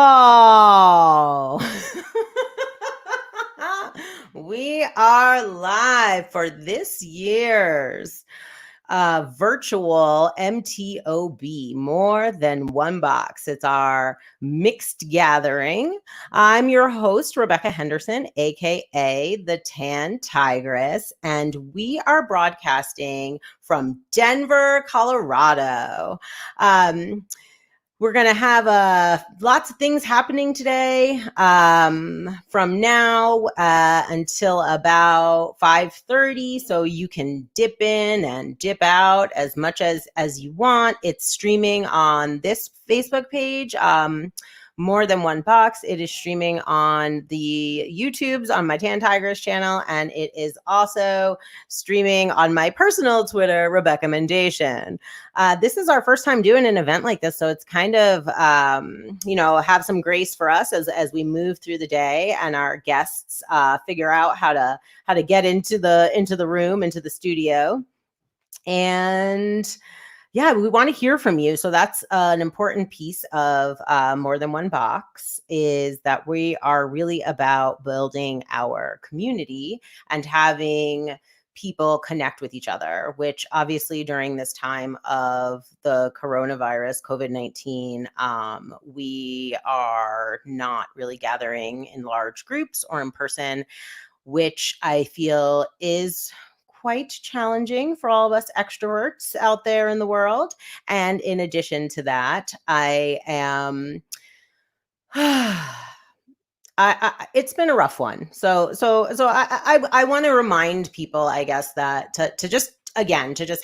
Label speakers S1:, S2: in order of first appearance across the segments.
S1: Oh, we are live for this year's virtual MTOB, More Than One Box. It's our mixed gathering. I'm your host, Rebecca Henderson, aka the Tan Tigress, and we are broadcasting from Denver, Colorado. We're going to have lots of things happening today from now until about 5:30. So you can dip in and dip out as much as you want. It's streaming on this Facebook page. More Than One Box. It is streaming on the YouTubes on my Tan Tigress channel, and it is also streaming on my personal Twitter, Rebecca Mendation. This is our first time doing an event like this, so it's kind of have some grace for us as we move through the day and our guests figure out how to get into the room, into the studio. And yeah, we want to hear from you. So that's an important piece of More Than One Box, is that we are really about building our community and having people connect with each other, which obviously during this time of the coronavirus, COVID-19, we are not really gathering in large groups or in person, which I feel is quite challenging for all of us extroverts out there in the world. And in addition to that, I am it's been a rough one. So I want to remind people, I guess, that to just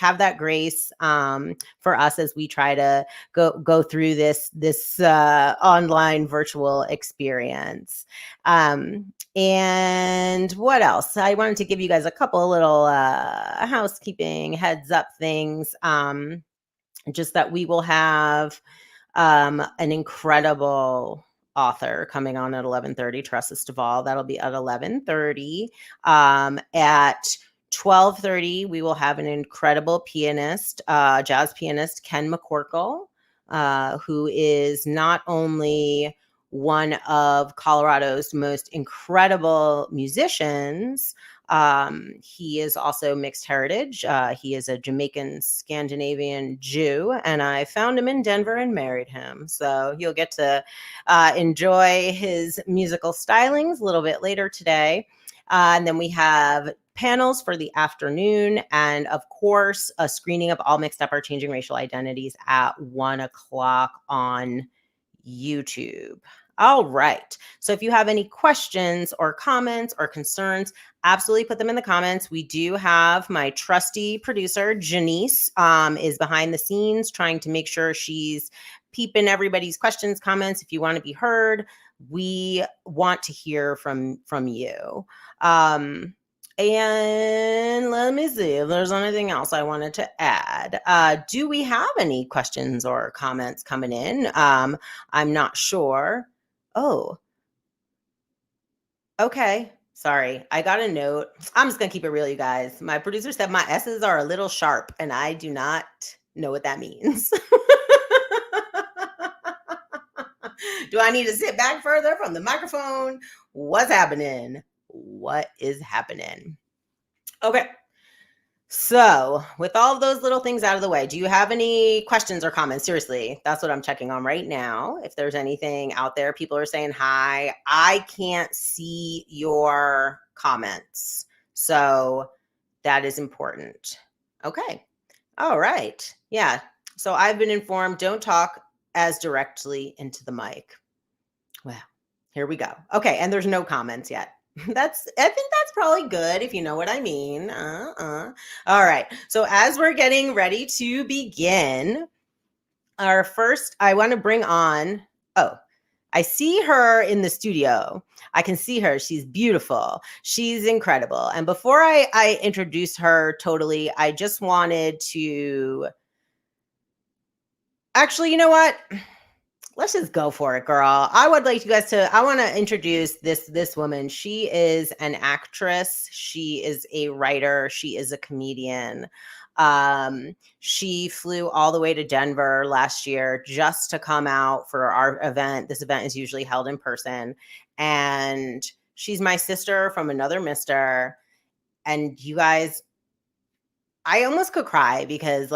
S1: have that grace for us as we try to go through this online virtual experience. And what else? I wanted to give you guys a couple little housekeeping heads up things. Just that we will have an incredible author coming on at 11:30, Teresa Staval. That'll be at 11:30. At 12:30, we will have an incredible pianist, jazz pianist, Ken McCorkle, who is not only one of Colorado's most incredible musicians. He is also mixed heritage. He is a Jamaican Scandinavian Jew, and I found him in Denver and married him. So you'll get to enjoy his musical stylings a little bit later today. And then we have panels for the afternoon, and of course, a screening of All Mixed Up Are Changing Racial Identities at 1:00 on YouTube. All right. So if you have any questions or comments or concerns, absolutely put them in the comments. We do have my trusty producer, Janice, is behind the scenes trying to make sure she's peeping everybody's questions, comments. If you want to be heard, we want to hear from you. And let me see if there's anything else I wanted to add. Do we have any questions or comments coming in? I'm not sure. Oh, okay. Sorry, I got a note. I'm just going to keep it real, you guys. My producer said my S's are a little sharp, and I do not know what that means. Do I need to sit back further from the microphone? What's happening? What is happening? Okay. So with all of those little things out of the way, do you have any questions or comments? Seriously, that's what I'm checking on right now. If there's anything out there, people are saying hi. I can't see your comments. So that is important. Okay. All right. Yeah. So I've been informed, don't talk as directly into the mic. Well, here we go. Okay. And there's no comments yet. I think that's probably good, if you know what I mean. All right. So as we're getting ready to begin, our first, I want to bring on, I see her in the studio. I can see her. She's beautiful. She's incredible. And before I introduce her totally, I just wanted to, actually, you know what? let's just go for it, girl. I would like you guys to, I want to introduce this woman. She is an actress. She is a writer. She is a comedian. She flew all the way to Denver last year just to come out for our event. This event is usually held in person. And she's my sister from another mister. And you guys, I almost could cry because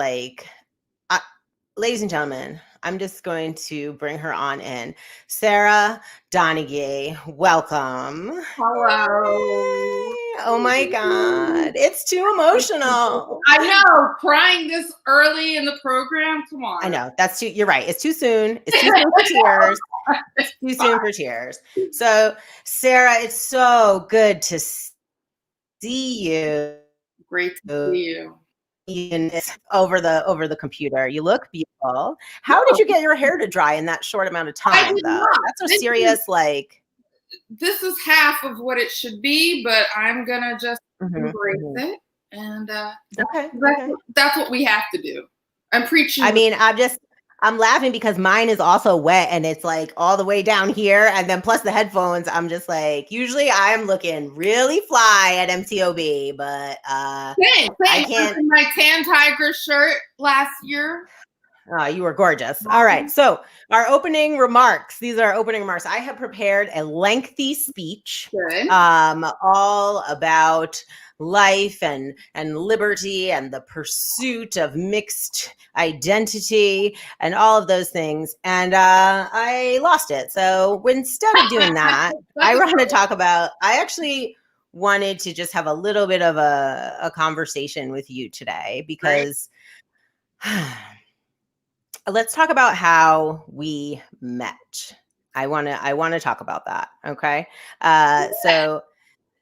S1: ladies and gentlemen, I'm just going to bring her on in. Sarah Donaghy, welcome.
S2: Hello.
S1: Oh my God. It's too emotional.
S2: I know, crying this early in the program. Come on.
S1: I know. You're right. It's too soon. It's too soon for tears. It's too soon for tears. So, Sarah, it's so good to see you.
S2: Great to see you.
S1: Over the computer. You look beautiful. How did you get your hair to dry in that short amount of time, though? That's a serious,
S2: This is half of what it should be, but I'm gonna just embrace it, and that's what we have to do. I'm preaching.
S1: I mean, I'm laughing because mine is also wet and it's like all the way down here. And then plus the headphones, I'm just like, usually I'm looking really fly at MTOB, but
S2: same. I can't. My tan tiger shirt last year.
S1: You were gorgeous. All right. So our opening remarks, these are opening remarks. I have prepared a lengthy speech, all about life and liberty and the pursuit of mixed identity and all of those things. And I lost it. So instead of doing that, I actually wanted to just have a little bit of a conversation with you today because let's talk about how we met. I want to talk about that. Okay. So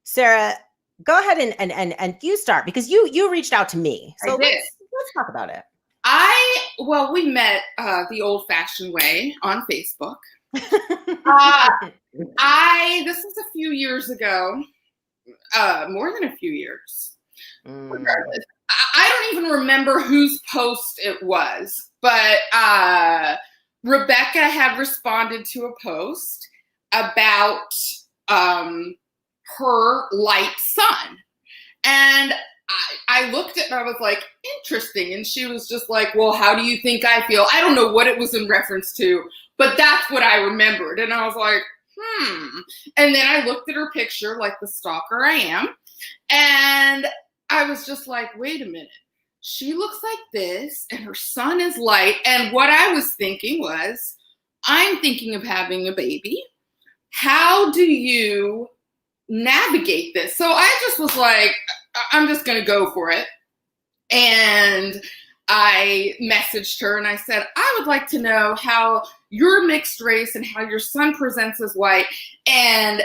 S1: Sarah, go ahead and you start because you reached out to me. So let's talk about it.
S2: We met the old fashioned way on Facebook. This was a few years ago, more than a few years. Regardless, I don't even remember whose post it was, but Rebecca had responded to a post about her light son. And I looked at it and I was like, interesting. And she was just like, well, how do you think I feel? I don't know what it was in reference to, but that's what I remembered. And I was like, And then I looked at her picture like the stalker I am. And I was just like, wait a minute. She looks like this and her son is light. And what I was thinking was, I'm thinking of having a baby. How do you navigate this? So I just was like, I'm just going to go for it. And I messaged her and I said, I would like to know how you're mixed race and how your son presents as white and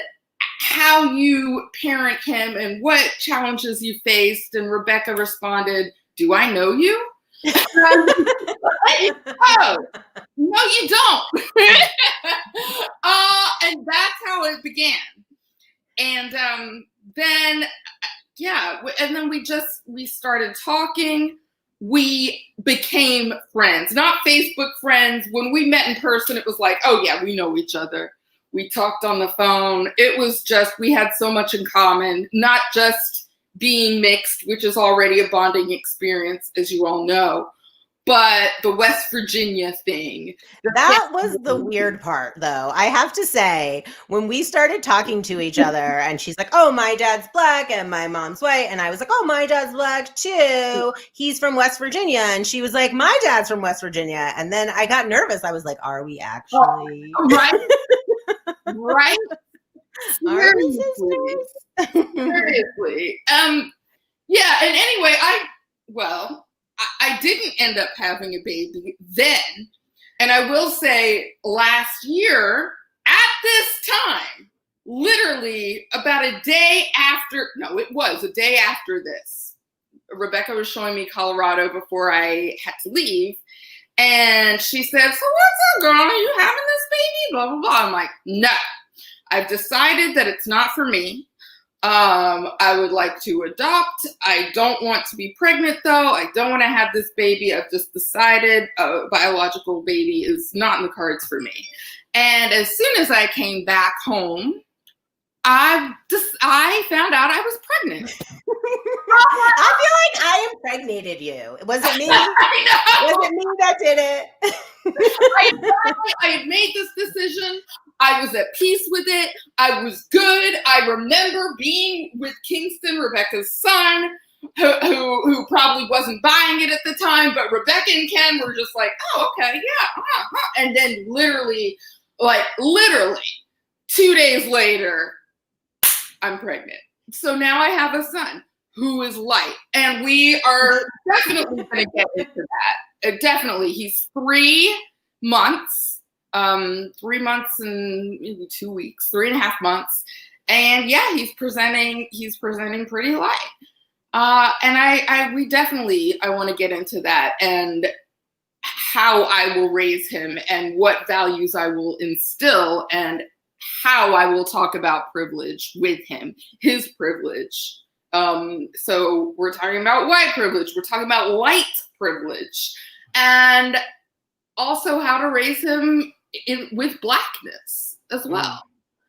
S2: how you parent him and what challenges you faced. And Rebecca responded, do I know you? Oh, no, you don't. And that's how it began. And then we started talking. We became friends, not Facebook friends. When we met in person, it was like, oh yeah, we know each other. We talked on the phone. It was just, we had so much in common, not just being mixed, which is already a bonding experience, as you all know, but the West Virginia thing.
S1: That was the weird part, though. I have to say, when we started talking to each other and she's like, oh, my dad's black and my mom's white. And I was like, oh, my dad's black too. He's from West Virginia. And she was like, my dad's from West Virginia. And then I got nervous. I was like, are we actually?
S2: Right. Right.
S1: Seriously.
S2: Seriously. Yeah. And anyway, I didn't end up having a baby then. And I will say last year at this time, literally about a day after this, Rebecca was showing me Colorado before I had to leave. And she said, so what's up, girl? Are you having this baby? Blah, blah, blah. I'm like, no, I've decided that it's not for me. I would like to adopt. I don't want to be pregnant though. I don't want to have this baby. I've just decided a biological baby is not in the cards for me. And as soon as I came back home, I found out I was pregnant.
S1: I feel like I impregnated you. Was it me? Was it me that did it?
S2: I had made this decision. I was at peace with it. I was good. I remember being with Kingston, Rebecca's son, who probably wasn't buying it at the time, but Rebecca and Ken were just like, oh, okay, yeah. And then literally 2 days later, I'm pregnant. So now I have a son who is light. And we are definitely going to get into that. Definitely. He's 3 months, 3 months and maybe 2 weeks, 3.5 months. And yeah, he's presenting pretty light. And I want to get into that and how I will raise him and what values I will instill and how I will talk about privilege with him, his privilege. So we're talking about white privilege. We're talking about light privilege, and also how to raise him with blackness as well.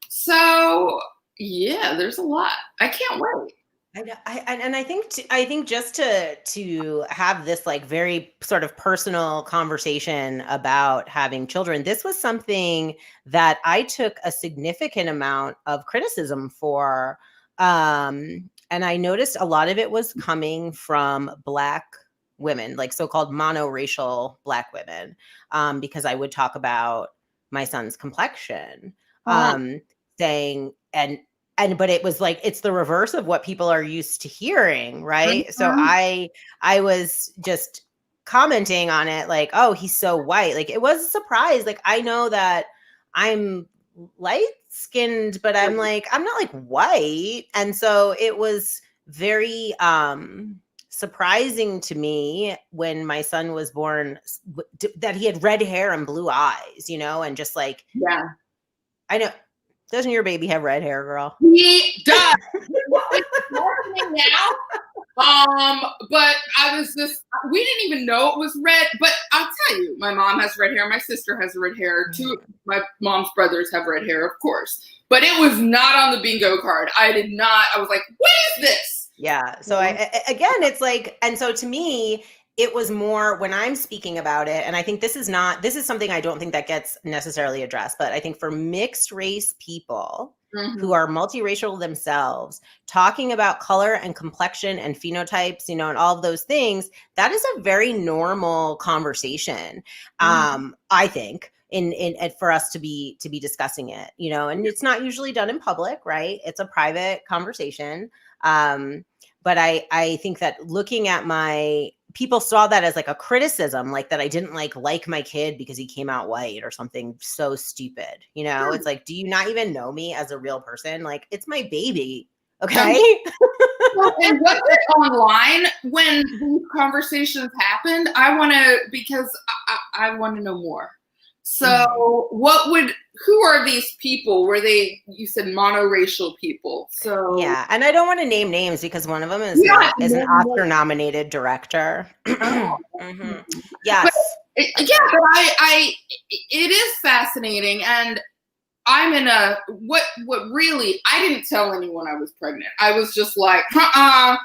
S2: So yeah, there's a lot. I can't wait.
S1: I think just to have this like very sort of personal conversation about having children, this was something that I took a significant amount of criticism for. And I noticed a lot of it was coming from Black women, like so-called monoracial Black women, because I would talk about my son's complexion, saying, but it was like, it's the reverse of what people are used to hearing, right? Mm-hmm. So I was just commenting on it like, oh, he's so white. Like, it was a surprise. Like, I know that I'm light skinned, but I'm not like white. And so it was very surprising to me when my son was born that he had red hair and blue eyes, and just like,
S2: yeah,
S1: I know. Doesn't your baby have red hair, girl?
S2: He does. Now. But we didn't even know it was red, but I'll tell you, my mom has red hair. My sister has red hair. Two of my mom's brothers have red hair, of course, but it was not on the bingo card. I was like, what is this?
S1: Yeah. So it's like, and so to me, it was more when I'm speaking about it, and I think this is something I don't think that gets necessarily addressed, but I think for mixed race people who are multiracial themselves, talking about color and complexion and phenotypes, and all of those things, that is a very normal conversation. I think for us to be discussing it, and it's not usually done in public, right? It's a private conversation. But I think that looking at people saw that as like a criticism, like that I didn't like my kid because he came out white or something so stupid. It's like, do you not even know me as a real person? Like, it's my baby. Okay.
S2: And was it online when these conversations happened? Because I want to know more. So who are these people? Were they, you said monoracial people? So
S1: yeah, and I don't want to name names because one of them is an Oscar-nominated director. Yes.
S2: But it is fascinating, and I'm in what really, I didn't tell anyone I was pregnant. I was just like, I'm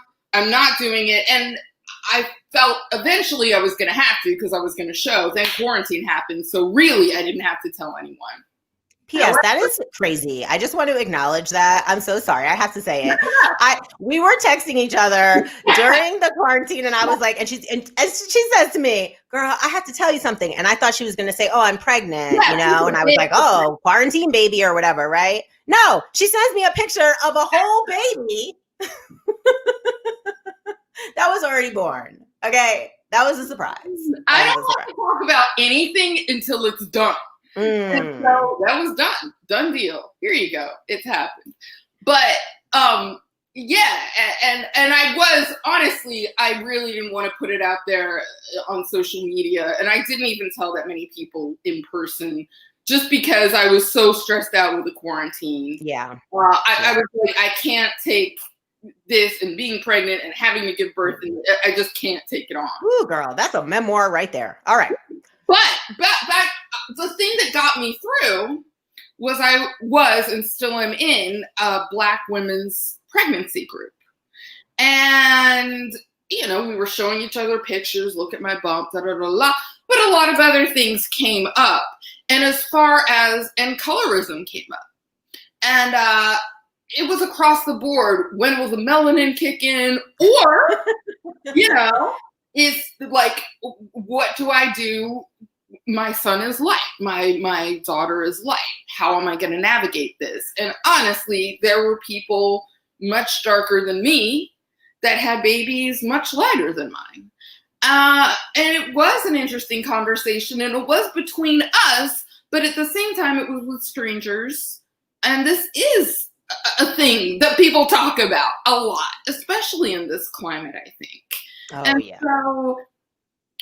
S2: not doing it, and I felt eventually I was going to have to because I was going to show. Then quarantine happened. So really, I didn't have to tell anyone.
S1: P.S. That is crazy. I just want to acknowledge that. I'm so sorry. I have to say it. We were texting each other during the quarantine, and I was like, and she says to me, girl, I have to tell you something. And I thought she was going to say, oh, I'm pregnant, and I was like, oh, quarantine baby or whatever, right? No, she sends me a picture of a whole baby that was already born. Okay. That was a surprise.
S2: I don't want to talk about anything until it's done. And so that was done. Done deal. Here you go. It's happened. But yeah, and I was honestly, I really didn't want to put it out there on social media, and I didn't even tell that many people in person just because I was so stressed out with the quarantine.
S1: Yeah.
S2: I was like, I can't take this and being pregnant and having to give birth, and I just can't take it on.
S1: Ooh, girl, that's a memoir right there. All right.
S2: But back, the thing that got me through was I was and still am in a Black women's pregnancy group. And, you know, we were showing each other pictures, look at my bump, da, da, da, da, but a lot of other things came up. And and colorism came up. And it was across the board. When will the melanin kick in? Or, you know, it's like, what do I do? My son is light. My daughter is light. How am I going to navigate this? And honestly, there were people much darker than me that had babies much lighter than mine. And it was an interesting conversation, and it was between us, but at the same time, it was with strangers. And this is a thing that people talk about a lot, especially in this climate, I think. So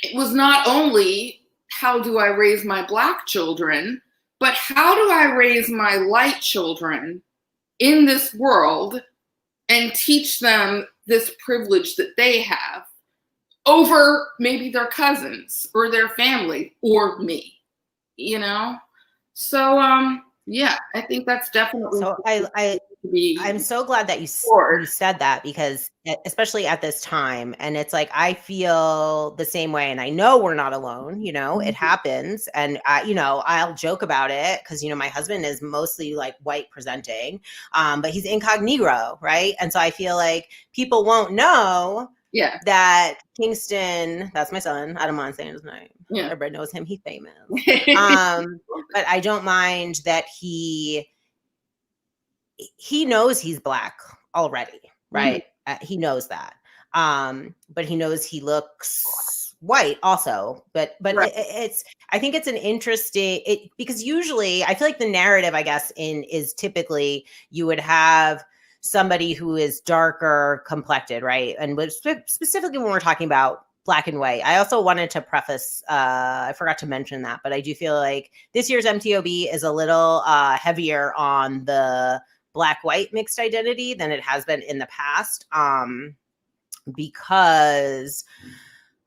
S2: it was not only how do I raise my Black children, but how do I raise my light children in this world and teach them this privilege that they have over maybe their cousins or their family or me, you know? So, yeah, I think that's definitely.
S1: So I'm so glad that you said that, because especially at this time, and it's like, I feel the same way, and I know we're not alone, you know, it happens. And you know, I'll joke about it because, you know, my husband is mostly like white presenting, but he's incognito, right? And so I feel like people won't know that Kingston, that's my son, I don't mind saying his name. Yeah. Everybody knows him. He's famous. But I don't mind that he knows he's Black already, right? He knows that. But he knows he looks white also. But right. I think it's an interesting, because usually I feel like the narrative, I guess, is typically you would have somebody who is darker complected, right? And specifically when we're talking about Black and white. I also wanted to preface, I forgot to mention that, but I do feel like this year's MTOB is a little heavier on the Black-white mixed identity than it has been in the past, because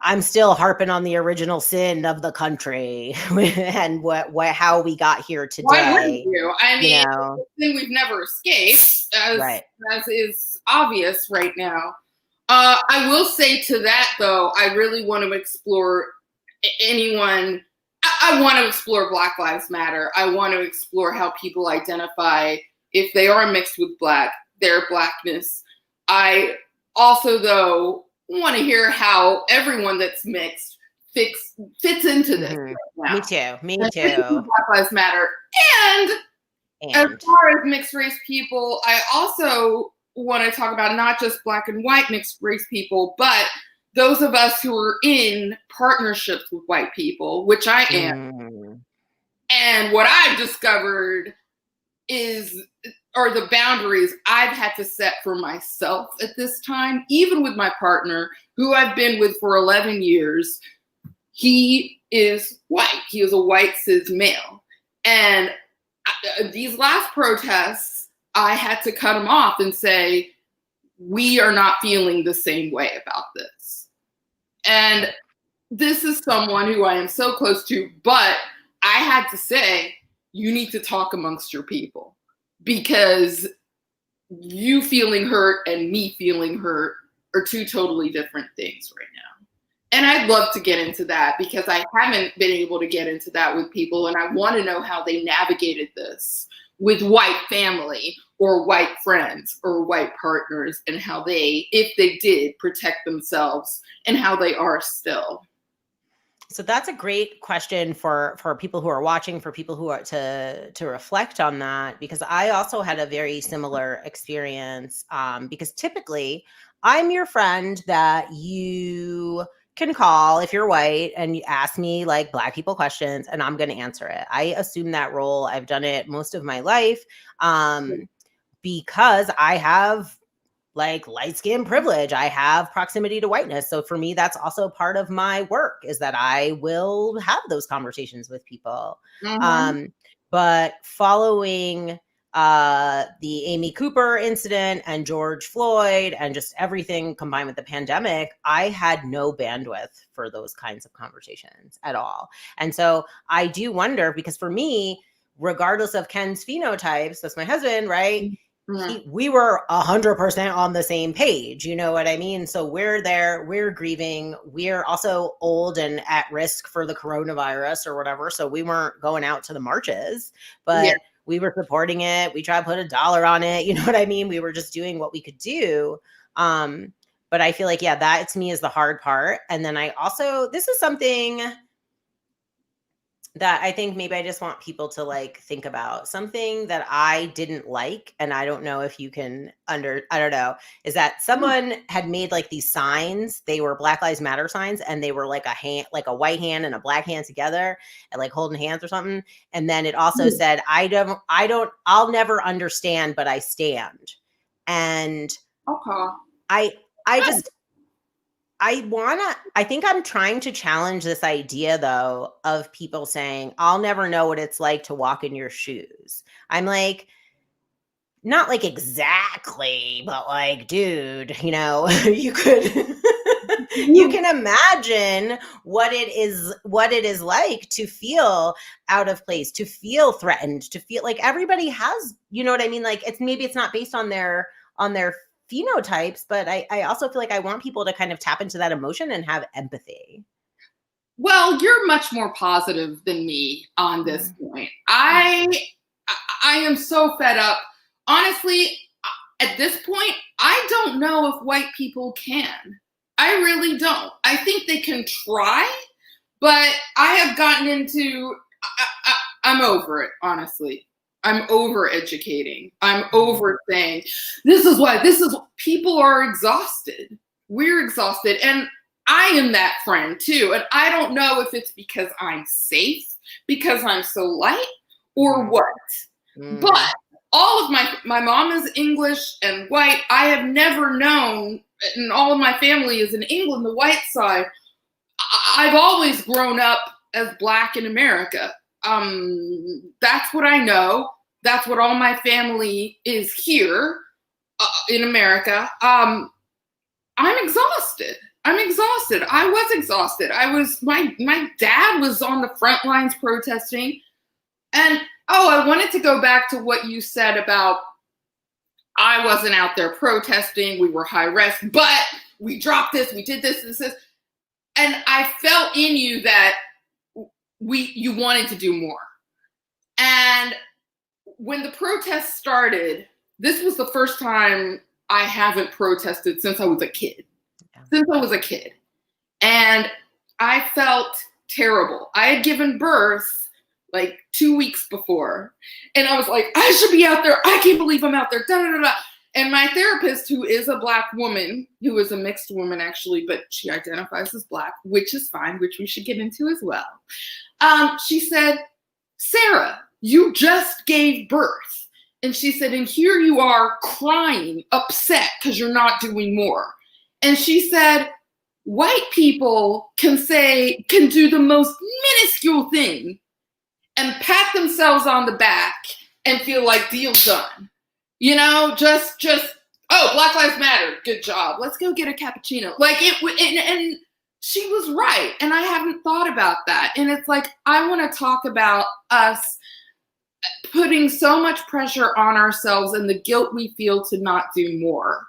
S1: I'm still harping on the original sin of the country and how we got here today.
S2: Why wouldn't you? I mean, you know, it's a thing we've never escaped, as is obvious right now. I will say to that, though, I really want to explore anyone. I want to explore Black Lives Matter. I want to explore how people identify if they are mixed with Black, their Blackness. I also, though, want to hear how everyone that's mixed fits into this. Right now.
S1: Me too.
S2: Black Lives Matter. And as far as mixed race people, I also want to talk about not just Black and white mixed race people, but those of us who are in partnerships with white people, which I am. And what I've discovered are the boundaries I've had to set for myself at this time, even with my partner, who I've been with for 11 years. He is white. He is a white cis male. And these last protests, I had to cut him off and say, we are not feeling the same way about this. And this is someone who I am so close to, but I had to say, you need to talk amongst your people, because you feeling hurt and me feeling hurt are two totally different things right now. And I'd love to get into that, because I haven't been able to get into that with people, and I want to know how they navigated this with white family or white friends or white partners, and how they, if they did, protect themselves, and how they are still.
S1: So that's a great question for people who are watching, for people who are to reflect on that, because I also had a very similar experience, because typically I'm your friend that you can call if you're white and you ask me like Black people questions, and I'm going to answer it. I assume that role. I've done it most of my life, because I have like light skin privilege. I have proximity to whiteness. So for me, that's also part of my work, is that I will have those conversations with people. But following the Amy Cooper incident and George Floyd and just everything combined with the pandemic, I had no bandwidth for those kinds of conversations at all. And so I do wonder, because for me, regardless of Ken's phenotypes, that's my husband, right? We were 100% on the same page. You know what I mean? So we're there, we're grieving. We're also old and at risk for the coronavirus or whatever. So we weren't going out to the marches, but we were supporting it. We tried to put $1 on it. You know what I mean? We were just doing what we could do. But I feel like, yeah, that to me is the hard part. And then I also, this is something that I think maybe I just want people to like think about, something that I didn't like. And I don't know if you can I don't know, is that someone had made like these signs. They were Black Lives Matter signs, and they were like a hand, like a white hand and a black hand together and like holding hands or something. And then it also said, I'll never understand, but I stand. And I think I'm trying to challenge this idea, though, of people saying, I'll never know what it's like to walk in your shoes. I'm like, not like exactly, but like, dude, you know, you could, you can imagine what it is like to feel out of place, to feel threatened, to feel like everybody has, you know what I mean? Like maybe it's not based on their phenotypes, but I also feel like I want people to kind of tap into that emotion and have empathy.
S2: Well, you're much more positive than me on this point. I am so fed up. Honestly, at this point, I don't know if white people can. I really don't. I think they can try, but I have gotten into, I'm over it, honestly. I'm over educating. I'm over saying, people are exhausted. We're exhausted. And I am that friend too. And I don't know if it's because I'm safe, because I'm so light, or what. But all of my mom is English and white. I have never known, and all of my family is in England, the white side. I've always grown up as Black in America. That's what I know. That's what all my family is here in America. I'm exhausted. I was exhausted. My dad was on the front lines protesting. And I wanted to go back to what you said about I wasn't out there protesting. We were high risk, but we dropped this, we did this. And I felt in you that you wanted to do more. And when the protests started, this was the first time I haven't protested since I was a kid. And I felt terrible. I had given birth like 2 weeks before. And I was like, I should be out there. I can't believe I'm out there. Da, da, da, da. And my therapist, who is a Black woman, who is a mixed woman actually, but she identifies as Black, which is fine, which we should get into as well. She said, Sarah, you just gave birth. And she said, and here you are crying, upset because you're not doing more. And she said, white people can do the most minuscule thing and pat themselves on the back and feel like deal done. You know, just, Black Lives Matter, good job. Let's go get a cappuccino. Like and she was right. And I haven't thought about that. And it's like, I want to talk about us putting so much pressure on ourselves and the guilt we feel to not do more.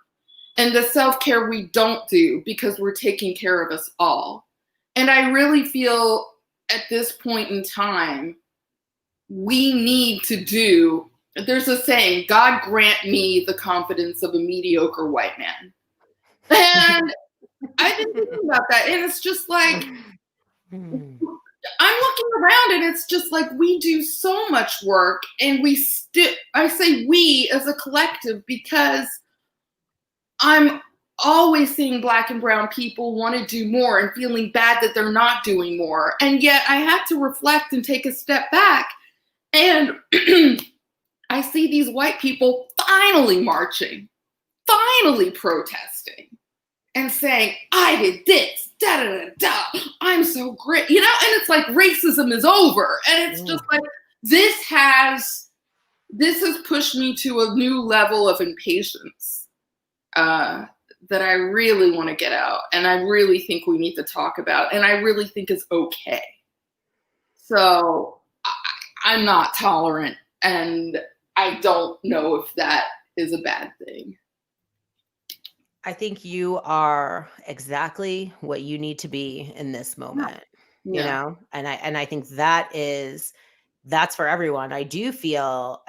S2: And the self-care we don't do because we're taking care of us all. And I really feel at this point in time, we need to do, there's a saying, God grant me the confidence of a mediocre white man. And I've been thinking about that. And it's just like, I'm looking around and it's just like we do so much work and I say we as a collective because I'm always seeing Black and brown people want to do more and feeling bad that they're not doing more. And yet I had to reflect and take a step back. And I see these white people finally marching. finally protesting and saying, I did this, da da da da, I'm so great, you know, and it's like racism is over. And it's just like, this has pushed me to a new level of impatience that I really want to get out. And I really think we need to talk about, and I really think is okay. So I'm not tolerant, and I don't know if that is a bad thing.
S1: I think you are exactly what you need to be in this moment, you know? And I think that's for everyone. I did feel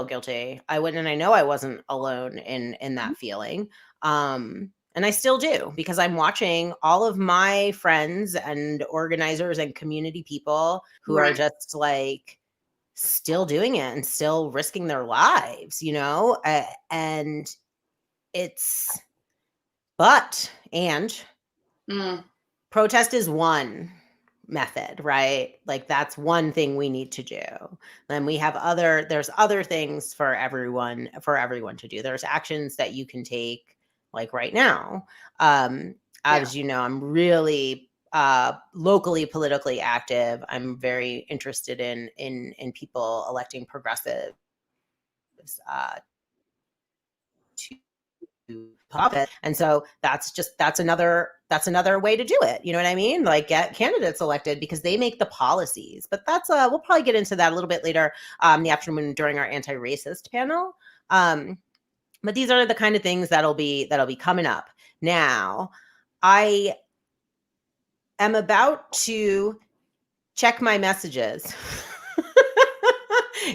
S1: guilty. And I know I wasn't alone in that feeling. And I still do, because I'm watching all of my friends and organizers and community people who are just like still doing it and still risking their lives, you know? And it's, protest is one method, right? Like that's one thing we need to do. Then we have there's other things for everyone to do. There's actions that you can take like right now. As you know, I'm really locally politically active. I'm very interested in people electing progressives to puppet. And so that's another way to do it. You know what I mean? Like get candidates elected because they make the policies. But that's we'll probably get into that a little bit later in the afternoon during our anti-racist panel. But these are the kind of things that'll be coming up. Now, I am about to check my messages.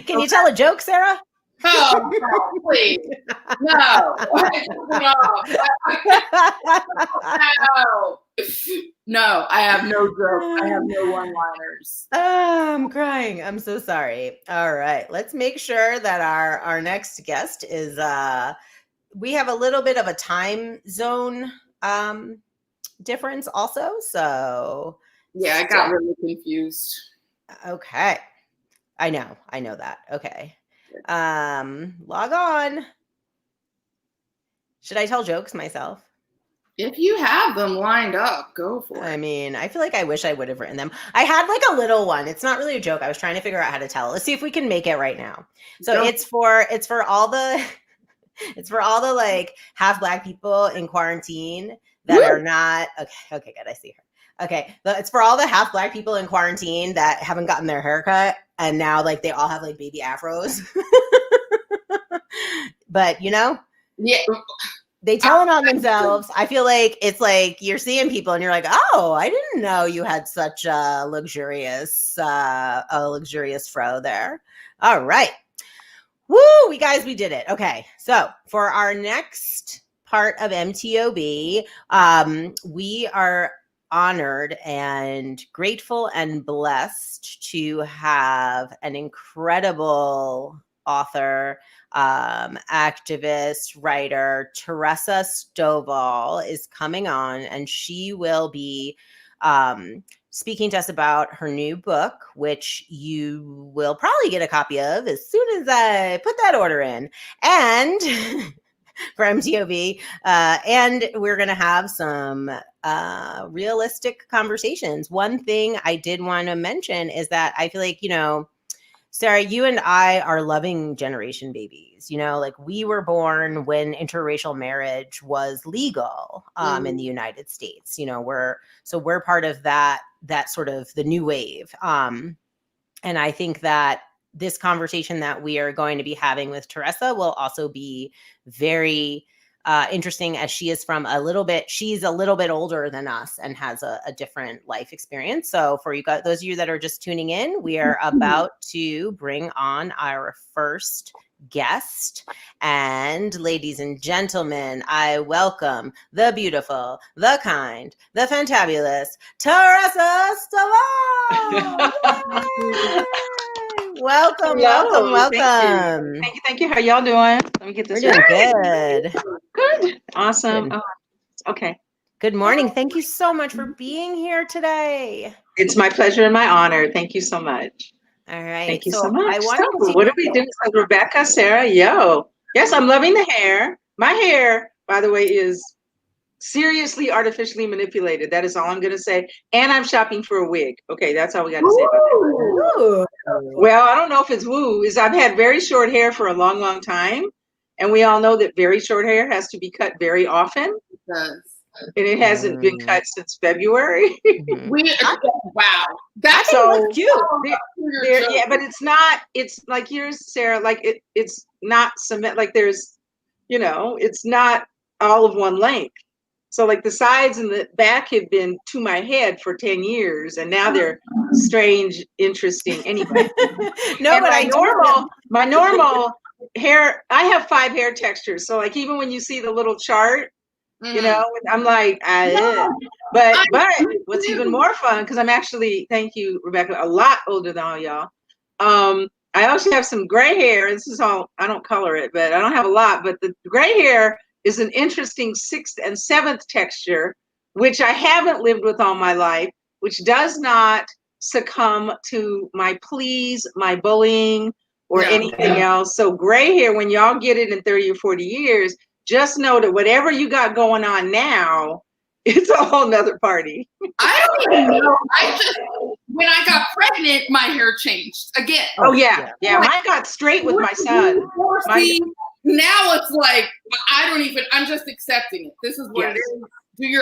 S1: Can you tell a joke, Sarah?
S2: Oh, no, please. No. No, I have no jokes. I have no one-liners.
S1: I'm crying. I'm so sorry. All right. Let's make sure that our next guest is we have a little bit of a time zone difference also. So
S2: yeah, I got really confused.
S1: Okay. I know that. Okay. Log on. Should I tell jokes myself?
S2: If you have them lined up, go for it.
S1: I mean, I feel like I wish I would have written them. I had like a little one. It's not really a joke. I was trying to figure out how to tell. Let's see if we can make it right now. So it's for all the like half Black people in quarantine that are not okay, good. I see her. Okay, it's for all the half Black people in quarantine that haven't gotten their haircut and now like they all have like baby afros. But you know, they tell it on themselves. I feel like it's like you're seeing people and you're like, oh, I didn't know you had such a luxurious fro there. All right. Woo, we did it. Okay. So for our next part of MTOB, we are honored and grateful and blessed to have an incredible author, activist, writer, Teresa Stovall is coming on, and she will be speaking to us about her new book, which you will probably get a copy of as soon as I put that order in. And for MTOB, and we're going to have some realistic conversations. One thing I did want to mention is that I feel like, you know, Sarah, you and I are loving generation babies. You know, like we were born when interracial marriage was legal in the United States. You know, we're part of that sort of the new wave. And I think that this conversation that we are going to be having with Teresa will also be very interesting, as she's a little bit older than us and has a different life experience. So for those of you that are just tuning in, we are about to bring on our first guest. And ladies and gentlemen, I welcome the beautiful, the kind, the fantabulous Teresa Stovall. Welcome.
S3: Thank you. How y'all doing? Let me get this.
S1: We're doing
S3: good. Awesome.
S1: Good.
S3: Okay.
S1: Good morning. Thank you so much for being here today.
S3: It's my pleasure and my honor. Thank you so much.
S1: All right.
S3: Thank you so much. What do we do? So Rebecca, Sarah, yes, I'm loving the hair. My hair by the way, is seriously artificially manipulated. That is all I'm going to say. And I'm shopping for a wig. Okay, that's all we got to say about that. Well, I don't know if it's woo. I've had very short hair for a long, long time. And we all know that very short hair has to be cut very often.
S2: It does.
S3: And it hasn't been cut since February.
S2: Wow.
S1: That's so cute.
S3: Yeah, but it's not, it's like yours, Sarah, like it's not cement, like there's, it's not all of one length. So like the sides and the back have been to my head for 10 years and now they're strange, interesting anyway.
S1: No, but
S3: my normal hair, I have 5 hair textures. So like even when you see the little chart, I'm like, but what's even more fun, because I'm actually, thank you, Rebecca, a lot older than all y'all. I also have some gray hair. This is all, I don't color it, but I don't have a lot, but the gray hair is an interesting 6th and 7th texture, which I haven't lived with all my life, which does not succumb to my pleas, my bullying, or anything else. So gray hair, when y'all get it in 30 or 40 years, just know that whatever you got going on now, it's a whole nother party.
S2: I don't even know. When I got pregnant, my hair changed again.
S3: Oh yeah. Mine got straight with my son.
S2: Now it's like, I'm just accepting it. This is what it is.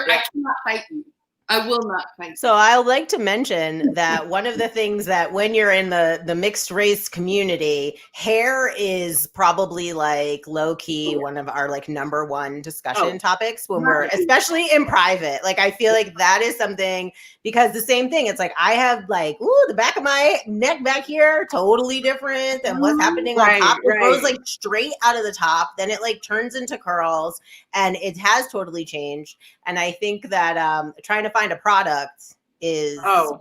S2: I cannot fight you. I will not fight.
S1: So I would like to mention that one of the things that when you're in the mixed race community, hair is probably like low key one of our like number one discussion topics when we're, especially in private. Like I feel like that is something, because the same thing, it's like I have like, the back of my neck back here, totally different than what's happening on top. It grows like straight out of the top, then it like turns into curls, and it has totally changed. And I think that trying to find a product is, I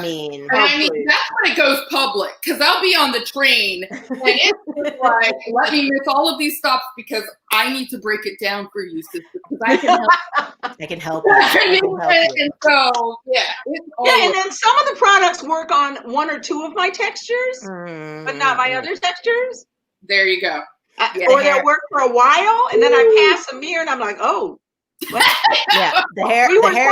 S1: mean,
S2: that's when it goes public, because I'll be on the train and it's like, let me miss all of these stops because I need to break it down for you, sister, because I can help.
S1: I can help you.
S2: And so,
S3: and then some of the products work on 1 or 2 of my textures, but not my other textures.
S2: There you go.
S3: Or they'll work for a while, and then I pass a mirror, and I'm like,
S1: the hair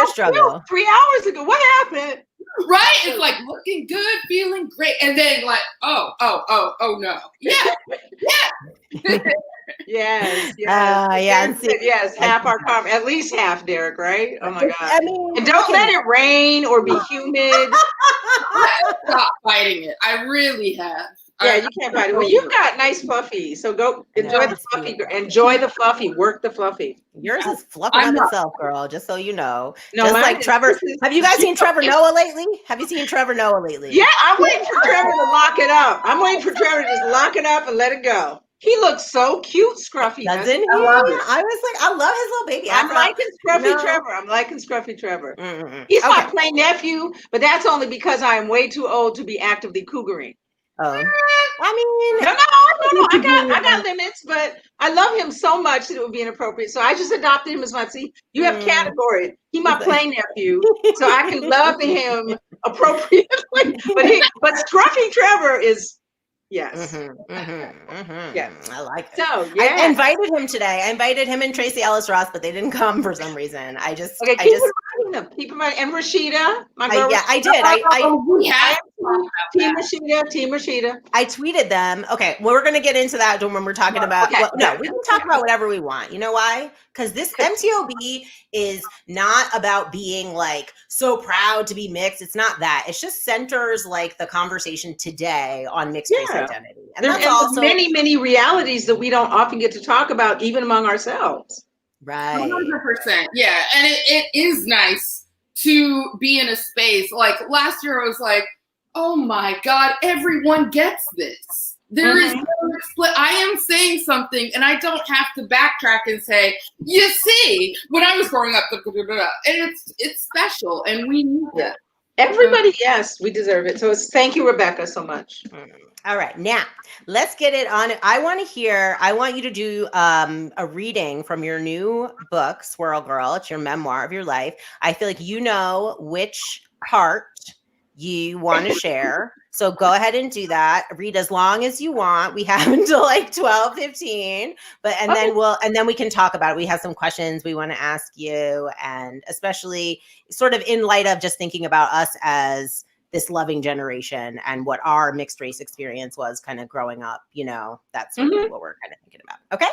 S1: struggle.
S3: 3 hours ago, what happened?
S2: Right? It's like looking good, feeling great, and then like, oh no,
S3: yes, half our coffee, at least half, Derek, right? Oh my God! I mean, and don't let it rain or be humid.
S2: Stop fighting it. I really have.
S3: Yeah, you can't fight it. Well, you've got nice fluffy, so go enjoy the fluffy. Enjoy the fluffy. Work the fluffy.
S1: Yours is fluffing on itself, girl. Just so you know. No, just like Trevor. Have you guys seen Trevor Noah lately? Yeah,
S3: I'm waiting for Trevor to lock it up. I'm waiting for Trevor to just lock it up and let it go. He looks so cute, Scruffy.
S1: Doesn't he? I was like, I love his little baby.
S3: I'm liking Scruffy Trevor. He's my play nephew, but that's only because I am way too old to be actively cougaring.
S1: Oh, I mean,
S3: no. I got limits, but I love him so much that it would be inappropriate. So I just adopted him as my. See, you have categories. He my play nephew, so I can love him appropriately. But Scruffy Trevor is. Yes.
S1: Yeah, I like it.
S3: So
S1: I invited him today. I invited him and Tracy Ellis Ross, but they didn't come for some reason.
S3: Keep him and Rashida, my girl.
S1: I did.
S3: Team Rashida.
S1: I tweeted them. Okay, well, we're gonna get into that when we're talking about. We can talk about whatever we want. You know why? Because this MTOB is not about being like so proud to be mixed. It's not that. It's just centers like the conversation today on mixed race identity. And
S3: there's also many realities that we don't often get to talk about, even among ourselves.
S1: Right.
S2: 100%. Yeah. And it is nice to be in a space. Like last year, I was like, oh my God, everyone gets this. There is no split. I am saying something and I don't have to backtrack and say, you see, when I was growing up, and it's special and we need that.
S3: Everybody, yes, we deserve it. So thank you, Rebecca, so much.
S1: All right, now let's get it on. I want you to do a reading from your new book, Swirl Girl. It's your memoir of your life. I feel like you know which part you want to share. So go ahead and do that. Read as long as you want. We have until like 12:15, but and then we can talk about it. We have some questions we want to ask you, and especially sort of in light of just thinking about us as this loving generation and what our mixed race experience was kind of growing up, that's sort of what we're kind of thinking about. Okay.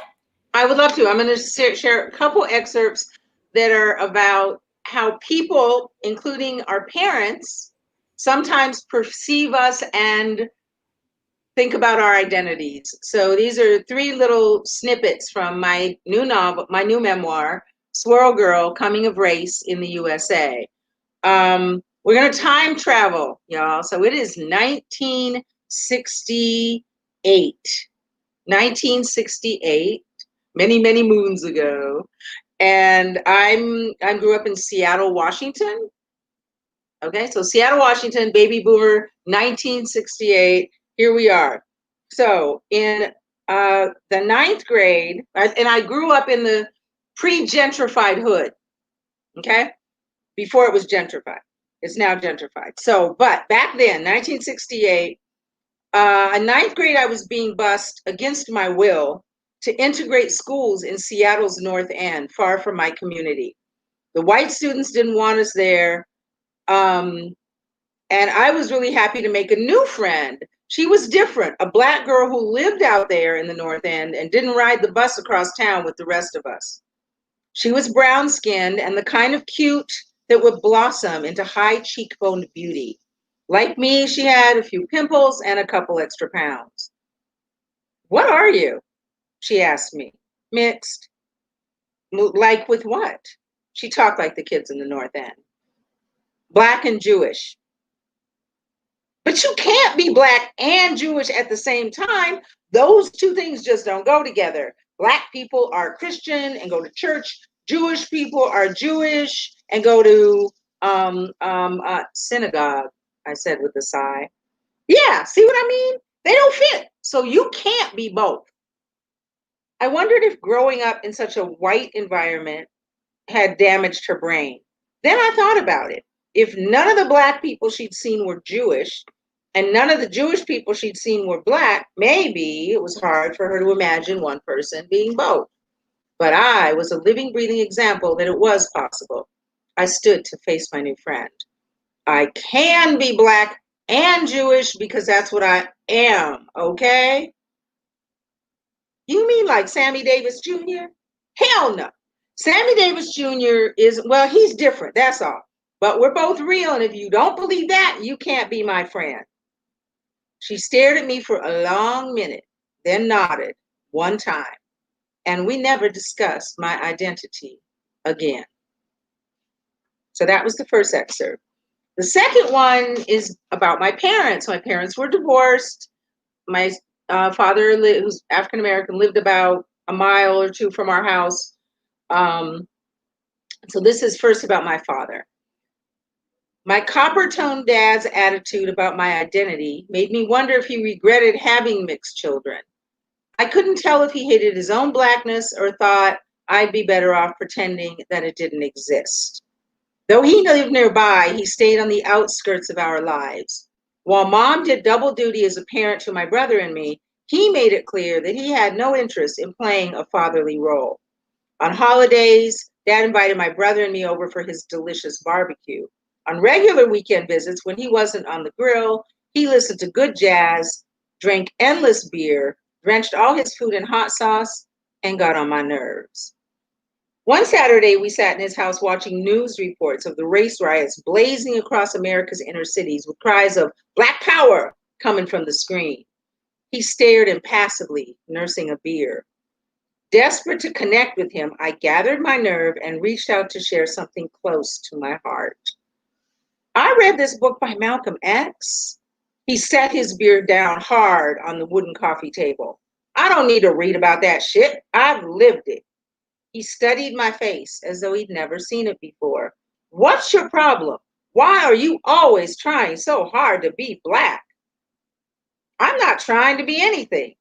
S3: I would love to. I'm going to share a couple excerpts that are about how people, including our parents, sometimes perceive us and think about our identities. So these are 3 little snippets from my new novel, my new memoir, Swirl Girl, Coming of Race in the USA. We're going to time travel, y'all. So it is 1968. 1968, many, many moons ago. And I grew up in Seattle, Washington. Okay, so Seattle, Washington, baby boomer, 1968. Here we are. So in the 9th grade, and I grew up in the pre-gentrified hood. Okay, before it was gentrified. It's now gentrified. So, but back then, 1968, in 9th grade, I was being bused against my will to integrate schools in Seattle's North End, far from my community. The white students didn't want us there. And I was really happy to make a new friend. She was different, a Black girl who lived out there in the North End and didn't ride the bus across town with the rest of us. She was brown-skinned and the kind of cute that would blossom into high cheekboned beauty. Like me, she had a few pimples and a couple extra pounds. What are you? She asked me. Mixed. Like with what? She talked like the kids in the North End. Black and Jewish. But you can't be Black and Jewish at the same time. Those 2 things just don't go together. Black people are Christian and go to church. Jewish people are Jewish and go to synagogue, I said with a sigh. Yeah, see what I mean? They don't fit. So you can't be both. I wondered if growing up in such a white environment had damaged her brain. Then I thought about it. If none of the Black people she'd seen were Jewish and none of the Jewish people she'd seen were Black, maybe it was hard for her to imagine one person being both. But I was a living, breathing example that it was possible. I stood to face my new friend. I can be Black and Jewish because that's what I am, okay? You mean like Sammy Davis Jr.? Hell no. Sammy Davis Jr. he's different, that's all. But we're both real, and if you don't believe that, you can't be my friend. She stared at me for a long minute, then nodded one time, and we never discussed my identity again. So that was the first excerpt. The second one is about my parents. My parents were divorced. My father, who's African American, lived about a mile or 2 from our house. So this is first about my father. My copper-toned dad's attitude about my identity made me wonder if he regretted having mixed children. I couldn't tell if he hated his own Blackness or thought I'd be better off pretending that it didn't exist. Though he lived nearby, he stayed on the outskirts of our lives. While Mom did double duty as a parent to my brother and me, he made it clear that he had no interest in playing a fatherly role. On holidays, Dad invited my brother and me over for his delicious barbecue. On regular weekend visits, when he wasn't on the grill, he listened to good jazz, drank endless beer, drenched all his food in hot sauce, and got on my nerves. One Saturday, we sat in his house watching news reports of the race riots blazing across America's inner cities with cries of Black Power coming from the screen. He stared impassively, nursing a beer. Desperate to connect with him, I gathered my nerve and reached out to share something close to my heart. I read this book by Malcolm X. He set his beer down hard on the wooden coffee table. I don't need to read about that shit. I've lived it. He studied my face as though he'd never seen it before. What's your problem? Why are you always trying so hard to be Black? I'm not trying to be anything.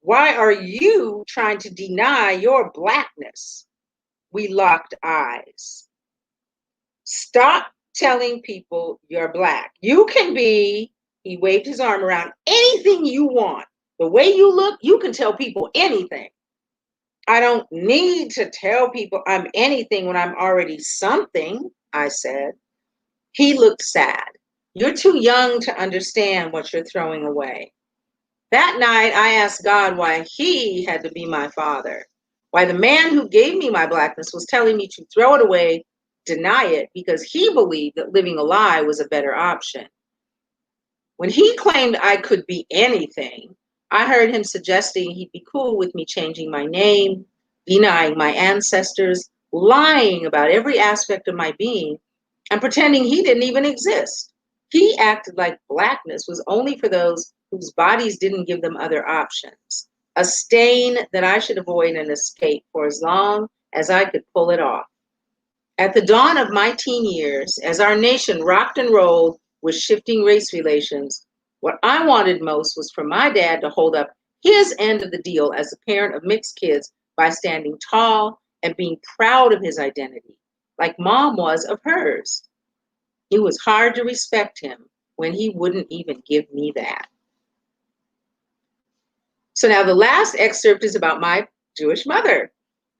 S3: Why are you trying to deny your Blackness? We locked eyes. Stop telling people you're Black. You can be, he waved his arm around, anything you want. The way you look, you can tell people anything. I don't need to tell people I'm anything when I'm already something, I said. He looked sad. You're too young to understand what you're throwing away. That night, I asked God why he had to be my father, why the man who gave me my Blackness was telling me to throw it away, deny it, because he believed that living a lie was a better option. When he claimed I could be anything, I heard him suggesting he'd be cool with me changing my name, denying my ancestors, lying about every aspect of my being, and pretending he didn't even exist. He acted like Blackness was only for those whose bodies didn't give them other options, a stain that I should avoid and escape for as long as I could pull it off. At the dawn of my teen years, as our nation rocked and rolled with shifting race relations, what I wanted most was for my dad to hold up his end of the deal as a parent of mixed kids by standing tall and being proud of his identity, like mom was of hers. It was hard to respect him when he wouldn't even give me that. So now the last excerpt is about my Jewish mother,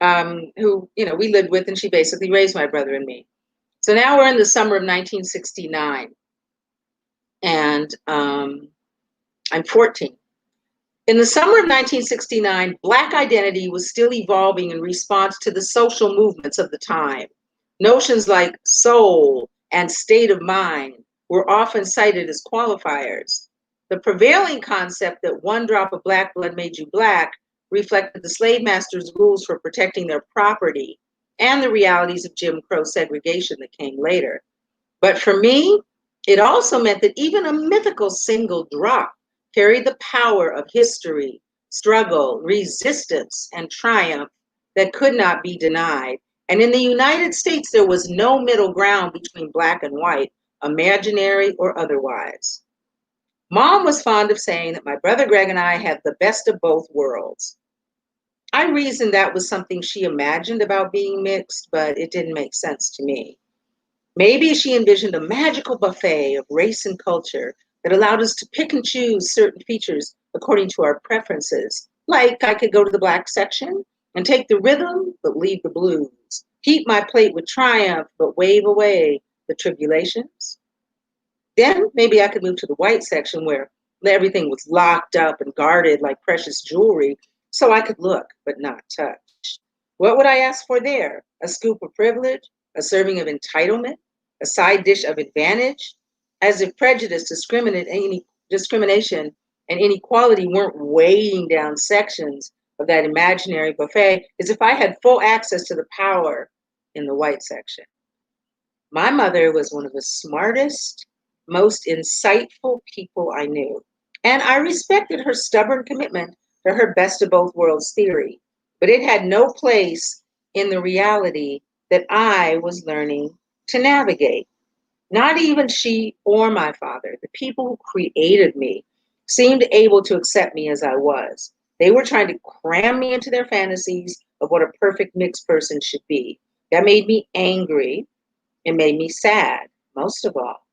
S3: who, we lived with, and she basically raised my brother and me. So now we're in the summer of 1969, and I'm 14. In the summer of 1969, Black identity was still evolving in response to the social movements of the time. Notions like soul and state of mind were often cited as qualifiers. The prevailing concept that one drop of Black blood made you Black reflected the slave masters' rules for protecting their property and the realities of Jim Crow segregation that came later. But for me, it also meant that even a mythical single drop carried the power of history, struggle, resistance, and triumph that could not be denied. And in the United States, there was no middle ground between Black and white, imaginary or otherwise. Mom was fond of saying that my brother Greg and I had the best of both worlds. I reasoned that was something she imagined about being mixed, but it didn't make sense to me. Maybe she envisioned a magical buffet of race and culture that allowed us to pick and choose certain features according to our preferences. Like I could go to the Black section and take the rhythm, but leave the blues. Heap my plate with triumph, but wave away the tribulations. Then maybe I could move to the white section where everything was locked up and guarded like precious jewelry, so I could look but not touch. What would I ask for there? A scoop of privilege? A serving of entitlement? A side dish of advantage? As if prejudice, discrimination, and inequality weren't weighing down sections of that imaginary buffet, as if I had full access to the power in the white section. My mother was one of the smartest, most insightful people I knew, and I respected her stubborn commitment to her best of both worlds theory, but it had no place in the reality that I was learning to navigate. Not even she or my father, the people who created me, seemed able to accept me as I was. They were trying to cram me into their fantasies of what a perfect mixed person should be. That made me angry. It made me sad, most of all.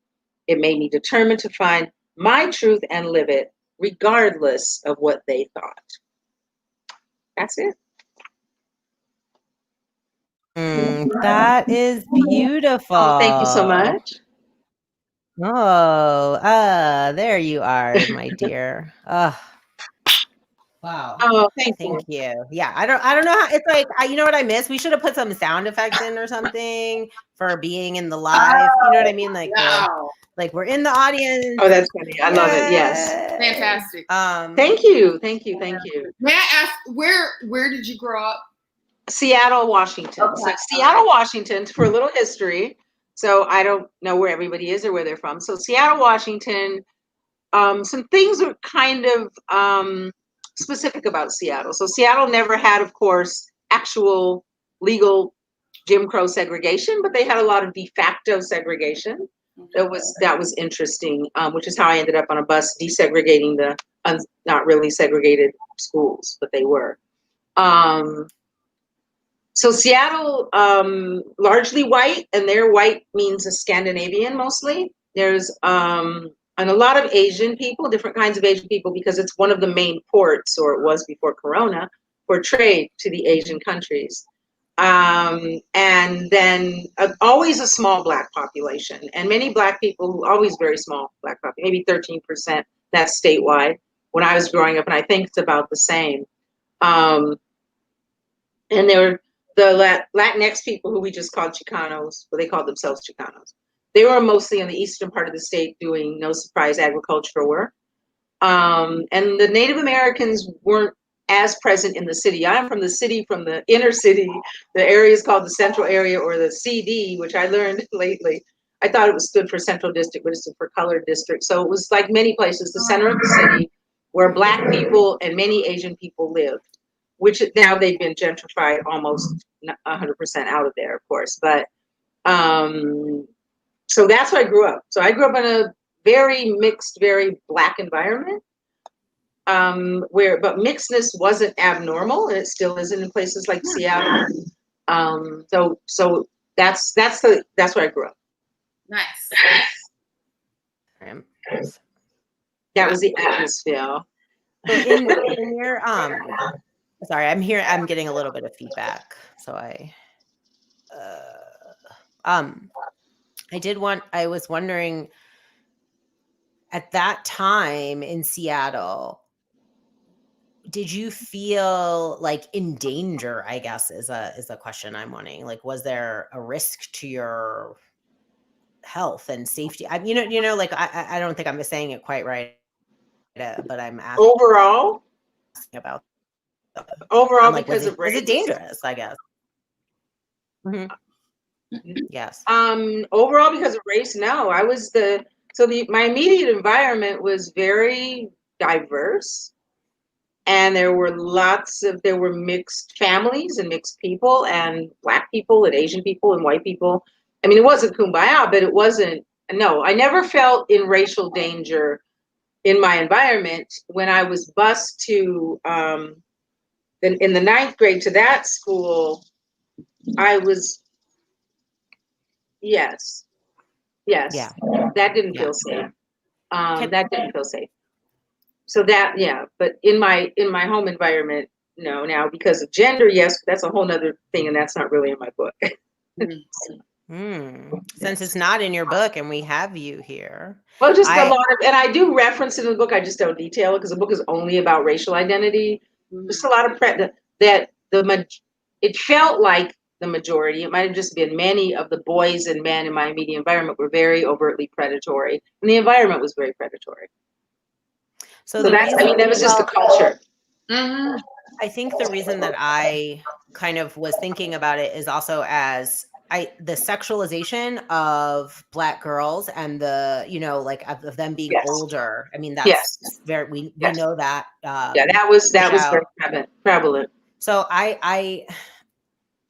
S3: It made me determined to find my truth and live it, regardless of what they thought. That's it.
S1: That is beautiful.
S3: Oh, thank you so much.
S1: There you are, my dear. Wow.
S3: Oh, thank
S1: Thank
S3: you.
S1: you. Yeah, I don't know how it's like. You know what I miss? We should have put some sound effects in or something for being in the live. You know what I mean? Like
S2: Wow.
S1: we're in the audience.
S3: Oh, that's funny. I love it. Yes.
S2: Fantastic.
S3: Thank you. Thank you. Thank you.
S2: May I ask, where did you grow up?
S3: Seattle, Washington.
S2: Okay.
S3: So Seattle, Washington, for a little history. So I don't know where everybody is or where they're from. So Seattle, Washington, some things are kind of specific about Seattle. So Seattle never had, of course, actual legal Jim Crow segregation, but they had a lot of de facto segregation. That was interesting, which is how I ended up on a bus desegregating the not really segregated schools, but they were. So Seattle, largely white, and their white means a Scandinavian mostly. There's and a lot of Asian people, different kinds of Asian people, because it's one of the main ports, or it was before Corona, for trade to the Asian countries. And then always a small Black population, and many Black people, always very small Black population, maybe 13%. That's statewide when I was growing up, and I think it's about the same. And there were the Latinx people who we just called Chicanos, but they called themselves Chicanos. They were mostly in the eastern part of the state doing, no surprise, agricultural work. And the Native Americans weren't as present in the city. I'm from the city, from the inner city. The area is called the Central Area, or the CD, which I learned lately. I thought it was stood for Central District, but it stood for Colored District. So it was like many places, the center of the city, where Black people and many Asian people lived, which now they've been gentrified almost 100% out of there, of course. But so that's where I grew up. So I grew up in a very mixed, very Black environment, but mixedness wasn't abnormal, and it still isn't in places like Seattle. So that's where I grew up.
S2: Nice.
S3: That was the atmosphere.
S1: In your sorry, I'm here. I'm getting a little bit of feedback, so I was wondering, at that time in Seattle, did you feel like in danger, I guess is a question I'm wondering. Like, was there a risk to your health and safety? Like I don't think I'm saying it quite right, but I'm asking about
S3: overall
S1: like,
S3: because of race.
S1: Was it dangerous, I guess? Mm-hmm. Yes.
S3: Overall because of race, no. My immediate environment was very diverse, and there were mixed families and mixed people, and Black people and Asian people and white people. I mean, it wasn't kumbaya, but it wasn't. No, I never felt in racial danger in my environment. When I was bused to in the 9th grade to that school, I was. Yes. Yeah. That didn't feel safe. That didn't feel safe. So but in my home environment, no. Now, because of gender, yes, that's a whole nother thing, and that's not really in my book.
S1: Since it's not in your book and we have you here.
S3: Well, just a lot of, and I do reference it in the book, I just don't detail it because the book is only about racial identity. Just a lot of it felt like the majority, it might have just been many of the boys and men in my immediate environment were very overtly predatory, and the environment was very predatory. So that was just the culture.
S1: Mm-hmm. I think the reason that I kind of was thinking about it is also as the sexualization of Black girls and the, like of them being older. I mean, that's very, we know that.
S3: That was very prevalent.
S1: So I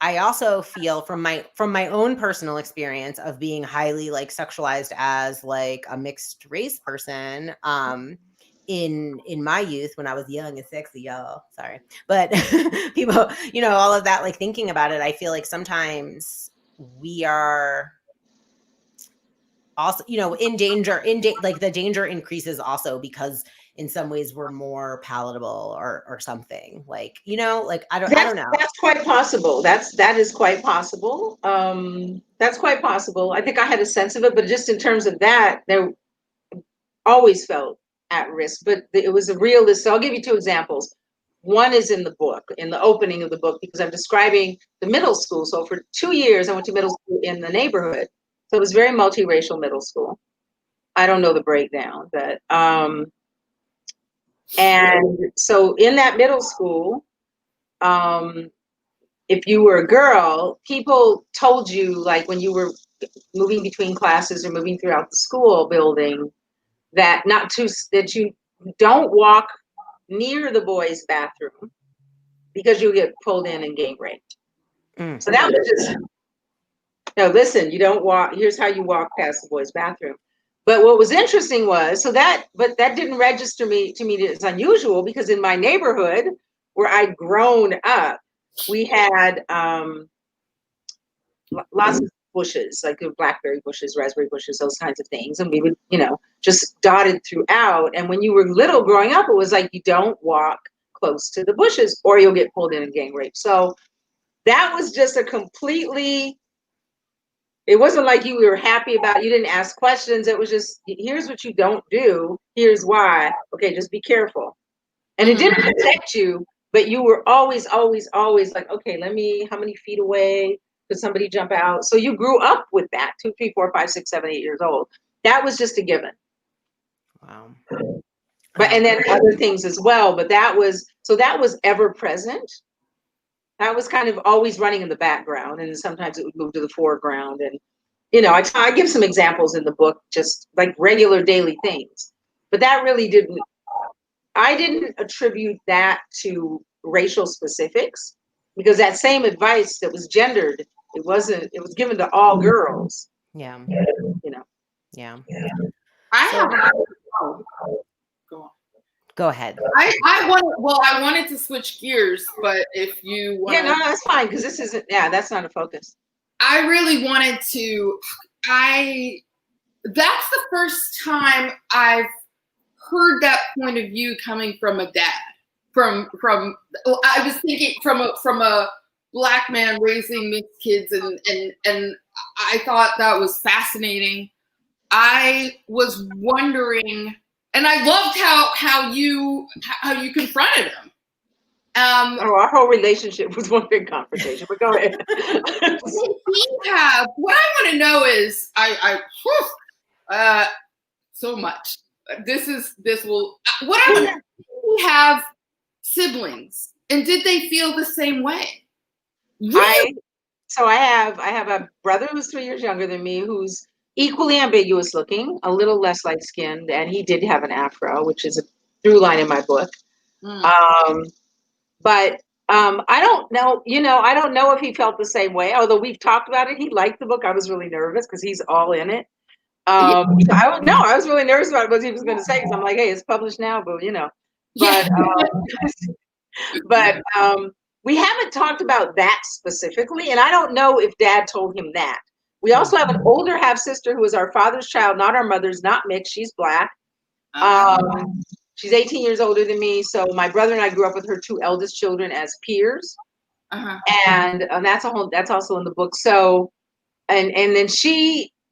S1: also feel from my own personal experience of being highly like sexualized as like a mixed race person, in my youth when I was young and sexy, y'all, sorry, but people, all of that, like thinking about it, I feel like sometimes we are also, in danger, like the danger increases also because in some ways we're more palatable or something, like, like I don't know.
S3: That's quite possible. That is quite possible. That's quite possible. I think I had a sense of it, but just in terms of that, there always felt at risk, but it was a realist. So I'll give you 2 examples. One is in the book, in the opening of the book, because I'm describing the middle school. So for 2 years, I went to middle school in the neighborhood. So it was very multiracial middle school. I don't know the breakdown, but and so in that middle school, if you were a girl, people told you, like when you were moving between classes or moving throughout the school building, that you don't walk near the boys' bathroom because you'll get pulled in and gang raped. So that was just, no, listen, you don't walk, here's how you walk past the boys' bathroom. But what was interesting was, that didn't register to me as unusual, because in my neighborhood where I'd grown up, we had lots of bushes, like blackberry bushes, raspberry bushes, those kinds of things. And we would, just dotted throughout. And when you were little growing up, it was like, you don't walk close to the bushes or you'll get pulled in and gang raped. So that was just a completely, it wasn't like you were happy about, you didn't ask questions. It was just, here's what you don't do. Here's why. Okay, just be careful. And it didn't protect you, but you were always, always, always like, okay, how many feet away could somebody jump out? So you grew up with that, 2, 3, 4, 5, 6, 7, 8 years old. That was just a given.
S1: Wow.
S3: But, and then other things as well, but that was ever present. That was kind of always running in the background, and sometimes it would move to the foreground. And, I give some examples in the book, just like regular daily things, but that really I didn't attribute that to racial specifics, because that same advice that was gendered, it was given to all girls.
S1: Yeah. Yeah. Go ahead.
S2: I wanted to switch gears, but if you want
S3: no, that's fine, because this isn't, that's not a focus.
S2: I really wanted to, that's the first time I've heard that point of view coming from a dad. I was thinking from a Black man raising mixed kids, and I thought that was fascinating. I was wondering, and I loved how you confronted him.
S3: Our whole relationship was one big confrontation. But go ahead.
S2: What I want to know is, so much. What I want to know, we have siblings, and did they feel the same way?
S3: Really? I have a brother who's 3 years younger than me, who's equally ambiguous looking, a little less light skinned, and he did have an afro, which is a through line in my book. But I don't know, I don't know if he felt the same way, although we've talked about it. He liked the book. I was really nervous because he's all in it. I was really nervous about what he was going to say, because I'm like, hey, it's published now, but but we haven't talked about that specifically, and I don't know if Dad told him that. We also have an older half sister who is our father's child, not our mother's, not mixed. She's Black. She's 18 years older than me. So my brother and I grew up with her 2 eldest children as peers. And that's also in the book. So, and then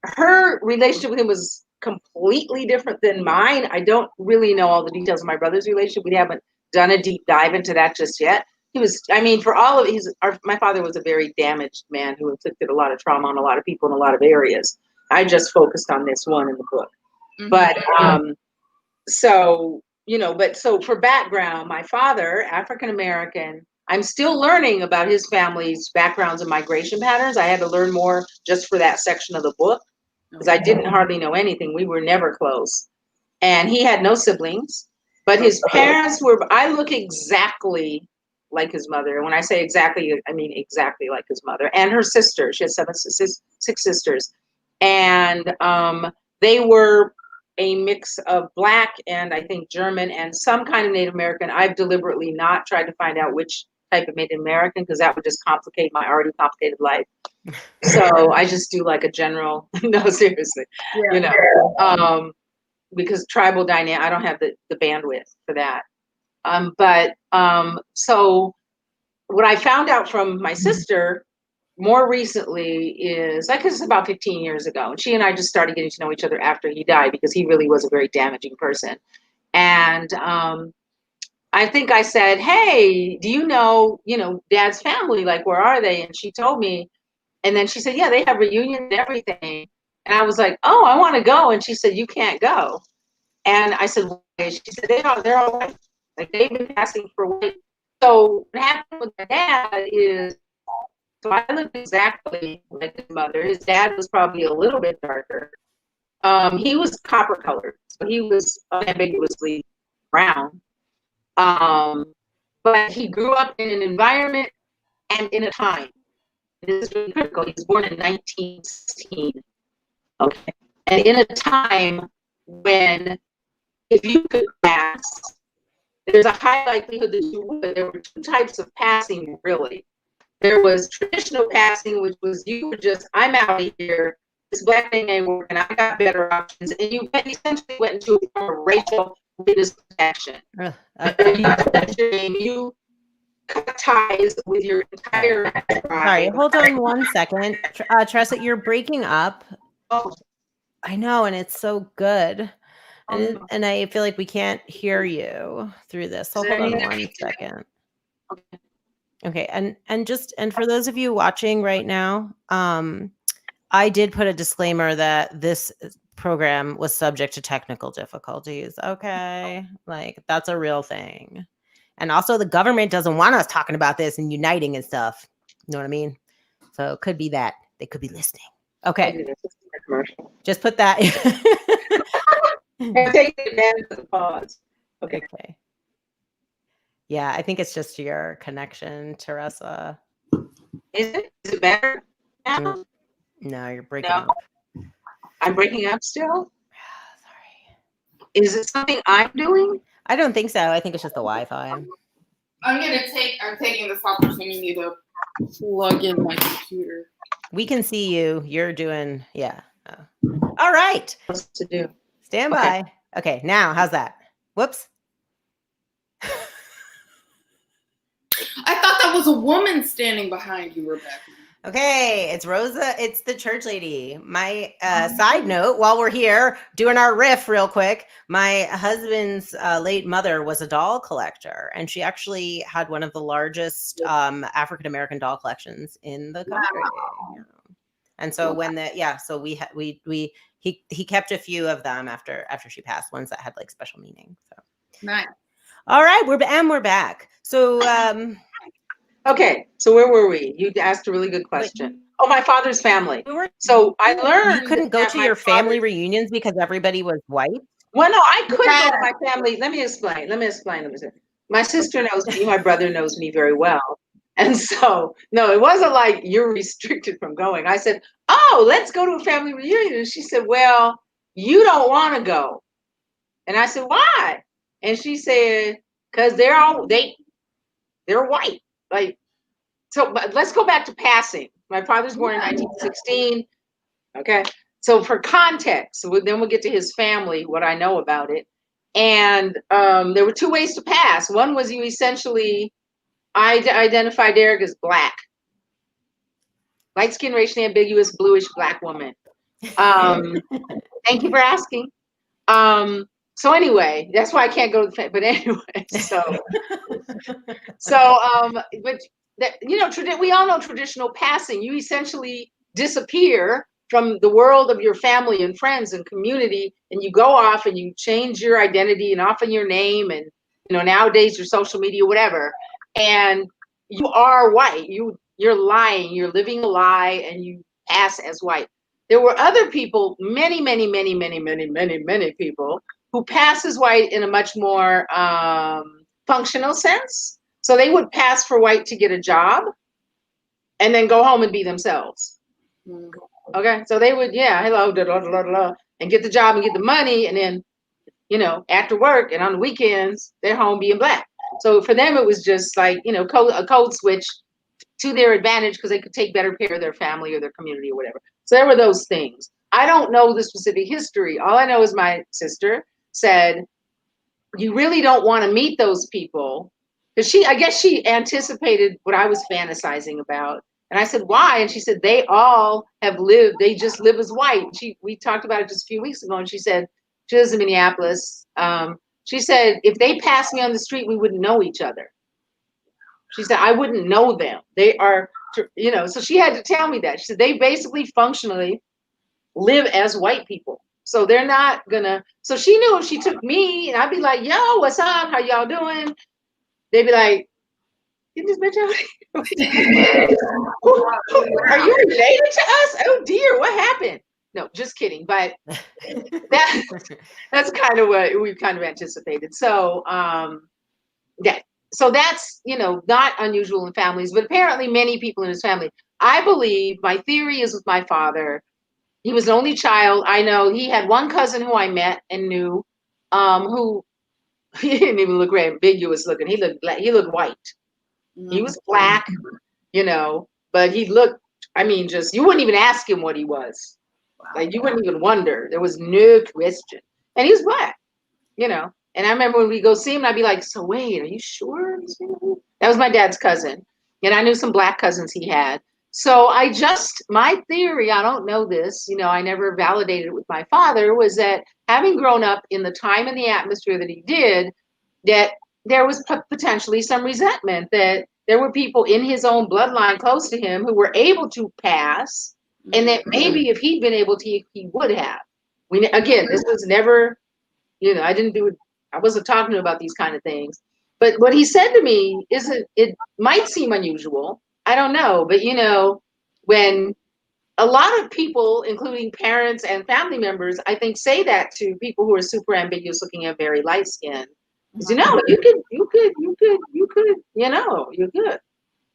S3: her relationship with him was completely different than mine. I don't really know all the details of my brother's relationship. We haven't done a deep dive into that just yet. My father was a very damaged man who inflicted a lot of trauma on a lot of people in a lot of areas. I just focused on this one in the book. But, so for background, my father, African-American, I'm still learning about his family's backgrounds and migration patterns. I had to learn more just for that section of the book, because I didn't hardly know anything. We were never close. And he had no siblings, but his parents I look exactly like his mother. And when I say exactly, I mean exactly like his mother and her sister. She has 6 sisters. And they were a mix of Black and I think German and some kind of Native American. I've deliberately not tried to find out which type of Native American, because that would just complicate my already complicated life. So I just do like a general, no, seriously, because tribal dynamic, I don't have the bandwidth for that. So what I found out from my sister more recently is, like, this is about 15 years ago, and she and I just started getting to know each other after he died, because he really was a very damaging person. And I think I said, hey, do you know Dad's family? Like, where are they? And she told me, and then she said, yeah, they have reunions and everything. And I was like, oh, I want to go. And she said, you can't go. And I said, why? She said, they're all white. Like, they've been asking for white. So what happened with my dad is, so I looked exactly like his mother. His dad was probably a little bit darker. He was copper colored, so he was unambiguously brown. But he grew up in an environment and in a time. This is really critical. He was born in 1916. Okay. And in a time when, if you could pass, there's a high likelihood that you would. There were 2 types of passing, really. There was traditional passing, which was you were just, I'm out of here. This black thing ain't working. I got better options. And you essentially went into a form of racial witness protection. You cut ties with your entire tribe.
S1: Sorry, hold on one second. Tressa, you're breaking up.
S3: Oh.
S1: I know, and it's so good. And I feel like we can't hear you through this. So hold on 1 second. Okay. And for those of you watching right now, I did put a disclaimer that this program was subject to technical difficulties. Okay. Like that's a real thing. And also the government doesn't want us talking about this and uniting and stuff. You know what I mean? So it could be that they could be listening. Okay. Just put that.
S3: I'm taking advantage of the pause. Okay.
S1: Yeah, I think it's just your connection, Teresa.
S3: Is it better now?
S1: No, you're breaking up.
S3: I'm breaking up still?
S1: Sorry.
S3: Is it something I'm doing?
S1: I don't think so. I think it's just the Wi-Fi.
S2: I'm taking this opportunity to plug in my computer.
S1: We can see you. You're doing, yeah. All right.
S3: What's to do?
S1: Stand by. Okay, now how's that? Whoops.
S2: I thought that was a woman standing behind you, Rebecca.
S1: Okay, it's Rosa. It's the church lady. My side note, while we're here doing our riff real quick, my husband's late mother was a doll collector, and she actually had one of the largest African-American doll collections in the country.
S2: Wow.
S1: Yeah. And so he kept a few of them after she passed, ones that had like special meaning. So
S2: nice.
S1: All right, we're back. So
S3: okay, so where were we? You asked a really good question. My father's family. So I learned
S1: you couldn't go to your family reunions because everybody was white.
S3: Well, no, I could go to my family. Let me explain. My sister knows me. My brother knows me very well. And so, no, it wasn't like you're restricted from going. I said, oh, let's go to a family reunion. And she said, well, you don't want to go. And I said, why? And she said, because they're white. Like, so but let's go back to passing. My father's born in 1916. Okay. So for context, then we'll get to his family, what I know about it. And there were two ways to pass. One was you essentially identify Derek as black. Light skin, racially ambiguous, bluish black woman. Thank you for asking. So anyway, that's why I can't go to the but anyway, but that, we all know traditional passing. You essentially disappear from the world of your family and friends and community, and you go off and you change your identity and often your name and nowadays your social media, whatever, and you are white. You're lying, you're living a lie, and you pass as white. There were other people, many people who pass as white in a much more functional sense. So they would pass for white to get a job and then go home and be themselves. Okay, so they would, hello, and get the job and get the money, and then, after work and on the weekends, they're home being black. So for them, it was just like, a code switch to their advantage because they could take better care of their family or their community or whatever. So there were those things. I don't know the specific history. All I know is my sister said, you really don't want to meet those people. Because I guess she anticipated what I was fantasizing about. And I said, why? And she said, they all have lived, they just live as white. We talked about it just a few weeks ago, and she said, she lives in Minneapolis. She said, if they passed me on the street, we wouldn't know each other. She said, I wouldn't know them. They are, so she had to tell me that. She said, they basically functionally live as white people. So they're not gonna, so she knew if she took me and I'd be like, yo, what's up? How y'all doing? They'd be like, get this bitch out. Are you related to us? Oh dear, what happened? No, just kidding. But that's kind of what we've kind of anticipated. So so that's, not unusual in families, but apparently many people in his family. I believe, my theory is with my father, he was an only child. I know he had one cousin who I met and knew, who he didn't even look very ambiguous looking. He looked black. He looked white. He was black. you know, but he looked, I mean, just, you wouldn't even ask him what he was. Like, you wouldn't even wonder. There was no question. And he's black, you know. And I remember when we go see him, I'd be like, so wait, are you sure? That was my dad's cousin. And I knew some black cousins he had. So my theory, I don't know this, you know, I never validated it with my father, was that having grown up in the time and the atmosphere that he did, that there was potentially some resentment, that there were people in his own bloodline close to him who were able to pass, and that maybe if he'd been able to, he would have. Again, this was never, you know, I wasn't talking to him about these kind of things. But what he said to me it might seem unusual. I don't know. But, you know, when a lot of people, including parents and family members, I think, say that to people who are super ambiguous looking at very light skin. Because, you know, you could, you know, you could.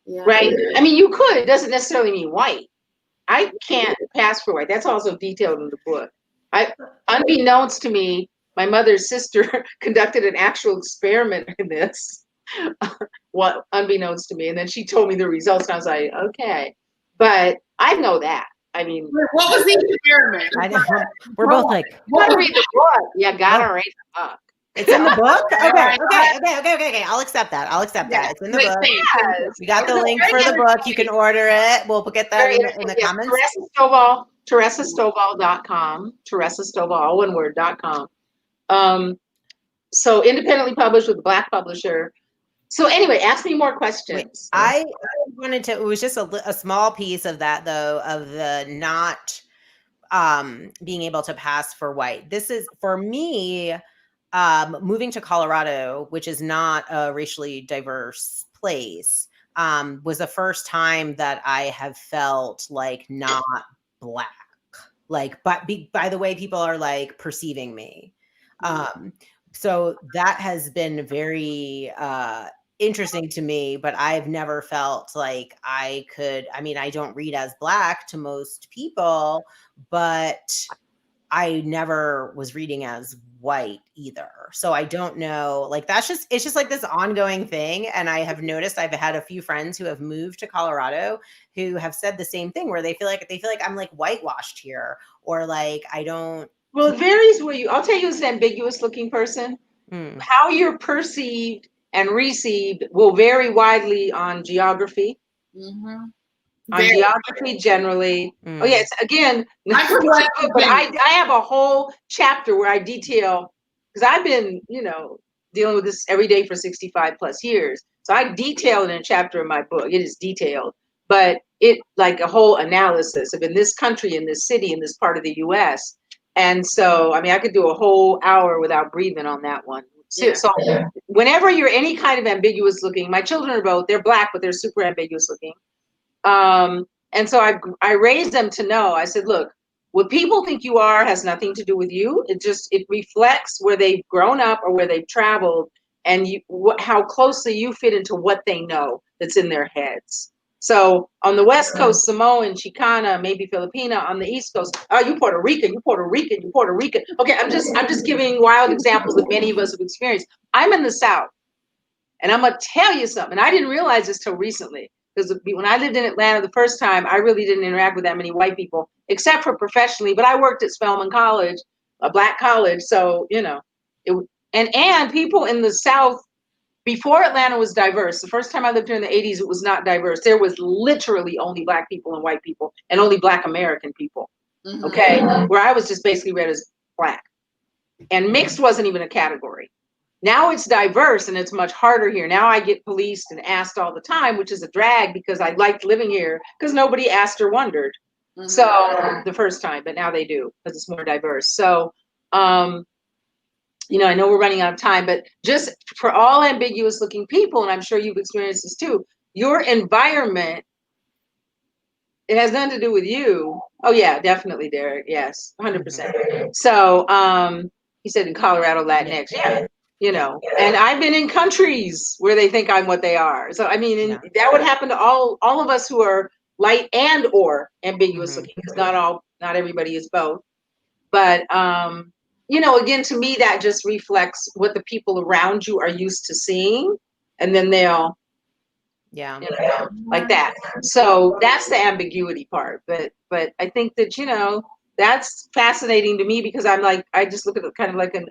S3: Yeah. Right? I mean, you could. It doesn't necessarily mean white. I can't pass for white. That's also detailed in the book. Unbeknownst to me, my mother's sister conducted an actual experiment in this, unbeknownst to me. And then she told me the results, and I was like, okay. But I know that. I mean,
S2: what was the experiment?
S1: We're both like,
S3: gotta read the book. Yeah, gotta read the book.
S1: It's in the book? Okay. I'll accept that. That. It's in the book. Yes. We got the link for the book. You can order it. We'll get that in the comments.
S3: TeressaStovall.com. Teressa Stovall, all one word, .com. So independently published with a black publisher. So anyway, ask me more questions.
S1: I wanted to, it was just a small piece of that though, of the not being able to pass for white. This is, for me, moving to Colorado, which is not a racially diverse place, was the first time that I have felt like not black, like, but by the way people are like perceiving me. So that has been very interesting to me, but I've never felt like I don't read as black to most people, but I never was reading as white either. So I don't know, like, it's just like this ongoing thing. And I have noticed, I've had a few friends who have moved to Colorado who have said the same thing, where they feel like I'm like whitewashed here, or like, I don't.
S3: Well, it varies where I'll tell you, as an ambiguous looking person, how you're perceived and received will vary widely on geography. Mm-hmm. On geography generally. Oh yes, again, but I have a whole chapter where I detail, because I've been, you know, dealing with this every day for 65 plus years. So I detail it in a chapter in my book. It is detailed, but it like a whole analysis of in this country, in this city, in this part of the US. And so, I mean, I could do a whole hour without breathing on that one. So whenever you're any kind of ambiguous looking, my children are both, they're black, but they're super ambiguous looking. And so I raised them to know, I said, look, what people think you are has nothing to do with you. It reflects where they've grown up or where they've traveled, and how closely you fit into what they know that's in their heads. So on the West Coast, Samoan, Chicana, maybe Filipina. On the East Coast, oh, you Puerto Rican, you Puerto Rican, you Puerto Rican. Okay, I'm just giving wild examples that many of us have experienced. I'm in the South, and I'm gonna tell you something. I didn't realize this till recently, because when I lived in Atlanta the first time, I really didn't interact with that many white people, except for professionally. But I worked at Spelman College, a black college, so you know, and people in the South. Before Atlanta was diverse, the first time I lived here in the 80s, it was not diverse. There was literally only black people and white people, and only black American people. Mm-hmm. Okay, where I was just basically read as black, and mixed wasn't even a category. Now it's diverse, and it's much harder here. Now I get policed and asked all the time, which is a drag, because I liked living here because nobody asked or wondered. Mm-hmm. So the first time, but now they do because it's more diverse. So, you know, I know we're running out of time, but just for all ambiguous looking people, and I'm sure you've experienced this too, your environment, it has nothing to do with you. Oh yeah, definitely, Derek. Yes, 100%. So he said in Colorado, Latinx. Yeah, you know, and I've been in countries where they think I'm what they are. So I mean, that would happen to all of us who are light and or ambiguous looking, because not everybody is both. But you know, again, to me, that just reflects what the people around you are used to seeing, and then they'll
S1: Yeah.
S3: Like that. So that's the ambiguity part. But I think that, that's fascinating to me because I just look at it kind of like an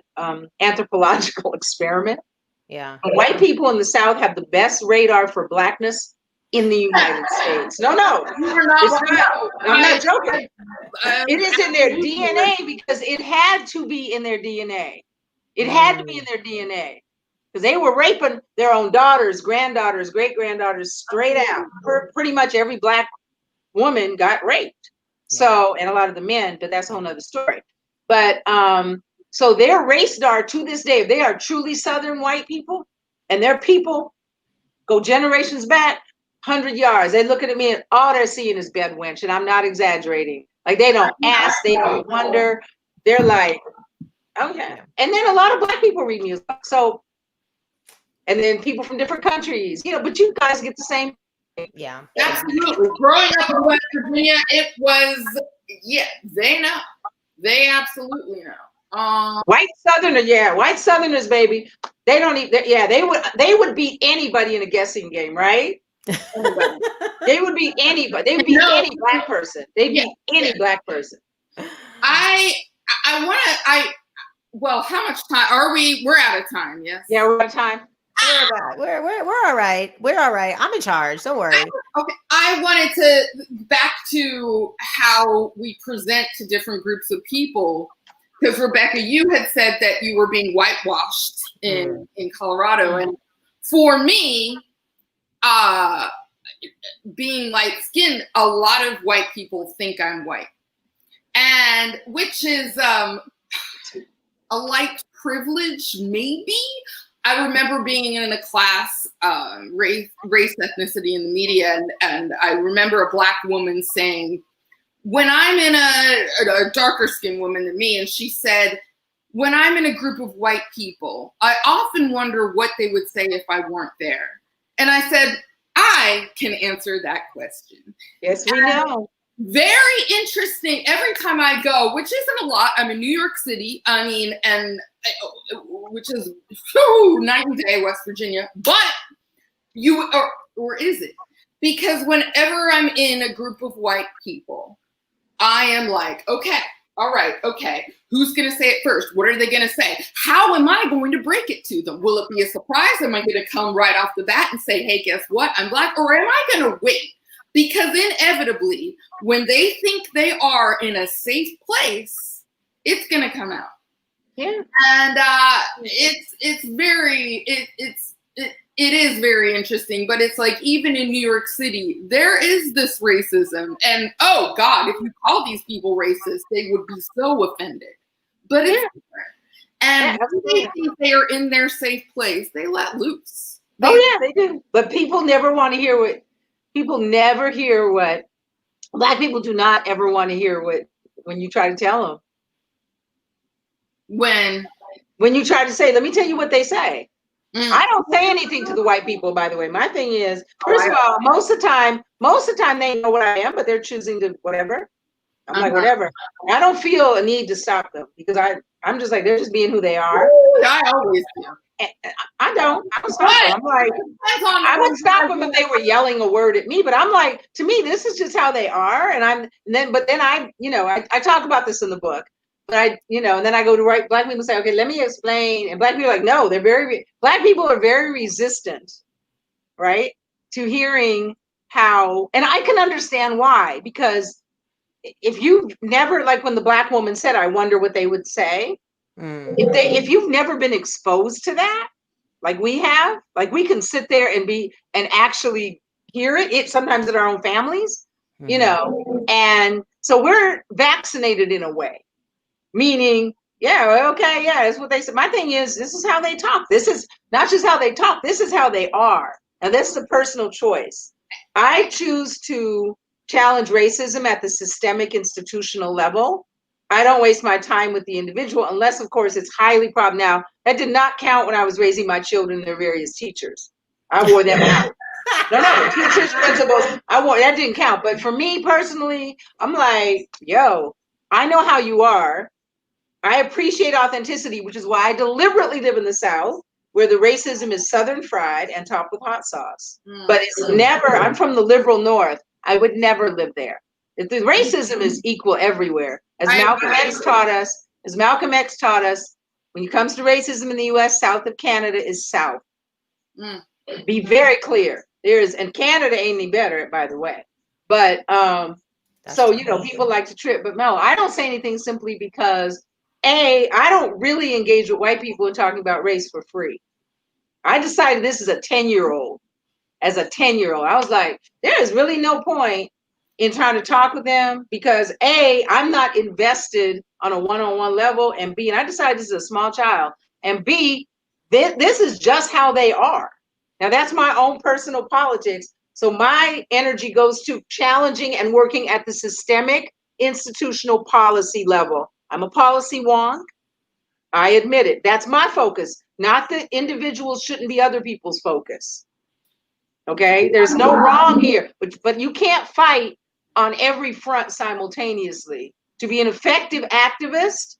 S3: anthropological experiment.
S1: Yeah.
S3: White people in the South have the best radar for blackness in the United States. No, it's not. I'm not joking. It is in their DNA because it had to be in their DNA. It had to be in their DNA because they were raping their own daughters, granddaughters, great-granddaughters straight out. Pretty much every black woman got raped. So, and a lot of the men, but that's a whole nother story. But so their race dar to this day, if they are truly Southern white people, and their people go generations back, 100 yards. They looking at me and all they're seeing is bed wench, and I'm not exaggerating. Like they don't ask, they don't wonder. They're like, okay. And then a lot of black people read music. So, and then people from different countries, but you guys get the same.
S1: Yeah.
S2: Absolutely. Growing up in West Virginia, it was, they know. They absolutely know.
S3: White Southerners, baby. They don't even, they would beat anybody in a guessing game, right? They would beat anybody. They would beat any black person. They'd beat any black person.
S2: Well, how much time are we? We're out of time. Yes.
S3: Yeah, we're out of time.
S1: We're all right. We're all right. I'm in charge. Don't worry.
S2: Okay. I wanted to back to how we present to different groups of people. Because Rebecca, you had said that you were being whitewashed in Colorado. And for me, being light-skinned, a lot of white people think I'm white. And which is a light privilege, maybe. I remember being in a class, race, ethnicity in the media, and I remember a black woman saying, when I'm in a darker skinned woman than me, and she said, when I'm in a group of white people, I often wonder what they would say if I weren't there. And I said, I can answer that question.
S3: Yes, we know.
S2: Very interesting. Every time I go, which isn't a lot, I'm in New York City, which is night and day, West Virginia, but or is it? Because whenever I'm in a group of white people, I am like, okay, all right, okay. Who's going to say it first? What are they going to say? How am I going to break it to them? Will it be a surprise? Am I going to come right off the bat and say, hey, guess what? I'm black. Or am I going to wait? Because inevitably, when they think they are in a safe place, it's going to come out.
S3: Yeah.
S2: And it is very interesting, but it's like, even in New York City, there is this racism. And, oh God, if you call these people racist, they would be so offended. But it's different. And when they think they are in their safe place, they let loose.
S3: They do. But people never want to hear what black people do not ever want to hear when you try to tell them. When you try to say, let me tell you what they say. I don't say anything to the white people, by the way. My thing is, first of all, most of the time they know what I am, but they're choosing to whatever. I'm like, whatever. I don't feel a need to stop them because I'm just like, they're just being who they are.
S2: I always do.
S3: I don't stop them. I'm like, I would stop them if they were yelling a word at me, but I'm like, to me, this is just how they are. And then I talk about this in the book. But and then I go to black people say, okay, let me explain. And black people are like, no, black people are very resistant, right? To hearing how, and I can understand why, because if you've never, like when the black woman said, I wonder what they would say. If you've never been exposed to that, like we have, like we can sit there and actually hear it sometimes in our own families, and so we're vaccinated in a way. Meaning, that's what they said. My thing is, this is how they talk. This is not just how they talk. This is how they are. And this is a personal choice. I choose to challenge racism at the systemic institutional level. I don't waste my time with the individual unless, of course, it's highly problem. Now, that did not count when I was raising my children and their various teachers. I wore them out. No, teachers, principals, that didn't count. But for me personally, I'm like, I know how you are. I appreciate authenticity, which is why I deliberately live in the South, where the racism is Southern fried and topped with hot sauce. But it's never, I'm from the liberal North. I would never live there. If the racism is equal everywhere. As Malcolm X taught us, when it comes to racism in the US, south of Canada is south. Be very clear. And Canada ain't any better, by the way. But so, people like to trip, but no, I don't say anything simply because I don't really engage with white people in talking about race for free. I decided this is a 10-year-old. As a 10-year-old, I was like, there is really no point in trying to talk with them because I'm not invested on a one-on-one level, and B, and I decided this is a small child, and B, this is just how they are. Now that's my own personal politics. So my energy goes to challenging and working at the systemic institutional policy level. I'm a policy wonk. I admit it. That's my focus. Not that individuals shouldn't be other people's focus. Okay, there's no wrong here, but you can't fight on every front simultaneously. To be an effective activist,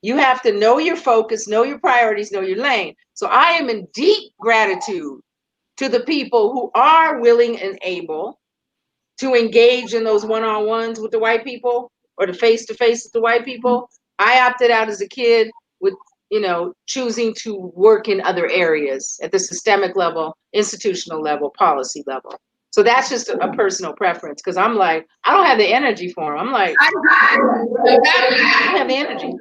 S3: you have to know your focus, know your priorities, know your lane. So I am in deep gratitude to the people who are willing and able to engage in those one-on-ones with the white people or the face-to-face with the white people. I opted out as a kid with choosing to work in other areas at the systemic level, institutional level, policy level. So that's just a personal preference because I'm like, I don't have the energy for them. I'm like, I don't have the energy.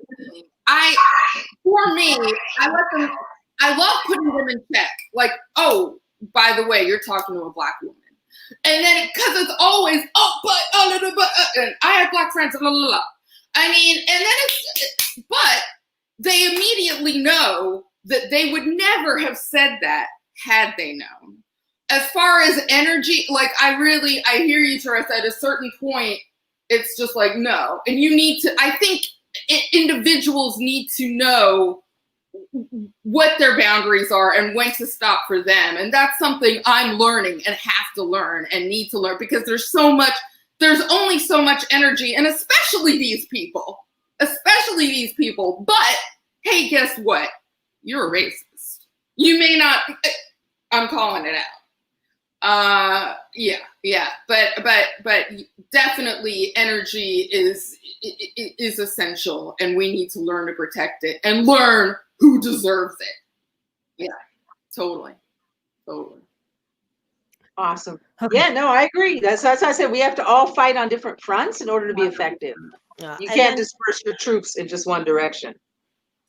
S2: For me, I love putting them in check. Like, oh, by the way, you're talking to a Black woman. And then, because it's always, and I have Black friends, blah, blah, blah. I mean, and then but they immediately know that they would never have said that had they known. As far as energy, like I hear you, Teresa, at a certain point, it's just like, no. And you need to, I think individuals need to know what their boundaries are and when to stop for them. And that's something I'm learning and have to learn and need to learn because there's only so much energy, and especially these people. But hey, guess what? You're a racist. You may not, I'm calling it out. But definitely energy is essential, and we need to learn to protect it and learn who deserves it. Yeah, totally.
S3: Awesome. Okay. Yeah, no, I agree. That's why I said we have to all fight on different fronts in order to be effective. You can't disperse your troops in just one direction.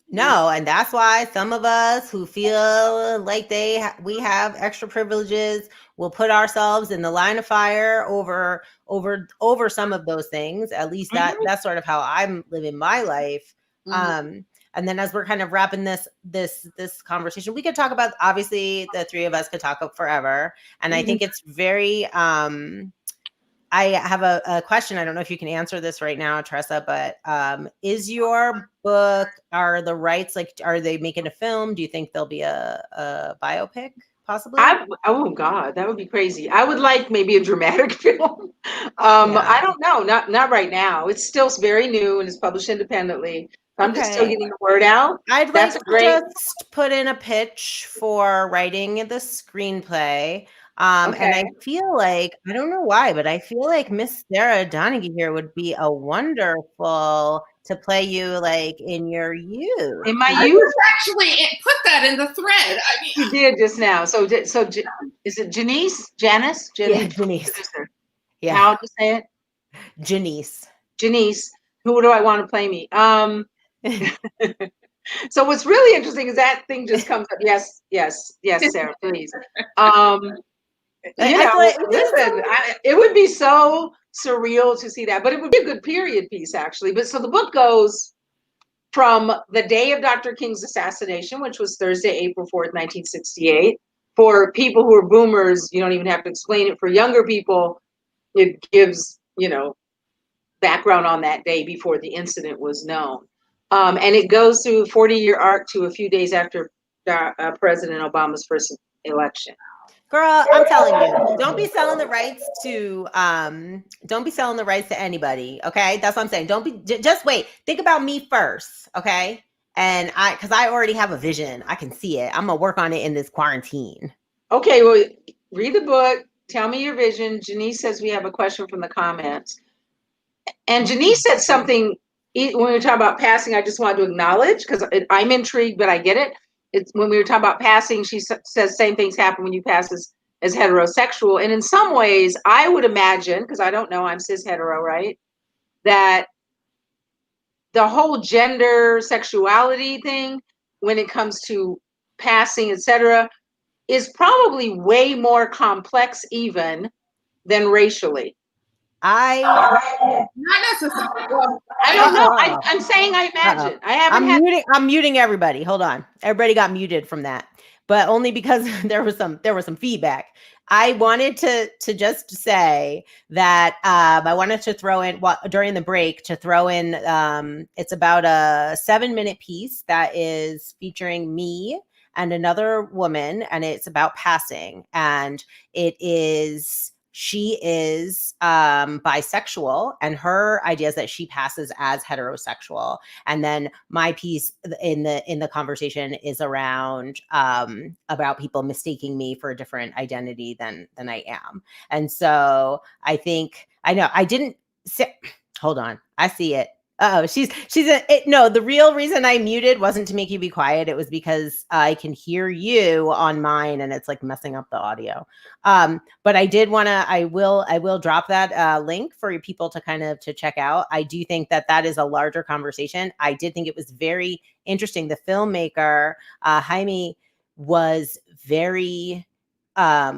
S1: No, and that's why some of us who feel like we have extra privileges will put ourselves in the line of fire over some of those things. At least that's sort of how I'm living my life. And then as we're kind of wrapping this conversation, we could talk about, obviously the three of us could talk forever. And I think it's very, I have a question. I don't know if you can answer this right now, Teresa, but is your book, are the rights, like, are they making a film? Do you think there'll be a biopic possibly?
S3: Oh God, that would be crazy. I would like maybe a dramatic film. I don't know, not right now. It's still very new and it's published independently. I'm just still getting the word out.
S1: I'd like to just put in a pitch for writing the screenplay. And I feel like, I don't know why, but I feel like Miss Sarah Donaghy here would be a wonderful to play you like in your youth.
S3: In my youth?
S2: Actually, put that in the thread. I mean,
S3: you did just now. So is it Janice? Janice?
S1: Yeah, Janice.
S3: Yeah. How to say it? Janice. Who do I want to play me? So what's really interesting is that thing just comes up. Yes, Sarah, please. Listen, it would be so surreal to see that, but it would be a good period piece, actually. But so the book goes from the day of Dr. King's assassination, which was Thursday, April 4th, 1968. For people who are boomers, you don't even have to explain it. For younger people, it gives, background on that day before the incident was known. And it goes through a 40-year arc to a few days after President Obama's first election.
S1: Girl, I'm telling you, don't be selling the rights to anybody. Okay. That's what I'm saying. Just wait. Think about me first. Okay. And because I already have a vision, I can see it. I'm gonna work on it in this quarantine.
S3: Okay, well, read the book. Tell me your vision. Janice says we have a question from the comments. And Janice said something when we were talking about passing, I just wanted to acknowledge, because I'm intrigued, but I get it. It's when we were talking about passing, she says same things happen when you pass as heterosexual. And in some ways, I would imagine, because I don't know, I'm cis hetero, right? That the whole gender sexuality thing, when it comes to passing, etc., is probably way more complex even than racially.
S1: I
S2: Not necessarily. Well,
S3: I don't know. I'm saying I imagine. I haven't
S1: I'm muting everybody. Hold on. Everybody got muted from that. But only because there was some feedback. I wanted to just say that I wanted to throw in during the break to throw in it's about a 7-minute piece that is featuring me and another woman, and it's about passing, and she is bisexual, and her idea is that she passes as heterosexual. And then my piece in the conversation is around about people mistaking me for a different identity than I am. And so I think I didn't say, hold on, I see it. Oh, no, the real reason I muted wasn't to make you be quiet. It was because I can hear you on mine and it's like messing up the audio. But I will drop that link for people to kind of to check out. I do think that is a larger conversation. I did think it was very interesting. The filmmaker, Jaime, was very, I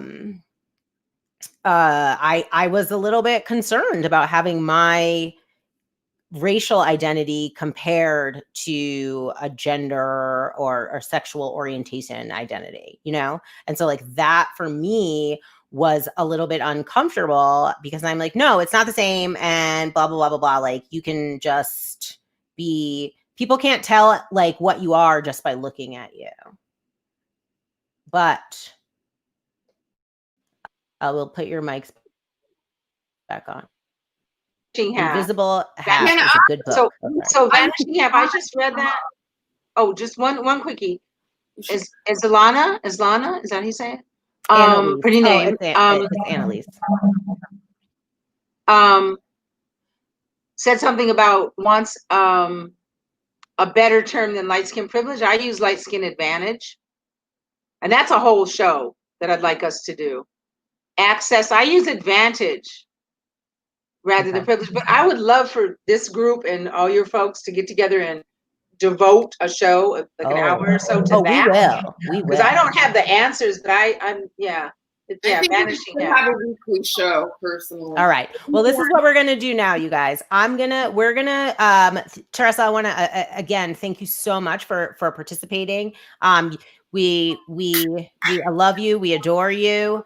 S1: was a little bit concerned about having my racial identity compared to a gender or sexual orientation identity, And so like that for me was a little bit uncomfortable because I'm like, no, it's not the same and blah, blah, blah, blah, blah. Like you can just people can't tell like what you are just by looking at you. But I will put your mics back on. Invisible Half is a good book.
S3: So Vanishing Half, I just read that. Oh, just one quickie. Is Lana? Is that how you say it? Pretty name.
S1: It's Annalise.
S3: Said something about wants a better term than light skin privilege. I use light skin advantage. And that's a whole show that I'd like us to do. Access, I use advantage rather than privilege. But I would love for this group and all your folks to get together and devote a show, like an hour or so to that.
S1: We will.
S3: Because I don't have the answers, but I'm
S2: I think
S3: Vanishing
S2: we have a weekly show, personally.
S1: All right. Well, this is what we're gonna do now, you guys. We're gonna Teresa, I want to again thank you so much for participating. We love you. We adore you.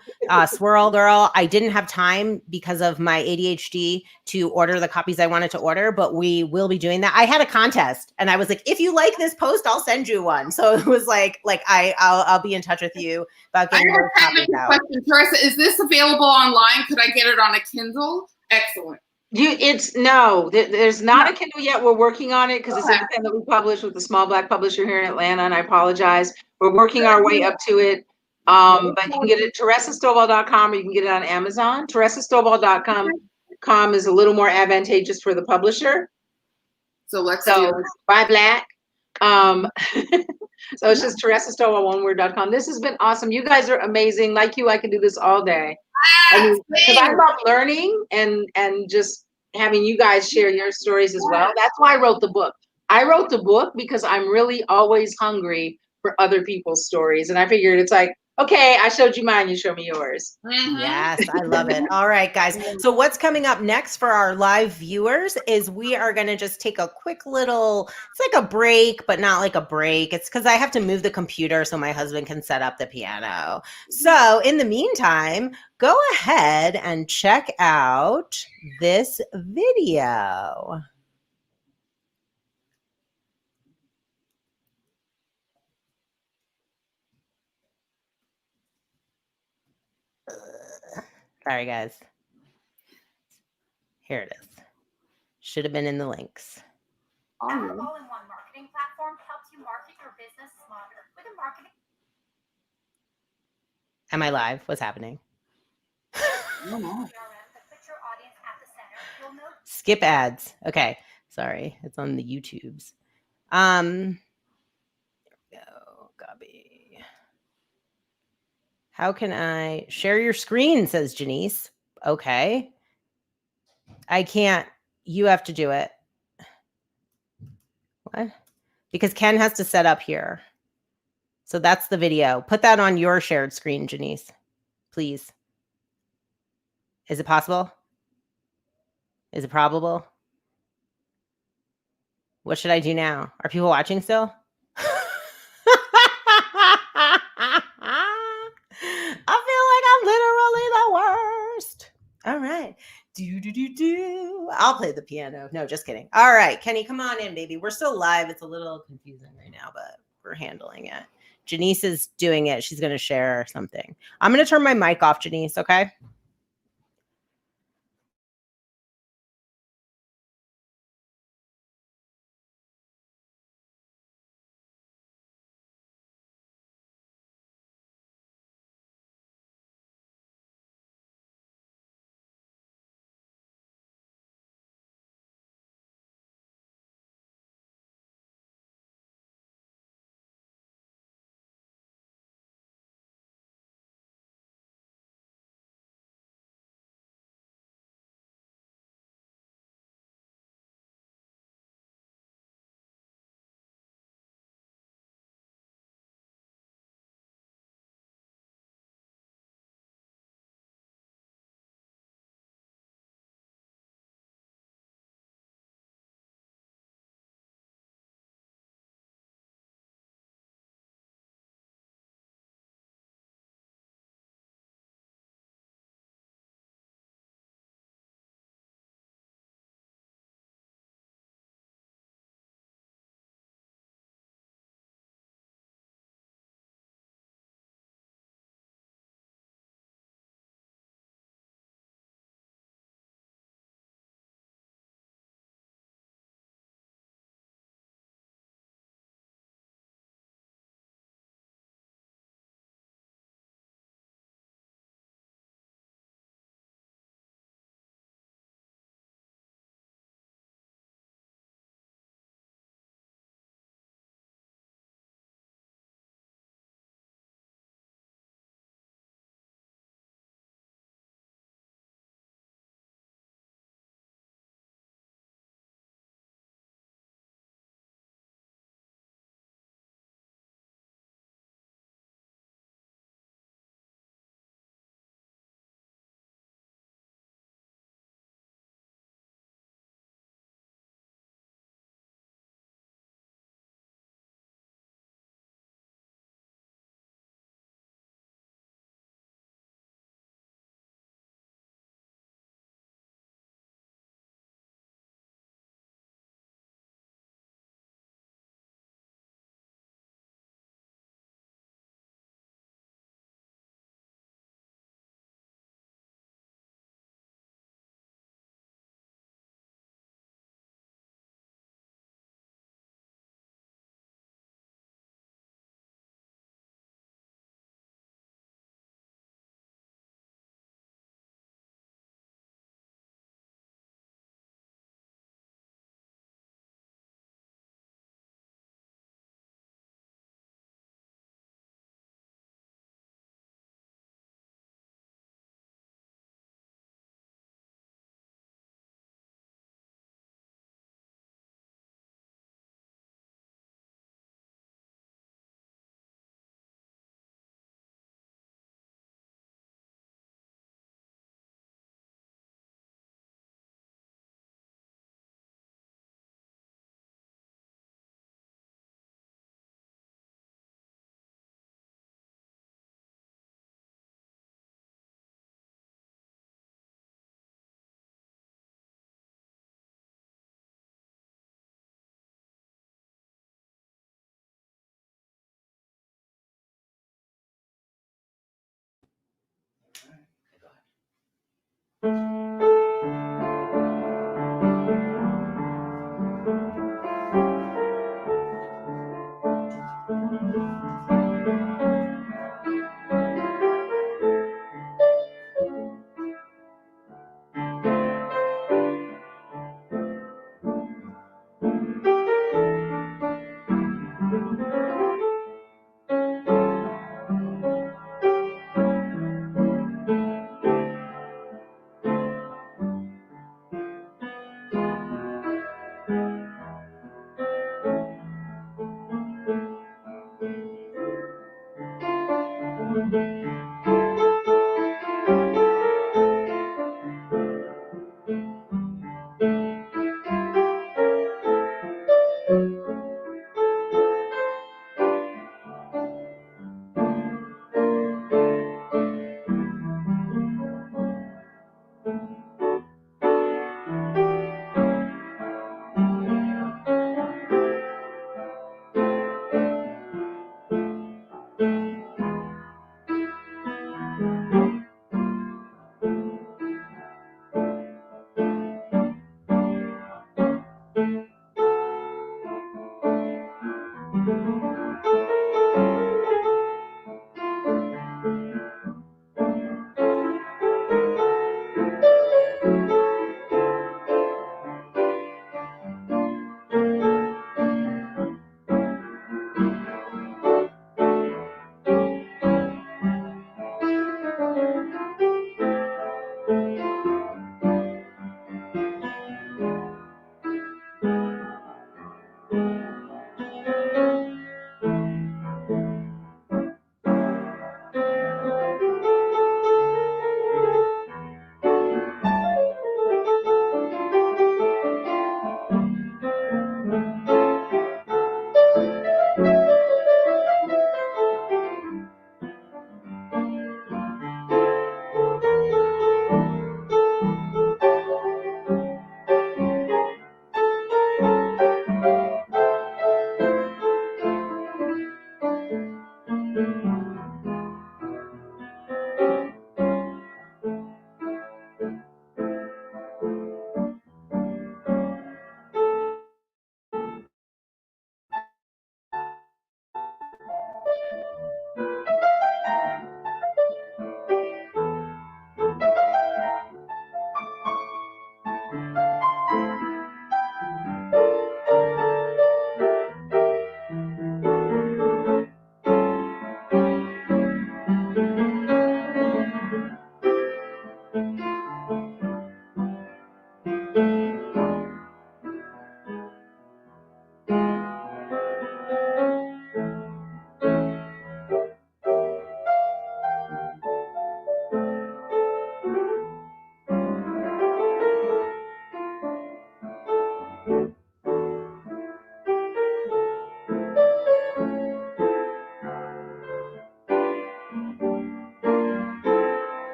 S1: Swirl Girl. I didn't have time because of my ADHD to order the copies I wanted to order, but we will be doing that. I had a contest and I was like, if you like this post, I'll send you one. So it was like I'll be in touch with you about getting those copies out.
S2: Question, Teresa, is this available online? Could I get it on a Kindle? Excellent.
S3: There's not a Kindle yet. We're working on it because it's independently published with a small Black publisher here in Atlanta, and I apologize. We're working our way up to it. But you can get it at TeresaStovall.com or you can get it on Amazon. TeresaStovall.com is a little more advantageous for the publisher.
S2: So
S3: buy Black. So it's just TeresaStovall1word.com. This has been awesome. You guys are amazing. Like you, I can do this all day. Because I love learning and just having you guys share your stories as well. That's why I wrote the book. I wrote the book because I'm really always hungry for other people's stories. And I figured it's like, okay, I showed you mine, you show me yours.
S2: Mm-hmm.
S1: Yes, I love it. All right, guys. So what's coming up next for our live viewers is we are going to just take a quick little, it's like a break, but not like a break. It's because I have to move the computer so my husband can set up the piano. So in the meantime, go ahead and check out this video. Sorry, guys. Here it is. Should have been in the links.
S2: Our
S4: all-in-one marketing platform helps you market your business smarter with a marketing.
S1: Am I live? What's happening? Skip ads. Okay. Sorry. It's on the YouTubes. Oh, Gabi. How can I share your screen, says Janice. Okay. I can't. You have to do it. What? Because Ken has to set up here. So that's the video. Put that on your shared screen, Janice, please. Is it possible? Is it probable? What should I do now? Are people watching still? I feel like I'm literally the worst. All right. Do. I'll play the piano. No, just kidding. All right. Kenny, come on in, baby. We're still live. It's a little confusing right now, but we're handling it. Janice is doing it. She's going to share something. I'm going to turn my mic off, Janice, okay?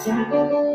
S1: Woo!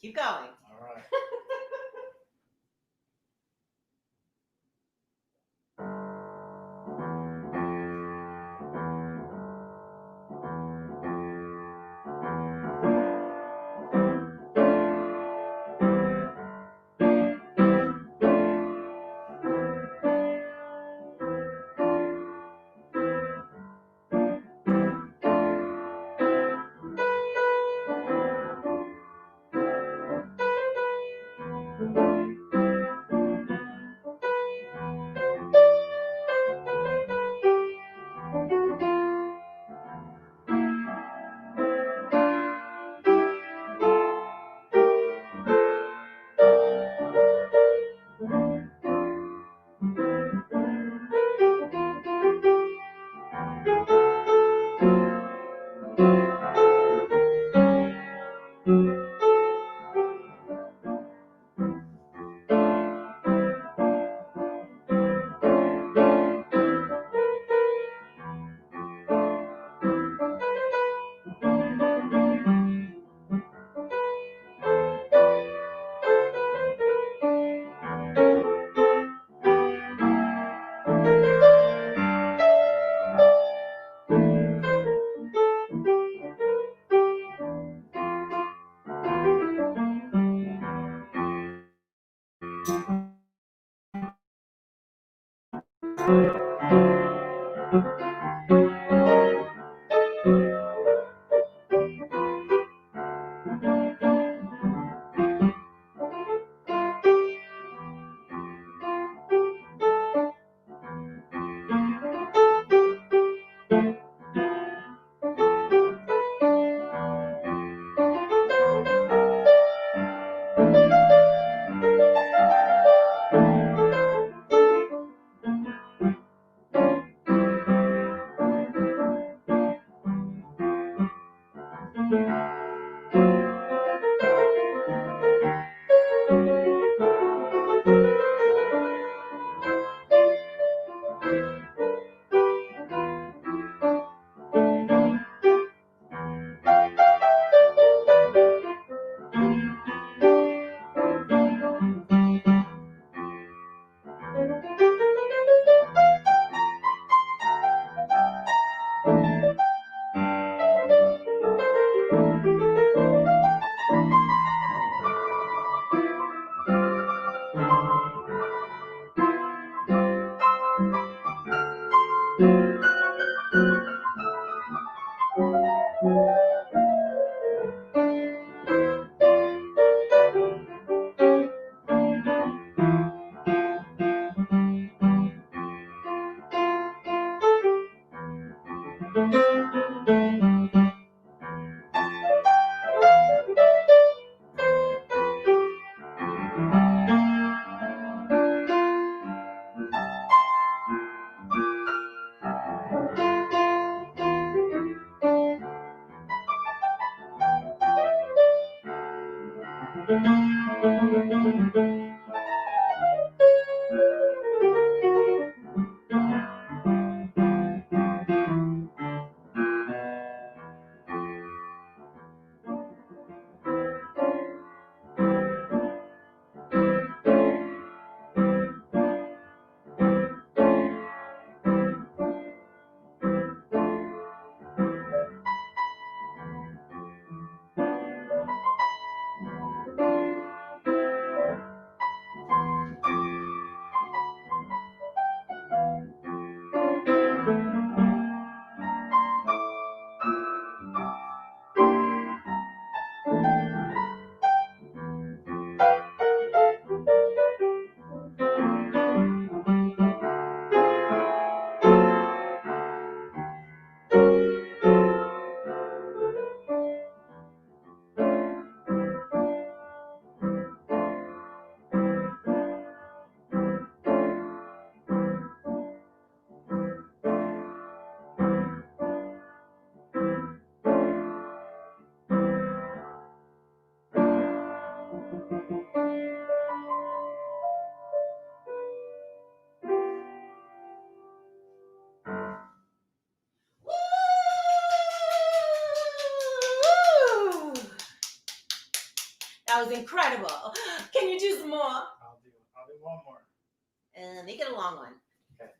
S1: Keep going.
S5: All right.
S1: Woo! That was incredible. Can you do some more?
S5: I'll do one more.
S1: Make it a long one.
S5: Okay.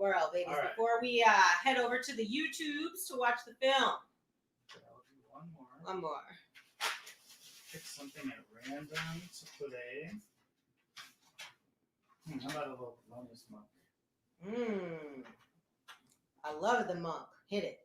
S1: world, babies.
S5: All right.
S1: Before we head over to the YouTubes to watch the film.
S5: I'll do one more.
S1: One more.
S5: Pick something at random to play. How about a little bonus monk?
S1: I love the monk. Hit it.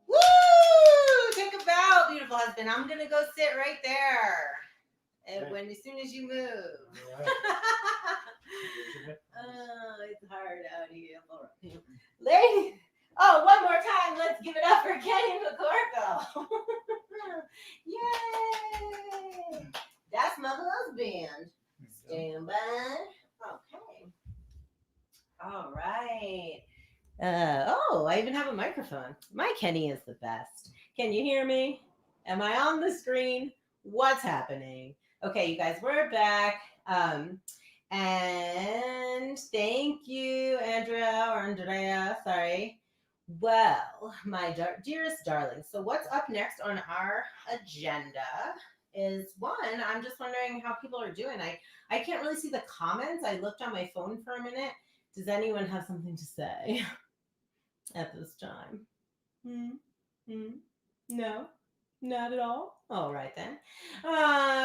S1: Woo! Take a bow, beautiful husband. I'm gonna go sit right there. And
S5: Okay.
S1: as soon as you move.
S5: All right.
S1: Oh, it's hard out here. Ladies. Oh, one more time. Let's give it up for Kenny McCorkle. Yay! That's my husband. Stand by. Okay. All right. I even have a microphone. My Kenny is the best. Can you hear me? Am I on the screen? What's happening? Okay, you guys, we're back. And thank you, Andrea, sorry. Well, my dearest darling, so what's up next on our agenda is one, I'm just wondering how people are doing. I can't really see the comments. I looked on my phone for a minute. Does anyone have something to say at this time? No, not at all. All right then.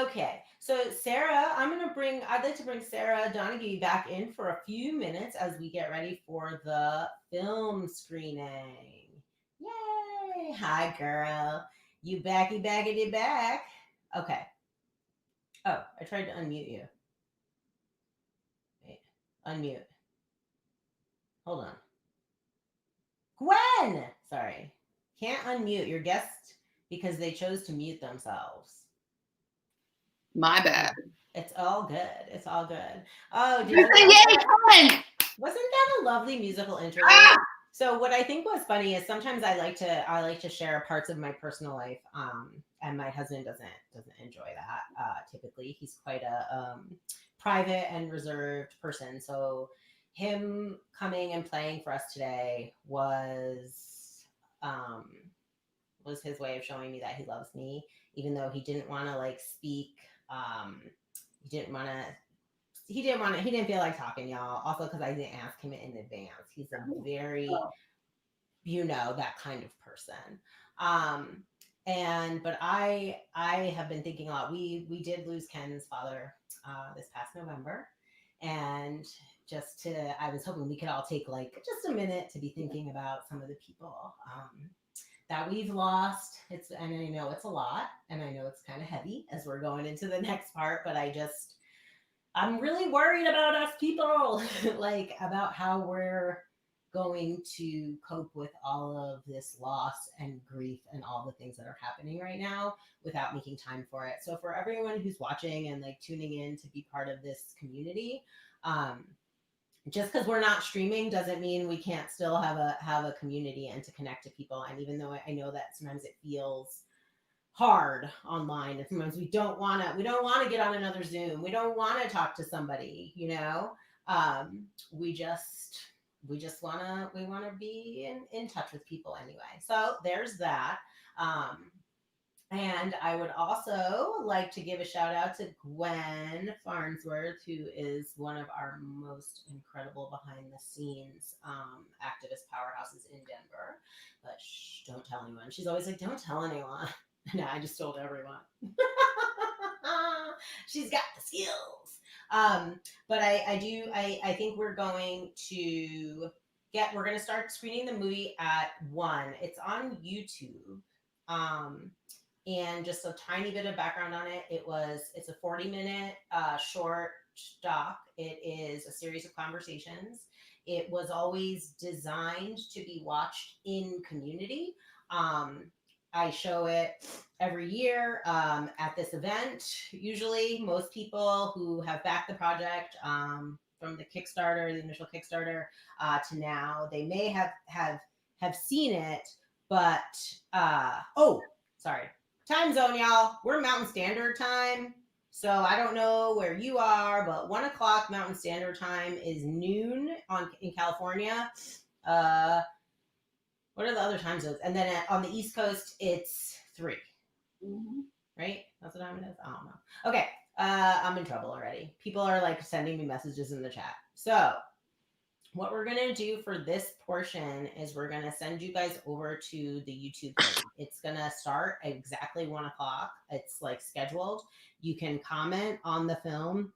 S1: Okay, so Sarah, I'd like to bring Sarah Donaghy back in for a few minutes as we get ready for the film screening. Yay! Hi, girl. You backity back. Okay. Oh, I tried to unmute you. Wait, unmute. Hold on. Gwen! Sorry. Can't unmute your guest because they chose to mute themselves.
S2: My bad.
S1: It's all good. It's all good. Oh, did
S2: Yay,
S1: you like that?
S2: fun!
S1: Wasn't that a lovely musical interlude?
S2: Ah!
S1: So what I think was funny is sometimes I like to share parts of my personal life, and my husband doesn't enjoy that. Typically, he's quite a private and reserved person. So him coming and playing for us today was his way of showing me that he loves me, even though he didn't want to like speak. He didn't feel like talking, y'all. Also, because I didn't ask him in advance. He's a very, that kind of person. But I have been thinking a lot. We did lose Ken's father this past November, and I was hoping we could all take like just a minute to be thinking about some of the people that we've lost. And I know it's a lot, and I know it's kind of heavy as we're going into the next part, but I'm really worried about us people, like about how we're going to cope with all of this loss and grief and all the things that are happening right now without making time for it. So for everyone who's watching and like tuning in to be part of this community, just because we're not streaming doesn't mean we can't still have a community and to connect to people. And even though I know that sometimes it feels hard online, and sometimes we don't want to get on another Zoom, we don't want to talk to somebody, we want to be in touch with people anyway. So there's that. And I would also like to give a shout out to Gwen Farnsworth, who is one of our most incredible behind the scenes activist powerhouses in Denver. But don't tell anyone. She's always like, don't tell anyone. No, I just told everyone. She's got the skills. But I think we're going to start screening the movie at 1. It's on YouTube. And just a tiny bit of background on it. It's a 40-minute short doc. It is a series of conversations. It was always designed to be watched in community. I show it every year at this event. Usually most people who have backed the project from the initial Kickstarter to now, they may have seen it, but sorry. Time zone, y'all. We're Mountain Standard Time. So I don't know where you are, but 1 o'clock Mountain Standard Time is noon in California. What are the other time zones? And then on the East Coast, it's 3. Mm-hmm. Right? That's what time it is? I don't know. Okay. I'm in trouble already. People are like sending me messages in the chat. So what we're going to do for this portion is we're going to send you guys over to the YouTube link. It's going to start at exactly 1 o'clock. It's like scheduled. You can comment on the film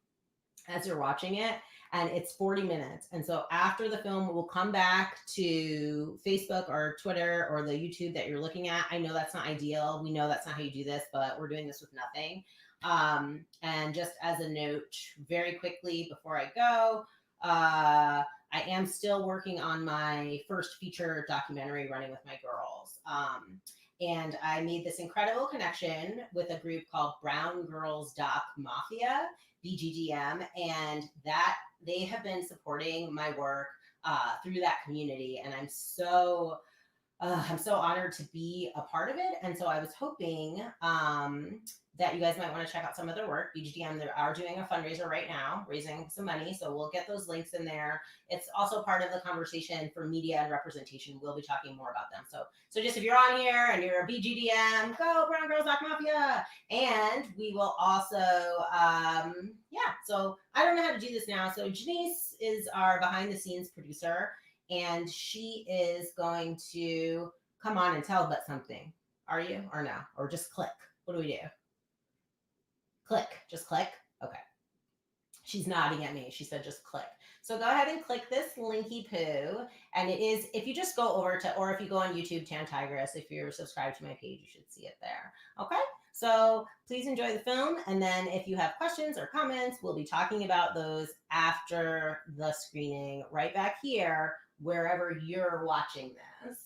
S1: as you're watching it, and it's 40 minutes. And so after the film, we'll come back to Facebook or Twitter or the YouTube that you're looking at. I know that's not ideal. We know that's not how you do this, but we're doing this with nothing. And just as a note, very quickly before I go, I am still working on my first feature documentary, Running with My Girls. And I made this incredible connection with a group called Brown Girls Doc Mafia, BGDM, and that they have been supporting my work through that community. And I'm so honored to be a part of it. And so I was hoping that you guys might want to check out some of their work. BGDM, they are doing a fundraiser right now, raising some money. So we'll get those links in there. It's also part of the conversation for media and representation. We'll be talking more about them. So just if you're on here and you're a BGDM, go Brown Girls Doc Mafia. And we will also, so I don't know how to do this now. So Janice is our behind the scenes producer, and she is going to come on and tell us something. Are you or no? Or just click? What do we do? Click. Just click? Okay. She's nodding at me. She said just click. So go ahead and click this linky poo. And it is, if you just go over to, or if you go on YouTube, Tan Tigress, if you're subscribed to my page, you should see it there. Okay. So please enjoy the film. And then if you have questions or comments, we'll be talking about those after the screening right back here, wherever you're watching this.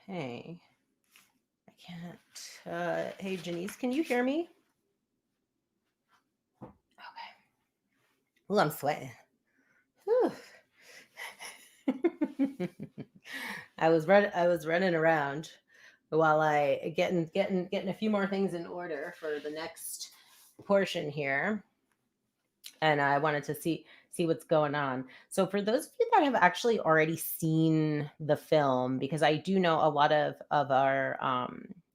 S1: Hey, I can't. Hey, Janice, can you hear me? Okay. Ooh, I'm sweating. Whew. I was running around while I getting a few more things in order for the next portion here, and I wanted to see what's going on. So for those of you that have actually already seen the film, because I do know a lot of our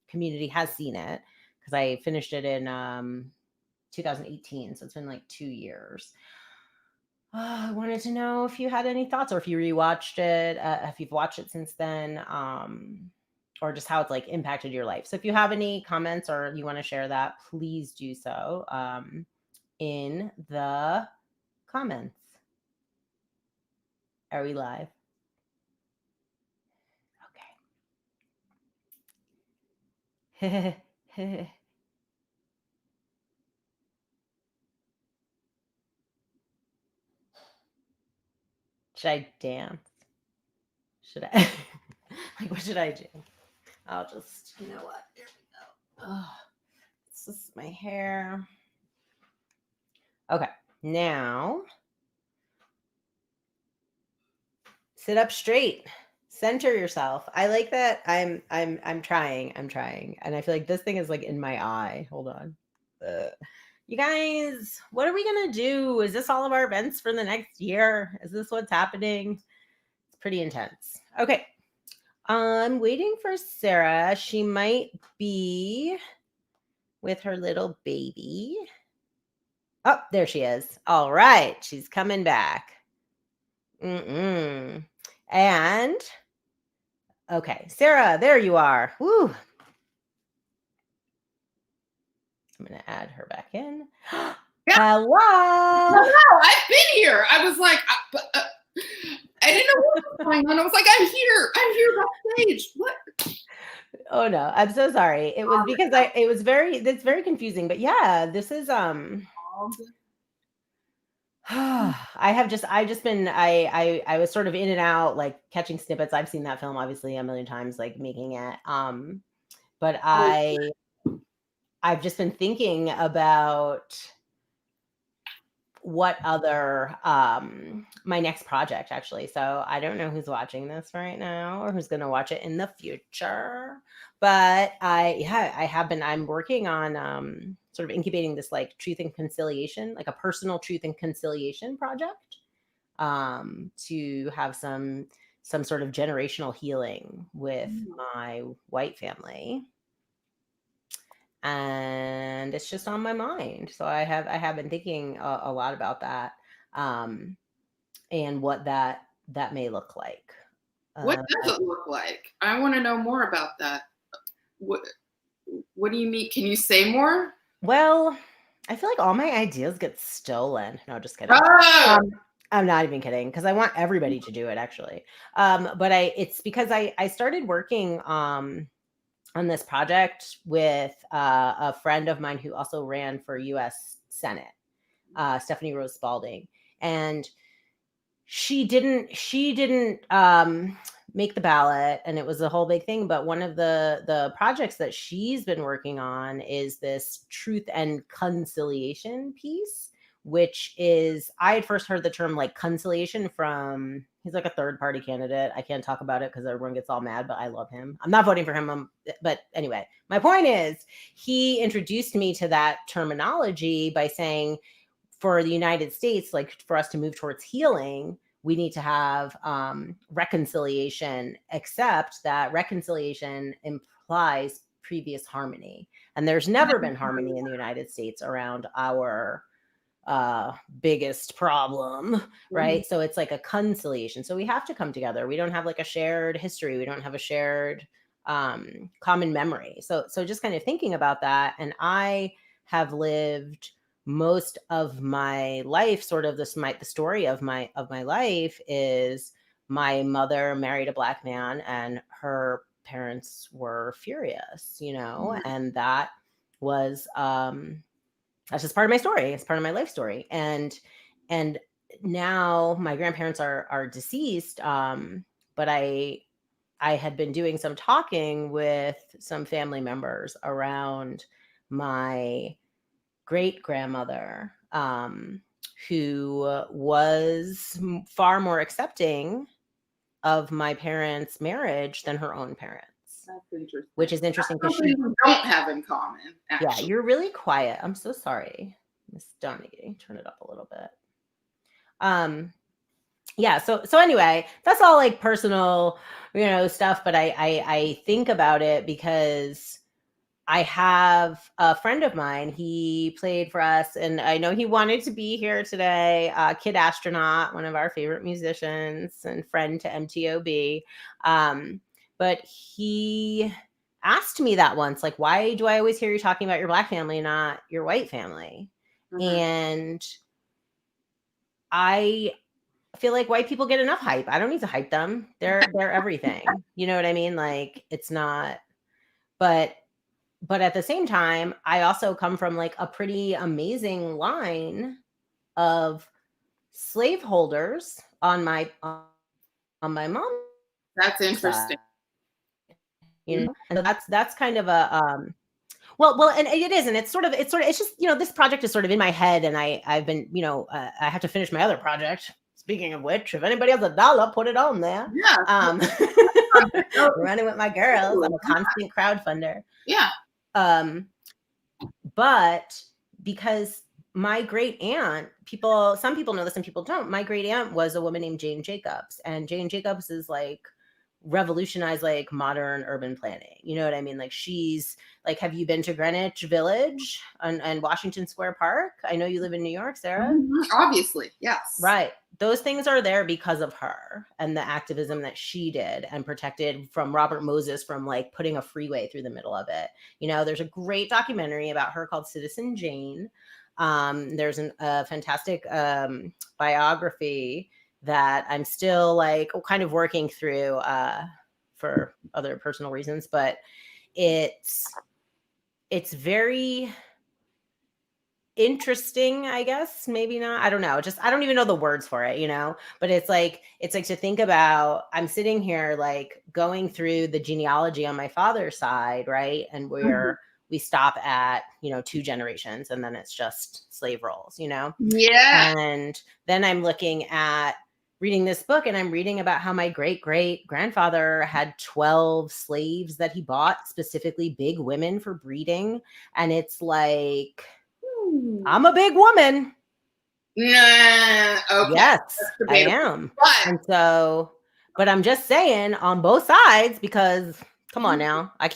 S1: community has seen it, because I finished it in 2018, so it's been like 2 years. I wanted to know if you had any thoughts, or if you rewatched it, if you've watched it since then, or just how it's like impacted your life. So if you have any comments or you want to share that, please do so in the comments. Are we live? Okay. Should I dance? Should I? Like, what should I do? I'll just, you know what? Here we go. Oh, this is my hair. Okay, now sit up straight. Center yourself. I like that. I'm trying. And I feel like this thing is like in my eye. Hold on. You guys, what are we gonna do? Is this all of our events for the next year? Is this what's happening? It's pretty intense. Okay. I'm waiting for Sarah. She might be with her little baby. Oh, there she is. All right. She's coming back. And okay, Sarah, there you are. Woo. I'm going to add her back in.
S2: Yeah.
S1: Hello.
S2: No, I've been here. I was like, I didn't know what was going on. I was like, I'm here backstage. What?
S1: Oh no, I'm so sorry. It was because it's very confusing, but yeah, this is I was sort of in and out, like catching snippets. I've seen that film obviously a million times, like making it. But I've just been thinking about what other my next project actually. So I don't know who's watching this right now or who's going to watch it in the future, but I'm working on sort of incubating this like truth and conciliation, like a personal truth and conciliation project, to have some sort of generational healing with my white family. And it's just on my mind. So I have been thinking a lot about that, and what that may look like.
S2: What does it look like? I want to know more about that. What do you mean? Can you say more?
S1: Well, I feel like all my ideas get stolen. No, just kidding.
S2: Oh!
S1: I'm not even kidding, because I want everybody to do it actually. But it's because I started working on this project with a friend of mine who also ran for U.S. Senate, Stephanie Rose Spalding, and she didn't make the ballot, and it was a whole big thing. But one of the projects that she's been working on is this truth and conciliation piece, which is, I had first heard the term like conciliation from, he's like a third party candidate. I can't talk about it because everyone gets all mad, but I love him. I'm not voting for him. But anyway, my point is, he introduced me to that terminology by saying, for the United States, like for us to move towards healing, we need to have reconciliation, except that reconciliation implies previous harmony. And there's never been harmony in the United States around our biggest problem, right? So it's like a conciliation. So we have to come together. We don't have like a shared history. We don't have a shared common memory. So just kind of thinking about that. And I have lived most of my life, sort of the story of my life is, my mother married a Black man and her parents were furious, and that was that's just part of my story. It's part of my life story. And now my grandparents are deceased, but I had been doing some talking with some family members around my great grandmother, who was far more accepting of my parents' marriage than her own parents.
S2: That's interesting.
S1: Which is interesting because
S2: we don't have in common. Actually.
S1: Yeah, you're really quiet. I'm so sorry, Miss Donnie. Turn it up a little bit. Yeah. So anyway, that's all like personal, stuff. But I think about it because I have a friend of mine. He played for us, and I know he wanted to be here today. Kid Astronaut, one of our favorite musicians and friend to MTOB. But he asked me that once, like, why do I always hear you talking about your Black family, not your white family? And I feel like white people get enough hype. I don't need to hype them. They're everything. You know what I mean? Like, it's not, but at the same time, I also come from like a pretty amazing line of slaveholders on my mom's.
S2: That's interesting.
S1: And so that's kind of a well, and it is, and it's just, this project is sort of in my head, and I've been, I have to finish my other project. Speaking of which, if anybody has $1, put it on there.
S2: Yeah.
S1: Running with my girls. I'm a constant crowdfunder.
S2: Yeah.
S1: But because my great aunt, some people know this, some people don't. My great aunt was a woman named Jane Jacobs, and Jane Jacobs is like revolutionized like modern urban planning. You know what I mean? Like, she's like, have you been to Greenwich Village and Washington Square Park? I know you live in New York, Sarah.
S2: Obviously, yes.
S1: Right. Those things are there because of her and the activism that she did and protected from Robert Moses from like putting a freeway through the middle of it. There's a great documentary about her called Citizen Jane. There's a fantastic biography that I'm still like kind of working through for other personal reasons, but it's very interesting, I guess. Maybe not. I don't know. Just, I don't even know the words for it, but it's like to think about, I'm sitting here like going through the genealogy on my father's side, right? And where we stop at, 2 generations, and then it's just slave rolls,
S2: Yeah.
S1: And then I'm looking at reading this book, and I'm reading about how my great-great-grandfather had 12 slaves that he bought, specifically big women for breeding. And it's like, I'm a big woman.
S2: Nah, okay.
S1: Yes, I am. And so, but I'm just saying on both sides, because come on now, I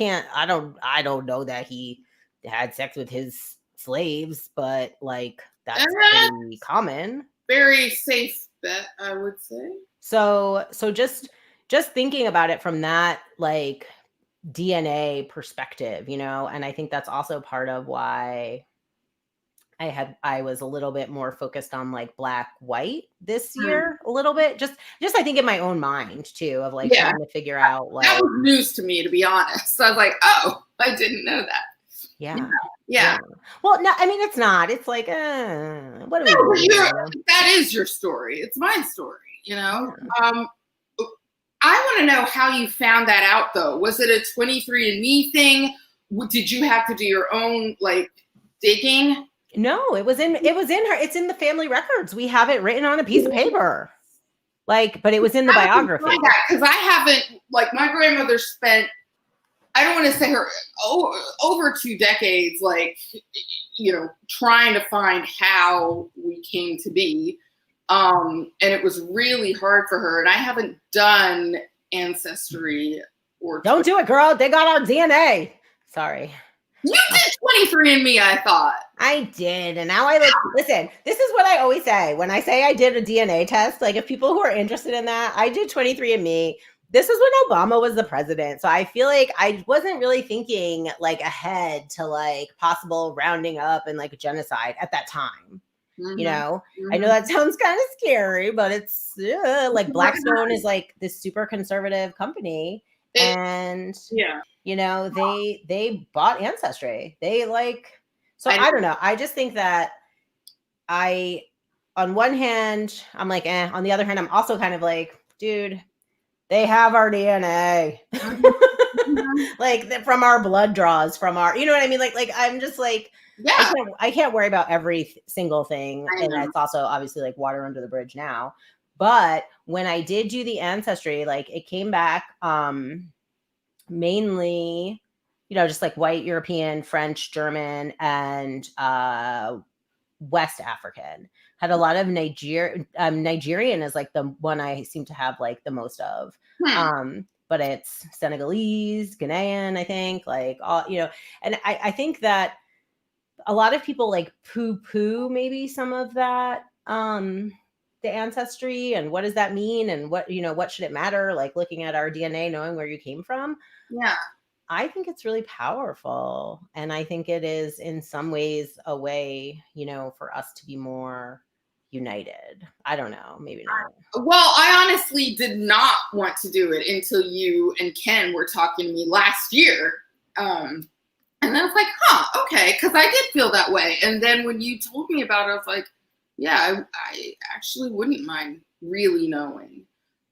S1: don't know that he had sex with his slaves, but like that's pretty common.
S2: Very safe bet, I would say.
S1: So just thinking about it from that like DNA perspective, and I think that's also part of why I was a little bit more focused on like Black, white this year, a little bit, just I think in my own mind too, of like trying to figure out like,
S2: that was news to me, to be honest. I was like, oh, I didn't know that. Yeah.
S1: Well, no, I mean, it's not. It's like, what are we doing?
S2: That is your story. It's my story, I want to know how you found that out, though. Was it a 23andMe thing? Did you have to do your own like digging?
S1: No, it was in her. It's in the family records. We have it written on a piece of paper. Like, but it was in the biography.
S2: Because I haven't, like, my grandmother spent, I don't want to say her, over 2 decades, like, trying to find how we came to be. And it was really hard for her. And I haven't done Ancestry or.
S1: Don't do it, girl. They got our DNA. Sorry.
S2: You did 23andMe, I thought.
S1: I did. And now listen, this is what I always say. When I say I did a DNA test, like if people who are interested in that, I did 23andMe. This was when Obama was the president. So I feel like I wasn't really thinking like ahead to like possible rounding up and like genocide at that time. I know that sounds kind of scary, but it's like Blackstone is like this super conservative company. And they bought Ancestry. They like, so I don't know. I just think that on one hand, I'm like, on the other hand, I'm also kind of like, dude, They have our DNA. Like from our blood draws, from our, you know what I mean? Like I'm just like,
S2: Yeah.
S1: I can't worry about every single thing.
S2: I
S1: And
S2: know.
S1: it's also obviously like water under the bridge now. But when I did do the ancestry, like it came back mainly, you know, just like white European, French, German, and West African. Had a lot of Nigerian is like the one I seem to have like the most of. But it's Senegalese, Ghanaian, I think, like all, you know, and I think that a lot of people like poo maybe some of that, the ancestry and what does that mean and what, you know, what should it matter? Like looking at our DNA, knowing where you came from.
S2: Yeah.
S1: I think it's really powerful. And I think it is in some ways a way, you know, for us to be more united. I don't know, maybe not.
S2: Well, I honestly did not want to do it until you and Ken were talking to me last year. And I was like, huh, okay, because I did feel that way. And then when you told me about it, I was like, yeah, I actually wouldn't mind really knowing.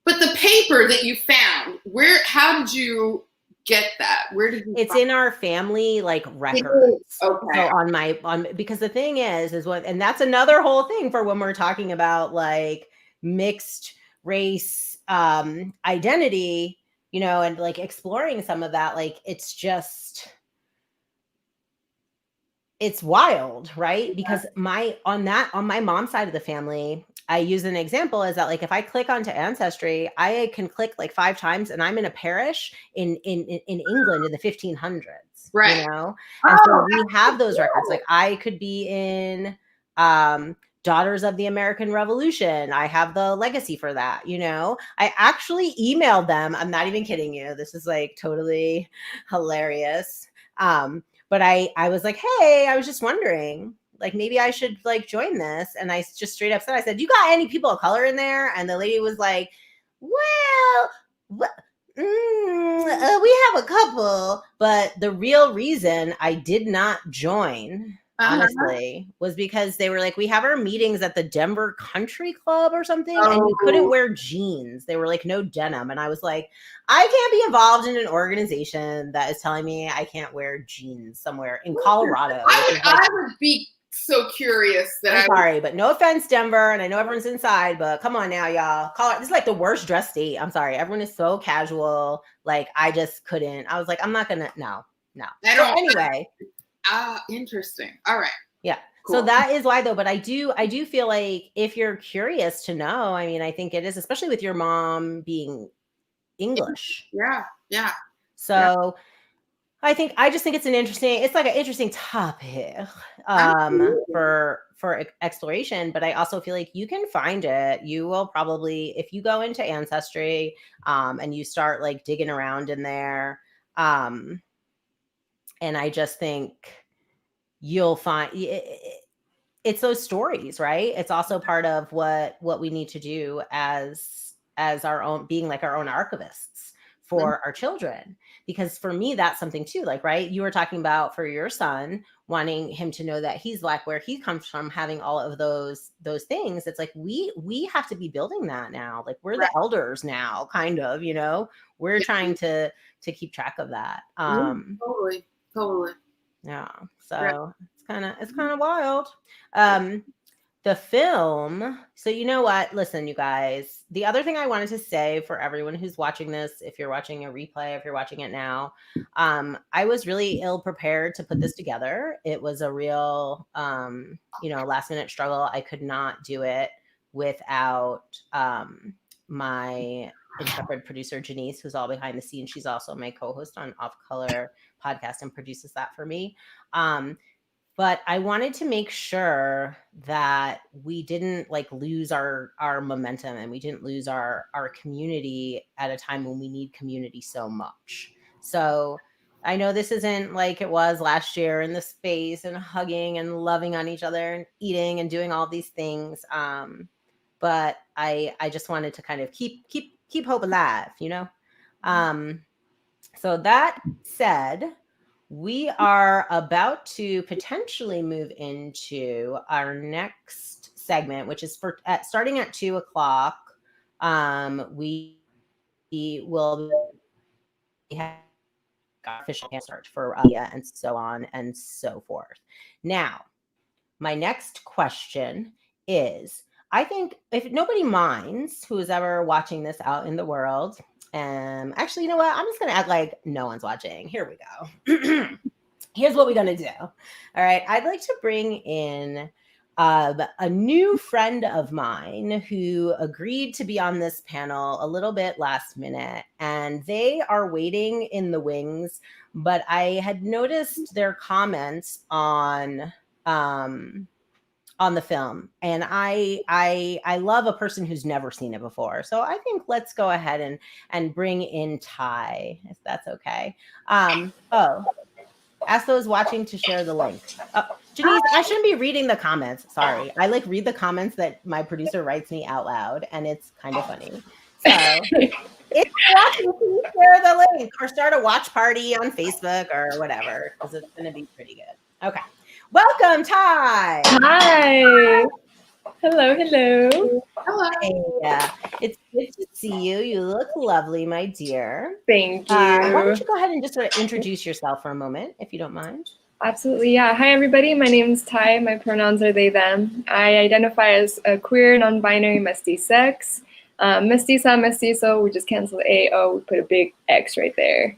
S2: But the paper that you found, how did you get that? Where did you
S1: It's
S2: find
S1: in our family like records.
S2: Okay.
S1: So because the thing is what, and that's another whole thing for when we're talking about like mixed race identity, you know, and like exploring some of that, like it's just, it's wild, right? Because on my mom's side of the family, I use an example is that like if I click onto Ancestry, I can click like 5 times and I'm in a parish in England in the 1500s,
S2: Right.
S1: you know? And so we have those records. Like I could be in Daughters of the American Revolution. I have the legacy for that, you know? I actually emailed them. I'm not even kidding you. This is like totally hilarious. But I was like, hey, I was just wondering, like maybe I should like join this. And I just straight up said, I said, you got any people of color in there? And the lady was like, well, we have a couple. But the real reason I did not join, honestly, was because they were like, we have our meetings at the Denver Country Club or something, and you couldn't wear jeans. They were like, no denim. And I was like, I can't be involved in an organization that is telling me I can't wear jeans somewhere in Colorado.
S2: I would be so curious that
S1: I'm sorry, but no offense, Denver, and I know everyone's inside, but come on now, y'all. This is like the worst dress state. I'm sorry. Everyone is so casual. Like, I just couldn't. I was like, I'm not gonna, no. So anyway.
S2: Interesting. All right.
S1: Yeah.
S2: Cool.
S1: So that is why though, but I do feel like if you're curious to know, I mean, I think it is, especially with your mom being English.
S2: Yeah. Yeah.
S1: So I just think it's like an interesting topic for exploration, but I also feel like you can find it. You will probably, if you go into Ancestry and you start like digging around in there, and I just think you'll find it's those stories, right? It's also part of what we need to do as our own, being like our own archivists for our children. Because for me, that's something too, like, right, you were talking about for your son wanting him to know that he's Black, where he comes from, having all of those things. It's like we have to be building that now. Like we're the elders now, kind of, you know, we're trying to keep track of that.
S2: Totally.
S1: Yeah. So it's kind of wild. The film. So you know what? Listen, you guys, the other thing I wanted to say for everyone who's watching this, if you're watching a replay, if you're watching it now, I was really ill prepared to put this together. It was a real, last minute struggle. I could not do it without my intrepid producer, Janice, who's all behind the scenes. She's also my co-host on Off Color podcast and produces that for me. But I wanted to make sure that we didn't like lose our momentum, and we didn't lose our community at a time when we need community so much. So I know this isn't like it was last year in the space and hugging and loving on each other and eating and doing all these things. But I just wanted to kind of keep hope alive, you know? So that said, we are about to potentially move into our next segment, which is starting at 2:00. We will have official search for and so on and so forth. Now, my next question is, I think if nobody minds who's ever watching this out in the world, actually, you know what? I'm just going to act like no one's watching. Here we go. Here's what we're going to do. All right. I'd like to bring in a new friend of mine who agreed to be on this panel a little bit last minute, and they are waiting in the wings, but I had noticed their comments on the film, and I love a person who's never seen it before. So I think let's go ahead and bring in Ty, if that's okay. Ask those watching to share the link. Janice, I shouldn't be reading the comments. Sorry. I read the comments that my producer writes me out loud, and it's kind of funny. So if you're watching, please share the link or start a watch party on Facebook or whatever, because it's going to be pretty good. Okay. Welcome, Ty.
S6: Hi. Hello.
S2: Hello.
S1: Hey, it's good to see you. You look lovely, my dear.
S6: Thank you.
S1: Why don't you go ahead and just sort of introduce yourself for a moment, if you don't mind?
S6: Absolutely, yeah. Hi, everybody. My name's Ty. My pronouns are they, them. I identify as a queer, non-binary, mestiza. Mestiza, mestizo, we just canceled A, O, we put a big X right there.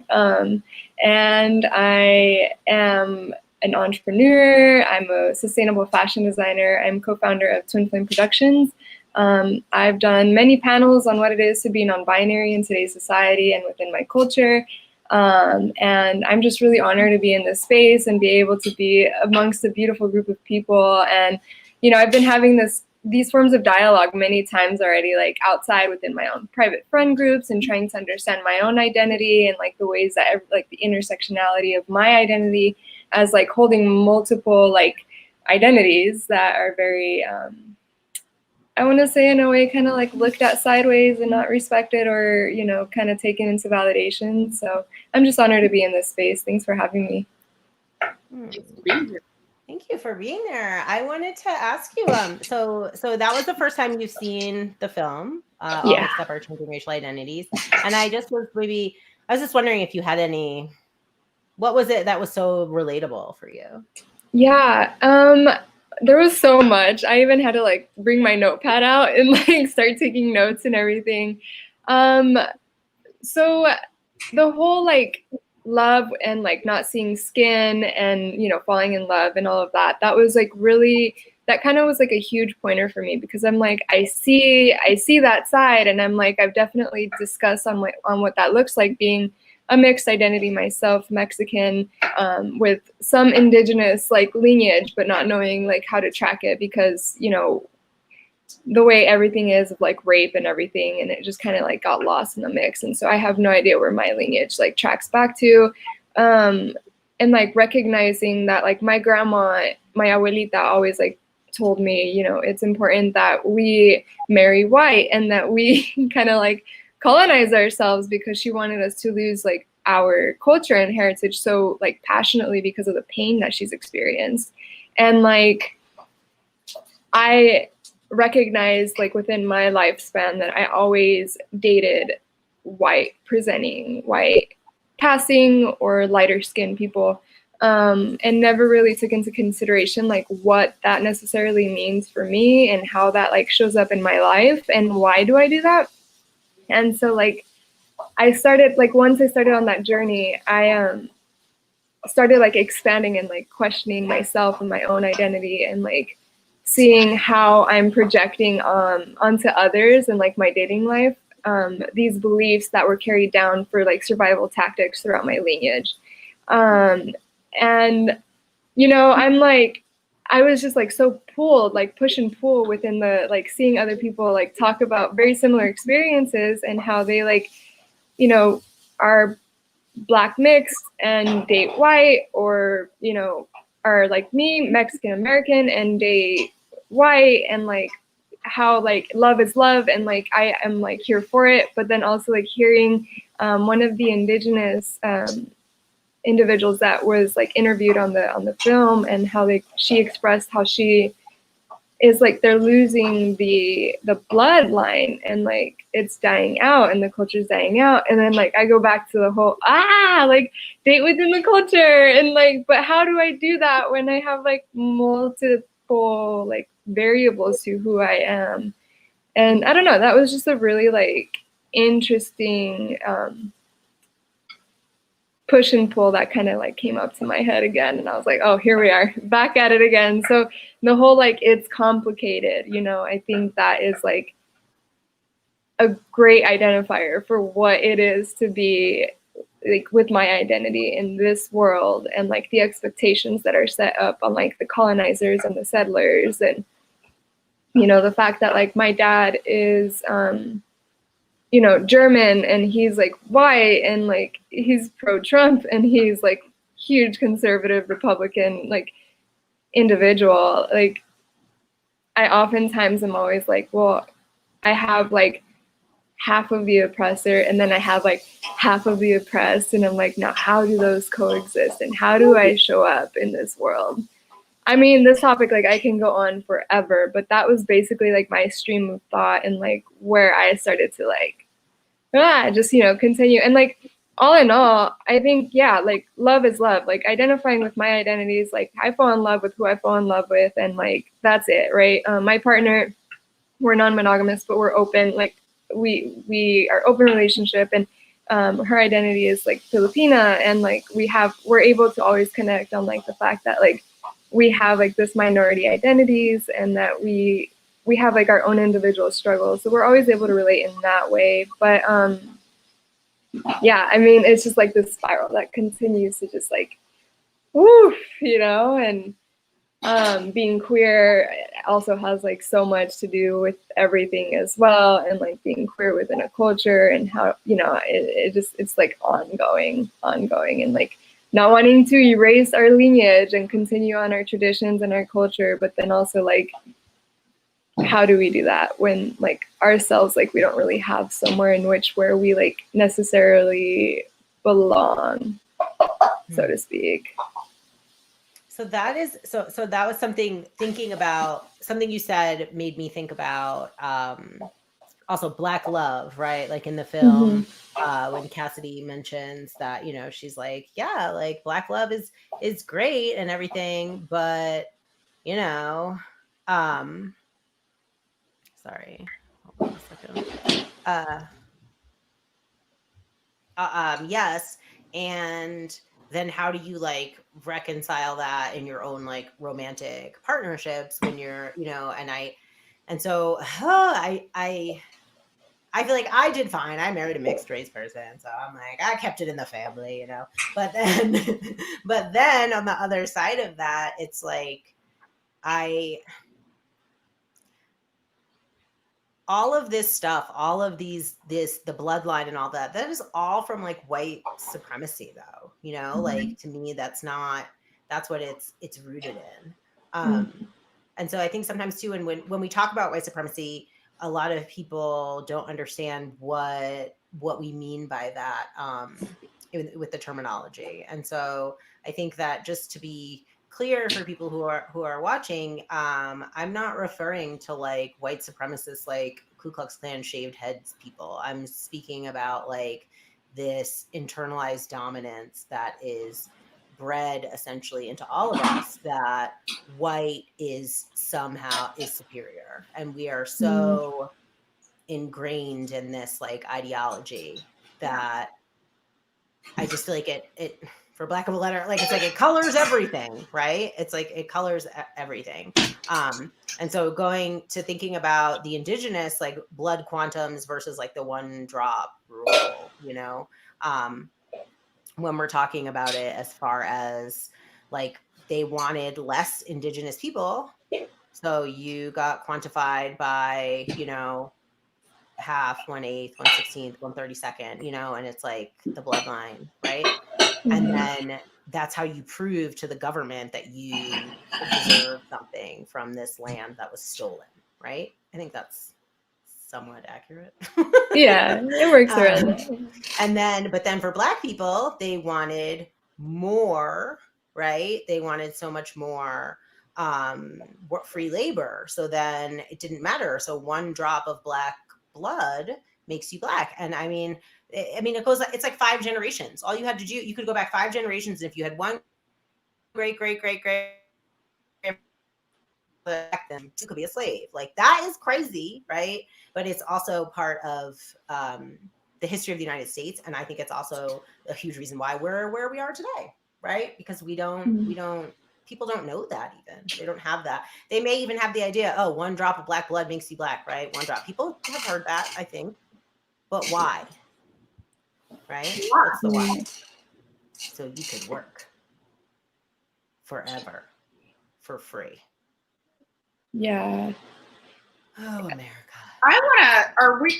S6: And I am an entrepreneur. I'm a sustainable fashion designer. I'm co-founder of Twin Flame Productions. I've done many panels on what it is to be non-binary in today's society and within my culture. And I'm just really honored to be in this space and be able to be amongst a beautiful group of people. And, you know, I've been having these forms of dialogue many times already, like outside within my own private friend groups and trying to understand my own identity and like the ways that the intersectionality of my identity as like holding multiple like identities that are very, I want to say in a way kind of like looked at sideways and not respected or, you know, kind of taken into validation. So I'm just honored to be in this space. Thanks for having me.
S2: Thanks for being here.
S1: Thank you for being there. I wanted to ask you, so that was the first time you've seen the film, All Mixed Up Our Changing Racial Identities. And I was just wondering if you had what was it that was so relatable for you?
S6: Yeah, there was so much. I even had to like bring my notepad out and like start taking notes and everything. So the whole like love and like not seeing skin and, you know, falling in love and all of that, that was like really, that kind of was like a huge pointer for me because I'm like, I see that side, and I'm like, I've definitely discussed on what that looks like being a mixed identity myself, Mexican, with some indigenous like lineage, but not knowing like how to track it because, you know, the way everything is of like rape and everything, and it just kind of like got lost in the mix. And so I have no idea where my lineage like tracks back to. And like recognizing that like my grandma, my abuelita always like told me, you know, it's important that we marry white and that we kind of like colonize ourselves because she wanted us to lose like our culture and heritage so like passionately because of the pain that she's experienced. And like I recognized like within my lifespan that I always dated white presenting, white passing or lighter skinned people, and never really took into consideration like what that necessarily means for me and how that like shows up in my life and why do I do that. And so like I started like once I started on that journey, I started like expanding and like questioning myself and my own identity and like seeing how I'm projecting onto others and like my dating life, these beliefs that were carried down for like survival tactics throughout my lineage. And, you know, I'm like, I was just like so pulled, like push and pull within the, like seeing other people like talk about very similar experiences and how they like, you know, are Black mixed and date white, or, you know, are like me, Mexican American and date white, and like how like love is love and like I am like here for it. But then also like hearing one of the indigenous individuals that was like interviewed on the film and how she expressed how she is like they're losing the bloodline, and like it's dying out and the culture's dying out. And then like I go back to the whole like date within the culture, and like, but how do I do that when I have like multiple like variables to who I am? And I don't know, that was just a really like interesting push and pull that kind of like came up to my head again. And I was like, oh, here we are back at it again. So the whole like it's complicated, you know, I think that is like a great identifier for what it is to be like with my identity in this world, and like the expectations that are set up on like the colonizers and the settlers. And you know, the fact that like my dad is you know, German, and he's like white, and like he's pro-Trump, and he's like huge conservative Republican like individual. Like I oftentimes am always like, well, I have like half of the oppressor, and then I have like half of the oppressed, and I'm like, now how do those coexist, and how do I show up in this world? I mean, this topic, like I can go on forever, but that was basically like my stream of thought, and like where I started to like just, you know, continue. And like all in all, I think, yeah, like love is love. Like identifying with my identities, like I fall in love with who I fall in love with, and like that's it, right? My partner, we're non-monogamous, but we're open. Like we are open relationship, and her identity is like Filipina, and like we're able to always connect on like the fact that like we have like this minority identities, and that we have like our own individual struggles. So we're always able to relate in that way. But yeah, I mean, it's just like this spiral that continues to just like, woof, you know, and being queer also has like so much to do with everything as well. And like being queer within a culture, and how, you know, it's like ongoing, and like not wanting to erase our lineage and continue on our traditions and our culture, but then also like, how do we do that when like ourselves, like we don't really have somewhere in which where we like necessarily belong, so to speak.
S1: So that is so that was something, thinking about something you said made me think about also Black love, right? Like in the film, when Cassidy mentions that, you know, she's like, yeah, like Black love is great and everything, but you know, sorry, hold on a second. Yes, and then how do you like reconcile that in your own like romantic partnerships when you're, you know, and so I feel like I did fine. I married a mixed race person, so I'm like, I kept it in the family, you know. But then but then on the other side of that, it's like all of this stuff, all of the bloodline and all that is all from like white supremacy, though, you know, like to me, that's what it's rooted in. And so I think sometimes too, and when we talk about white supremacy, a lot of people don't understand what we mean by that with the terminology. And so I think that just to be clear for people who are watching, I'm not referring to like white supremacists like Ku Klux Klan shaved heads people. I'm speaking about like this internalized dominance that is bred essentially into all of us, that white is somehow is superior, and we are so ingrained in this like ideology that I just feel like it for lack of a letter, like it's like it colors everything, right? It's like it colors everything. And so going to thinking about the indigenous like blood quantums versus like the one drop rule, you know, when we're talking about it as far as like they wanted less indigenous people, so you got quantified by, you know, half, 1/8, 1/16, 1/32, you know, and it's like the bloodline, right? And then that's how you prove to the government that you deserve something from this land that was stolen, right? I think that's somewhat accurate.
S6: Yeah, it works around.
S1: But then for Black people, they wanted more, right? They wanted so much more free labor. So then it didn't matter. So one drop of black blood makes you black. And I mean, it goes, it's like 5 generations. All you had to do, you could go back 5 generations. And if you had one great back then, you could be a slave. Like, that is crazy, right? But it's also part of the history of the United States, and I think it's also a huge reason why we're where we are today, right? Because people don't know that. Even they don't have that. They may even have the idea, oh, one drop of black blood makes you black, right? One drop. People have heard that, I think, but why? Right? What's the why? So you could work forever for free.
S6: Yeah.
S1: Oh, America.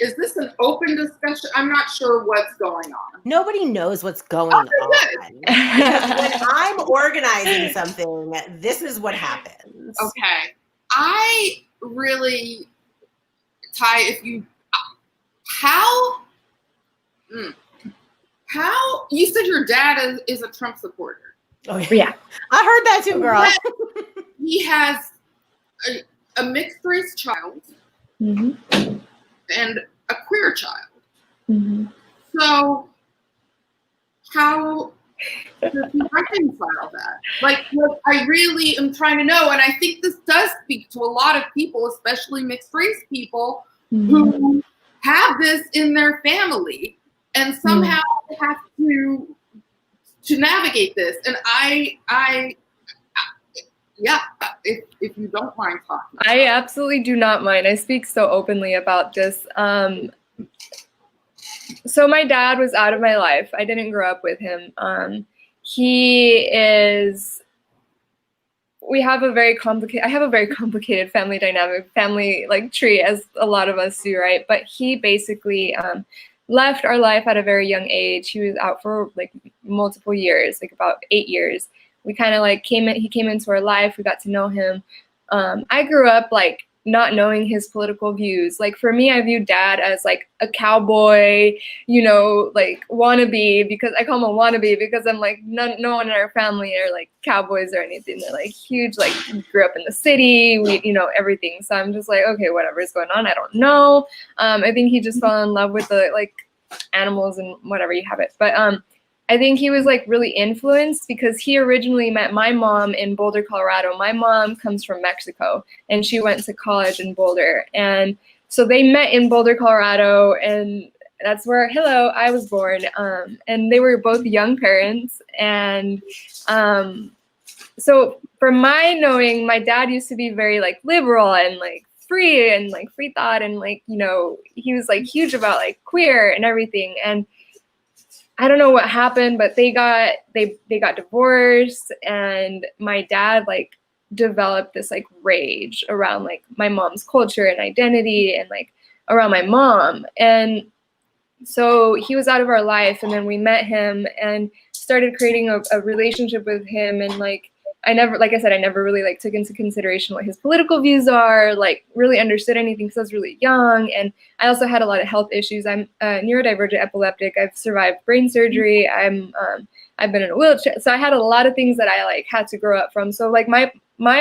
S2: Is this an open discussion? I'm not sure what's going on.
S1: Nobody knows what's going on. Because when I'm organizing something, this is what happens.
S2: Okay. I really, Ty, how you said your dad is a Trump supporter.
S1: Oh, yeah. I heard that too, girl.
S2: He has a mixed race child.
S6: Mm-hmm.
S2: And a queer child.
S6: Mm-hmm.
S2: So how does he reconcile that? Like, I really am trying to know, and I think this does speak to a lot of people, especially mixed race people, who have this in their family and somehow have to navigate this. And if you don't mind talking.
S6: I absolutely do not mind. I speak so openly about this. So my dad was out of my life. I didn't grow up with him. I have a very complicated family dynamic, family like tree, as a lot of us do, right? But he basically left our life at a very young age. He was out for like multiple years, like about 8 years. We kind of like he came into our life. We got to know him. I grew up like not knowing his political views. Like for me, I viewed dad as like a cowboy, like wannabe, because I call him a wannabe because I'm like, no one in our family are like cowboys or anything. They're like huge, like grew up in the city, everything. So I'm just like, okay, whatever's going on, I don't know. I think he just fell in love with the like animals and whatever, you have it. But I think he was like really influenced because he originally met my mom in Boulder, Colorado. My mom comes from Mexico and she went to college in Boulder. And so they met in Boulder, Colorado, and that's where I was born. And they were both young parents. And so from my knowing, my dad used to be very like liberal and like free and like free thought. And like, he was like huge about like queer and everything. And I don't know what happened, but they got divorced, and my dad like developed this like rage around like my mom's culture and identity and like around my mom. And so he was out of our life, and then we met him and started creating a relationship with him. And like I never really like took into consideration what his political views are, like really understood anything because I was really young. And I also had a lot of health issues. I'm neurodivergent epileptic. I've survived brain surgery. I've been in a wheelchair. So I had a lot of things that I like had to grow up from. So like my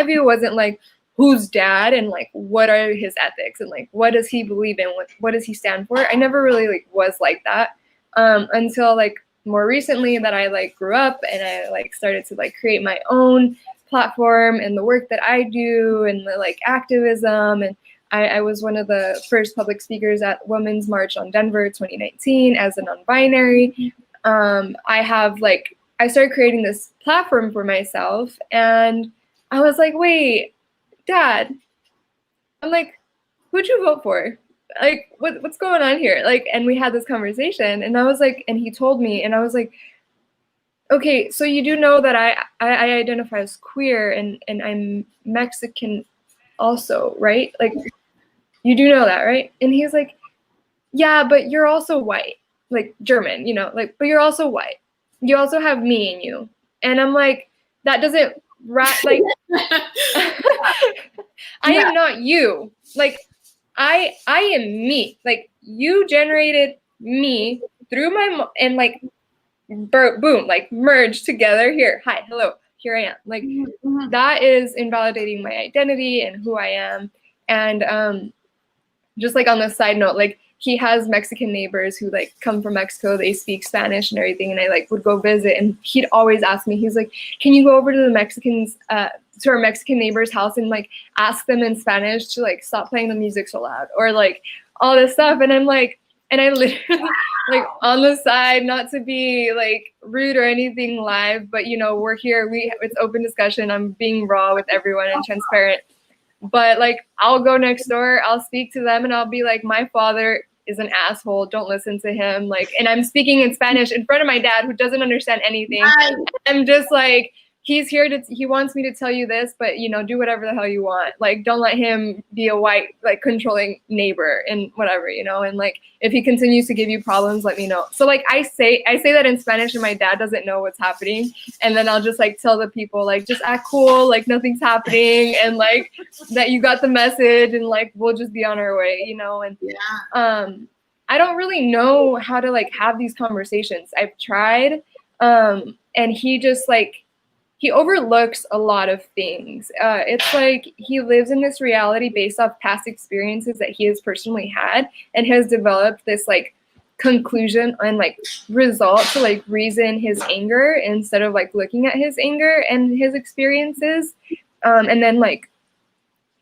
S6: view wasn't like who's dad and like what are his ethics and like what does he believe in? What does he stand for? I never really like was like that until like more recently that I like grew up and I like started to like create my own platform and the work that I do and the like activism. And I was one of the first public speakers at Women's March on Denver 2019 as a non-binary. I started creating this platform for myself, and I was like, wait, Dad, I'm like, who'd you vote for? Like, what's going on here? Like, and we had this conversation, and I was like, and he told me, and I was like, okay, so you do know that I identify as queer and I'm Mexican also, right? Like, you do know that, right? And he's like, yeah, but you're also white, like German, like, but you're also white. You also have me in you. And I'm like, that doesn't like, I am not you. Like, I am me. Like, you generated me through my and like boom, like merged together here. Hi, hello. here I am. Like that is invalidating my identity and who I am. And just like on the side note, like he has Mexican neighbors who like come from Mexico, they speak Spanish and everything, and I like would go visit, and he'd always ask me, he's like, can you go over to the Mexicans, to our Mexican neighbor's house and like ask them in Spanish to like stop playing the music so loud, or like all this stuff. And I'm like, and I literally like on the side, not to be like rude or anything live, but you know, we're here, it's open discussion, I'm being raw with everyone and transparent. But like I'll go next door, I'll speak to them, and I'll be like, my father is an asshole, don't listen to him. Like, and I'm speaking in Spanish in front of my dad who doesn't understand anything. I'm just like, he wants me to tell you this, but you know, do whatever the hell you want. Like, don't let him be a white, like controlling neighbor and whatever, you know, and like, if he continues to give you problems, let me know. So like, I say that in Spanish and my dad doesn't know what's happening. And then I'll just like tell the people, like, just act cool, like nothing's happening. And like that you got the message, and like, we'll just be on our way, you know? And I don't really know how to like have these conversations. I've tried, and he just like, he overlooks a lot of things. It's like he lives in this reality based off past experiences that he has personally had, and has developed this like conclusion and like result to like reason his anger instead of like looking at his anger and his experiences, and then like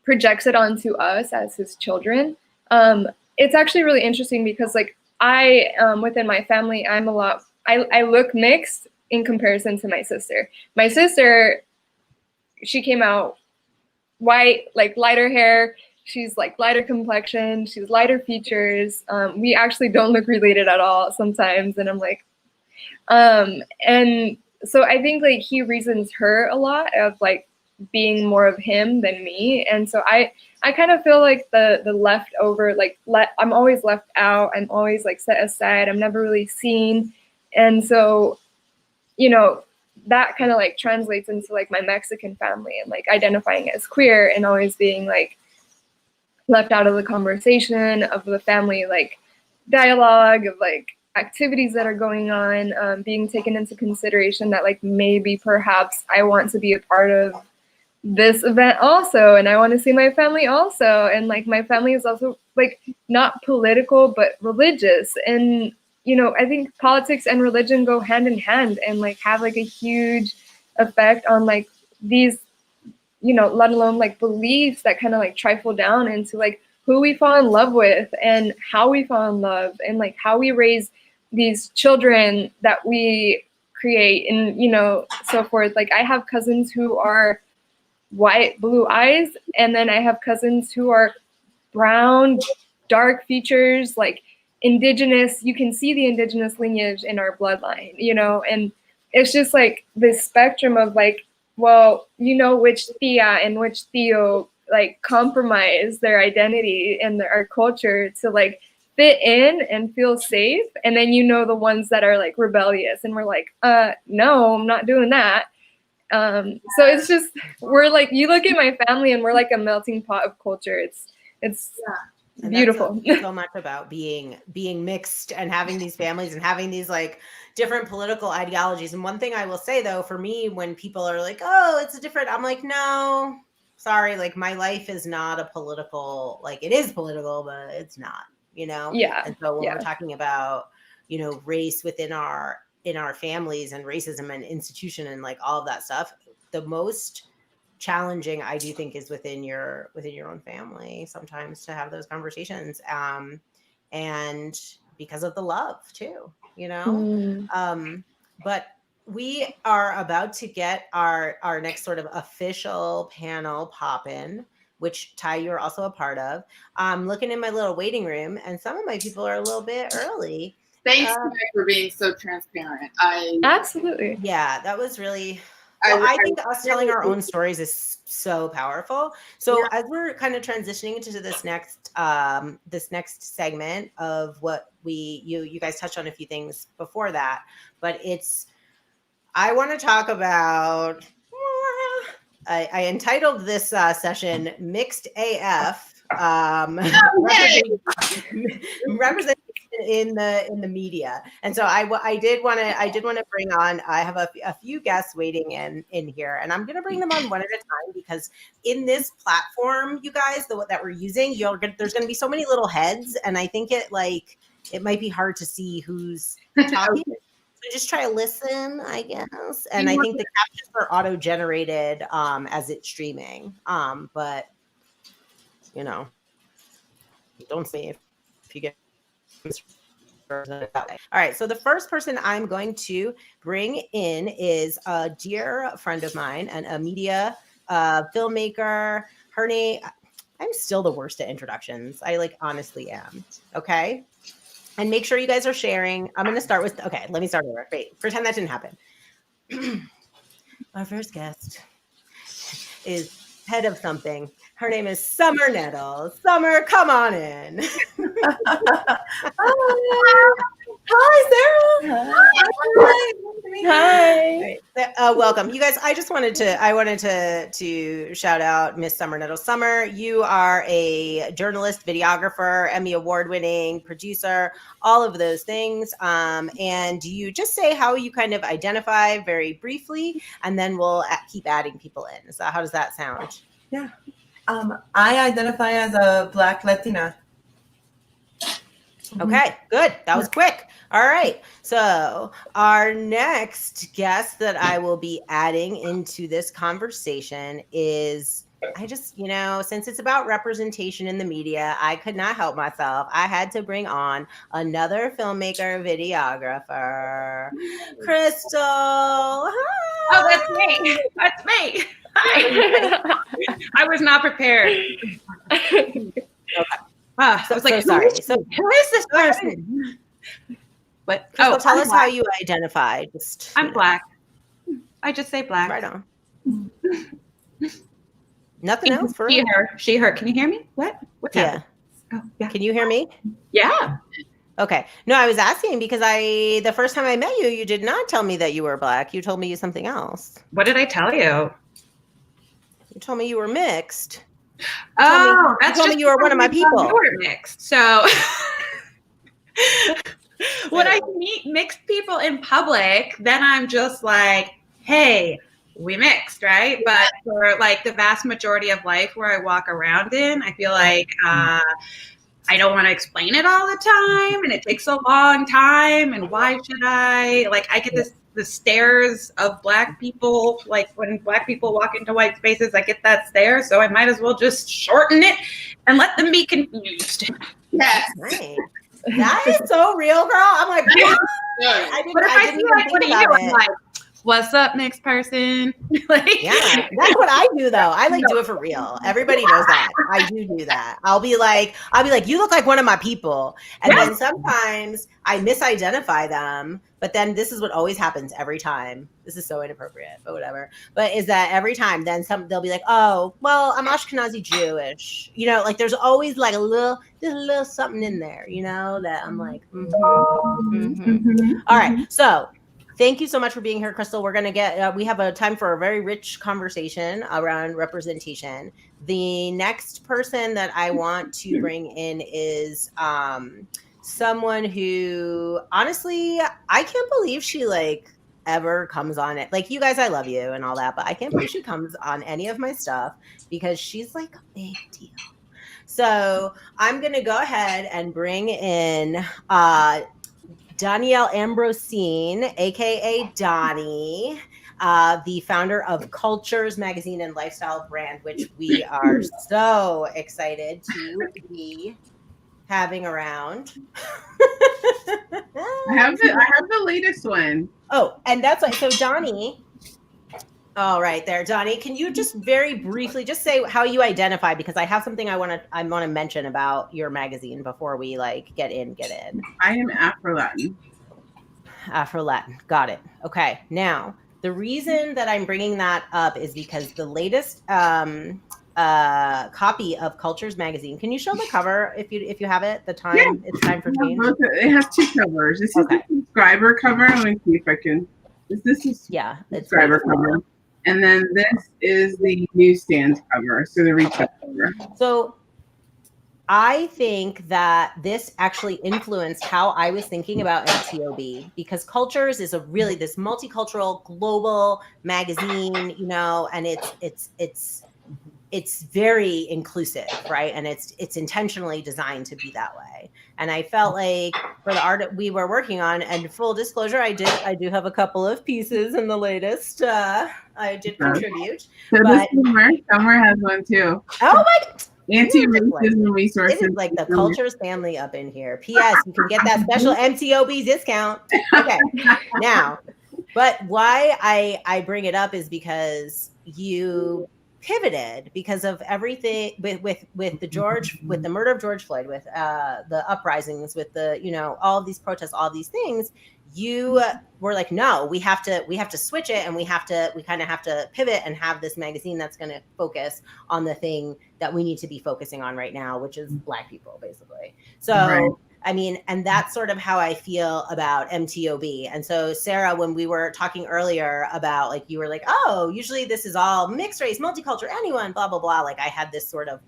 S6: projects it onto us as his children. It's actually really interesting because like I, within my family, I look mixed in comparison to my sister. My sister, she came out white, like lighter hair. She's like lighter complexion. She's lighter features. We actually don't look related at all sometimes. And I'm like, and so I think like he reasons her a lot of like being more of him than me. And so I kind of feel like the leftover, like I'm always left out. I'm always like set aside. I'm never really seen. And so, you know, that kind of like translates into like my Mexican family and like identifying as queer and always being like left out of the conversation of the family, like dialogue of like activities that are going on, being taken into consideration that like maybe perhaps I want to be a part of this event also, and I want to see my family also, and like my family is also like not political but religious, and you know, I think politics and religion go hand in hand and like have like a huge effect on like these, you know, let alone like beliefs that kind of like trifle down into like who we fall in love with and how we fall in love and like how we raise these children that we create and, you know, so forth. Like I have cousins who are white, blue eyes, and then I have cousins who are brown, dark features, like indigenous. You can see the indigenous lineage in our bloodline, you know, and it's just like this spectrum of like, well, you know, which tia and which tío like compromise their identity and our culture to like fit in and feel safe, and then you know the ones that are like rebellious and we're like, no, I'm not doing that. So it's just, we're like, you look at my family and we're like a melting pot of culture. It's
S1: And
S6: beautiful.
S1: That's so much about being mixed and having these families and having these like different political ideologies. And one thing I will say though, for me, when people are like, oh, it's a different, I'm like, no, sorry. Like my life is not a political, like it is political, but it's not, you know?
S6: Yeah.
S1: And so when we're talking about, you know, race within our families and racism and institution and like all of that stuff, the most challenging I do think is within your own family sometimes to have those conversations, and because of the love too, you know. But we are about to get our next sort of official panel poppin', which Ty, you're also a part of. I'm looking in my little waiting room and some of my people are a little bit early.
S2: Thanks for being so transparent.
S6: Absolutely.
S1: Yeah, that was really, well, I think us telling our own stories is so powerful. So as we're kind of transitioning into this next segment of what you guys touched on a few things before that, but I want to talk about, I entitled this session Mixed AF, representation in the media. And so I did want to bring on, I have a few guests waiting in here, and I'm going to bring them on one at a time, because in this platform, you guys, that we're using, there's going to be so many little heads, and I think it might be hard to see who's talking. So just try to listen, I guess. And I think the captions are auto-generated as it's streaming. But don't say if you get. All right. So the first person I'm going to bring in is a dear friend of mine and a media filmmaker. Her name. I'm still the worst at introductions. I honestly am. Okay. And make sure you guys are sharing. I'm going to start with, okay, let me start over. Wait, pretend that didn't happen. Our first guest is head of something. Her name is Summer Nettles. Summer, come on in. Hi, Sarah. Hi. Welcome, you guys. I wanted to shout out Miss Summer Nettles. Summer, you are a journalist, videographer, Emmy award-winning producer, all of those things. And you just say how you kind of identify very briefly, and then we'll keep adding people in. So how does that sound?
S7: Yeah. I identify as a Black Latina.
S1: Okay, good. That was quick. All right. So our next guest that I will be adding into this conversation is, since it's about representation in the media, I could not help myself. I had to bring on another filmmaker, videographer, Crystal. Hi.
S8: Oh, that's me. That's me. Hi. I was not prepared.
S1: Okay.
S8: I was like,
S1: sorry.
S8: Who is this person? But
S1: Crystal, tell us how you identify.
S8: I'm Black. I just say Black.
S1: Right on. Nothing else for
S8: she, her. Can you hear me? What's happening? Oh, yeah.
S1: Can you hear me?
S8: Yeah.
S1: Okay. No, I was asking because the first time I met you, you did not tell me that you were Black. You told me something else.
S8: What did I tell you?
S1: You told me you were mixed.
S8: You
S1: told me you were one of my people.
S8: You were mixed. So when I meet mixed people in public, then I'm just like, hey, we mixed, right? But for the vast majority of life where I walk around in, I feel like I don't want to explain it all the time, and it takes a long time, and why should I? I get the stares of Black people, when Black people walk into white spaces, I get that stare, so I might as well just shorten it and let them be confused.
S2: Yes.
S1: Nice. That is so real, girl. I'm like, what?
S8: But if I see what do you do? I'm like, what's up, mixed person?
S1: Yeah, that's what I do though. I do it for real. Everybody knows that. I do that. I'll be like, you look like one of my people. And then sometimes I misidentify them, but then this is what always happens every time. This is so inappropriate, but whatever. But is that every time then they'll be like, oh, well, I'm Ashkenazi Jewish. There's always there's a little something in there, that I'm like, All right. So thank you so much for being here, Crystal. We're going to we have a time for a very rich conversation around representation. The next person that I want to bring in is someone who, honestly, I can't believe she ever comes on it. You guys, I love you and all that, but I can't believe she comes on any of my stuff because she's a big deal. So I'm going to go ahead and bring in Danielle Ambrosine, aka Donnie, the founder of Cultures magazine and lifestyle brand, which we are so excited to be having around.
S9: I have the latest one.
S1: Oh, and that's so Donnie. All right, there, Donnie. Can you just very briefly just say how you identify, because I have something I want to mention about your magazine before we get in.
S9: I am Afro-Latin.
S1: Afro-Latin. Got it. Okay. Now, the reason that I'm bringing that up is because the latest copy of Cultures magazine. Can you show the cover if you have it? The time. Yeah. It's time for change.
S9: It has two covers. This is the subscriber cover. Let me see if I can. This is subscriber cover. And then this is the newsstand cover, so the retail cover.
S1: So, I think that this actually influenced how I was thinking about MTOB, because Cultures is a really this multicultural global magazine, you know, and it's very inclusive, right? And it's intentionally designed to be that way. And I felt like for the art we were working on, and full disclosure, I do have a couple of pieces in the latest. I did contribute.
S9: So
S1: but
S9: Summer has one too.
S1: Oh my!
S9: Anti-racism resources.
S1: It is like the Cultures family up in here. P.S. You can get that special MTOB discount. Okay, now, but why I bring it up is because you pivoted because of everything with the murder of George Floyd, with the uprisings, with the, you know, all of these protests, all these things. You were like, no, we have to switch it, and we kind of have to pivot and have this magazine that's going to focus on the thing that we need to be focusing on right now, which is Black people, basically. So right. I mean, and that's sort of how I feel about MTOB. And so, Sarah, when we were talking earlier about, like, you were like, oh, usually this is all mixed race, multicultural, anyone, blah, blah, blah. Like, I had this sort of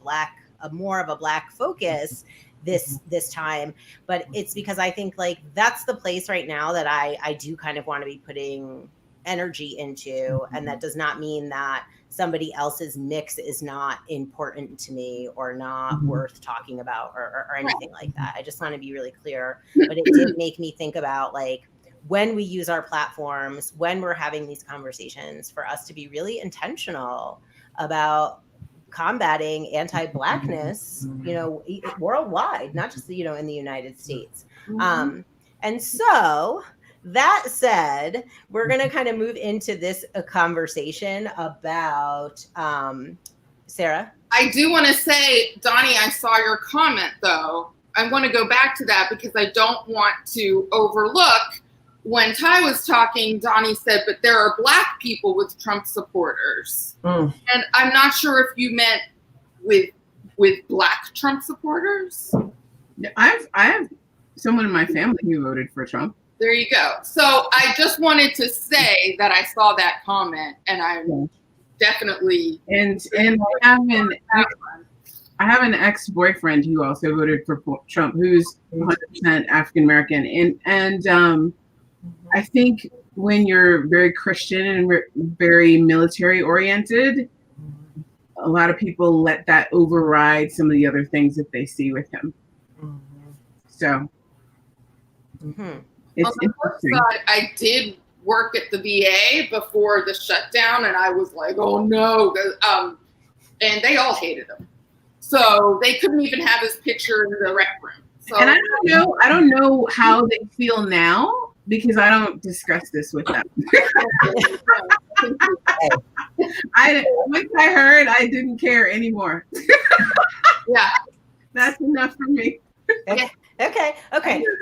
S1: more of a Black focus this time, but it's because I think, like, that's the place right now that I do kind of want to be putting energy into. And that does not mean that somebody else's mix is not important to me or not worth talking about or anything like that. I just want to be really clear. But it did make me think about, like, when we use our platforms, when we're having these conversations, for us to be really intentional about combating anti-Blackness, you know, worldwide, not just, you know, in the United States. And so that said, we're going to kind of move into this conversation about Sarah.
S2: I do want to say, Donnie, I saw your comment, though. I want to go back to that because I don't want to overlook when Ty was talking. Donnie said, but there are Black people with Trump supporters. And I'm not sure if you meant with Black Trump supporters.
S9: I have someone in my family who voted for Trump.
S2: There you go. So I just wanted to say that I saw that comment, and I'm definitely
S9: and I have an ex-boyfriend who also voted for Trump, who's 100% African American, and I think when you're very Christian and very military oriented, a lot of people let that override some of the other things that they see with him. So. It's
S2: on the flip side, I did work at the VA before the shutdown, and I was like, oh no. And they all hated him. So they couldn't even have his picture in the rec room. So,
S9: and I don't know how they feel now, because I don't discuss this with them. Once I heard, I didn't care anymore.
S2: Yeah.
S9: That's enough for me.
S1: Okay.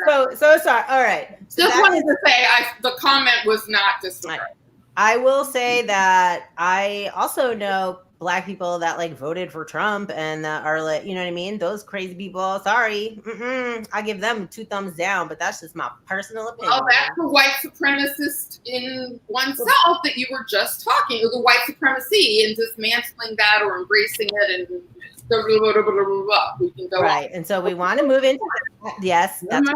S1: So sorry. All right. So
S2: just wanted to say, the comment was not disregarded.
S1: I will say that I also know Black people that, like, voted for Trump and that are, like, you know what I mean? Those crazy people. Sorry. I give them 2 thumbs down, but that's just my personal opinion.
S2: Well, that's the white supremacist in oneself that you were just talking, or the white supremacy, and dismantling that or embracing it and we can go
S1: right on. And so we want to move into yes, that's our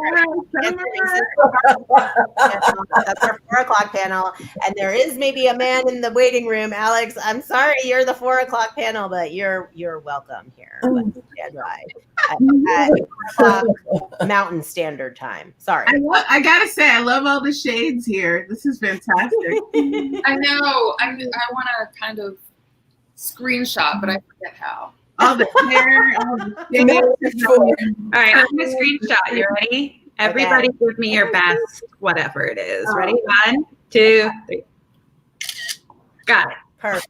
S1: 4:00 panel, and there is maybe a man in the waiting room. Alex, I'm sorry you're the 4:00 panel, but you're welcome here. Stand by at 4:00 Mountain Standard Time. Sorry.
S9: I gotta say, I love all the shades here. This is fantastic.
S2: I know. I want to kind of screenshot, but I forget how.
S9: All the hair, all the shades.
S8: All right, I'm gonna screenshot. You ready? Everybody give me your best, whatever it is. Ready? 1, 2, 3. Got it.
S1: Perfect.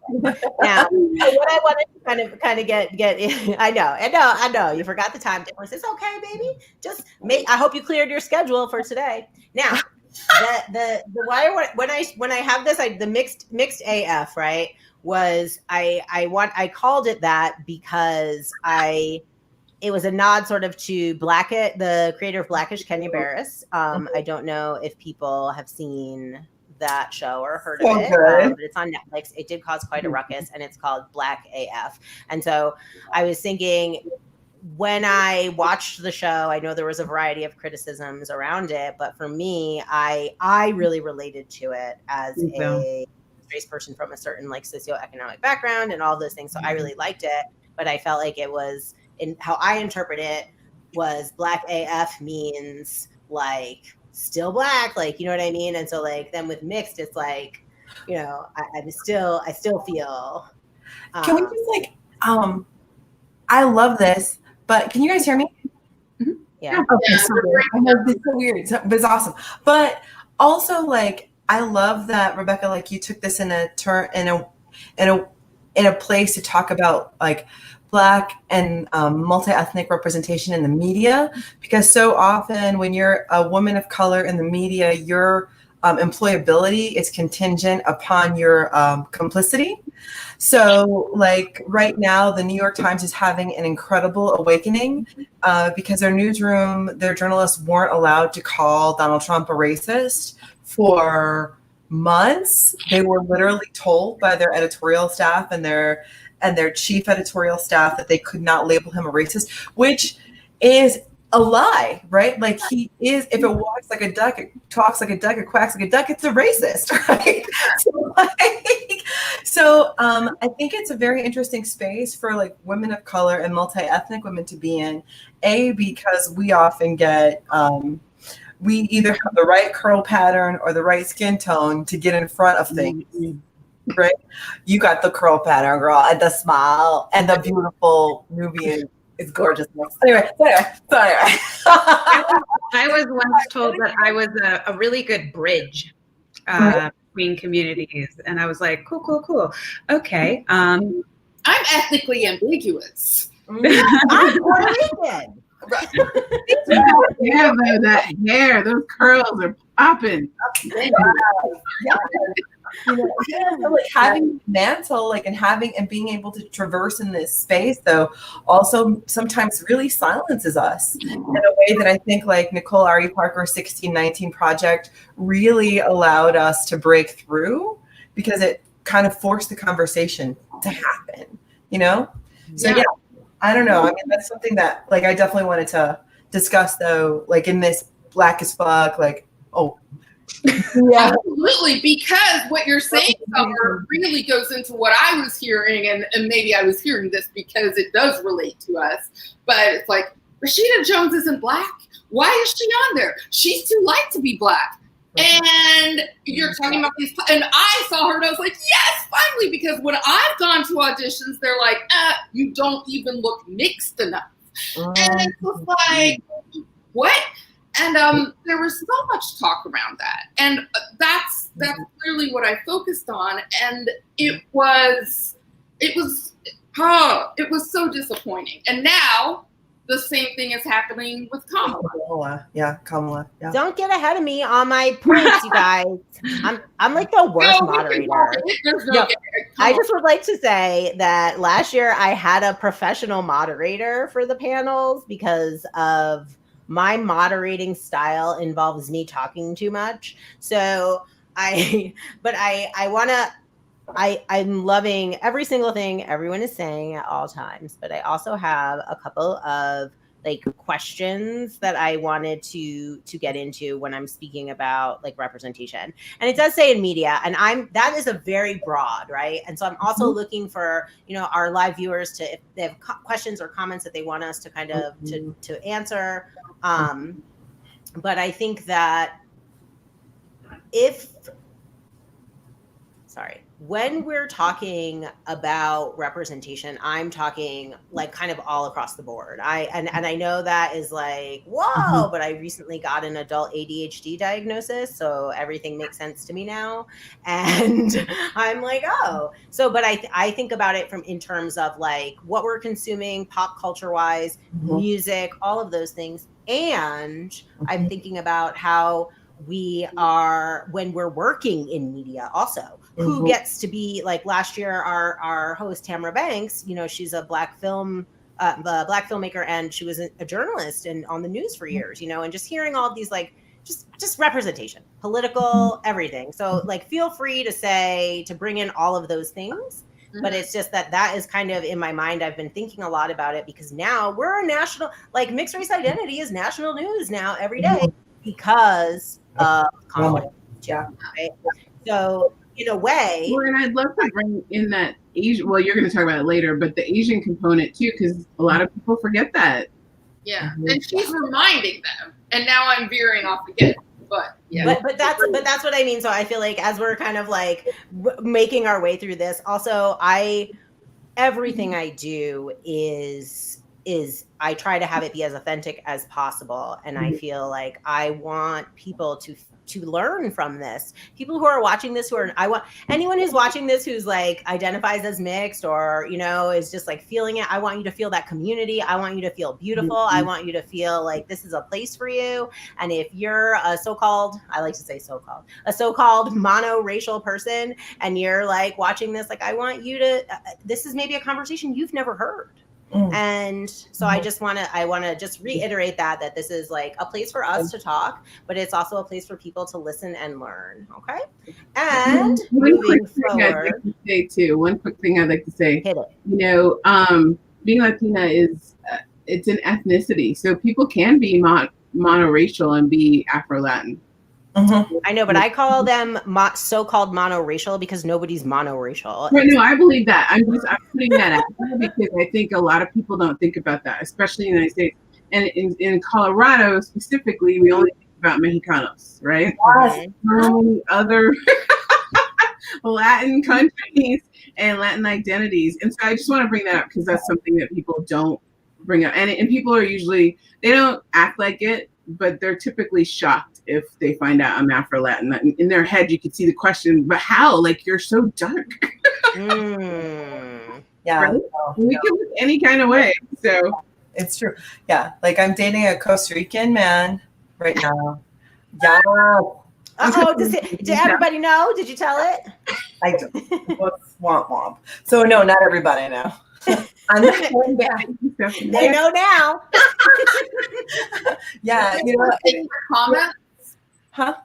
S1: Now, what I wanted to kind of get in, I know. You forgot the time difference. It's okay, baby. Just I hope you cleared your schedule for today. Now, the why when I have this, the mixed AF, right? Was I called it that because it was a nod sort of to Blackett, the creator of Blackish, Kenya Barris. I don't know if people have seen that show or heard of it, but it's on Netflix. It did cause quite a ruckus, and it's called Black AF. And so I was thinking, when I watched the show, I know there was a variety of criticisms around it, but for me, I really related to it as a race person from a certain like socioeconomic background and all those things. So I really liked it, but I felt like it was, in how I interpret it, was Black AF means like still Black, like, you know what I mean? And so like then with mixed, it's like, you know, I still feel.
S7: Can we just like, I love this, but can you guys hear me?
S1: Yeah.
S7: Okay, so I know this is so weird, but it's awesome. But also, like, I love that, Rebecca, like you took this in a place to talk about like Black and multi-ethnic representation in the media, because so often when you're a woman of color in the media, your employability is contingent upon your complicity. So like right now, the New York Times is having an incredible awakening because their newsroom, their journalists weren't allowed to call Donald Trump a racist for months. They were literally told by their editorial staff and their chief editorial staff that they could not label him a racist, which is a lie, right? Like he is, if it walks like a duck, it talks like a duck, it quacks like a duck, it's a racist, right? So I think it's a very interesting space for like women of color and multi-ethnic women to be in, because we often get, we either have the right curl pattern or the right skin tone to get in front of things, right? You got the curl pattern, girl, and the smile and the beautiful Nubian. It's gorgeous. Anyway.
S8: I was once told that I was a really good bridge between communities, and I was like, cool. Okay.
S2: I'm ethnically ambiguous.
S1: I'm Puerto Rican.
S9: Yeah, that hair, those curls are popping.
S7: You know, so like having mantle, like and being able to traverse in this space, though, also sometimes really silences us in a way that I think like Nicole Ari Parker's 1619 project really allowed us to break through, because it kind of forced the conversation to happen, you know? So yeah, I don't know. I mean, that's something that like I definitely wanted to discuss, though, like in this Black as Fuck, like, yeah,
S2: absolutely, because what you're saying, Summer, really goes into what I was hearing, and maybe I was hearing this because it does relate to us, but it's like, Rashida Jones isn't Black. Why is she on there? She's too light to be Black. And you're talking about these, and I saw her and I was like, yes, finally, because when I've gone to auditions, they're like, you don't even look mixed enough. And it's just like, what? And there was so much talk around that, and that's really what I focused on. And it was so disappointing. And now the same thing is happening with Kamala.
S7: Kamala. Yeah.
S1: Don't get ahead of me on my points, you guys. I'm like the worst moderator. No, I just would like to say that last year I had a professional moderator for the panels because of my moderating style involves me talking too much. So I'm loving every single thing everyone is saying at all times, but I also have a couple of like questions that I wanted to get into when I'm speaking about like representation. And it does say in media, and that is a very broad, right? And so I'm also looking for, you know, our live viewers to, if they have questions or comments that they want us to kind of to answer. But I think that when we're talking about representation, I'm talking like kind of all across the board. And I know that is like, whoa, but I recently got an adult ADHD diagnosis, so everything makes sense to me now. And I'm like, oh, so, but I think about it in terms of like what we're consuming pop culture wise, music, all of those things. And I'm thinking about how we are, when we're working in media also, who gets to be, like last year, our host Tamara Banks, you know, she's a black filmmaker, and she was a journalist and on the news for years, you know, and just hearing all of these, like, just representation, political, everything. So like, feel free to bring in all of those things, But it's just that is kind of in my mind. I've been thinking a lot about it because now we're a national, like mixed race identity is national news now every day because of conflict.
S7: Yeah.
S1: Right? So in a way.
S9: Well, and I'd love to bring in that Asian, well, you're going to talk about it later, but the Asian component too, because a lot of people forget that.
S2: Yeah. And she's reminding them. And now I'm veering off again. But yeah.
S1: But that's what I mean. So I feel like as we're kind of like making our way through this, also everything I do is I try to have it be as authentic as possible. And I feel like I want people to learn from this. People who are watching this, I want anyone who's watching this who's like identifies as mixed or, you know, is just like feeling it. I want you to feel that community. I want you to feel beautiful. I want you to feel like this is a place for you. And if you're a so-called, I like to say so-called, a so-called monoracial person and you're like watching this, like I want you to, this is maybe a conversation you've never heard. And so I want to just reiterate that this is like a place for us to talk, but it's also a place for people to listen and learn. Okay. And moving forward,
S9: one quick thing I'd like to say,
S1: hit it.
S9: You know, being Latina is, it's an ethnicity. So people can be monoracial and be Afro-Latin.
S1: I know, but I call them so-called monoracial because nobody's monoracial.
S9: Right, no, I believe that. I'm putting that out there because I think a lot of people don't think about that, especially in the United States. And in Colorado specifically, we only think about Mexicanos, right? Other Latin countries and Latin identities. And so I just want to bring that up because that's something that people don't bring up. And people are usually, they don't act like it, but they're typically shocked if they find out I'm Afro-Latin. In their head, you could see the question, but how? Like, you're so dark.
S7: Yeah.
S9: Right? We can look any kind of way. So
S7: it's true. Yeah. Like I'm dating a Costa Rican man right now. Yeah.
S1: Did everybody know? Did you tell it?
S7: I don't. Womp womp. So no, not everybody know. I'm not going back.
S1: They know now.
S7: Yeah, you know.
S2: The comments?
S7: Huh?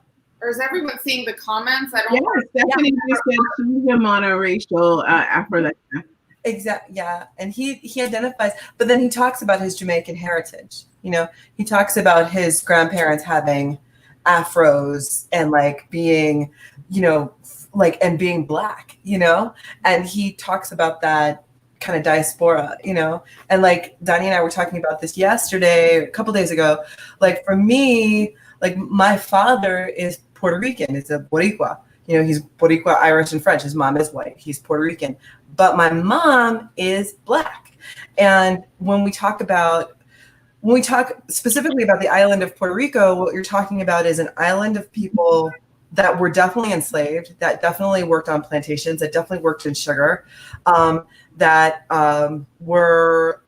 S2: Or is everyone seeing the comments? I don't
S9: know. Stephanie just said she's a monoracial Afro-Latina.
S7: Exactly. Yeah, and he identifies, but then he talks about his Jamaican heritage. You know, he talks about his grandparents having afros and like being, you know, like and being black. You know, and he talks about that kind of diaspora, you know, and like Donnie and I were talking about this yesterday, a couple days ago. Like for me, like my father is Puerto Rican. It's a Boricua. You know, he's Boricua, Irish, and French. His mom is white. He's Puerto Rican. But my mom is black. And when we talk specifically about the island of Puerto Rico, what you're talking about is an island of people that were definitely enslaved, that definitely worked on plantations, that definitely worked in sugar, that were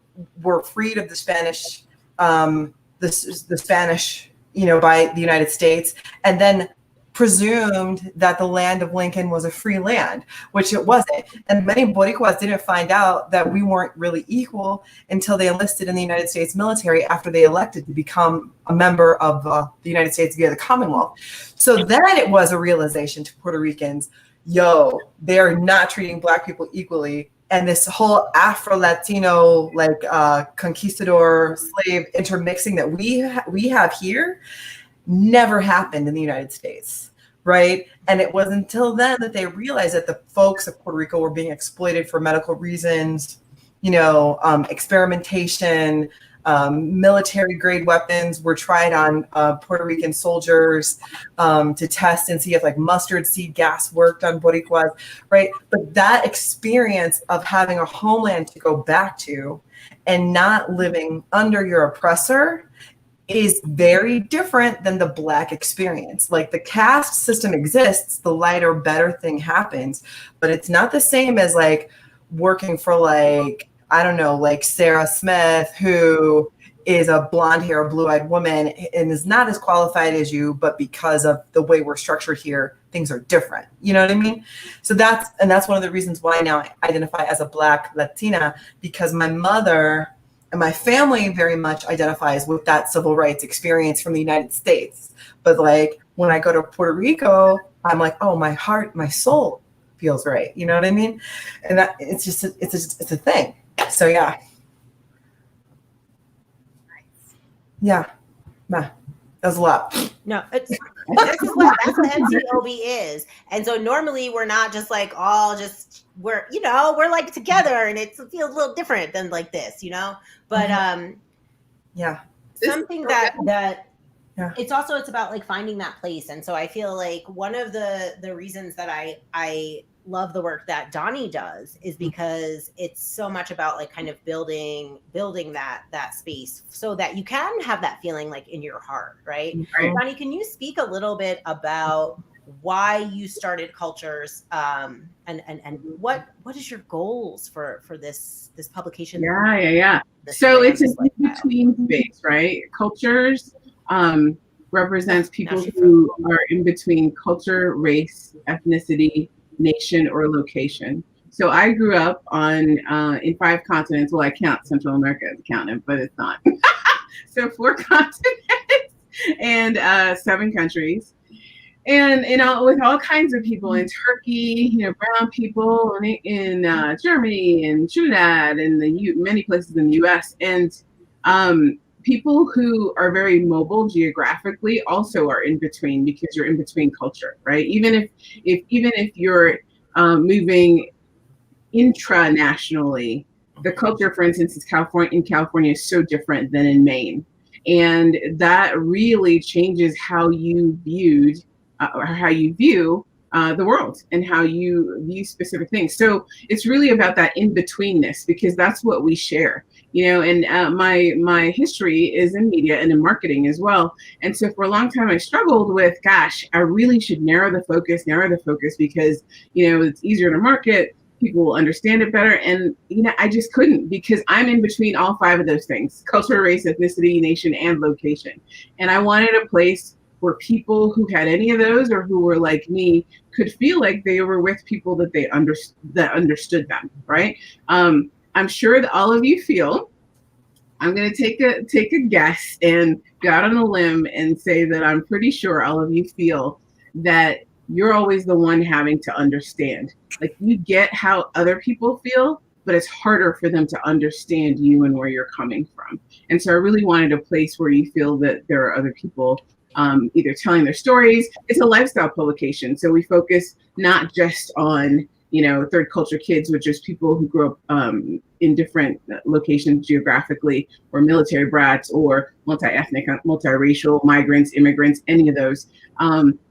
S7: freed of the Spanish, the Spanish, you know, by the United States, and then presumed that the land of Lincoln was a free land, which it wasn't. And many Boricuas didn't find out that we weren't really equal until they enlisted in the United States military after they elected to become a member of the United States via the Commonwealth. So then it was a realization to Puerto Ricans, they're not treating Black people equally. And this whole Afro-Latino, like conquistador slave intermixing that we have here never happened in the United States, right? And it was until then that they realized that the folks of Puerto Rico were being exploited for medical reasons, you know, experimentation, military grade weapons were tried on Puerto Rican soldiers to test and see if like mustard seed gas worked on Boricuas, right? But that experience of having a homeland to go back to and not living under your oppressor is very different than the Black experience. Like the caste system exists, the lighter, better thing happens, but it's not the same as like working for like, I don't know, like Sarah Smith, who is a blonde hair, blue-eyed woman and is not as qualified as you, but because of the way we're structured here, things are different. You know what I mean? So that's one of the reasons why now I identify as a Black Latina, because my mother and my family very much identifies with that civil rights experience from the United States. But like when I go to Puerto Rico, I'm like, oh, my heart, my soul feels right. You know what I mean? And that it's just it's a thing. So yeah. Yeah. Nah, that was a lot.
S1: No, that's what MTOB is. And so normally we're not just like all just we're like together, and it feels a little different than like this, But
S7: yeah,
S1: something that it's about like finding that place. And so I feel like one of the reasons that I love the work that Donnie does is because it's so much about like kind of building that space so that you can have that feeling like in your heart, right? Donnie, can you speak a little bit about why you started Cultures, and what is your goals for this publication?
S9: Yeah. So it's an in-between space, right? Cultures represents people who are in between culture, race, ethnicity, nation, or location. So I grew up in 5 continents. Well, I count Central America as a continent, but it's not. So 4 continents and 7 countries. And with all kinds of people in Turkey, brown people in Germany and Trinidad and many places in the U.S. And people who are very mobile geographically also are in between, because you're in between culture, right? Even if you're moving intranationally, the culture, for instance, in California is so different than in Maine, and that really changes how you view the world and how you view specific things. So it's really about that in-betweenness, because that's what we share, and my history is in media and in marketing as well. And so for a long time I struggled with, gosh, I really should narrow the focus because, it's easier to market, people will understand it better. And, I just couldn't, because I'm in between all 5 of those things: culture, race, ethnicity, nation, and location. And I wanted a place where people who had any of those, or who were like me, could feel like they were with people that that understood them, right? I'm sure that all of you feel. I'm going to take a guess and go out on a limb and say that I'm pretty sure all of you feel that you're always the one having to understand. Like, you get how other people feel, but it's harder for them to understand you and where you're coming from. And so I really wanted a place where you feel that there are other people either telling their stories. It's a lifestyle publication, so we focus not just on third culture kids, which is people who grew up in different locations geographically, or military brats, or multi-ethnic, multiracial, migrants, immigrants, any of those,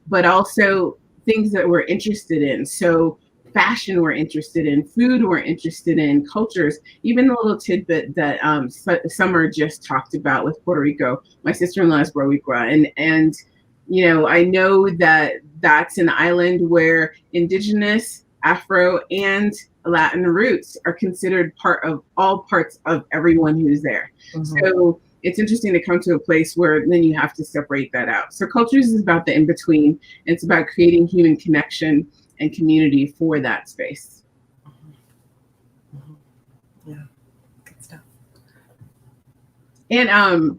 S9: but also things that we're interested in. So fashion we're interested in, food we're interested in, cultures, even the little tidbit that Summer just talked about with Puerto Rico. My sister-in-law is Boricua, and I know that that's an island where indigenous, Afro, and Latin roots are considered part of all parts of everyone who's there. Mm-hmm. So it's interesting to come to a place where then you have to separate that out. So Cultures is about the in-between. It's about creating human connection and community for that space.
S7: Yeah, good stuff.
S9: And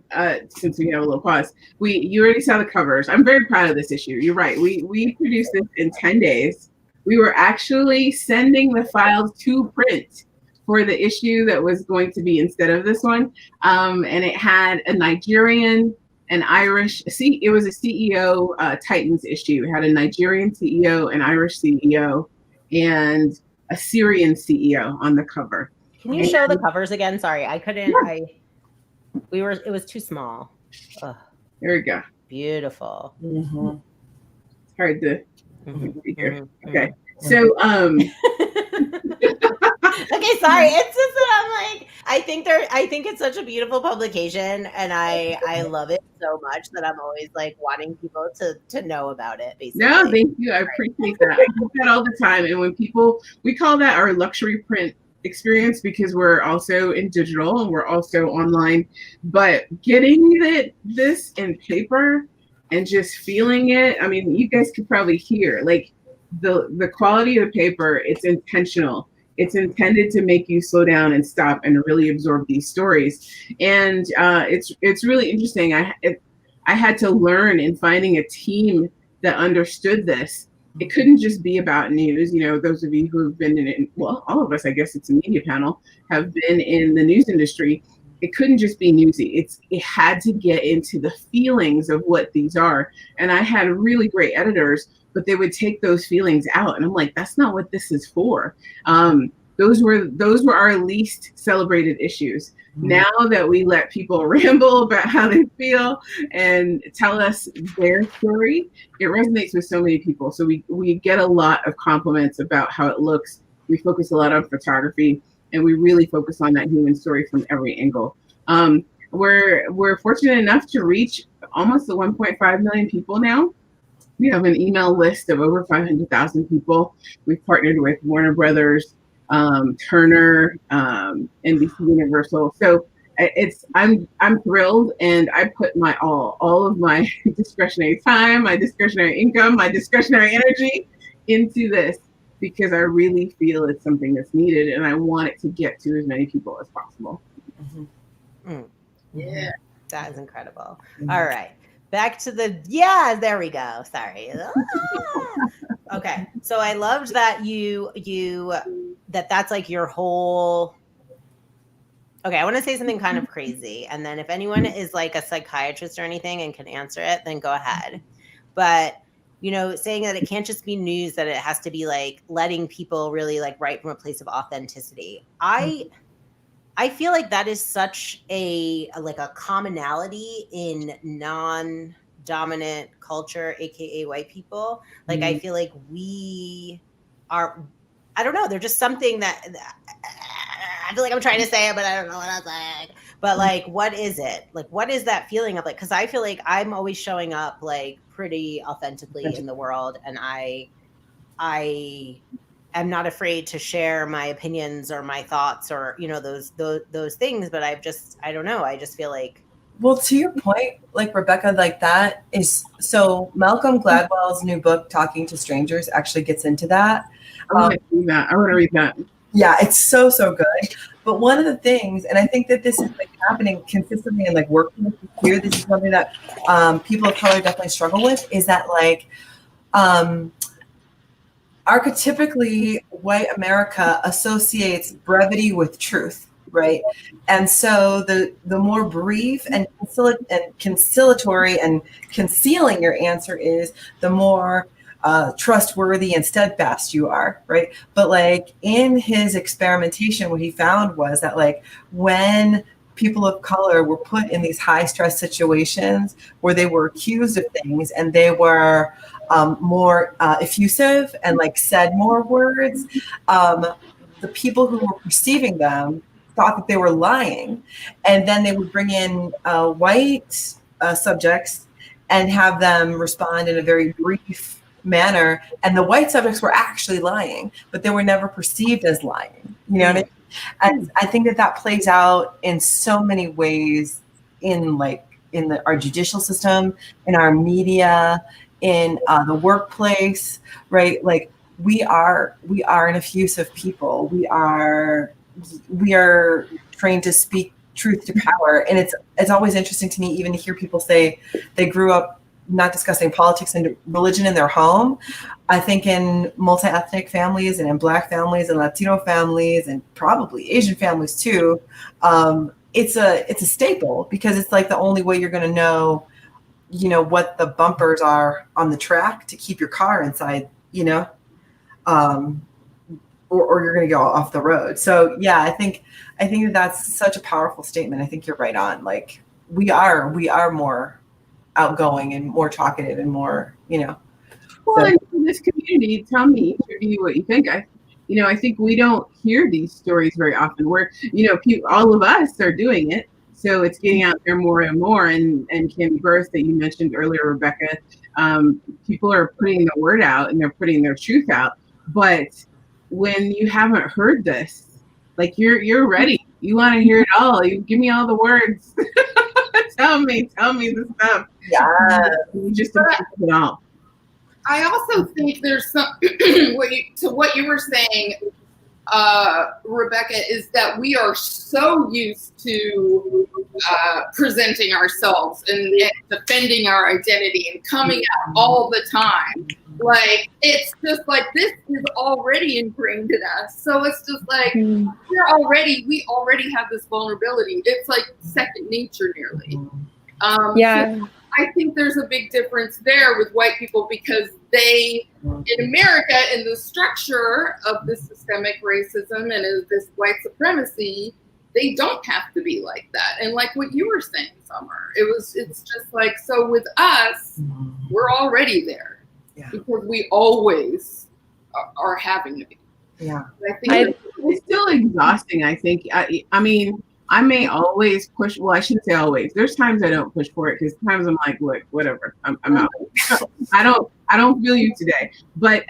S9: since we have a little pause, you already saw the covers. I'm very proud of this issue. You're right. We produced this in 10 days. We were actually sending the files to print for the issue that was going to be instead of this one. And it had a Nigerian, an Irish, it was a CEO Titans issue. It had a Nigerian CEO, an Irish CEO, and a Syrian CEO on the cover.
S1: Can you show the covers again? Sorry, I couldn't. Yeah. It was too small. Ugh.
S9: There we go.
S1: Beautiful.
S7: Mm-hmm.
S9: It's hard to see here. Okay. So
S1: okay, sorry. It's just that I'm like, I think it's such a beautiful publication, and I love it so much that I'm always like wanting people to know about it, basically.
S9: No, thank you. I appreciate that. I do that all the time. And when we call that our luxury print experience, because we're also in digital and we're also online, but getting this in paper and just feeling it, I mean, you guys could probably hear like the quality of the paper. It's intentional. It's intended to make you slow down and stop and really absorb these stories. And it's really interesting. I had to learn in finding a team that understood this, It couldn't just be about news. You know, those of you who have been in it, well, all of us, I guess it's a media panel, have been in the news industry. It couldn't just be newsy. It had to get into the feelings of what these are. And I had really great editors, but they would take those feelings out. And I'm like, that's not what this is for. Those were our least celebrated issues. Now that we let people ramble about how they feel and tell us their story, it resonates with so many people. So we get a lot of compliments about how it looks. We focus a lot on photography, and we really focus on that human story from every angle. We're fortunate enough to reach almost the 1.5 million people now. We have an email list of over 500,000 people. We've partnered with Warner Brothers, Turner, NBC Universal. So I'm thrilled, and I put my all of my discretionary time, my discretionary income, my discretionary energy into this, because I really feel it's something that's needed, and I want it to get to as many people as possible.
S1: Yeah, that is incredible. All right, back to there we go. Sorry. Okay, so I loved that that's like your whole. Okay, I want to say something kind of crazy, and then if anyone is like a psychiatrist or anything and can answer it, then go ahead. But saying that it can't just be news, that it has to be like letting people really like write from a place of authenticity. I feel like that is such a commonality in non-dominant culture, aka white people. Like I feel like we are, I don't know, they're just something that I feel like I'm trying to say it, but I don't know what I'm saying. But like, what is it? Like, what is that feeling of like, because I feel like I'm always showing up like pretty authentically in the world, and I am not afraid to share my opinions or my thoughts or those things. But I don't know. I just feel like.
S7: Well, to your point, like Rebecca, like that is so. Malcolm Gladwell's new book, Talking to Strangers, actually gets into that.
S9: I want to read that.
S7: Yeah, it's so good. But one of the things, and I think that this is like happening consistently in like working here, this is something that people of color definitely struggle with, is that like archetypically white America associates brevity with truth, right? And so the more brief and conciliatory and concealing your answer is, the more trustworthy and steadfast you are, right? But like in his experimentation, what he found was that like when people of color were put in these high stress situations where they were accused of things and they were more effusive and like said more words, the people who were perceiving them thought that they were lying. And then they would bring in white subjects and have them respond in a very brief manner, and the white subjects were actually lying, but they were never perceived as lying. You know what I mean? And I think that plays out in so many ways in our judicial system, in our media, in the workplace, right? Like we are an effusive people. We are trained to speak truth to power, and it's always interesting to me even to hear people say they grew up not discussing politics and religion in their home. I think in multi-ethnic families and in Black families and Latino families and probably Asian families too, it's a staple, because it's like the only way you're going to know, what the bumpers are on the track to keep your car inside, or you're going to go off the road. So yeah, I think that's such a powerful statement. I think you're right on. Like we are more outgoing and more talkative and more,
S9: Well, so. In this community, tell me, each of you, what you think. I think we don't hear these stories very often. Where all of us are doing it, so it's getting out there more and more. And Candy Birth that you mentioned earlier, Rebecca, people are putting the word out and they're putting their truth out. But when you haven't heard this, like you're ready, you want to hear it all. You give me all the words. Tell me the stuff.
S7: Yeah.
S9: You just don't have it all.
S2: I also think there's some what you were saying, Rebecca, is that we are so used to presenting ourselves and defending our identity and coming out all the time. Like, it's just like, this is already ingrained in us. So it's just like, we already have this vulnerability. It's like second nature nearly. So I think there's a big difference there with white people, because they, in America, in the structure of this systemic racism and this white supremacy, they don't have to be like that. And like what you were saying, Summer, it's just like, so with us, we're already there. Because we always are having to be.
S7: Yeah.
S2: I think
S9: it's still exhausting, I think. I mean, I may always push. Well, I shouldn't say always. There's times I don't push for it, because times I'm like, look, whatever, I'm out. I don't feel you today. But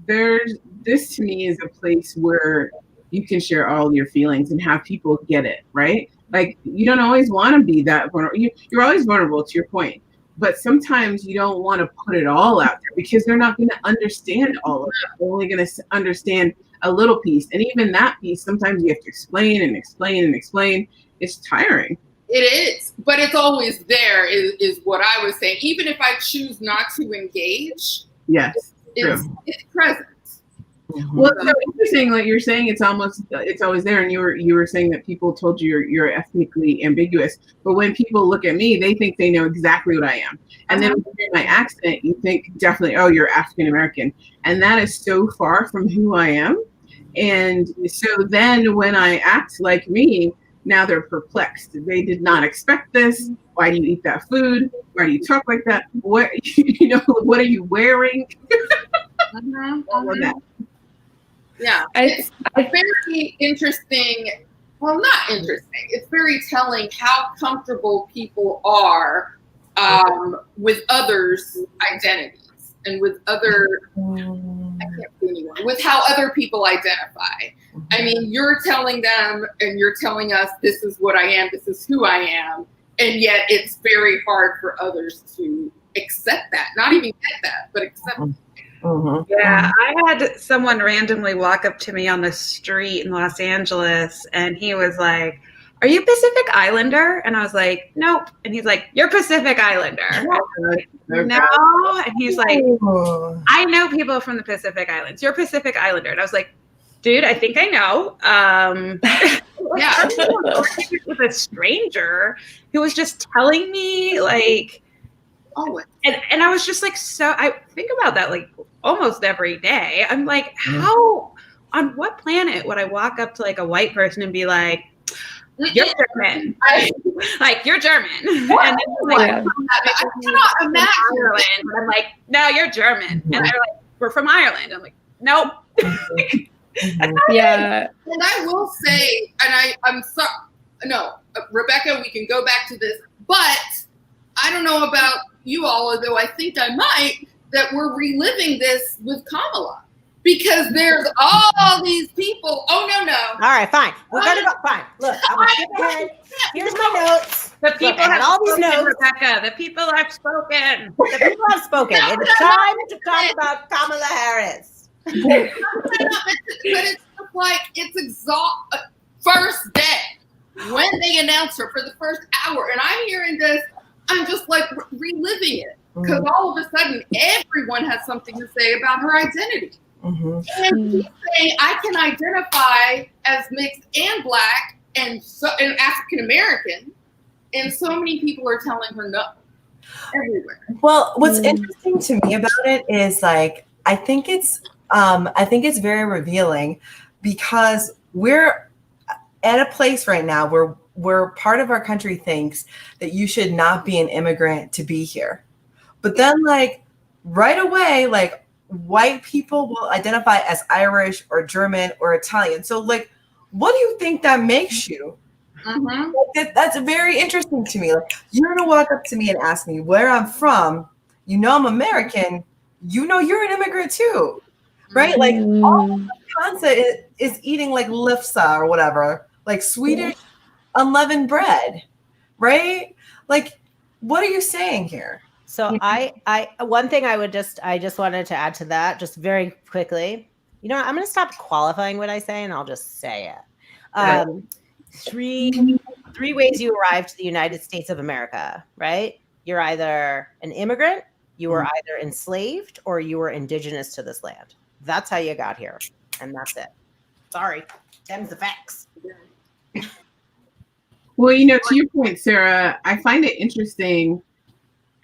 S9: this to me is a place where you can share all your feelings and have people get it, right? Like, you don't always want to be that vulnerable. You're always vulnerable, to your point. But sometimes you don't want to put it all out there, because they're not going to understand all of it. They're only going to understand a little piece. And even that piece, sometimes you have to explain and explain and explain. It's tiring.
S2: It is, but it's always there, is what I was saying. Even if I choose not to engage,
S9: yes,
S2: it's present.
S9: Well, it's so interesting. Like you're saying, it's always there. And you were saying that people told you you're ethnically ambiguous, but when people look at me, they think they know exactly what I am. And then when you hear my accent, you think definitely, oh, you're African American, and that is so far from who I am. And so then when I act like me, now they're perplexed. They did not expect this. Why do you eat that food? Why do you talk like that? What what are you wearing? All of that.
S2: Yeah, it's very interesting. Well, not interesting. It's very telling how comfortable people are with others' identities and with other. I can't see anyone. With how other people identify. I mean, you're telling them and you're telling us, this is what I am. This is who I am, and yet it's very hard for others to accept that. Not even get that, but accept it.
S8: Yeah, I had someone randomly walk up to me on the street in Los Angeles, and he was like, "Are you Pacific Islander?" And I was like, "Nope." And he's like, "You're Pacific Islander." Like, no. And he's like, "I know people from the Pacific Islands. You're Pacific Islander." And I was like, "Dude, I think I know." Yeah, I was with a stranger who was just telling me like, and I was just like, so I think about that like almost every day. I'm like, how, on what planet would I walk up to like a white person and be like, "You're German," like, "You're German," and then like, I cannot imagine Ireland. I'm like, "No, you're German," and they're like, "We're from Ireland." I'm like, "Nope."
S6: Yeah.
S2: And I will say, and I'm sorry, no, Rebecca, we can go back to this, but I don't know about you all, although I think I might, that we're reliving this with Kamala, because there's all these people. Oh, no.
S1: All right, fine. We're going to go. Fine. Look, I'm going to skip ahead. Here's my notes.
S8: The people have
S1: all these
S8: spoken,
S1: notes.
S8: Rebecca. The people have spoken.
S1: The people have spoken. It's time to talk about Kamala Harris.
S2: But it's just like, it's first day when they announce her for the first hour, and I'm hearing this, I'm just like reliving it, because all of a sudden everyone has something to say about her identity. And she's saying, I can identify as mixed and Black and African American, and so many people are telling her no everywhere.
S7: Well, what's interesting to me about it is like, I think it's very revealing, because we're at a place right now where part of our country thinks that you should not be an immigrant to be here. But then like right away, like white people will identify as Irish or German or Italian. So like, what do you think that makes you? That's very interesting to me. Like, you're gonna walk up to me and ask me where I'm from. You know I'm American. You know you're an immigrant too, right? Like all Wisconsin is eating like lifsa or whatever, like Swedish unleavened bread, right? Like, what are you saying here?
S1: So I one thing I just wanted to add to that just very quickly. You know what? I'm going to stop qualifying what I say and I'll just say it. three ways you arrive to the United States of America, right? You're either an immigrant, you were either enslaved, or you were indigenous to this land. That's how you got here. And that's it. Sorry. Them's the facts.
S9: Well, to your point, Sarah, I find it interesting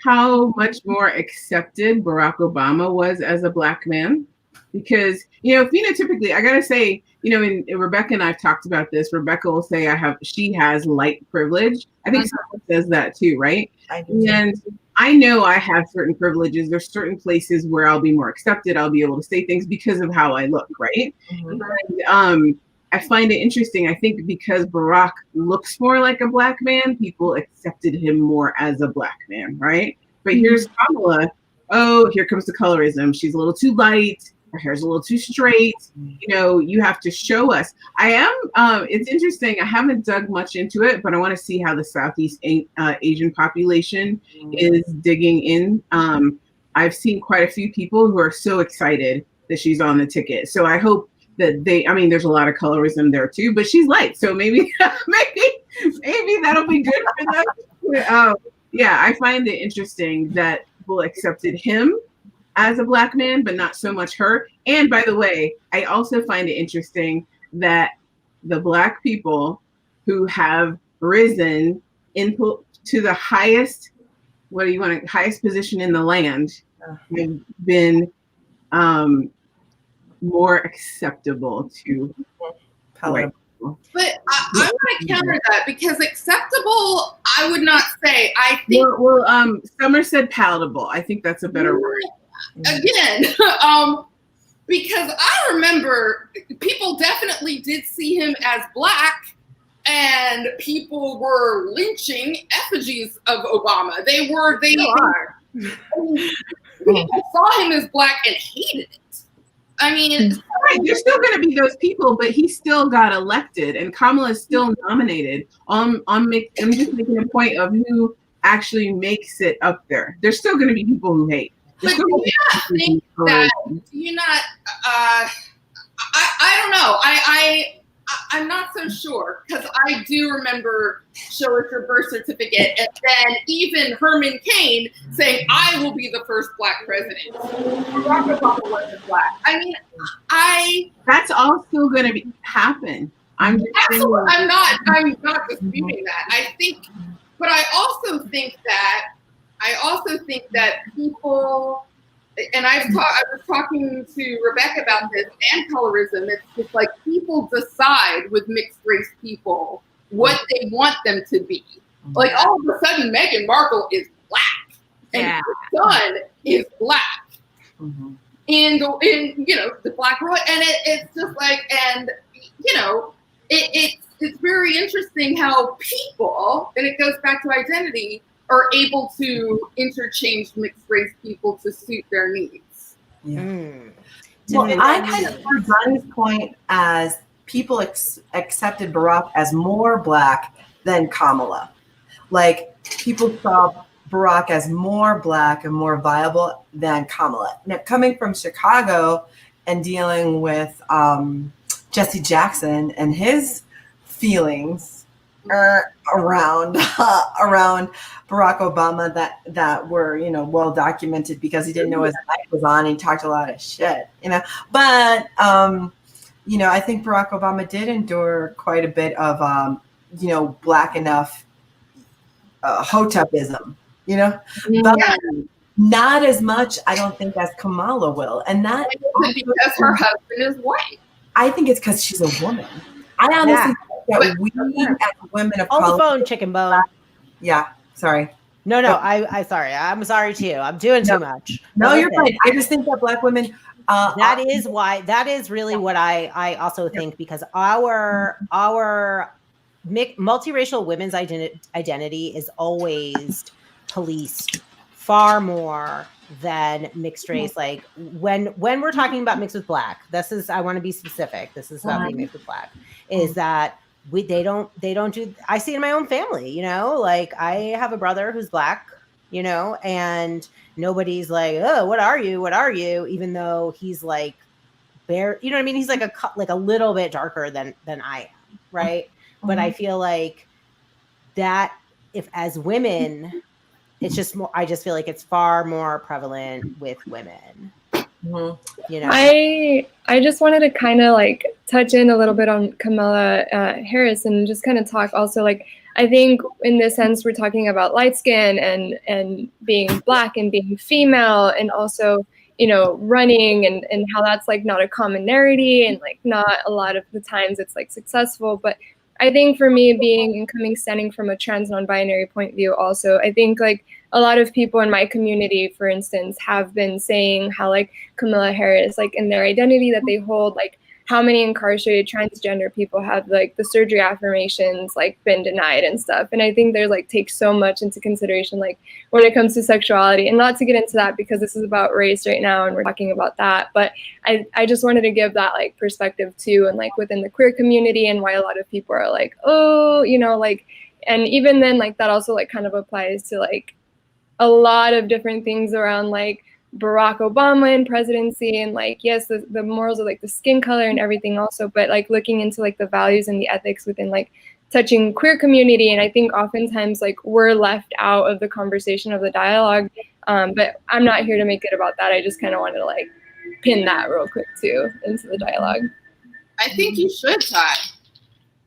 S9: how much more accepted Barack Obama was as a Black man. Because, phenotypically, I got to say, and Rebecca and I've talked about this. Rebecca will say she has light privilege. I think someone says that too, right? And I know I have certain privileges. There's certain places where I'll be more accepted. I'll be able to say things because of how I look, right? And, I find it interesting. I think because Barack looks more like a Black man, people accepted him more as a Black man, right? But here's Kamala. Oh, here comes the colorism. She's a little too light. Her hair's a little too straight. You have to show us. It's interesting. I haven't dug much into it, but I want to see how the Southeast Asian population is digging in. I've seen quite a few people who are so excited that she's on the ticket. So I hope that there's a lot of colorism there too, but she's light. So maybe that'll be good for them. I find it interesting that people accepted him as a Black man, but not so much her. And by the way, I also find it interesting that the Black people who have risen to the highest, highest position in the land have been more acceptable to white people.
S2: But I want to counter that, because acceptable, I would not say. I think
S9: Summer said palatable. I think that's a better word.
S2: Again, because I remember people definitely did see him as Black, and people were lynching effigies of Obama. They saw him as Black and hated it. I mean,
S9: right, there's still going to be those people, but he still got elected, and Kamala is still nominated. I'm just making a point of who actually makes it up there. There's still going to be people who hate.
S2: But do you not think that? Do you not? I don't know. I'm not so sure, because I do remember show us your birth certificate, and then even Herman Cain saying, "I will be the first Black president." Barack Obama wasn't Black. I mean,
S9: that's all still going to happen. I'm
S2: not disputing that. I think, but I also think that people, and I was talking to Rebecca about this, and colorism. It's just like people decide with mixed race people what they want them to be. Like all of a sudden, Meghan Markle is Black, and her son is Black, and the Black royal, and it's just like, and it's very interesting how people, and it goes back to identity, are able to interchange mixed race people to suit their needs.
S7: Well, I kind of heard Donnie's point as people accepted Barack as more Black than Kamala. Like, people saw Barack as more Black and more viable than Kamala. Now, coming from Chicago and dealing with Jesse Jackson and his feelings around Barack Obama that were well documented, because he didn't know his light was on. He talked a lot of shit, But I think Barack Obama did endure quite a bit of Black enough hotepism, but not as much, I don't think, as Kamala will, and that
S2: because her husband is white.
S7: I think it's because she's a woman. I honestly think that we as women of color.
S1: On the phone, chicken bone.
S7: Yeah, sorry.
S1: No, I'm sorry. I'm sorry too. I'm doing too much.
S7: No, you're fine. I just think that Black women.
S1: That is really what I also think, because our multiracial women's identity is always policed far more than mixed race. Like when we're talking about mixed with Black, I want to be specific. This is about being mixed with Black. Is that they don't do. I see it in my own family. Like I have a brother who's Black. And nobody's like, oh, what are you? Even though he's like bare, He's like a little bit darker than I am, right? but I feel like that if as women, it's just more, I just feel like it's far more prevalent with women. You know,
S6: I just wanted to kind of like touch in a little bit on Kamala Harris and just kind of talk also like I think in this sense we're talking about light skin and being Black and being female and also running and how that's like not a commonality and like not a lot of the times it's like successful. But I think for me being incoming standing from a trans non-binary point of view also, I think like a lot of people in my community, for instance, have been saying how like Kamala Harris, like in their identity that they hold, like how many incarcerated transgender people have like the surgery affirmations like been denied and stuff. And I think there's like takes so much into consideration like when it comes to sexuality, and not to get into that because this is about race right now and we're talking about that, but I just wanted to give that like perspective too, and like within the queer community and why a lot of people are like, oh, like, and even then like that also like kind of applies to like a lot of different things around like Barack Obama and presidency and like, yes, the morals of like the skin color and everything also, but like looking into like the values and the ethics within like touching queer community. And I think oftentimes like we're left out of the conversation of the dialogue. But I'm not here to make it about that. I just kind of wanted to like pin that real quick too into the dialogue.
S2: I think you should, Ty.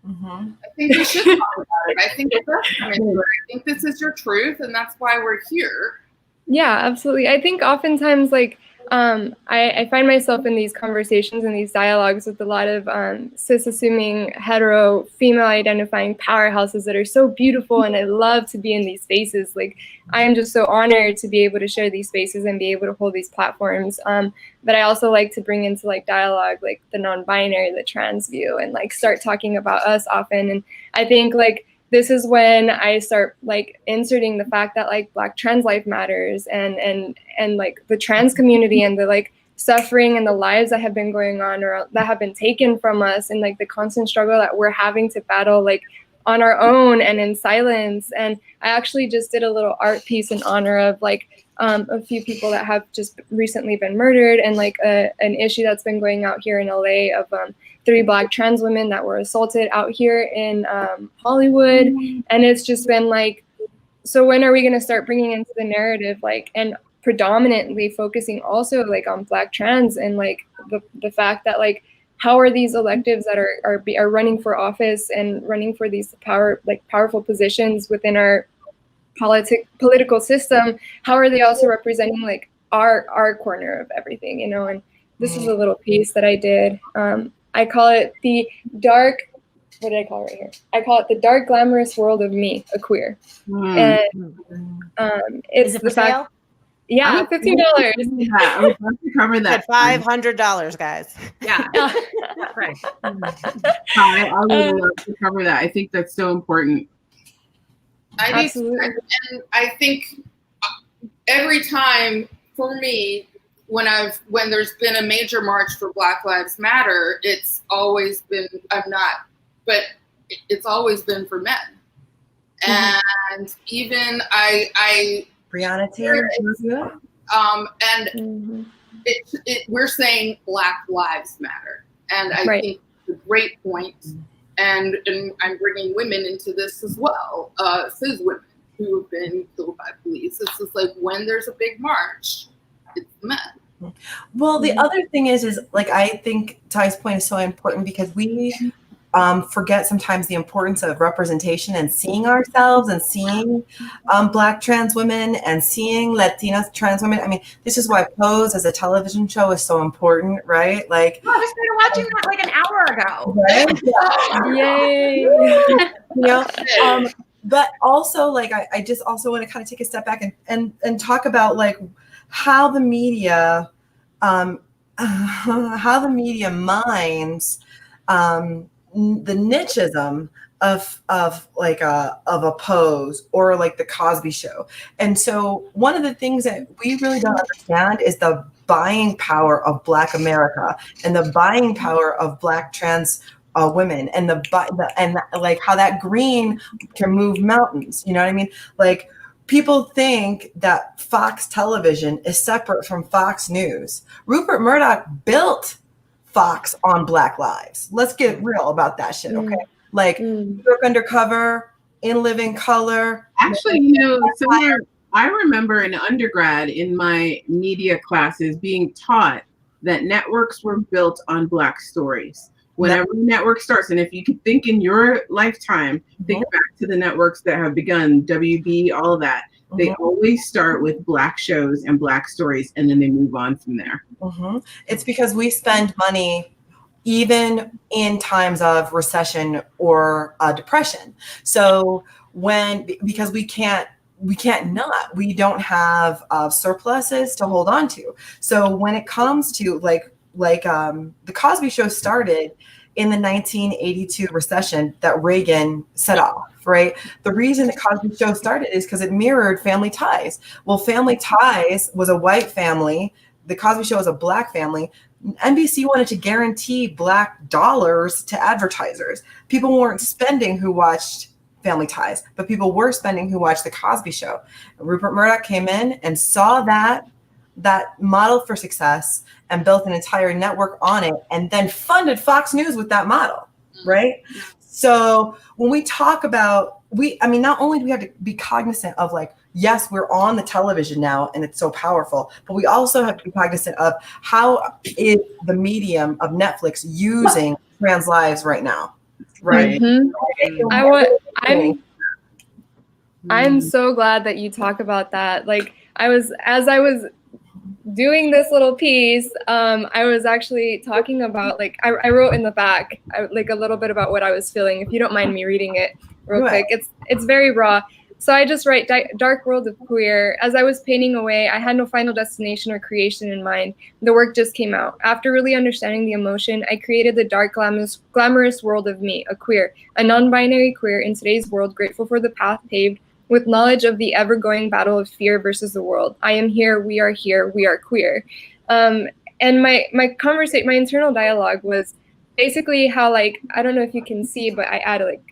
S2: I think you should talk about it. I think it does come into it. I think this is your truth, and that's why we're here.
S6: Yeah, absolutely. I think oftentimes like I find myself in these conversations and these dialogues with a lot of cis-assuming, hetero, female-identifying powerhouses that are so beautiful, and I love to be in these spaces. Like, I am just so honored to be able to share these spaces and be able to hold these platforms. But I also like to bring into like dialogue, like the non-binary, the trans view, and like start talking about us often. And I think like this is when I start like inserting the fact that like Black trans life matters and like the trans community and the like suffering and the lives that have been going on or that have been taken from us and like the constant struggle that we're having to battle like on our own and in silence. And I actually just did a little art piece in honor of like a few people that have just recently been murdered and like an issue that's been going out here in LA of 3 Black trans women that were assaulted out here in Hollywood. And it's just been like, so when are we going to start bringing into the narrative like and predominantly focusing also like on Black trans and like the fact that like how are these electives that are running for office and running for these powerful positions within our political system, how are they also representing like our corner of everything, and this is a little piece that I did. I call it the dark, what did I call it right here? I call it the dark glamorous world of me, a queer. And it's
S1: the fact,
S6: yeah, $15.
S9: I would love to cover that.
S1: $500, guys.
S8: Yeah. Right.
S9: I would love to cover that. I think that's so important.
S6: Absolutely.
S2: And I think every time for me, when there's been a major march for Black Lives Matter, it's always been, it's always been for men. And even
S7: Brianna Taylor,
S2: and we're saying Black Lives Matter. And I think it's a great point. And I'm bringing women into this as well, cis women who have been killed by police. It's just like when there's a big march, it's men.
S7: Well, the other thing is like I think Ty's point is so important because we forget sometimes the importance of representation and seeing ourselves and seeing Black trans women and seeing Latina trans women. I mean, this is why Pose as a television show is so important, right? Like,
S8: I just started watching that like an hour ago.
S7: Right? Yeah. But also, like, I just also want to kind of take a step back and talk about like how the media mines the nicheism of a Pose or like the Cosby Show. And so one of the things that we really don't understand is the buying power of Black America and the buying power of Black trans women and and like how that green can move mountains. You know what I mean? Like, people think that Fox Television is separate from Fox News. Rupert Murdoch built Fox on Black lives. Let's get real about that shit, okay? like Work Undercover, In Living Color.
S9: Actually, somewhere I remember in undergrad in my media classes being taught that networks were built on Black stories. Whenever a network starts, and if you could think in your lifetime, think back to the networks that have begun, WB, all of that, they always start with Black shows and Black stories, and then they move on from there.
S7: It's because we spend money even in times of recession or depression. So because we don't have surpluses to hold on to. So when it comes to the Cosby Show started in the 1982 recession that Reagan set off, right? The reason the Cosby Show started is because it mirrored Family Ties. Well, Family Ties was a white family. The Cosby Show was a Black family. NBC wanted to guarantee Black dollars to advertisers. People weren't spending who watched Family Ties, but people were spending who watched the Cosby Show. Rupert Murdoch came in and saw that model for success and built an entire network on it, and then funded Fox News with that model, right? So when we talk about, not only do we have to be cognizant of yes, we're on the television now and it's so powerful, but we also have to be cognizant of how is the medium of Netflix using trans lives right now, right?
S6: I'm so glad that you talk about that. As I was doing this little piece, I was actually talking about, I wrote in the back, a little bit about what I was feeling. If you don't mind me reading it real quick, it's very raw. So I just write, dark world of queer. As I was painting away, I had no final destination or creation in mind. The work just came out. After really understanding the emotion, I created the dark, glamorous world of me, a queer, a non-binary queer in today's world, grateful for the path paved, with knowledge of the ever-going battle of fear versus the world. I am here, we are queer. And my internal dialogue was basically how, I don't know if you can see, but I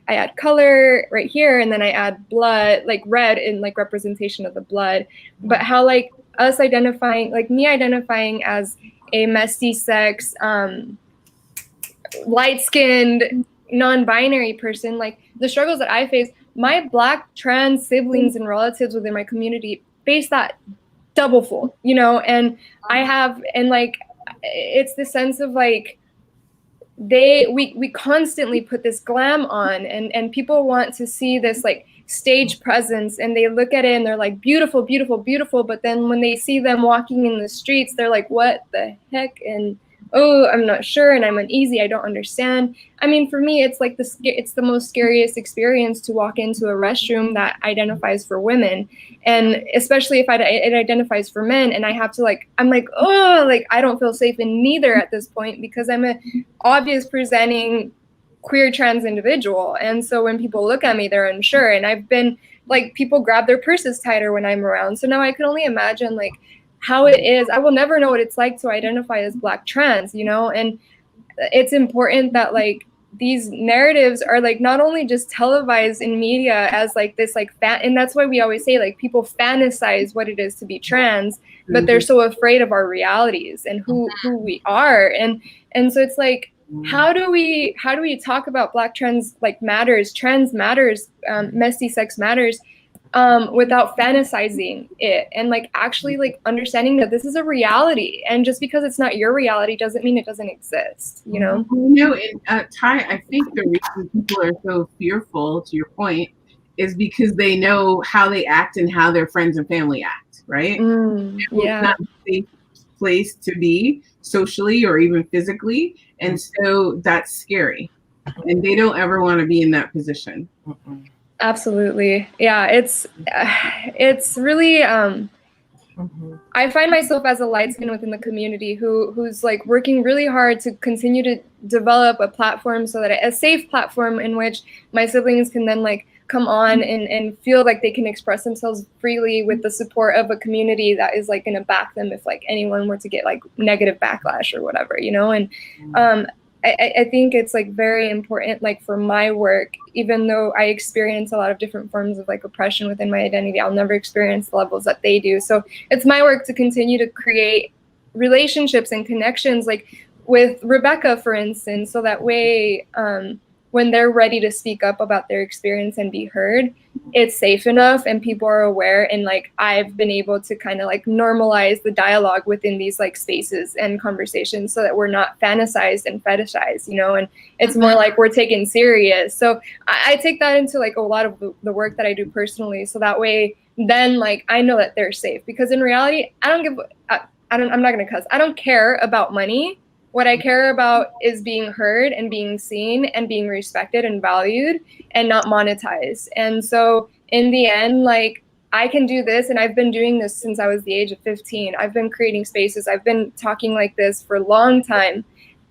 S6: add color right here, and then I add blood, red in representation of the blood. But how us identifying, me identifying as a mestisex, light-skinned, non-binary person, the struggles that I face, my Black trans siblings and relatives within my community face that doublefold, and I have, and it's the sense of we constantly put this glam on, and people want to see this stage presence, and they look at it and they're like, beautiful, beautiful, beautiful. But then when they see them walking in the streets, they're like, what the heck? And oh, I'm not sure, and I'm uneasy, I don't understand. I mean, for me, it's it's the most scariest experience to walk into a restroom that identifies for women, and especially if it identifies for men, and I have to I don't feel safe in neither at this point, because I'm a obvious presenting queer trans individual, and so when people look at me, they're unsure, and I've been people grab their purses tighter when I'm around. So now I can only imagine how it is. I will never know what it's like to identify as Black trans, and it's important that these narratives are not only just televised in media as this and that's why we always say people fantasize what it is to be trans, but they're so afraid of our realities and who we are, and so it's how do we talk about Black trans matters, trans matters, mestisex matters, without fantasizing it, and actually understanding that this is a reality, and just because it's not your reality doesn't mean it doesn't exist,
S9: And Ty, I think the reason people are so fearful, to your point, is because they know how they act and how their friends and family act, right? It's not a safe place to be socially or even physically, and so that's scary, and they don't ever want to be in that position.
S6: Absolutely. Yeah, it's really I find myself as a light skin within the community who's working really hard to continue to develop a platform, so that a safe platform in which my siblings can then come on and feel like they can express themselves freely with the support of a community that is going to back them if anyone were to get negative backlash or whatever, and I think it's very important for my work, even though I experience a lot of different forms of oppression within my identity, I'll never experience the levels that they do. So it's my work to continue to create relationships and connections with Rebecca, for instance, so that way when they're ready to speak up about their experience and be heard, it's safe enough and people are aware. And like, I've been able to kind of like normalize the dialogue within these like spaces and conversations so that we're not fantasized and fetishized, you know, and it's more like we're taken serious. So I take that into like a lot of the work that I do personally. So that way, then like, I know that they're safe, because in reality, I'm not going to cuss. I don't care about money. What I care about is being heard and being seen and being respected and valued and not monetized. And so in the end, like, I can do this, and I've been doing this since I was the age of 15. I've been creating spaces. I've been talking like this for a long time.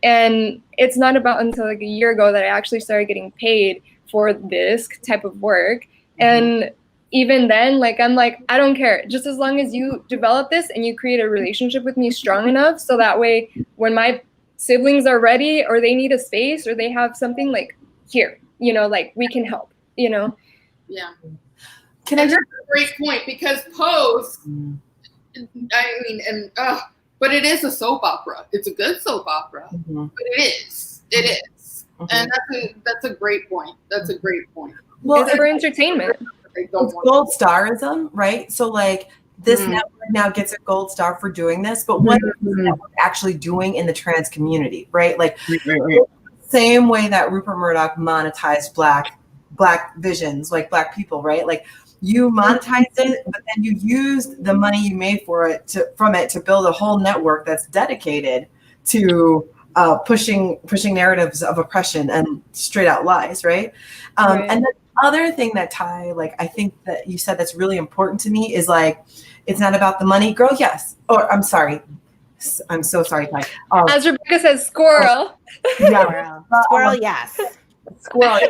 S6: And it's not about until like a year ago that I actually started getting paid for this type of work. And even then, like, I'm like, I don't care. Just as long as you develop this and you create a relationship with me strong enough, so that way when my siblings are ready or they need a space or they have something, like, here, you know, like, we can help, you know?
S2: Yeah.
S7: Can I just...
S2: That's a great point, because Pose, but it is a soap opera. It's a good soap opera, but it is. And that's a great point. That's a great point.
S6: Well, it's for entertainment.
S7: It's gold starism, right? So like, this network now gets a gold star for doing this, but what is this network actually doing in the trans community, right? Like, same way that Rupert Murdoch monetized black visions, like black people, right? Like, you monetized it, but then you used the money you made from it to build a whole network that's dedicated to pushing narratives of oppression and straight out lies, right? And the other thing that Ty, like, I think that you said that's really important to me is, like, it's not about the money, girl. Yes. Or I'm sorry. I'm so sorry, Ty.
S6: As Rebecca says, squirrel.
S7: Yeah.
S1: Squirrel, yes.
S7: Squirrel.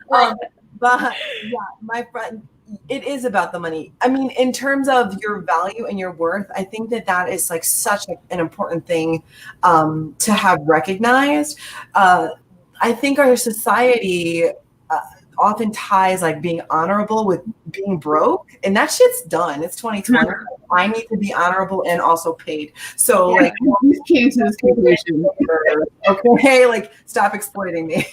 S7: But yeah, my friend, it is about the money. I mean, in terms of your value and your worth, I think that is like such an important thing to have recognized. I think our society often ties like being honorable with being broke, and that shit's done. It's 2020. I need to be honorable and also paid. So like,
S9: we came to this conclusion.
S7: Okay, like, stop exploiting me.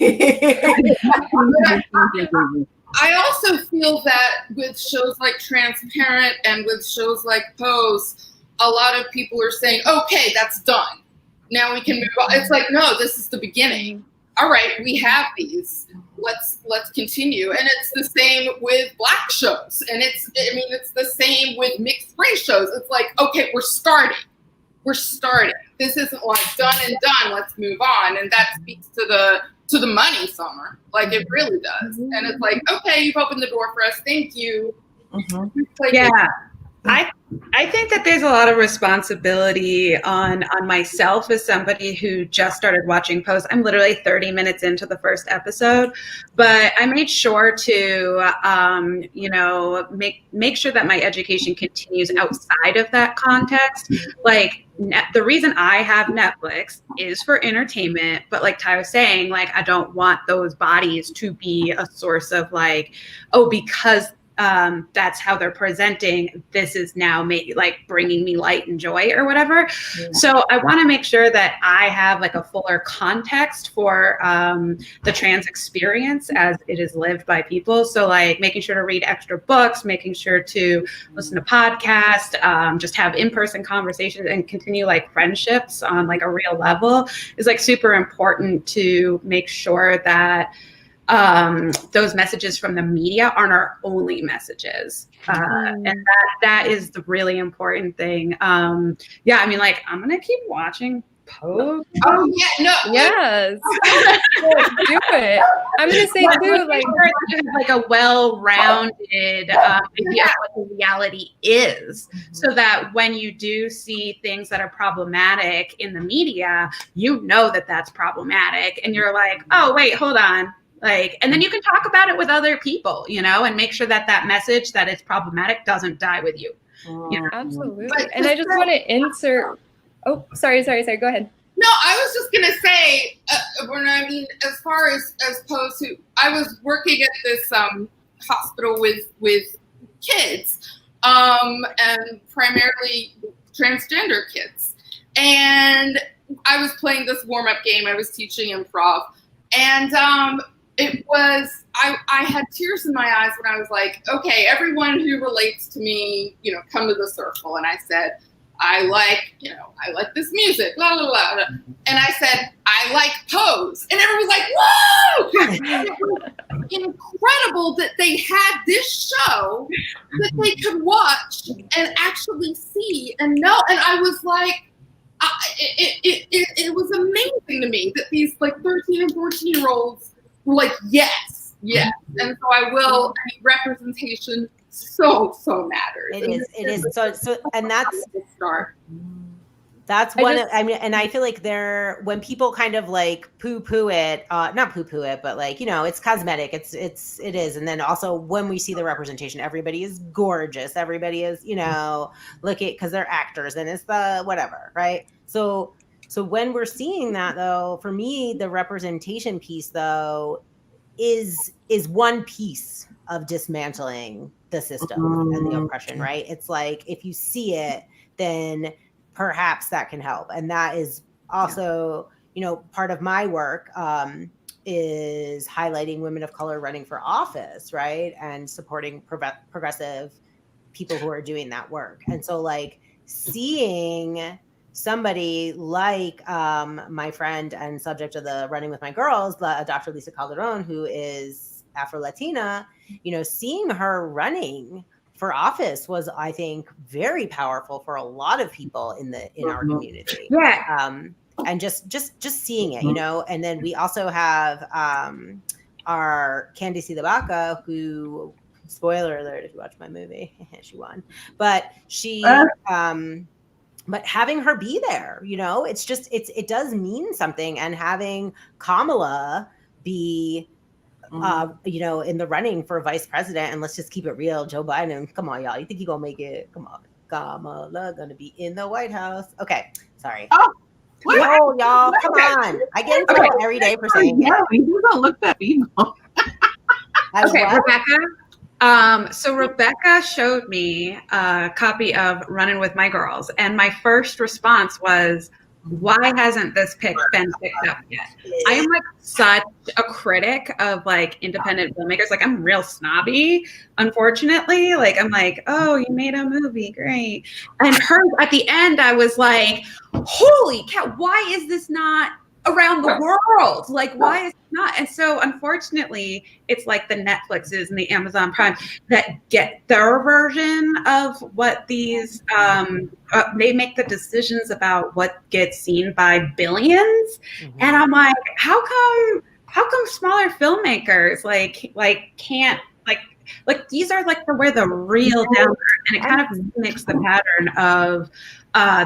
S2: I also feel that with shows like Transparent and with shows like Pose, a lot of people are saying, okay, that's done. Now we can move on. It's like, no, this is the beginning. All right, we have these. Let's continue. And it's the same with Black shows. And it's the same with mixed race shows. It's like, okay, we're starting. This isn't like done and done. Let's move on. And that speaks to the money, Summer. Like, it really does. And it's like, okay, you've opened the door for us. Thank you. Like,
S8: yeah. I think that there's a lot of responsibility on myself as somebody who just started watching Pose. I'm literally 30 minutes into the first episode, but I made sure to, make sure that my education continues outside of that context. Like, the reason I have Netflix is for entertainment, but like Ty was saying, like, I don't want those bodies to be a source of like, oh, because that's how they're presenting, this is now bringing me light and joy or whatever. Yeah. So I want to make sure that I have like a fuller context for the trans experience as it is lived by people. So like making sure to read extra books, making sure to listen to podcasts, just have in-person conversations and continue like friendships on like a real level is like super important to make sure that those messages from the media aren't our only messages. And that is the really important thing. Yeah, I mean, like, I'm going to keep watching Pose.
S2: Oh, yeah, no.
S6: Yes. Do it. I'm going to say, too,
S8: like a well-rounded idea of what the reality is, so that when you do see things that are problematic in the media, you know that that's problematic. And you're like, oh, wait, hold on. Like, and then you can talk about it with other people, you know, and make sure that that message that it's problematic doesn't die with you. You know?
S6: Absolutely. And I just want to insert. Oh, sorry. Go ahead.
S2: No, I was just gonna say, as far as Pose, I was working at this hospital with kids, and primarily transgender kids, and I was playing this warm-up game. I was teaching improv, and it was, I had tears in my eyes when I was like, okay, everyone who relates to me, come to the circle. And I said, I like this music, blah, blah, blah. And I said, I like Pose. And everyone was like, whoa! And it was incredible that they had this show that they could watch and actually see and know. And I was like, it was amazing to me that these like 13 and 14-year-olds were like, yes. And so I mean, representation so matters.
S1: It is. So, and that's
S2: the start.
S1: That's one. And I feel like when people kind of like poo-poo it, not poo-poo it, but like, it's cosmetic. It is. And then also when we see the representation, everybody is gorgeous. Everybody is, because they're actors and it's the whatever, right? So when we're seeing that though, for me, the representation piece though is one piece of dismantling the system and the oppression, right? It's like, if you see it, then perhaps that can help. And that is also, part of my work is highlighting women of color running for office, right? And supporting progressive people who are doing that work. And so like seeing somebody like my friend and subject of the Running with My Girls, Dr. Lisa Calderon, who is Afro-Latina, seeing her running for office was, I think, very powerful for a lot of people in our community.
S8: Yeah.
S1: And just seeing it, and then we also have our Candice Ibaka, who, spoiler alert if you watch my movie, she won, but she but having her be there, it's just it does mean something. And having Kamala be in the running for vice president, and let's just keep it real, Joe Biden, come on, y'all, you think he gonna make it? Come on, Kamala gonna be in the White House. Okay, sorry.
S9: Oh,
S1: y'all, come on. I get in trouble every day for saying
S9: it. You don't look that evil.
S8: Okay, Rebecca. So Rebecca showed me a copy of Running with My Girls, and my first response was, why hasn't this been picked up yet? I am like such a critic of like independent filmmakers. Like I'm real snobby, unfortunately. Like I'm like, oh, you made a movie, great. And her at the end, I was like, holy cow, why is this not around the world? Like, why is it not? And so unfortunately, it's like the Netflixes and the Amazon Prime that get their version of what these, they make the decisions about what gets seen by billions. Mm-hmm. And I'm like, how come smaller filmmakers can't like these are like where the real down, and it kind of mimics the pattern of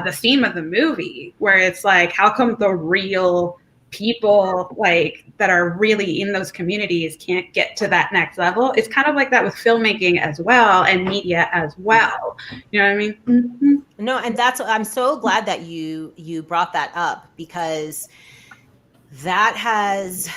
S8: the theme of the movie, where it's like, how come the real people like that are really in those communities can't get to that next level? It's kind of like that with filmmaking as well and media as well. You know what I mean? Mm-hmm.
S1: No, and I'm so glad that you brought that up, because that has,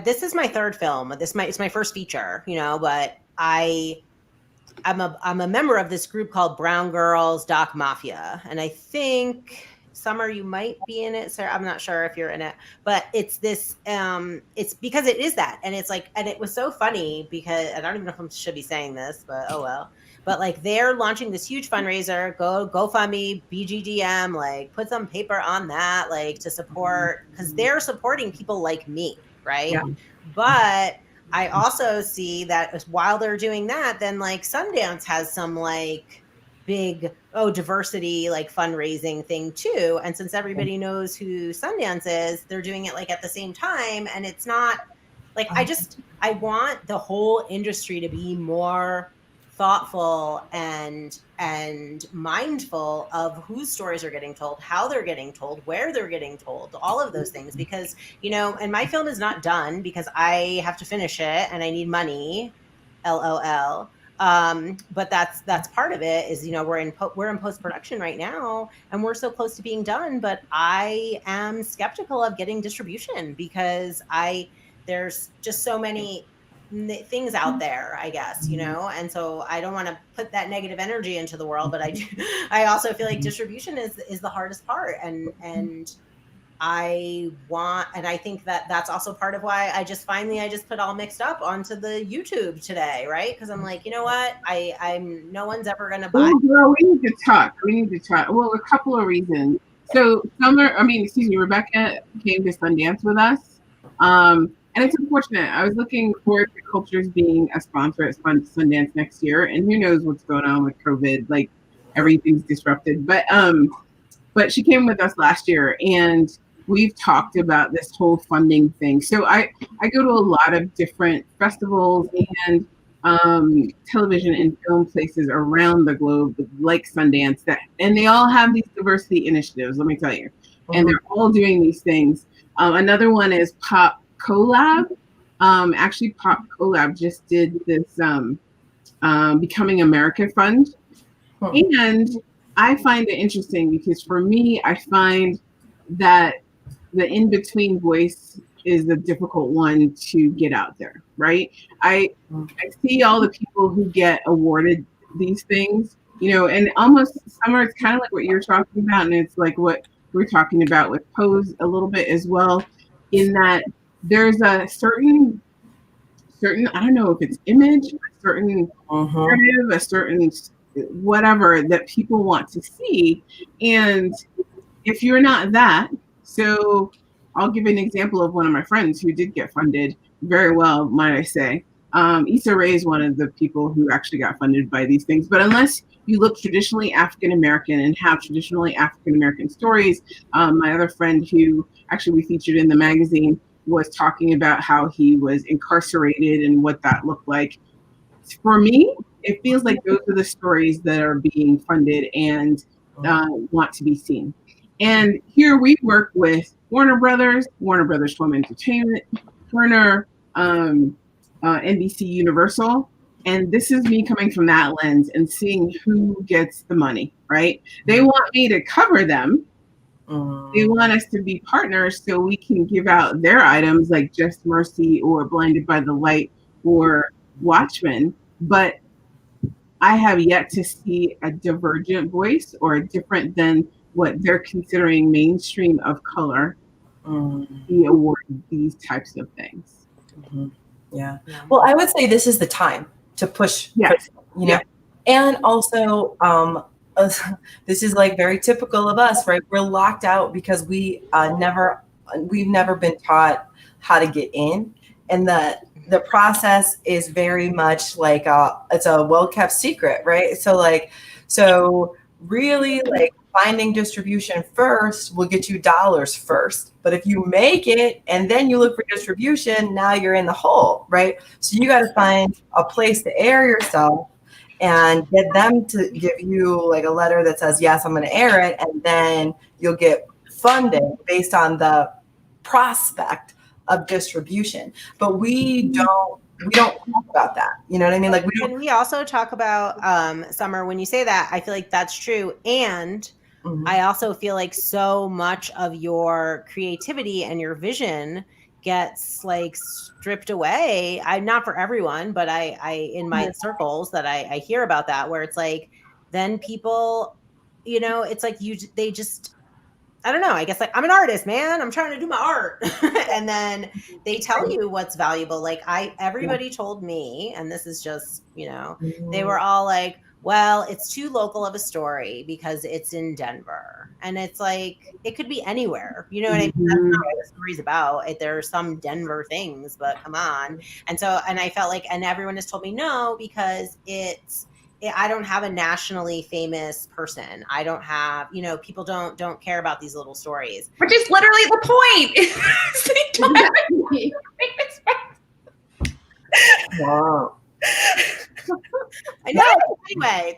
S1: this is my third film. It's my first feature, but I'm a member of this group called Brown Girls Doc Mafia, and I think Summer, you might be in it, Sarah. I'm not sure if you're in it, but it's this. It's because it is that, and it's like, and it was so funny because I don't even know if I should be saying this, but oh well. But like they're launching this huge fundraiser, GoFundMe, BGDM, like put some paper on that, like to support, because they're supporting people like me, right? Yeah. But I also see that while they're doing that, then like Sundance has some like big diversity like fundraising thing too. And since everybody knows who Sundance is, they're doing it like at the same time. And it's not like I want the whole industry to be more thoughtful and mindful of whose stories are getting told, how they're getting told, where they're getting told, all of those things. Because, and my film is not done because I have to finish it and I need money, LOL. But that's part of it is, we're in post-production right now and we're so close to being done, but I am skeptical of getting distribution because there's just so many things out there, I guess, and so I don't want to put that negative energy into the world, but I also feel like distribution is the hardest part. And I want, and I think that that's also part of why I just put all mixed up onto the YouTube today, right? Because I'm like, you know what, I'm no one's ever gonna buy.
S9: Oh, girl, we need to talk. We need to talk. Well, a couple of reasons. So Rebecca came to Sundance with us. And it's unfortunate. I was looking forward to Cultures being a sponsor at Sundance next year, and who knows what's going on with COVID? Like everything's disrupted. But she came with us last year, and we've talked about this whole funding thing. So I go to a lot of different festivals and television and film places around the globe, like Sundance, and they all have these diversity initiatives. Let me tell you, and they're all doing these things. Another one is Pop Collab. Actually, Pop Collab just did this Becoming America Fund, and I find it interesting because for me, I find that the in-between voice is a difficult one to get out there, right? I see all the people who get awarded these things, and almost Summer, it's kind of like what you're talking about, and it's like what we're talking about with Pose a little bit as well, in that there's a certain, I don't know if it's image, a certain narrative, a certain whatever that people want to see. And if you're not that, so I'll give an example of one of my friends who did get funded very well, might I say. Issa Rae is one of the people who actually got funded by these things. But unless you look traditionally African-American and have traditionally African-American stories, my other friend who actually we featured in the magazine was talking about how he was incarcerated and what that looked like. For me, it feels like those are the stories that are being funded and want to be seen. And here we work with Warner Brothers Home Entertainment, Turner, NBC Universal. And this is me coming from that lens and seeing who gets the money, right? They want me to cover them. They want us to be partners so we can give out their items like Just Mercy or Blinded by the Light or Watchmen. But I have yet to see a divergent voice or different than what they're considering mainstream of color be awarded these types of things.
S7: Yeah. Well, I would say this is the time to push, and also this is like very typical of us, right? We're locked out because we've never been taught how to get in, and the process is very much like it's a well-kept secret, right? So really like finding distribution first will get you dollars first. But if you make it and then you look for distribution, now you're in the hole, right? So you got to find a place to air yourself and get them to give you like a letter that says, yes, I'm going to air it. And then you'll get funded based on the prospect of distribution. But we don't talk about that. You know what I mean? Like
S1: Can we also talk about Summer, when you say that, I feel like that's true. And I also feel like so much of your creativity and your vision gets like stripped away. I'm not for everyone, but I in my circles that I hear about that, where it's like, then people, it's like they just, I don't know. I guess like I'm an artist, man. I'm trying to do my art. And then they tell you what's valuable. Like everybody told me, and this is just, they were all like, well, it's too local of a story because it's in Denver. And it's like, it could be anywhere. You know what I mean? That's not what the story's about. There are some Denver things, but come on. And I felt like, and everyone has told me no, because I don't have a nationally famous person. I don't have, people don't care about these little stories.
S8: Which is literally the point.
S7: Wow.
S1: I know. Anyway,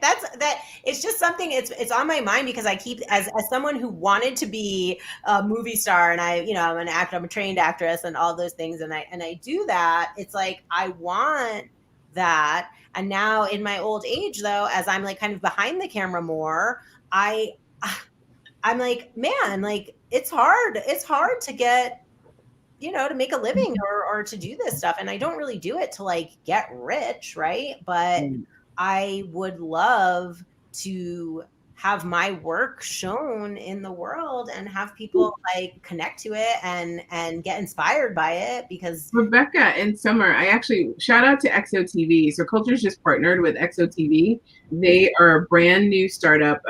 S1: it's just something. It's on my mind because I keep as someone who wanted to be a movie star, and I'm an actor, I'm a trained actress, and all those things, and I do that. It's like I want that, and now in my old age, though, as I'm like kind of behind the camera more, I'm like, man, like it's hard to get, to make a living or to do this stuff. And I don't really do it to like get rich, right? But I would love to have my work shown in the world and have people like connect to it and get inspired by it. Because
S9: Rebecca and Summer, I actually shout out to XOTV. So Culture's just partnered with XOTV. They are a brand new startup.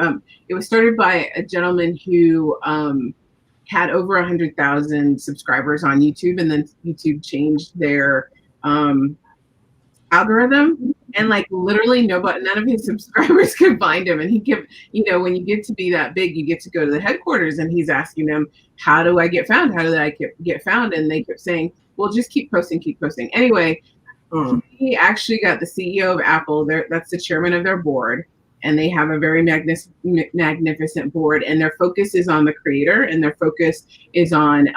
S9: It was started by a gentleman who had over 100,000 subscribers on YouTube, and then YouTube changed their algorithm, and like literally none of his subscribers could find him. And he kept, when you get to be that big, you get to go to the headquarters, and he's asking them, how do I get found? How do I get found? And they kept saying, well, just keep posting. Anyway, he actually got the CEO of Apple. That's the chairman of their board. And they have a very magnificent board, and their focus is on the creator, and their focus is on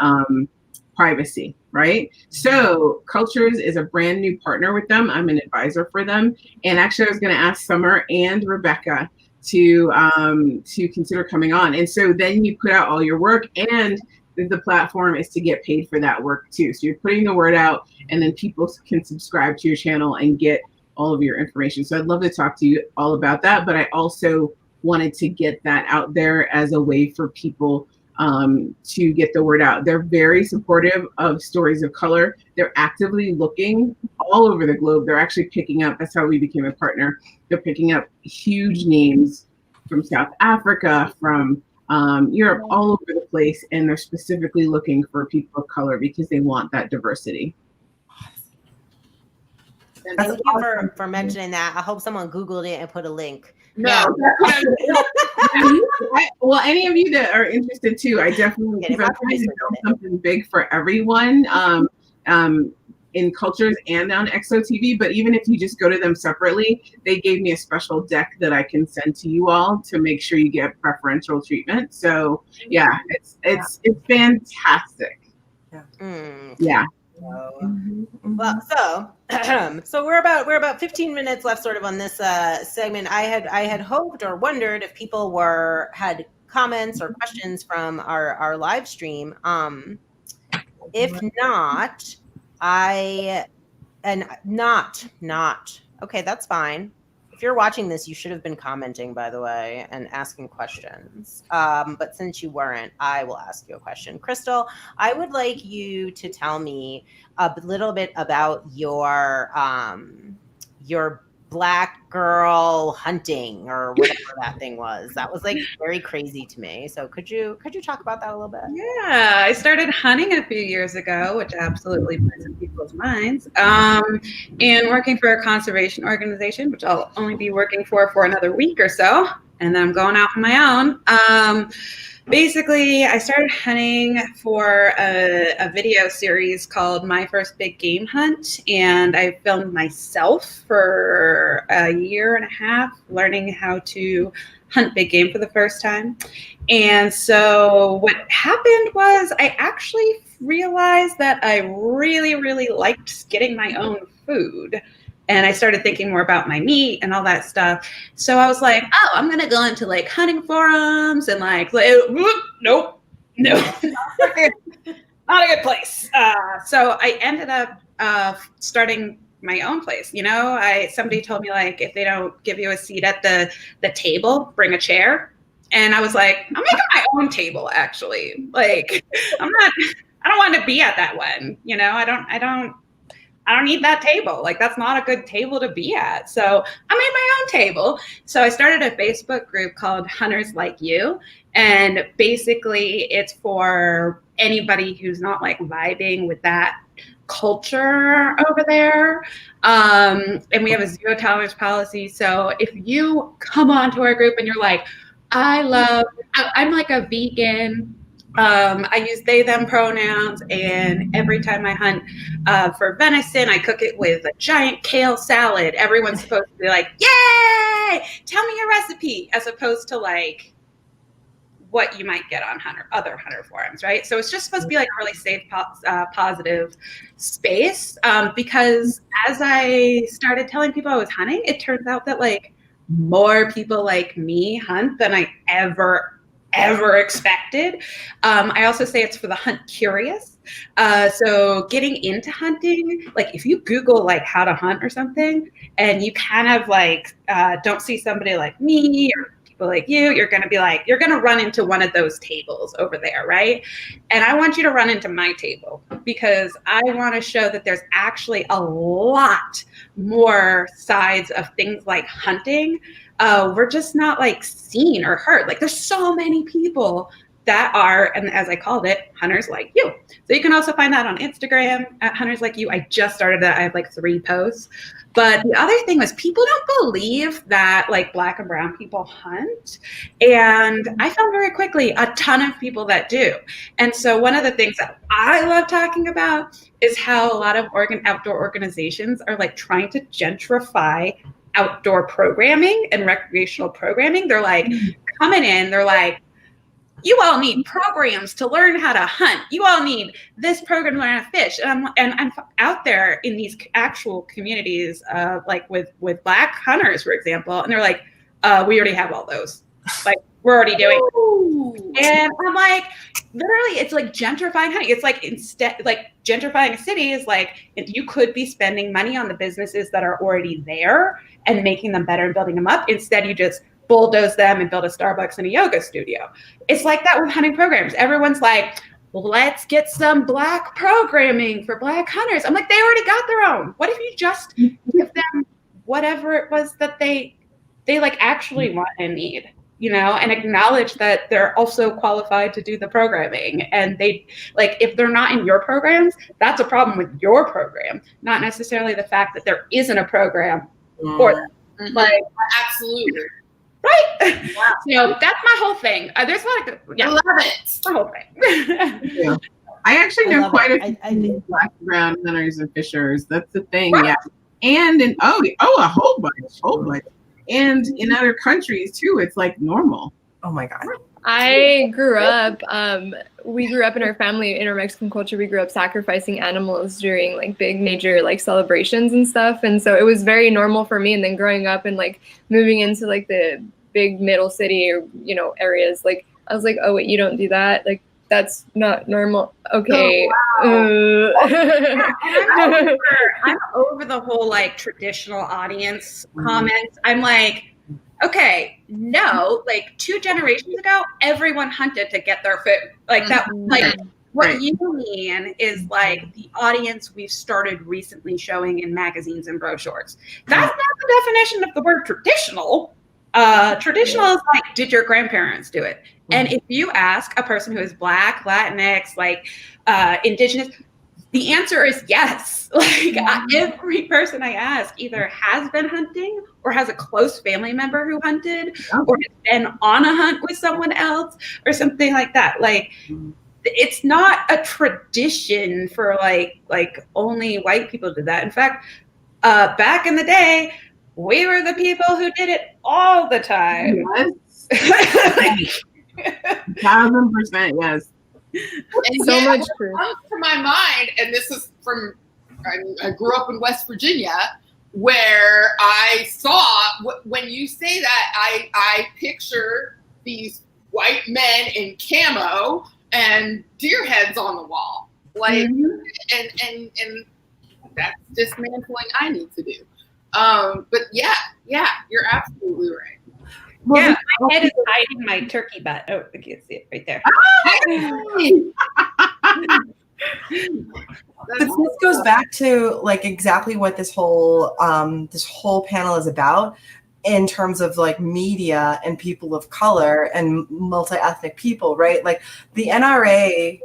S9: privacy, right? So Cultures is a brand new partner with them. I'm an advisor for them. And actually I was going to ask Summer and Rebecca to consider coming on. And so then you put out all your work, and the platform is to get paid for that work too. So you're putting the word out, and then people can subscribe to your channel and get all of your information. So I'd love to talk to you all about that, but I also wanted to get that out there as a way for people to get the word out. They're very supportive of stories of color. They're actively looking all over the globe. They're actually picking up, that's how we became a partner. They're picking up huge names from South Africa, from Europe, all over the place, and they're specifically looking for people of color because they want that diversity.
S1: Thank you for mentioning that. I hope someone Googled it and put a link.
S9: No. Well, any of you that are interested too, I definitely I'm trying to build something big for everyone in Cultures and on XOTV. But even if you just go to them separately, they gave me a special deck that I can send to you all to make sure you get preferential treatment. So yeah, it's fantastic. Yeah.
S1: Well, so we're about 15 minutes left, sort of, on this segment. I had hoped or wondered if people had comments or questions from our live stream. If not, okay, that's fine. If you're watching this, you should have been commenting, by the way, and asking questions. But since you weren't, I will ask you a question. Crystal, I would like you to tell me a little bit about your Black girl hunting, or whatever that thing was. That was like very crazy to me. So could you talk about that a little bit?
S8: Yeah, I started hunting a few years ago, which absolutely plays in people's minds. And working for a conservation organization, which I'll only be working for another week or so, and then I'm going out on my own. Basically, I started hunting for a video series called My First Big Game Hunt, and I filmed myself for a year and a half, learning how to hunt big game for the first time. And so what happened was I actually realized that I really, really liked getting my own food. And I started thinking more about my meat and all that stuff. So I was like, oh, I'm going to go into like hunting forums and nope, not a good place. So I ended up starting my own place. Somebody told me, like, if they don't give you a seat at the table, bring a chair. And I was like, I'm making my own table, actually. Like, I don't want to be at that one. I don't need that table. Like, that's not a good table to be at. So I made my own table. So I started a Facebook group called Hunters Like You. And basically it's for anybody who's not like vibing with that culture over there. And we have a zero tolerance policy. So if you come onto our group and you're like, I'm like a vegan, I use they, them pronouns, and every time I hunt for venison, I cook it with a giant kale salad. Everyone's supposed to be like, yay, tell me your recipe, as opposed to like what you might get on other hunter forums, right? So it's just supposed to be like a really safe, positive space, because as I started telling people I was hunting, it turns out that like more people like me hunt than I ever expected. I also say it's for the hunt curious. So getting into hunting, like if you Google like how to hunt or something, and you kind of like don't see somebody like me or people like you, you're going to run into one of those tables over there, right? And I want you to run into my table because I want to show that there's actually a lot more sides of things like hunting. We're just not like seen or heard. Like there's so many people that are, and as I called it, hunters like you. So you can also find that on Instagram at Hunters Like You. I just started that. I have like 3 posts. But the other thing was people don't believe that like Black and brown people hunt. And I found very quickly a ton of people that do. And so one of the things that I love talking about is how a lot of outdoor organizations are like trying to gentrify outdoor programming and recreational programming. They're like coming in, they're like, you all need programs to learn how to hunt. You all need this program to learn how to fish. And I'm out there in these actual communities, like with Black hunters, for example, and they're like, we already have all those. Like we're already doing it. And I'm like, literally, it's like gentrifying hunting. It's like instead, like gentrifying a city is like if you could be spending money on the businesses that are already there and making them better and building them up. Instead, you just bulldoze them and build a Starbucks and a yoga studio. It's like that with hunting programs. Everyone's like, well, let's get some Black programming for Black hunters. I'm like, they already got their own. What if you just give them whatever it was that they like actually want and need, you know, and acknowledge that they're also qualified to do the programming. And they like, if they're not in your programs, that's a problem with your program, not necessarily the fact that there isn't a program for them. Like,
S2: absolutely.
S8: Right. Wow. So that's my whole thing. There's a lot of,
S2: I love it.
S8: My whole thing.
S9: Yeah. I actually know quite
S1: it.
S9: a few Black and brown hunters and fishers. That's the thing.
S8: Right.
S9: Yeah. And in a whole bunch. And in other countries too, it's like normal.
S7: Oh my God.
S6: I grew up, we grew up in our family, in our Mexican culture, we grew up sacrificing animals during like big major like celebrations and stuff. And so it was very normal for me. And then growing up and like moving into like the big middle city or, you know, areas, like I was like, oh wait, you don't do that? Like that's not normal. Okay.
S8: Oh, wow. I'm over the whole like traditional audience comments. I'm like, okay, no, like 2 generations ago, everyone hunted to get their food. Like that, like what you mean is like the audience we've started recently showing in magazines and brochures. That's not the definition of the word traditional. Traditional is like, did your grandparents do it? And if you ask a person who is Black, Latinx, like Indigenous, the answer is yes. Like every person I ask either has been hunting or has a close family member who hunted or has been on a hunt with someone else or something like that. Like it's not a tradition for like only white people did that. In fact, back in the day, we were the people who did it all the time.
S9: Yes. 1,000%, yes.
S2: And
S6: so much
S2: what
S6: true.
S2: comes to my mind, and this is from, I grew up in West Virginia, where I saw, when you say that, I picture these white men in camo and deer heads on the wall. Like, and that's dismantling I need to do. But yeah, you're absolutely right.
S8: Well, yeah, my head is hiding my turkey butt. Oh, I can see it right there.
S7: But this goes back to like exactly what this whole panel is about in terms of like media and people of color and multi-ethnic people, right? Like the NRA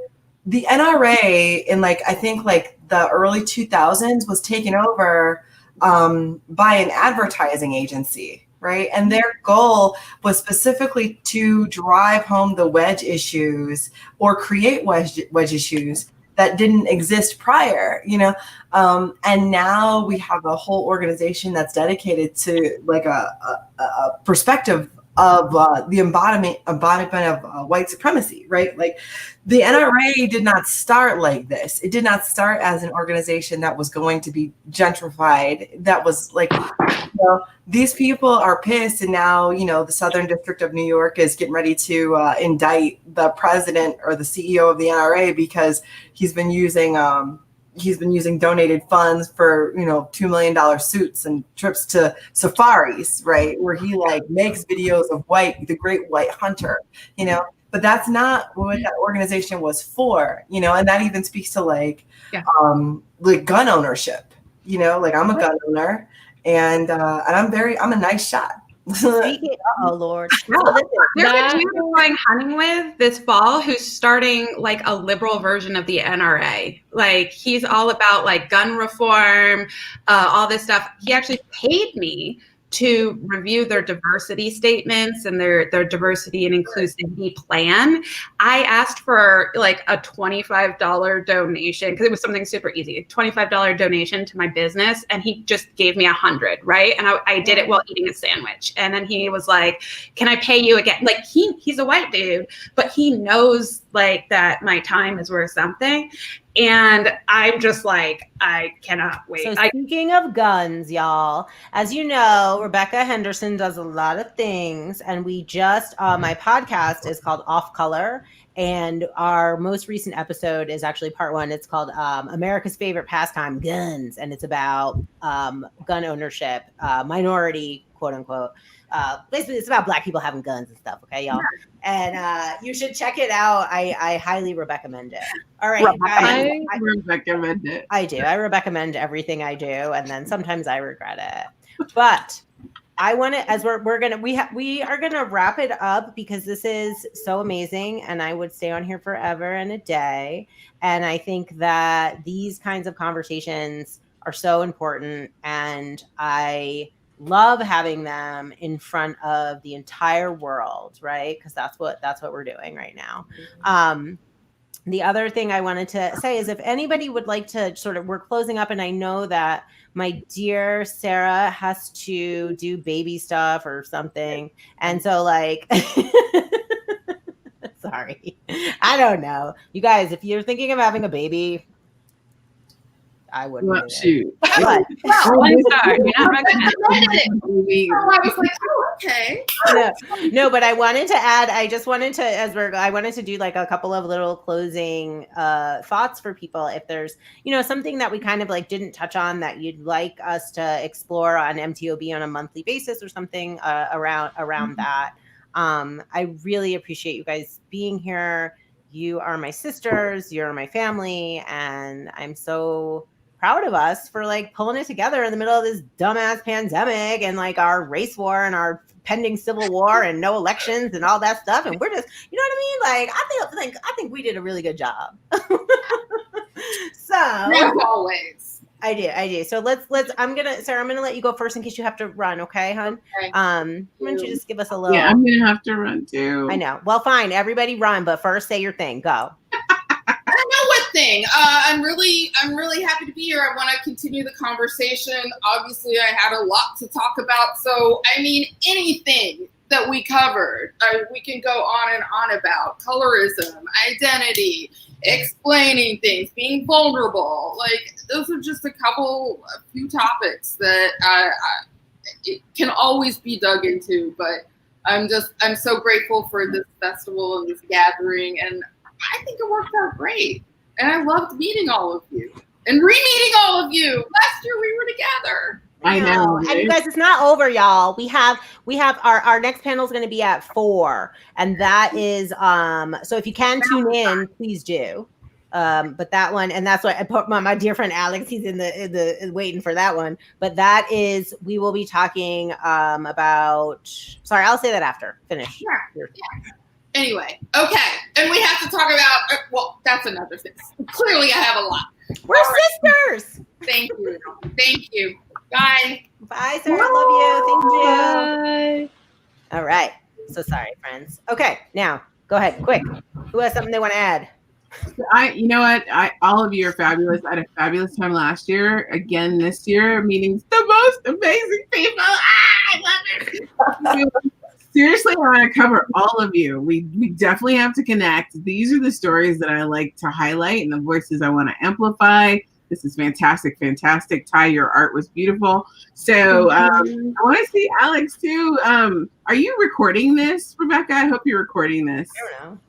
S7: in like I think like the early 2000s was taken over by an advertising agency. Right. And their goal was specifically to drive home the wedge issues or create wedge issues that didn't exist prior, you know. And now we have a whole organization that's dedicated to like a perspective of the embodiment of white supremacy, right? Like the NRA did not start like this. It did not start as an organization that was going to be gentrified. That was like, you know, these people are pissed, and now, you know, the Southern District of New York is getting ready to indict the president or the CEO of the NRA because he's been using he's been using donated funds for, $2 million suits and trips to safaris, right? Where he like makes videos of the great white hunter, but that's not what that organization was for, and that even speaks to like gun ownership, like I'm a gun owner and I'm a nice shot.
S1: Oh Lord.
S8: There's a dude I'm going hunting with this fall who's starting like a liberal version of the NRA. Like he's all about like gun reform, all this stuff. He actually paid me to review their diversity statements and their diversity and inclusivity plan. I asked for like a $25 donation because it was something super easy, $25 donation to my business. And he just gave me $100, right? And I did it while eating a sandwich. And then he was like, can I pay you again? Like he's a white dude, but he knows like that my time is worth something. And I'm just like, I cannot wait.
S1: So speaking of guns, y'all, as you know, Rebecca Henderson does a lot of things. And we just, my podcast is called Off Color. And our most recent episode is actually part 1. It's called America's Favorite Pastime, Guns. And it's about gun ownership, minority, quote unquote. Basically, it's about Black people having guns and stuff. Okay, y'all. And you should check it out. I highly recommend it. All right, guys.
S9: I recommend it.
S1: I do. I recommend everything I do, and then sometimes I regret it. But I want to, as we are gonna wrap it up because this is so amazing, and I would stay on here forever and a day. And I think that these kinds of conversations are so important, and I love having them in front of the entire world, right? Because that's what we're doing right now. The other thing I wanted to say is if anybody would like to we're closing up, and I know that my dear Sarah has to do baby stuff or something. And so like, sorry, I don't know. You guys, if you're thinking of having a baby, I wouldn't.
S9: Well, shoot.
S1: But,
S8: I'm sorry. You're not recommending.
S2: I was like, oh, okay.
S1: No, but I wanted to add, I wanted to do like a couple of little closing thoughts for people. If there's, something that we kind of like didn't touch on that you'd like us to explore on MTOB on a monthly basis or something around that. I really appreciate you guys being here. You are my sisters, you're my family, and I'm so proud of us for like pulling it together in the middle of this dumbass pandemic and like our race war and our pending civil war and no elections and all that stuff. And we're just, you know what I mean? Like, I think we did a really good job. So
S2: as always.
S1: I do. So let's, Sarah, I'm going to let you go first in case you have to run. Okay, hon?
S2: Okay.
S1: Why don't you just give us a little.
S9: Yeah, I'm going to have to run too.
S1: I know. Well, fine. Everybody run, but first say your thing. Go.
S2: I don't know what thing. I'm really happy to be here. I want to continue the conversation. Obviously, I had a lot to talk about. So, I mean, anything that we covered, we can go on and on about colorism, identity, explaining things, being vulnerable. Like, those are just a few topics that it can always be dug into. But I'm so grateful for this festival and this gathering, and I think it worked out great. And I loved meeting all of you and re-meeting all of you. Last year we were together.
S9: I know.
S1: And you guys, it's not over, y'all. We have our next panel is going to be at 4, and that is so if you can tune in, please do. But that one, and that's what I put my dear friend Alex, he's in the waiting for that one. But that is, we will be talking about, sorry, I'll say that after. Finish.
S2: Yeah. Anyway, okay. And we have to talk about, well, that's another thing. Clearly I have a lot.
S1: We're sisters.
S2: Thank you. Thank you. Bye.
S1: Bye, Sarah. I love you. Thank you.
S6: Bye.
S1: All right. So sorry, friends. Okay, now go ahead, quick. Who has something they want to add?
S9: You know what? All of you are fabulous. I had a fabulous time last year. Again this year, meeting the most amazing people. I love it. Seriously, I want to cover all of you. We definitely have to connect. These are the stories that I like to highlight and the voices I want to amplify. This is fantastic. Ty, your art was beautiful. So I want to see Alex too. Are you recording this, Rebecca? I hope you're recording this.
S1: I don't know.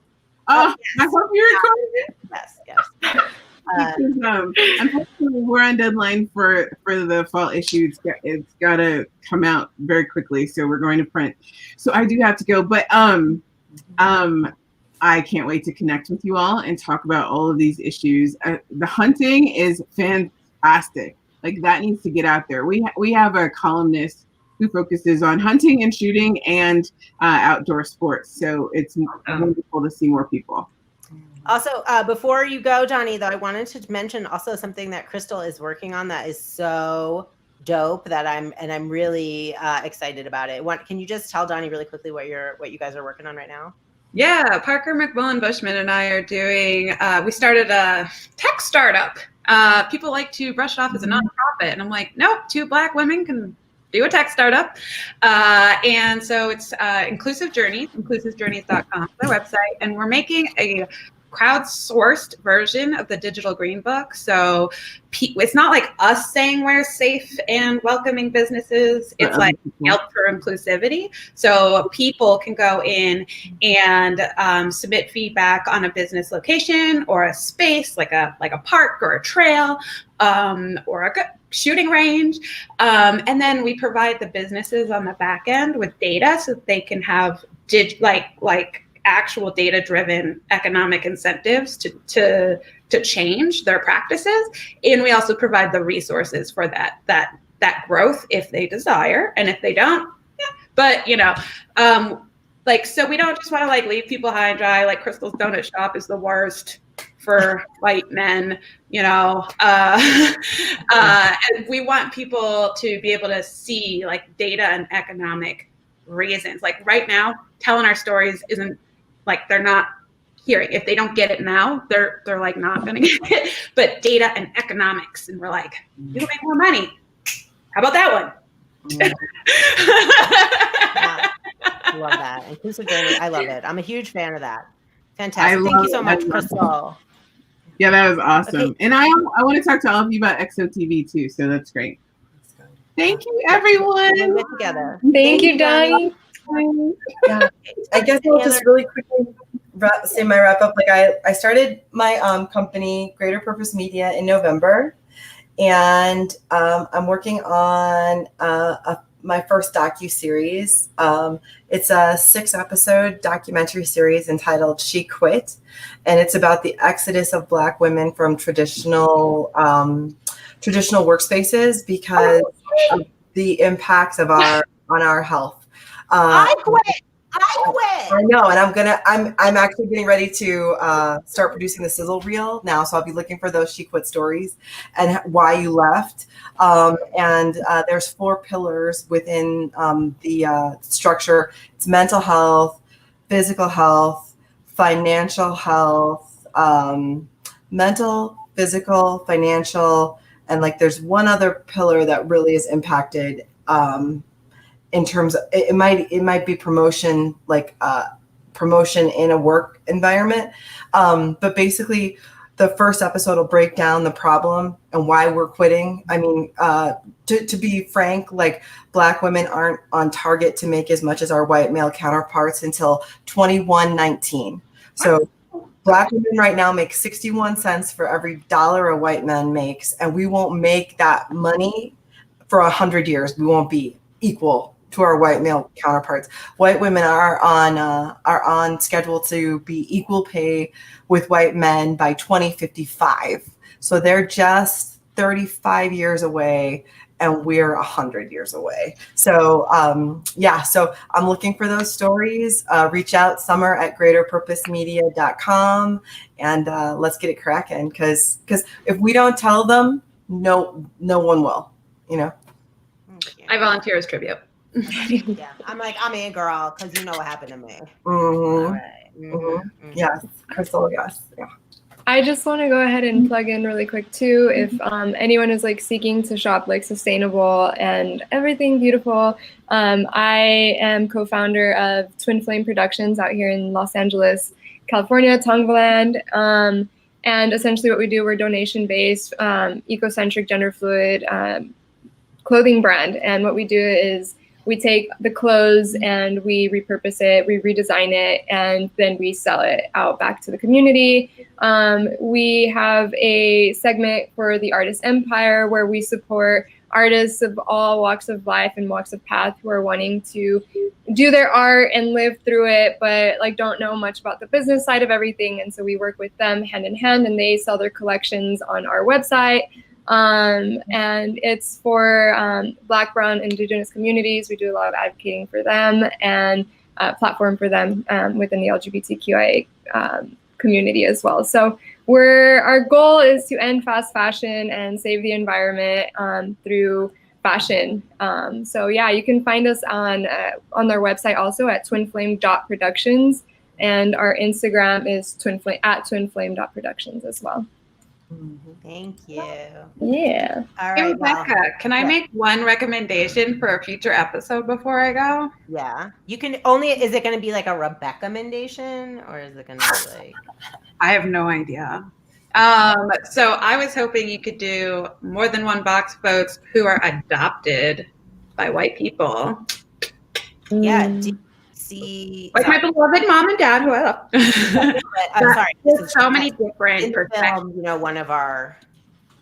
S9: Oh, yes. I hope you're recording it.
S1: Yes.
S9: Unfortunately, we're on deadline for the fall issue. It's got to come out very quickly, so we're going to print. So I do have to go, but I can't wait to connect with you all and talk about all of these issues. The hunting is fantastic. Like, that needs to get out there. We have a columnist who focuses on hunting and shooting and outdoor sports. So it's wonderful to see more people.
S1: Also, before you go, Johnny, though, I wanted to mention also something that Crystal is working on that is so dope that I'm really excited about it. Can you just tell Johnny really quickly what you guys are working on right now?
S8: Yeah, Parker McMullen Bushman and I are doing, we started a tech startup. People like to brush it off as a nonprofit. And I'm like, nope, 2 Black women can do a tech startup. And so it's Inclusive Journeys, inclusivejourneys.com, the website. And we're making a crowdsourced version of the digital green book. So it's not like us saying we're safe and welcoming businesses. It's like Yelp for inclusivity. So people can go in and submit feedback on a business location or a space, like a park or a trail, or a shooting range. And then we provide the businesses on the back end with data so that they can have actual data-driven economic incentives to change their practices. And we also provide the resources for that growth if they desire, and if they don't, yeah. But so we don't just want to leave people high and dry. Like, Crystal's Donut Shop is the worst for white men, and we want people to be able to see data and economic reasons. Like, right now, telling our stories isn't they're not hearing. If they don't get it now, they're not going to get it. But data and economics, and we're like, you can make more money. How about that one?
S1: Yeah. Love that. Inclusive journey. I love it. I'm a huge fan of that. Fantastic. Thank you so much, Crystal.
S9: Yeah, that was awesome.
S1: Okay.
S9: And I want to talk to all of you about XOTV too. So that's great. Thank you, everyone.
S1: We'll get together.
S6: Thank you, Donnie.
S7: Yeah. I guess I'll just really quickly say my wrap up. I started my company, Greater Purpose Media, in November, and I'm working on my first docu-series. It's a 6-episode documentary series entitled She Quit, and it's about the exodus of Black women from traditional workspaces because of the impacts of on our health.
S1: I quit. I
S7: know, and I'm actually getting ready to start producing the sizzle reel now. So I'll be looking for those She Quit stories and why you left. And there's 4 pillars within the structure. It's mental health, physical health, financial health, mental, physical, financial, and there's one other pillar that really is impacted. In terms of it might be promotion, promotion in a work environment. But basically the first episode will break down the problem and why we're quitting. I mean, to be frank, Black women aren't on target to make as much as our white male counterparts until 2119. So Black women right now make 61 cents for every dollar a white man makes, and we won't make that money for 100 years. We won't be equal to our white male counterparts. White women are on schedule to be equal pay with white men by 2055. So they're just 35 years away, and we're 100 years away. So so I'm looking for those stories. Reach out, summer@greaterpurposemedia.com, and let's get it cracking. Because if we don't tell them, no one will.
S8: I volunteer as tribute.
S1: Yeah, I'm in, girl, because you know what happened to me.
S7: Mm-hmm.
S1: All right. Mm-hmm.
S7: Yes, Crystal, yes. Yeah.
S6: I just want to go ahead and plug in really quick too. If anyone is seeking to shop sustainable and everything beautiful, I am co-founder of Twin Flame Productions out here in Los Angeles, California, Tongvaland. And essentially what we do, we're donation-based, eco-centric, gender fluid clothing brand. And what we do is we take the clothes and we repurpose it, we redesign it, and then we sell it out back to the community. We have a segment for the Artist Empire where we support artists of all walks of life and walks of path who are wanting to do their art and live through it, but like don't know much about the business side of everything. And so we work with them hand in hand, and they sell their collections on our website. And it's for Black, Brown, Indigenous communities. We do a lot of advocating for them and platform for them within the LGBTQIA community as well. So our goal is to end fast fashion and save the environment through fashion. So yeah, you can find us on their website also at twinflame.productions, and our Instagram is twinflame.productions as well.
S1: Thank you.
S6: Yeah.
S1: All
S8: Hey,
S1: right.
S8: Rebecca, can I make one recommendation for a future episode before I go?
S1: Yeah. You can only, is it going to be like a Rebecca mendation, or is it going to be like?
S8: I have no idea. So I was hoping you could do more than one box folks who are adopted by white people.
S1: Yeah. Do you see?
S8: Like my beloved mom and dad who I love.
S1: I'm sorry.
S8: There's so many different
S1: In the
S8: perspectives.
S1: film, one of our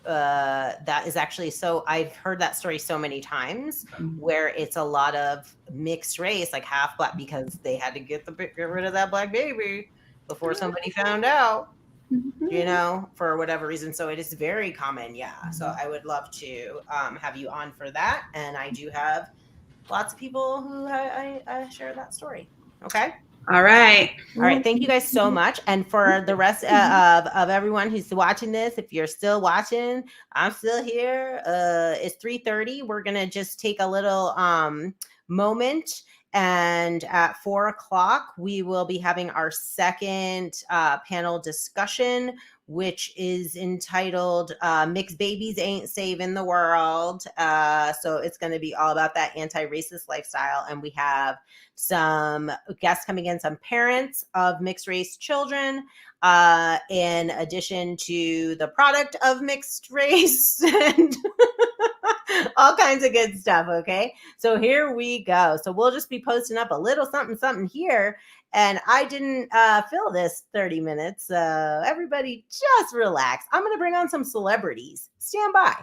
S1: that is actually, so I've heard that story so many times where it's a lot of mixed race, like half Black, because they had to get rid of that Black baby before somebody found out, for whatever reason. So it is very common. Yeah. So I would love to have you on for that. And I do have lots of people who I share that story. Okay.
S8: All right.
S1: All right. Thank you guys so much. And for the rest of everyone who's watching this, if you're still watching, I'm still here. It's 3:30. We're going to just take a little moment. And at 4:00, we will be having our second panel discussion, which is entitled Mixed Babies Ain't Saving the World. So it's going to be all about that anti-racist lifestyle. And we have some guests coming in, some parents of mixed race children, in addition to the product of mixed race and all kinds of good stuff. Okay. So here we go. So we'll just be posting up a little something here. And I didn't fill this 30 minutes. So everybody just relax. I'm going to bring on some celebrities. Stand by.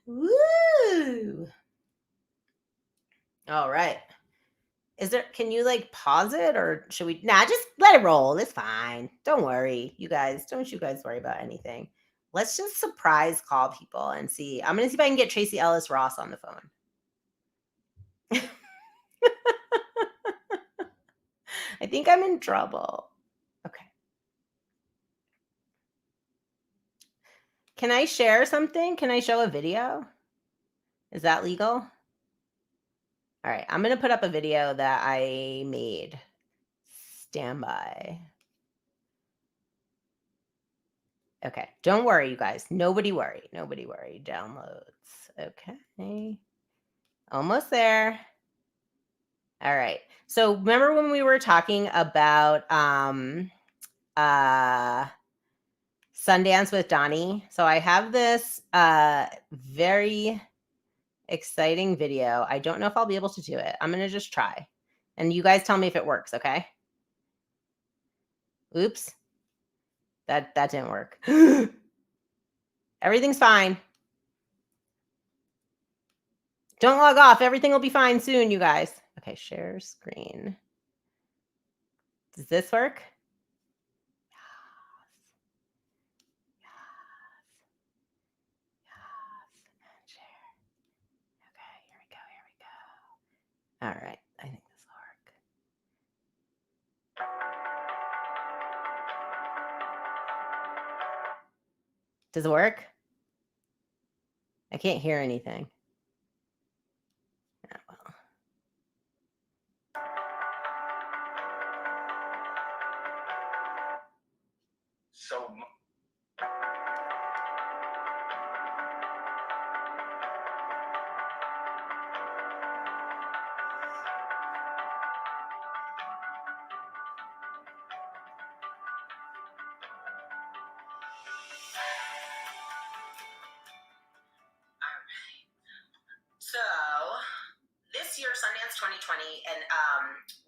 S1: Woo! All right. Can you pause it, or should we? Nah, just let it roll. It's fine. Don't worry. Don't you guys worry about anything. Let's just surprise call people and see. I'm going to see if I can get Tracy Ellis Ross on the phone. I think I'm in trouble. Okay. Can I share something? Can I show a video? Is that legal? All right. I'm going to put up a video that I made. Stand by. Okay. Don't worry, you guys. Nobody worry. Nobody worry. Downloads. Okay. Almost there. All right. So remember when we were talking about Sundance with Donnie? So I have this very exciting video. I don't know if I'll be able to do it. I'm going to just try. And you guys tell me if it works, okay? Oops. That didn't work. Everything's fine. Don't log off. Everything will be fine soon, you guys. Okay, share screen. Does this work? Yes. Share. Okay, here we go. All right, I think this will work. Does it work? I can't hear anything. Oh, well.
S5: So
S1: 2020 and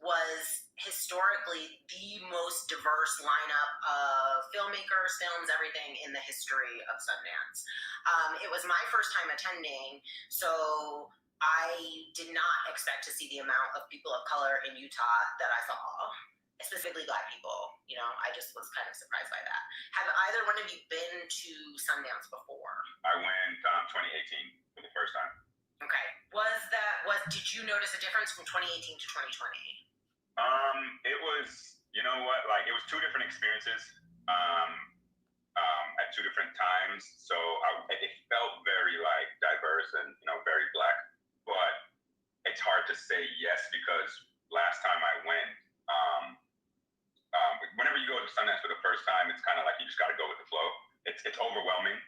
S1: was historically the most diverse lineup of filmmakers, films, everything in the history of Sundance. It was my first time attending, so I did not expect to see the amount of people of color in Utah that I saw, specifically Black people. You know, I just was kind of surprised by that. Have either one of you been to Sundance before?
S10: I went 2018 for the first time.
S1: Okay. Did you notice a difference from 2018 to 2020?
S10: It was, you know what, like it was two different experiences at two different times. So it felt very like diverse and, you know, very Black, but it's hard to say yes because last time I went, whenever you go to Sundance for the first time, it's kind of like you just got to go with the flow. It's overwhelming.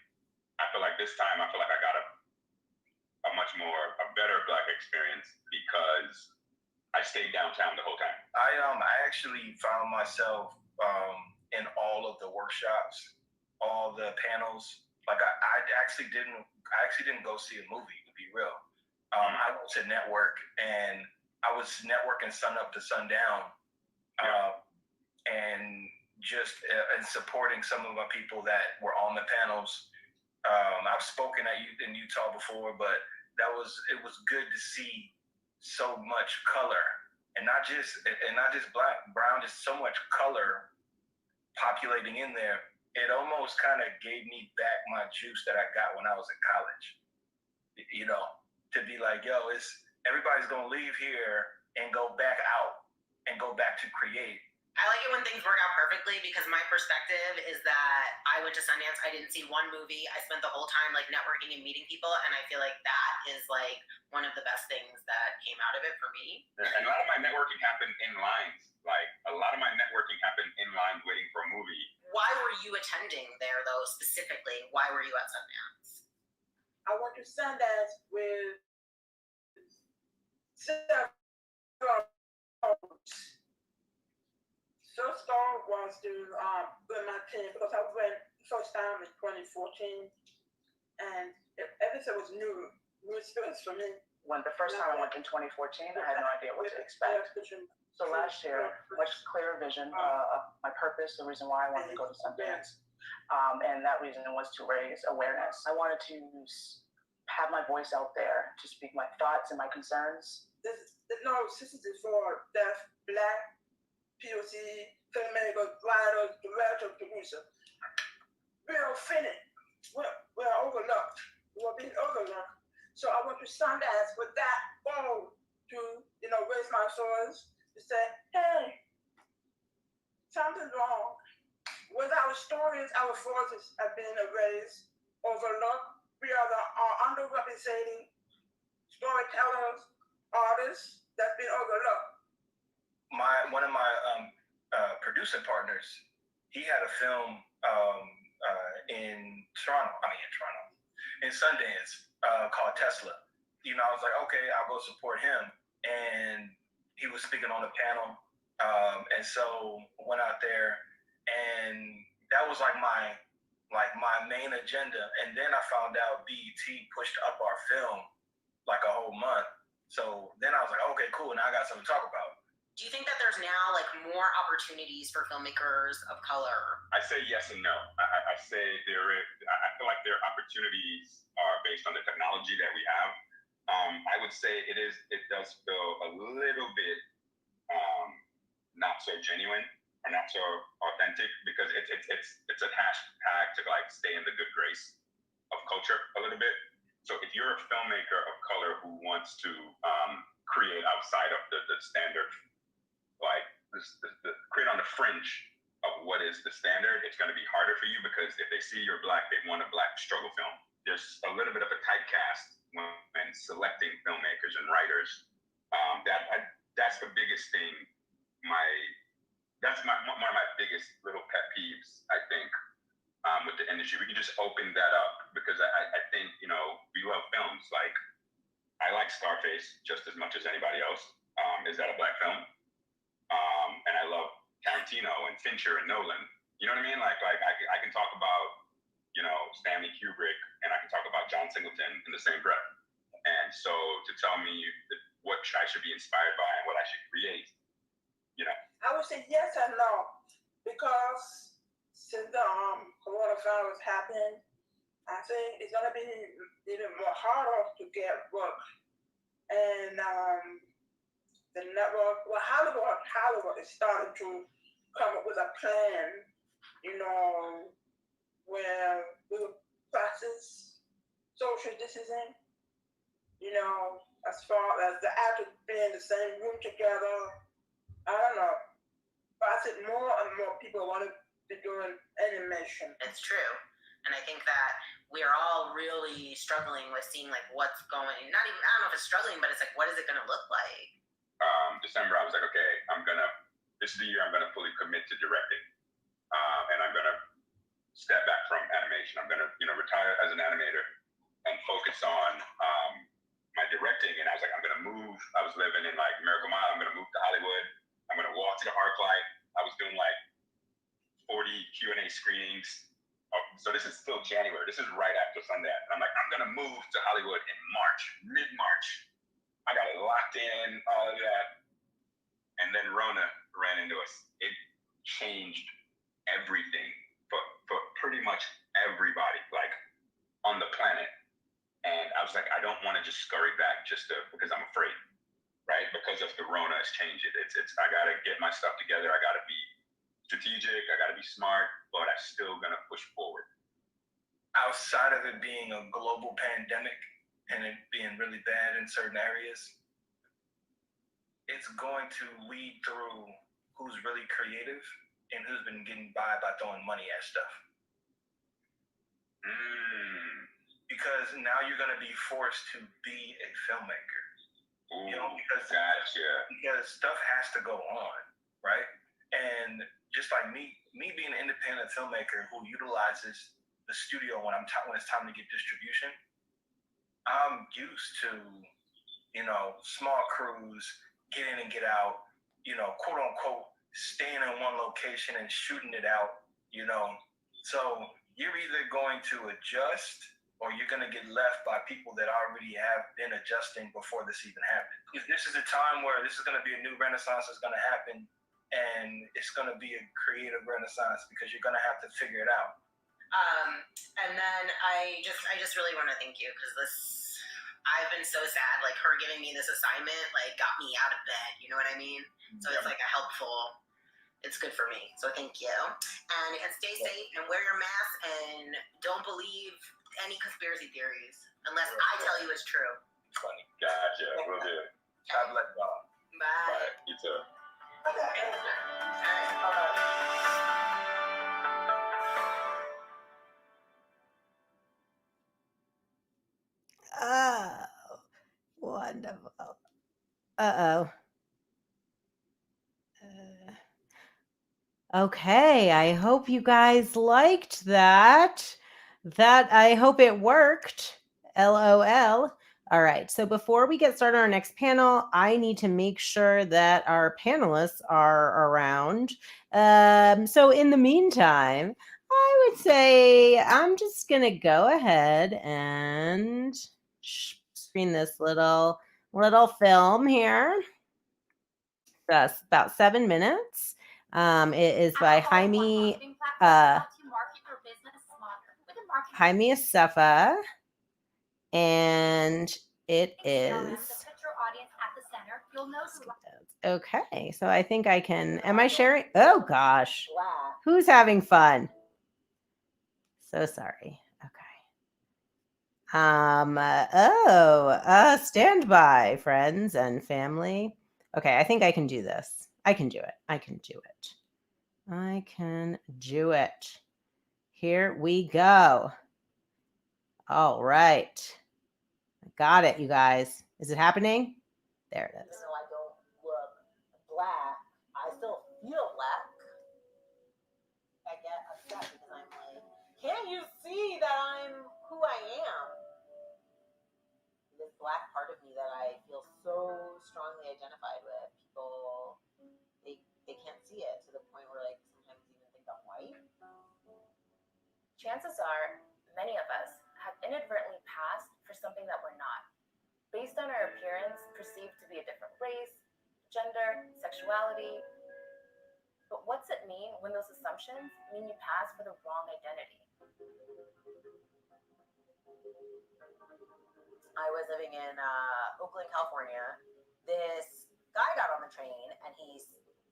S10: I feel like this time, I feel like I got a better Black experience because I stayed downtown the whole time.
S11: I actually found myself in all of the workshops, all the panels. Like I actually didn't go see a movie, to be real. I went to network, and I was networking sun up to sundown, and just and supporting some of my people that were on the panels. I've spoken in Utah before, but it was good to see so much color, and not just Black, brown, just so much color populating in there. It almost kind of gave me back my juice that I got when I was in college. You know, to be like, yo, everybody's gonna leave here and go back out and go back to create.
S1: I like it when things work out perfectly because my perspective is that I went to Sundance, I didn't see one movie, I spent the whole time like networking and meeting people, and I feel like that is like one of the best things that came out of it for me.
S10: And a lot of my networking happened in lines. Like a lot of my networking happened in lines waiting for a movie.
S1: Why were you attending there though, specifically? Why were you at Sundance?
S12: I went to Sundance with First goal was to win my team because I went first time in 2014, and everything was new experience for me.
S13: When the first time I went in 2014, I had no idea what to expect. So last year, much clearer vision of my purpose, the reason why I wanted to go to Sundance, and that reason was to raise awareness. I wanted to have my voice out there to speak my thoughts and my concerns.
S12: There's no sympathy for deaf, Black, POC, filmmakers, writers, directors, producers. We're offended. We're overlooked. We're being overlooked. So I went to Sundance with that goal to, you know, raise my voice to say, hey, something's wrong. With our stories, our voices have been erased, overlooked. We are underrepresented storytellers, artists that's been overlooked.
S11: One of my producing partners, he had a film in Sundance called Tesla. You know, I was like, okay, I'll go support him. And he was speaking on the panel. And so went out there, and that was like my main agenda. And then I found out BET pushed up our film like a whole month. So then I was like, okay, cool. Now I got something to talk about.
S1: Do you think that there's now like more opportunities for filmmakers of color?
S10: I say yes and no. I say I feel like their opportunities are based on the technology that we have. I would say it does feel a little bit not so genuine or not so authentic because it's a hashtag to like stay in the good grace of culture a little bit. So if you're a filmmaker of color who wants to create outside of the standard, like create on the fringe of what is the standard, it's going to be harder for you because if they see you're Black, they want a Black struggle film. There's a little bit of a typecast when selecting filmmakers and writers. That's the biggest thing. That's one of my biggest little pet peeves, I think, with the industry. We can just open that up because I think, you know, we love films. Like, I like Scarface just as much as anybody else. Is that a Black film? And I love Tarantino and Fincher and Nolan. You know what I mean? Like I can talk about, you know, Stanley Kubrick, and I can talk about John Singleton in the same breath. And so to tell me what I should be inspired by and what I should create.
S12: I would say yes and no, because since the coronavirus happened, I think it's gonna be even more harder to get work. And the network, well, Hollywood is starting to come up with a plan, where we will practice social distancing, as far as the actors being in the same room together. I don't know. But I think more and more people want to be doing animation.
S1: It's true. And I think that we are all really struggling with seeing like what's going, I don't know if it's struggling, but it's like, what is it going to look like?
S10: December, I was like, okay, this is the year I'm going to fully commit to directing. And I'm going to step back from animation. I'm going to, retire as an animator and focus on my directing. And I was like, I'm going to move. I was living in like Miracle Mile. I'm going to move to Hollywood. I'm going to walk to the ArcLight. I was doing like 40 Q&A screenings. So this is still January. This is right after Sundance. And I'm like, I'm going to move to Hollywood in March, mid-March. I got it locked in, all of that. And then Rona ran into us. It changed everything for pretty much everybody, like on the planet. And I was like, I don't want to just scurry back because I'm afraid, right? Because of the Rona has changed it. It's I got to get my stuff together. I got to be strategic. I got to be smart, but I'm still going to push forward.
S11: Outside of it being a global pandemic and it being really bad in certain areas, it's going to lead through who's really creative and who's been getting by throwing money at stuff. Because now you're going to be forced to be a filmmaker. Because stuff has to go on, right? And just like me being an independent filmmaker who utilizes the studio when it's time to get distribution, I'm used to, small crews, get in and get out, quote unquote, staying in one location and shooting it out, So you're either going to adjust or you're going to get left by people that already have been adjusting before this even happened. This is a time where this is going to be a new renaissance that's going to happen, and it's going to be a creative renaissance because you're going to have to figure it out.
S1: And then I just really want to thank you because I've been so sad, like her giving me this assignment, like got me out of bed, you know what I mean? So it's like it's good for me. So thank you. And stay safe and wear your mask and don't believe any conspiracy theories unless I tell you it's true.
S10: Funny. Gotcha. Will do. God bless y'all.
S1: Bye.
S10: Bye. You too.
S1: Oh, wonderful. Uh-oh. Okay, I hope you guys liked that. I hope it worked. LOL. All right, so before we get started on our next panel, I need to make sure that our panelists are around. So in the meantime, I would say I'm just going to go ahead and screen this little film here. That's about 7 minutes. It is by Jaime Asafa, and it is okay. So I think I can. Am I sharing? Oh gosh, who's having fun? So sorry. Okay. Stand by, friends and family. Okay, I think I can do this. I can do it. Here we go. All right. I got it, you guys. Is it happening? There it is. Even though I don't look black, I still feel black. I get upset because I'm like, can't you see that I'm who I am? This black part of me that I feel so strongly identified with, people, they can't see it to the point where like sometimes even think I'm white.
S14: Chances are many of us have inadvertently passed for something that we're not, based on our appearance perceived to be gender, sexuality. But what's it mean when those assumptions mean you pass for the wrong identity?
S1: I was living in Oakland, California. This guy got on the train and he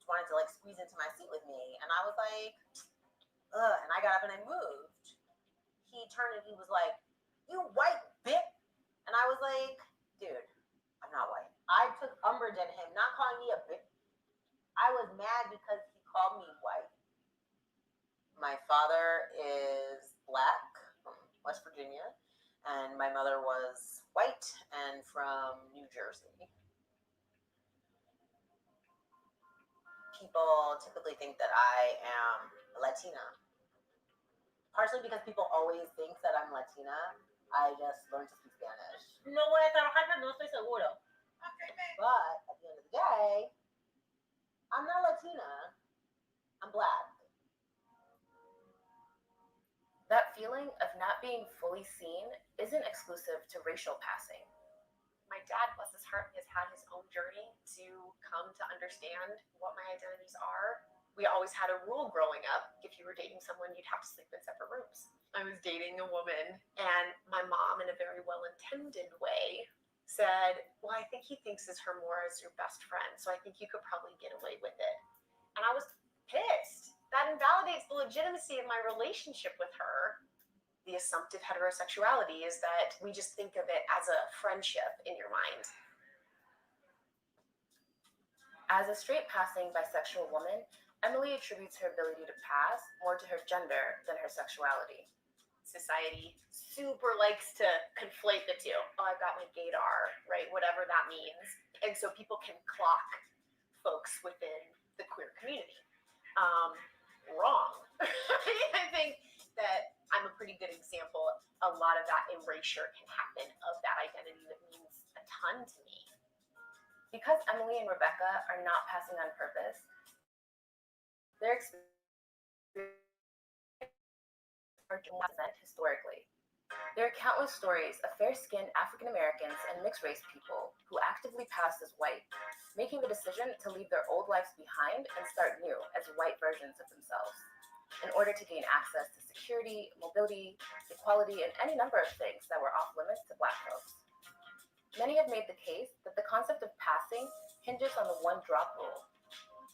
S1: wanted to like squeeze into my seat with me. And I was like, ugh. And I got up and I moved. He turned and he was like, "You white bitch." And I was like, dude, I'm not white. I took umbrage at him not calling me a bitch. I was mad because he called me white. My father is Black from West Virginia, and my mother was white and from New Jersey. People typically think that I am Latina. Partially because people always think that I'm Latina. I just learned to speak Spanish. No voy a trabajar, pero no estoy seguro. But at the end of the day, I'm not Latina. I'm Black.
S14: That feeling of not being fully seen isn't exclusive to racial passing.
S15: My dad, bless his heart, has had his own journey to come to understand what my identities are. We always had a rule growing up. If you were dating someone, you'd have to sleep in separate rooms. I was dating a woman, and my mom, in a very well-intended way, said, well, I think he thinks of her more as your best friend, so I think you could probably get away with it. And I was pissed. That invalidates the legitimacy of my relationship with her. The assumptive heterosexuality is that we just think of it as a friendship in your mind.
S14: As a straight passing bisexual woman, Emily attributes her ability to pass more to her gender than her sexuality.
S15: Society super likes to conflate the two. Oh, I've got my gaydar, right? Whatever that means. And so people can clock folks within the queer community. Wrong. I think that I'm a pretty good example. A lot of that erasure can happen of that identity that means a ton to me.
S14: Because Emily and Rebecca are not passing on purpose, their experience are represented historically. There are countless stories of fair-skinned African Americans and mixed-race people who actively passed as white, making the decision to leave their old lives behind and start new as white versions of themselves, in order to gain access to security, mobility, equality, and any number of things that were off limits to Black folks. Many have made the case that the concept of passing hinges on the one-drop rule,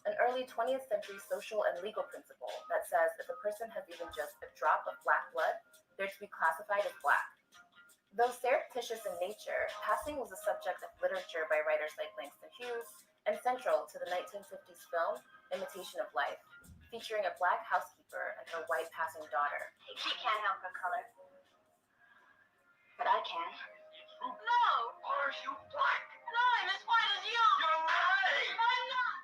S14: an early 20th century social and legal principle that says if a person has even just a drop of Black blood, they're to be classified as Black. Though surreptitious in nature, passing was a subject of literature by writers like Langston Hughes and central to the 1950s film Imitation of Life, featuring a Black housekeeper and her white passing daughter.
S4: She can't help her color. But I can. No!
S12: Are you Black?
S4: No, I'm as white as you!
S12: You're white!
S4: I'm not!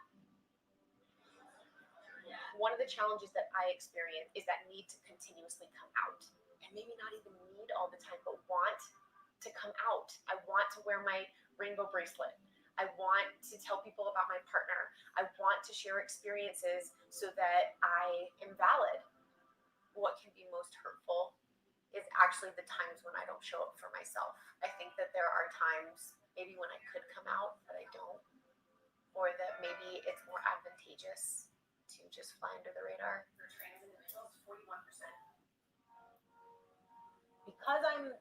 S15: One of the challenges that I experience is that need to continuously come out. And maybe not even need all the time, but want to come out. I want to wear my rainbow bracelet. I want to tell people about my partner. I want to share experiences so that I am valid. What can be most hurtful is actually the times when I don't show up for myself. I think that there are times maybe when I could come out, but I don't. Or that maybe it's more advantageous to just fly under the radar. For trans individuals, 41%.
S1: Because I'm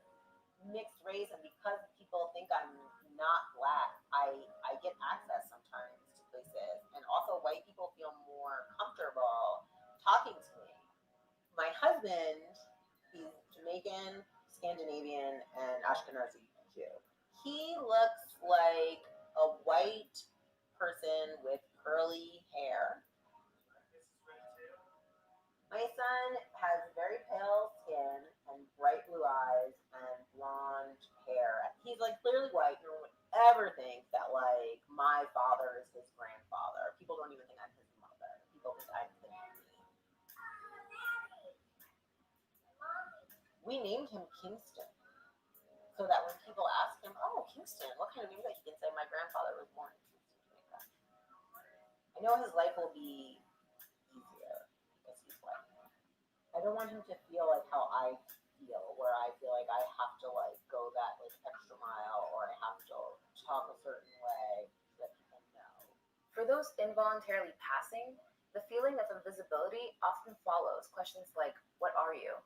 S1: mixed race and because people think I'm not Black, I get access sometimes to places. And also white people feel more comfortable talking to me. My husband, he's Jamaican, Scandinavian, and Ashkenazi Jew. He looks like a white person with curly hair. My son has very pale skin and bright blue eyes and blonde hair. He's like clearly white. No one would ever think that like my father is his grandfather. People don't even think I'm his mother. People think I'm the me. We named him Kingston so that when people ask him, "Oh, Kingston, what kind of name?" that he can say, "My grandfather was born in Kingston, Jamaica." I know his life will be easier because he's white. I don't want him to feel like how I feel, where I feel like I have to like go that like extra mile or I have to talk a certain way so that people know.
S14: For those involuntarily passing, the feeling of invisibility often follows questions like, what are you?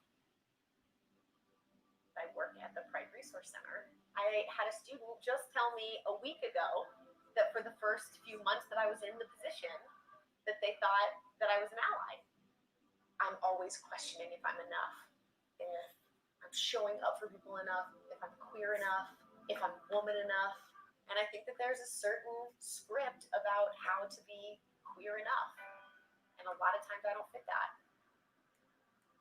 S15: I work at the Pride Resource Center. I had a student just tell me a week ago that for the first few months that I was in the position, that they thought that I was an ally. I'm always questioning if I'm enough, if I'm showing up for people enough, if I'm queer enough, if I'm woman enough. And I think that there's a certain script about how to be queer enough. And a lot of times I don't fit that.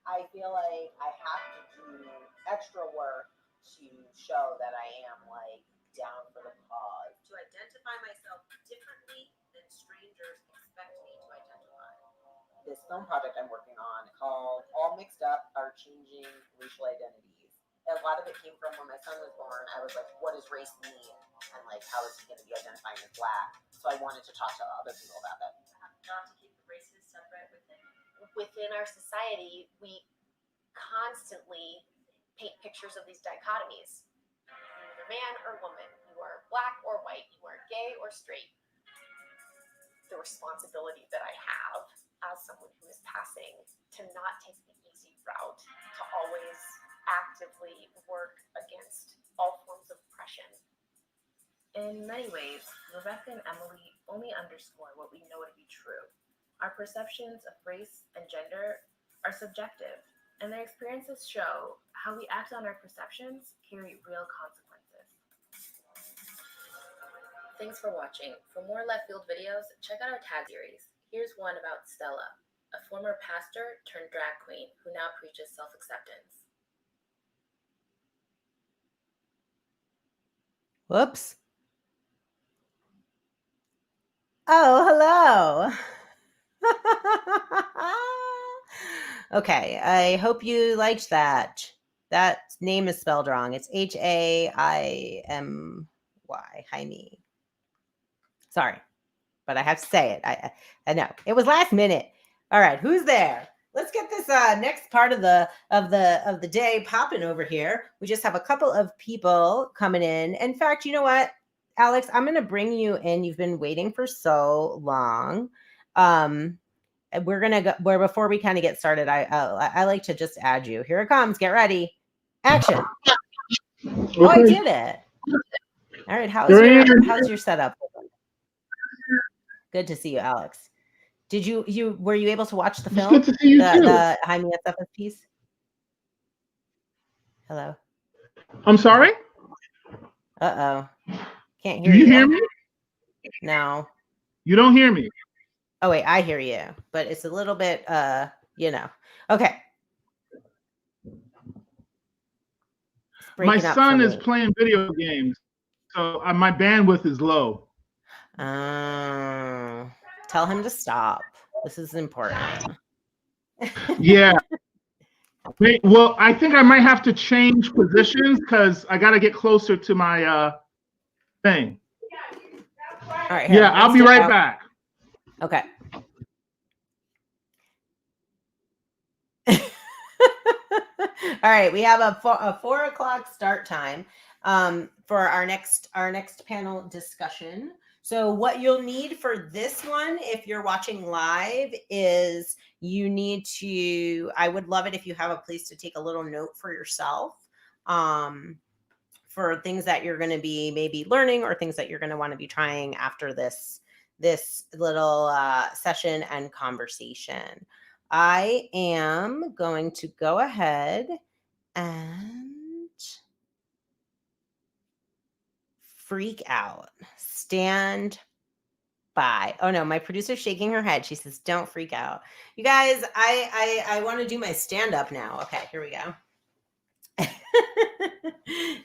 S1: I feel like I have to do extra work to show that I am like down for the cause.
S15: To identify myself differently than strangers expect me to identify.
S1: This film project I'm working on called All Mixed Up Are Changing Racial Identities. And a lot of it came from when my son was born. I was like, what does race mean? And like, how is he going to be identifying as Black? So I wanted to talk to other people about that.
S15: Not to keep the races separate within our society, we constantly paint pictures of these dichotomies. You're either man or woman. You are Black or white. You are gay or straight. The responsibility that I have as someone who is passing to not take the easy route, to always actively work against all forms of oppression.
S14: In many ways, Rebecca and Emily only underscore what we know to be true. Our perceptions of race and gender are subjective, and their experiences show how we act on our perceptions carry real consequences. Thanks for watching. For more left field videos, check out our tag series. Here's one about Stella, a former pastor turned drag queen who now preaches self-acceptance.
S1: Whoops. Oh, hello. Okay, I hope you liked that. That name is spelled wrong. It's Haimy. Jaime. Sorry, but I have to say it. I know it was last minute. All right, who's there? Let's get this next part of the day popping over here. We just have a couple of people coming in. In fact, you know what, Alex, I'm going to bring you in. You've been waiting for so long. We're going to go where before we kind of get started. I like to just add you. Here it comes. Get ready. Action. Okay. Oh, I did it. All right. How's your setup? Good to see you, Alex. Did were you able to watch the film?
S16: Good to see you too.
S1: The Jaime SFS piece? Hello.
S16: I'm sorry?
S1: Uh-oh. Can't hear
S16: you.
S1: you.
S16: Do you hear me?
S1: No.
S16: You don't hear me?
S1: Oh, wait, I hear you, but it's a little bit, Okay.
S16: My son is playing video games, so my bandwidth is low.
S1: Tell him to stop. This is important.
S16: Yeah. Well, I think I might have to change positions because I got to get closer to my thing.
S1: All right.
S16: Yeah, I'll be right back.
S1: Okay. All right, we have a 4 o'clock start time for our next panel discussion. So what you'll need for this one, if you're watching live, is you need to, I would love it if you have a place to take a little note for yourself for things that you're going to be maybe learning or things that you're going to want to be trying after this little session and conversation. I am going to go ahead and freak out. Stand by. Oh no, my producer's shaking her head. She says, "Don't freak out." You guys, I want to do my stand up now. Okay, here we go.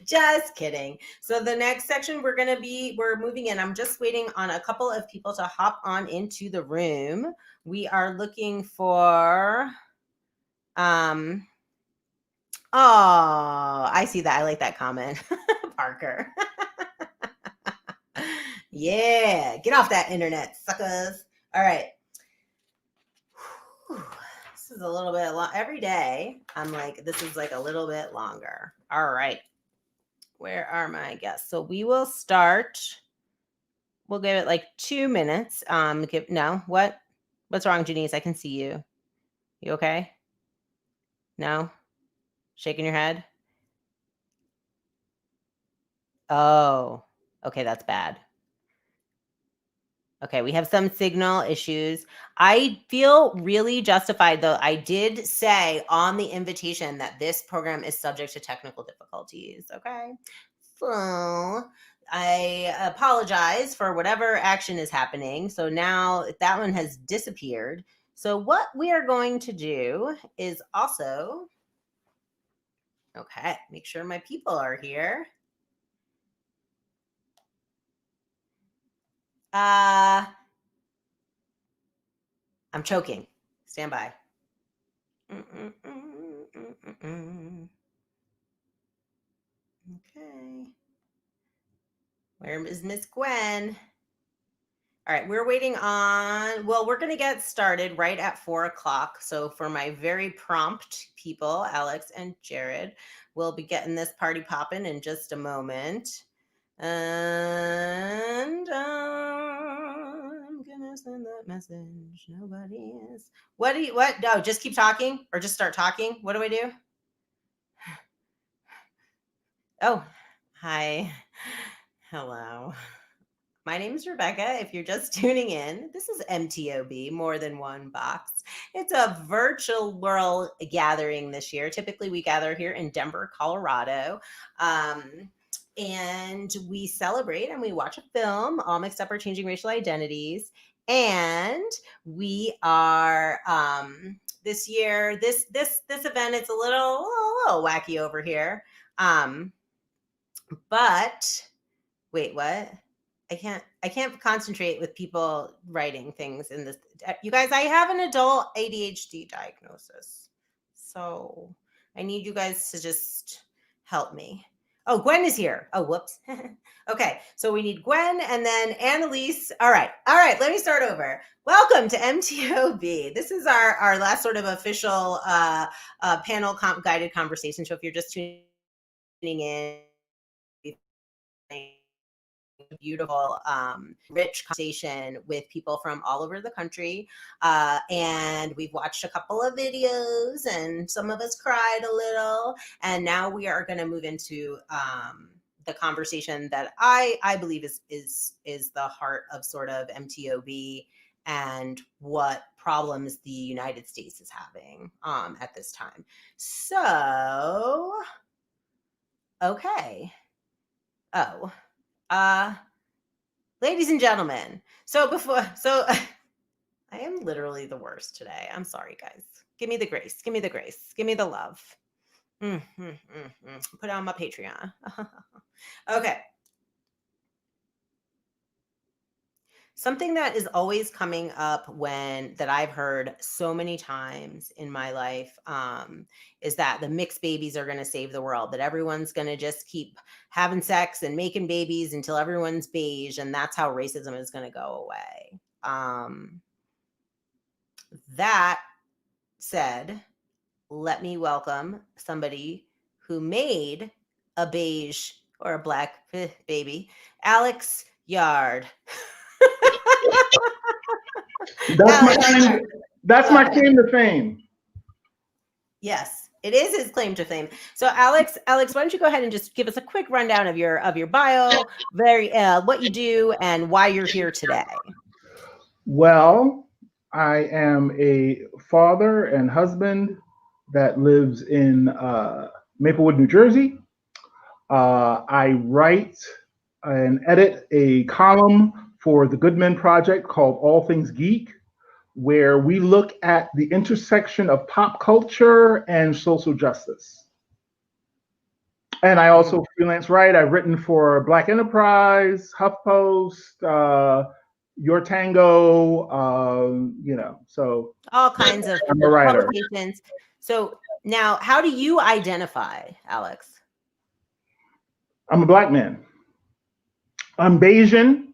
S1: Just kidding. So the next section we're moving in. I'm just waiting on a couple of people to hop on into the room. We are looking for oh, I see that. I like that comment. Parker. Yeah, get off that internet, suckers. All right. Whew. This is a little bit long. Every day, I'm like, this is like a little bit longer. All right. Where are my guests? So we will start We'll give it like 2 minutes. No, what's wrong, Janice? I can see you. You okay? No? Shaking your head? Oh, okay, that's bad. Okay, we have some signal issues. I feel really justified, though. I did say on the invitation that this program is subject to technical difficulties. Okay, so I apologize for whatever action is happening. So now that one has disappeared. So what we are going to do is also, okay, make sure my people are here. I'm choking. Stand by. Okay. Where is Miss Gwen? All right, we're waiting on, well, we're going to get started right at 4 o'clock. So for my very prompt people, Alex and Jared, we'll be getting this party popping in just a moment. And I'm gonna send that message. Nobody is. What? No, just keep talking or just start talking. What do I do? Oh, hi. Hello. My name is Rebecca. If you're just tuning in, this is MTOB, More Than One Box. It's a virtual world gathering this year. Typically, we gather here in Denver, Colorado. And we celebrate and we watch a film, all mixed up our changing racial identities. And we are this year, this event, it's a little wacky over here. But wait, what? I can't concentrate with people writing things in this. You guys, I have an adult ADHD diagnosis. So I need you guys to just help me. Oh, Gwen is here. Oh, whoops. Okay, so we need Gwen and then Annalise. All right, let me start over. Welcome to MTOB. This is our last sort of official panel guided conversation. So if you're just tuning in, beautiful, rich conversation with people from all over the country. And we've watched a couple of videos and some of us cried a little. And now we are going to move into the conversation that I believe is the heart of sort of MTOB and what problems the United States is having at this time. So, okay. Oh, ladies and gentlemen, so I am literally the worst today. I'm sorry, guys. Give me the grace. Give me the grace. Give me the love. Put it on my Patreon. Okay. Something that is always coming up that I've heard so many times in my life is that the mixed babies are going to save the world, that everyone's going to just keep having sex and making babies until everyone's beige, and that's how racism is going to go away. That said, let me welcome somebody who made a beige or a black baby, Alex Yard.
S16: That's my claim to fame.
S1: Yes, it is his claim to fame. So Alex, why don't you go ahead and just give us a quick rundown of your bio, what you do and why you're here today.
S16: Well, I am a father and husband that lives in Maplewood, New Jersey. I write and edit a column for the Good Men Project called All Things Geek, where we look at the intersection of pop culture and social justice. And I also freelance write. I've written for Black Enterprise, HuffPost, Your Tango, so
S1: all kinds of
S16: I'm a writer.
S1: Publications. So now, how do you identify, Alex?
S16: I'm a Black man. I'm Bayesian,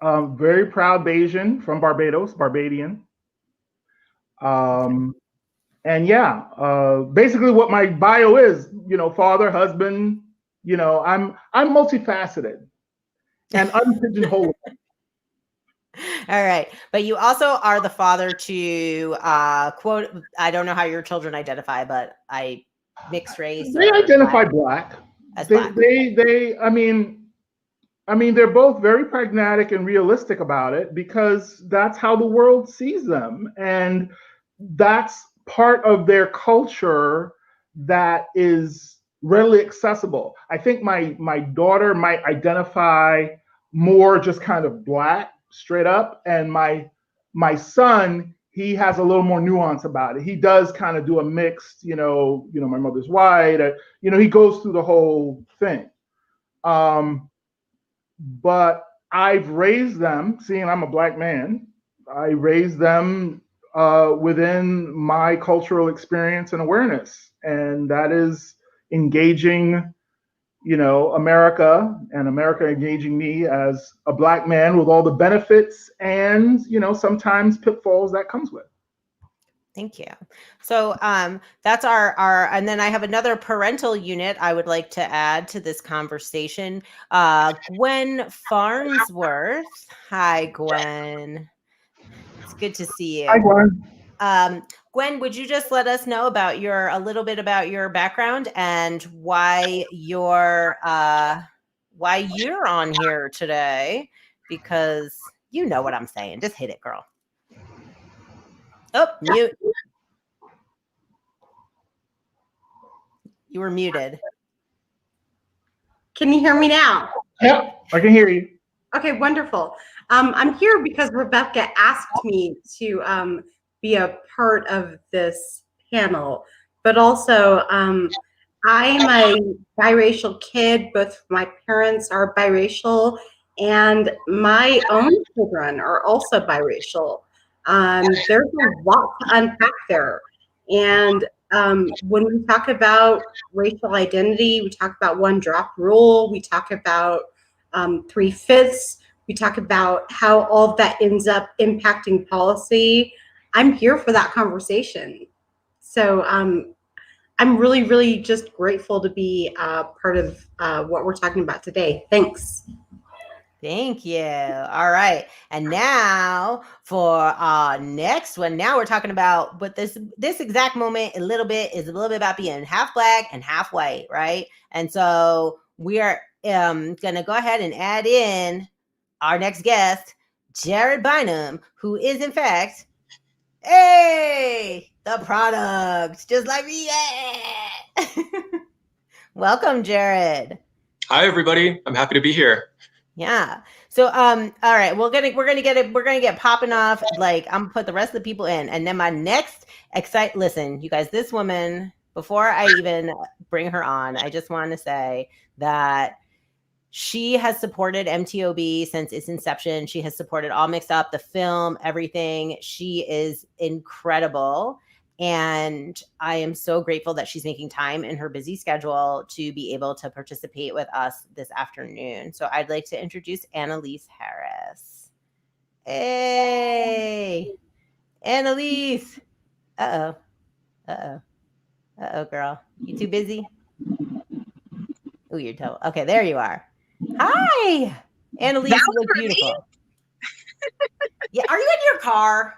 S16: very proud Bayesian from Barbados, Barbadian. And yeah, basically what my bio is, father, husband, I'm multifaceted and unpigeonholable.
S1: All right. But you also are the father to quote, I don't know how your children identify, but mixed race
S16: They
S1: or
S16: identify black.
S1: as
S16: They,
S1: black.
S16: they, I mean, they're both very pragmatic and realistic about it because that's how the world sees them. And that's part of their culture that is readily accessible. I think my daughter might identify more just kind of black, straight up, and my son, he has a little more nuance about it. He does kind of do a mixed, my mother's white, he goes through the whole thing. But I've raised them, seeing I'm a black man, I raised them within my cultural experience and awareness. And that is engaging, America and America engaging me as a black man with all the benefits and, sometimes pitfalls that comes with.
S1: Thank you. So that's our, and then I have another parental unit I would like to add to this conversation. Gwen Farnsworth. Hi, Gwen. It's good to see you.
S16: Hi, Gwen.
S1: Gwen, would you just let us know about a little bit about your background and why you're on here today? Because you know what I'm saying. Just hit it, girl. Oh, mute. You were muted.
S17: Can you hear me now?
S16: Yep, I can hear you.
S17: Okay, wonderful. I'm here because Rebecca asked me to be a part of this panel, but also I'm a biracial kid. Both my parents are biracial, and my own children are also biracial. There's a lot to unpack there. And when we talk about racial identity, we talk about one drop rule, we talk about 3/5. We talk about how all of that ends up impacting policy. I'm here for that conversation. So I'm really, really just grateful to be part of what we're talking about today. Thanks.
S1: Thank you. All right. And now for our next one. Now we're talking about what this exact moment is a little bit about being half black and half white, right? And so we are going to go ahead and add in our next guest, Jared Bynum, who is in fact, the product, just like me. Yeah. Welcome, Jared.
S18: Hi, everybody. I'm happy to be here.
S1: Yeah. So all right, we're gonna get popping off. Like, I'm gonna put the rest of the people in, and then my next listen, you guys, this woman, before I even bring her on, I just want to say that she has supported MTOB since its inception. She has supported All Mixed Up, the film, everything. She is incredible. And I am so grateful that she's making time in her busy schedule to be able to participate with us this afternoon. So I'd like to introduce Annalise Harris. Hey, Annalise. Uh-oh, girl. You too busy? Oh, you're told. Okay, there you are. Hi, Annalise. You look beautiful. Yeah, are you in your car?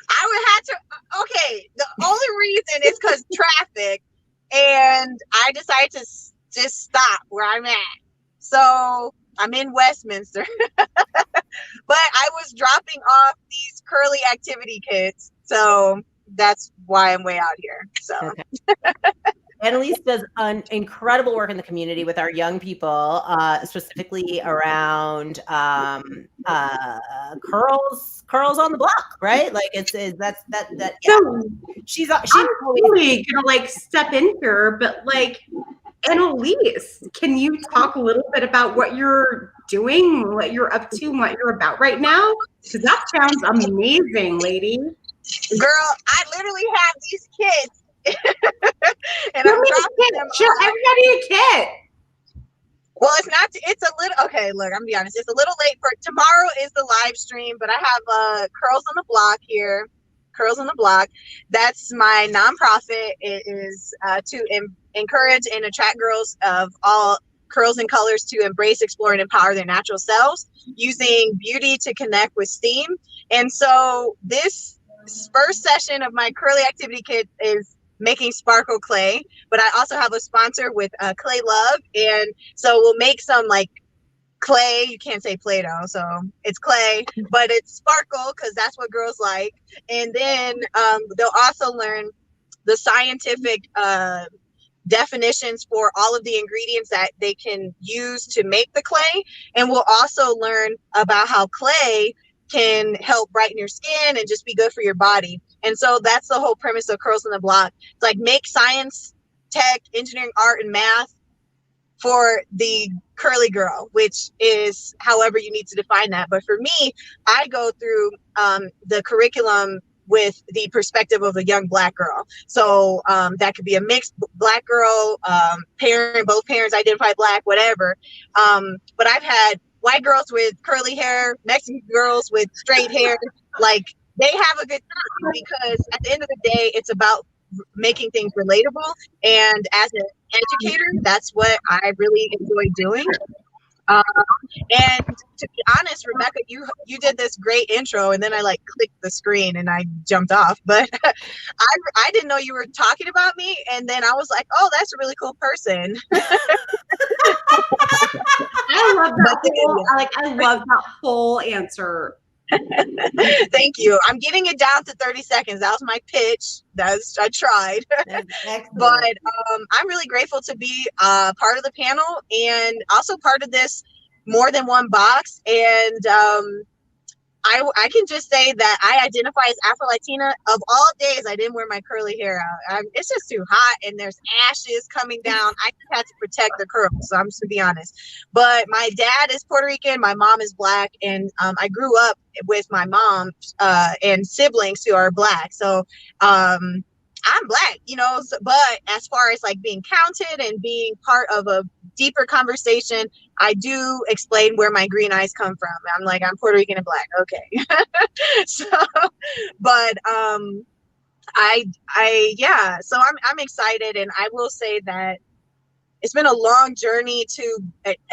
S19: I would have to. Okay, the only reason is because traffic, and I decided to just stop where I'm at. So I'm in Westminster, but I was dropping off these curly activity kits, so that's why I'm way out here. So. Okay.
S1: Annalise does incredible work in the community with our young people, specifically around curls on the block, right? Like that's. Yeah.
S17: So she's really gonna like step in here, but like, Annalise, can you talk a little bit about what you're doing, what you're up to, and what you're about right now? Because that sounds amazing, lady.
S19: Girl, I literally have these kids. And I'm dropping them.
S17: Show everybody a kit.
S19: Well, it's a little, okay, look, I'm gonna be honest. It's a little late for tomorrow is the live stream, but I have Curls on the Block here. Curls on the Block. That's my nonprofit. It is to encourage and attract girls of all curls and colors to embrace, explore, and empower their natural selves, using beauty to connect with STEAM. And so this first session of my curly activity kit is making sparkle clay, but I also have a sponsor with Clay Love. And so we'll make some like clay. You can't say Play-Doh, so it's clay, but it's sparkle because that's what girls like. And then they'll also learn the scientific definitions for all of the ingredients that they can use to make the clay. And we'll also learn about how clay can help brighten your skin and just be good for your body. And so that's the whole premise of Curls on the Block. It's like make science, tech, engineering, art, and math for the curly girl, which is however you need to define that. But for me, I go through the curriculum with the perspective of a young Black girl. So that could be a mixed Black girl, both parents identify Black, whatever. But I've had white girls with curly hair, Mexican girls with straight hair. Like, they have a good time because at the end of the day, it's about making things relatable. And as an educator, that's what I really enjoy doing. And to be honest, Rebecca, you did this great intro, and then I like clicked the screen and I jumped off. But I didn't know you were talking about me, and then I was like, oh, that's a really cool person.
S17: I love that I love that whole answer.
S19: Thank you. I'm getting it down to 30 seconds. That was my pitch. I tried. But I'm really grateful to be part of the panel and also part of this more than one box. And I can just say that I identify as Afro-Latina. Of all days, I didn't wear my curly hair out. It's just too hot and there's ashes coming down. I had to protect the curls, so I'm just to be honest. But my dad is Puerto Rican, my mom is Black, and I grew up with my mom and siblings who are Black. So I'm Black, but as far as like being counted and being part of a deeper conversation, I do explain where my green eyes come from. I'm like, I'm Puerto Rican and Black. Okay. So, but so I'm excited, and I will say that it's been a long journey to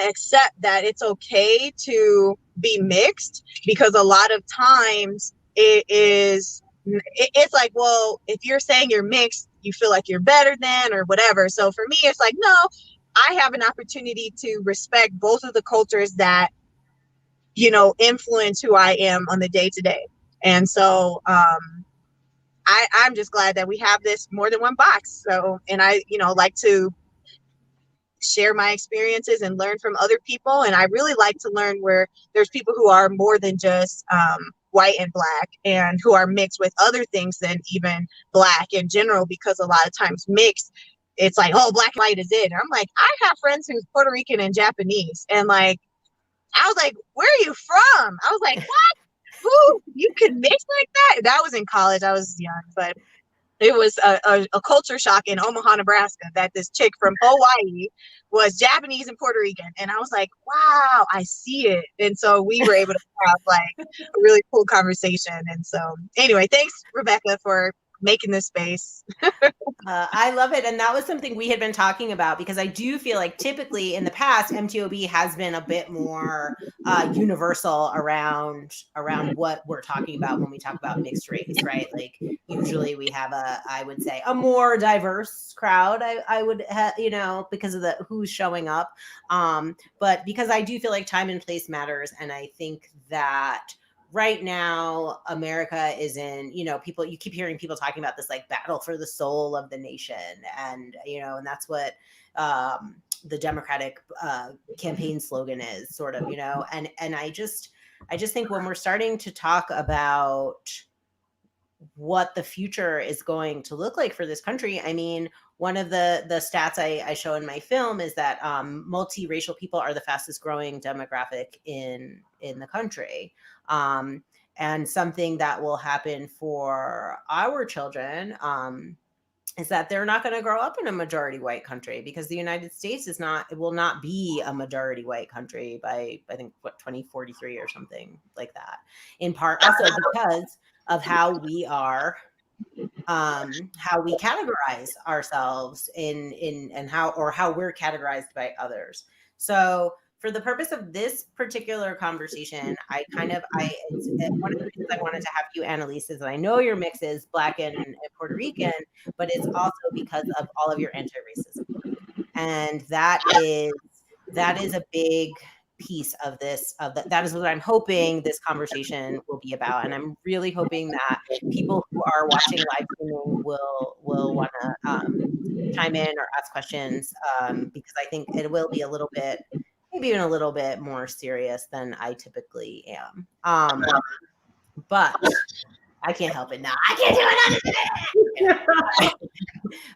S19: accept that it's okay to be mixed, because a lot of times it's like, well, if you're saying you're mixed, you feel like you're better than or whatever. So for me, it's like, no, I have an opportunity to respect both of the cultures that, influence who I am on the day to day. And so I'm just glad that we have this more than one box. So, and I, like to share my experiences and learn from other people. And I really like to learn where there's people who are more than just white and Black, and who are mixed with other things than even Black in general, because a lot of times mixed, it's like, oh, Black and white is it. And I'm like, I have friends who's Puerto Rican and Japanese. And like, I was like, where are you from? I was like, what? Who? You can mix like that? That was in college. I was young, but it was a culture shock in Omaha, Nebraska, that this chick from Hawaii was Japanese and Puerto Rican. And I was like, wow, I see it. And so we were able to have like a really cool conversation. And so anyway, thanks, Rebecca, for making this space.
S1: I love it. And that was something we had been talking about, because I do feel like typically in the past, MTOB has been a bit more universal around what we're talking about when we talk about mixed race, right? Like usually we have I would say a more diverse crowd, I would because of who's showing up. But because I do feel like time and place matters. And I think that right now, America is in, you keep hearing people talking about this like battle for the soul of the nation. And, and that's what the Democratic campaign slogan is, sort of, and I just think when we're starting to talk about what the future is going to look like for this country, I mean, one of the stats I show in my film is that multiracial people are the fastest growing demographic in the country. And something that will happen for our children is that they're not going to grow up in a majority white country, because the United States will not be a majority white country by, I think, 2043 or something like that. In part also because of how we are, how we categorize ourselves in how we're categorized by others. So for the purpose of this particular conversation, one of the reasons I wanted to have you, Annalise, is that I know your mix is Black and Puerto Rican, but it's also because of all of your anti-racism work. And that is a big piece of this, that is what I'm hoping this conversation will be about. And I'm really hoping that people who are watching live streaming will want to chime in or ask questions, because I think it will be a little bit, maybe even a little bit more serious than I typically am. But I can't help it now. I can't do it.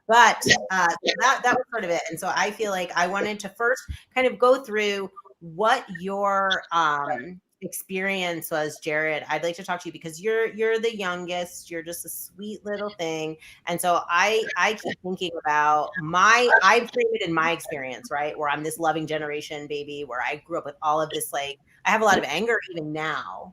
S1: But that was sort of it. And so I feel like I wanted to first kind of go through what your experience was, Jared. I'd like to talk to you because you're the youngest. You're just a sweet little thing. And so I keep thinking about I've framed it in my experience, right? Where I'm this loving generation baby, where I grew up with all of this, like, I have a lot of anger even now,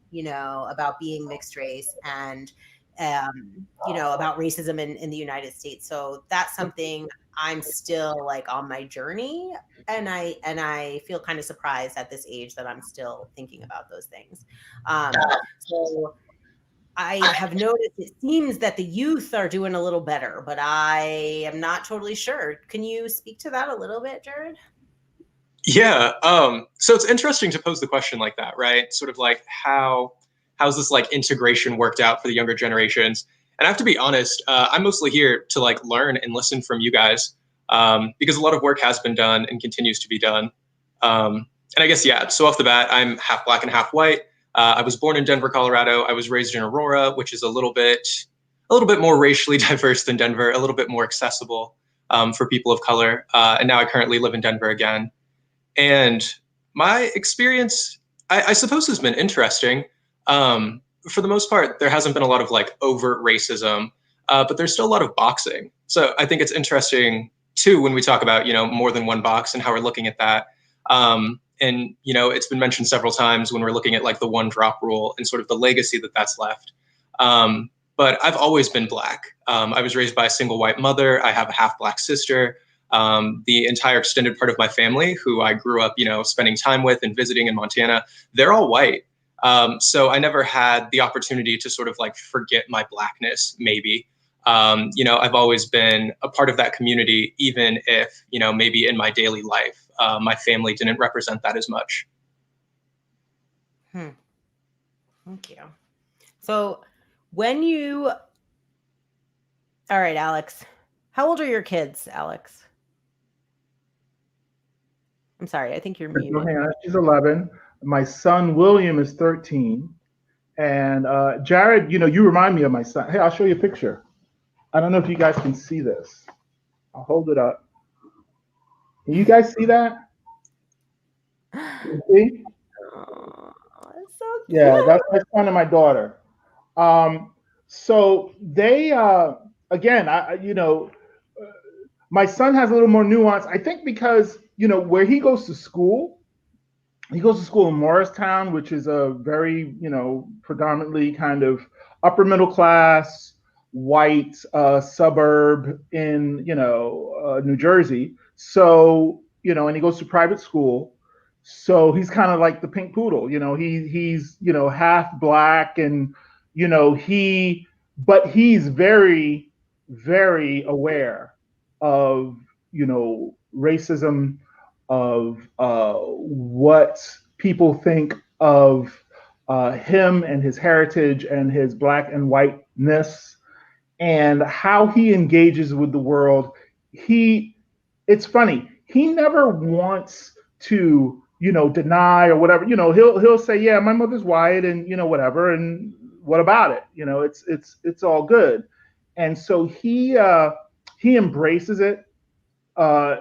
S1: about being mixed race and about racism in the United States. So that's something I'm still like on my journey, and I feel kind of surprised at this age that I'm still thinking about those things. So I have noticed it seems that the youth are doing a little better, but I am not totally sure. Can you speak to that a little bit, Jared?
S18: Yeah. So it's interesting to pose the question like that, right? Sort of like how's this like integration worked out for the younger generations? And I have to be honest, I'm mostly here to like learn and listen from you guys, because a lot of work has been done and continues to be done. And I guess, yeah, so off the bat, I'm half Black and half white. I was born in Denver, Colorado. I was raised in Aurora, which is a little bit more racially diverse than Denver, a little bit more accessible for people of color. And now I currently live in Denver again. And my experience, I suppose, has been interesting. For the most part, there hasn't been a lot of like overt racism, but there's still a lot of boxing. So I think it's interesting too when we talk about, more than one box and how we're looking at that. And it's been mentioned several times when we're looking at like the one drop rule and sort of the legacy that's left. But I've always been Black. I was raised by a single white mother. I have a half Black sister. The entire extended part of my family, who I grew up, spending time with and visiting in Montana, they're all white. So I never had the opportunity to sort of like forget my Blackness, maybe. I've always been a part of that community, even if, maybe in my daily life, my family didn't represent that as much.
S1: Thank you. So all right, Alex, how old are your kids, Alex? I'm sorry, I think you're muted.
S16: Hannah, she's 11. My son William is 13, and Jared, you remind me of my son. Hey, I'll show you a picture. I don't know if you guys can see this. I'll hold it up. Can you guys see that? You see?
S1: Oh, that's so cute.
S16: Yeah, that's my son and my daughter. So they, again, my son has a little more nuance. I think because where he goes to school in Morristown, which is a very predominantly kind of upper middle class white suburb in New Jersey. So and he goes to private school. So he's kind of like the pink poodle, he's half Black, and but he's very, very aware of racism, of what people think of him and his heritage and his Black and whiteness, and how he engages with the world. It's funny, he never wants to deny or whatever. He'll say, yeah, my mother's white, and whatever, and what about it? It's all good. And so he embraces it.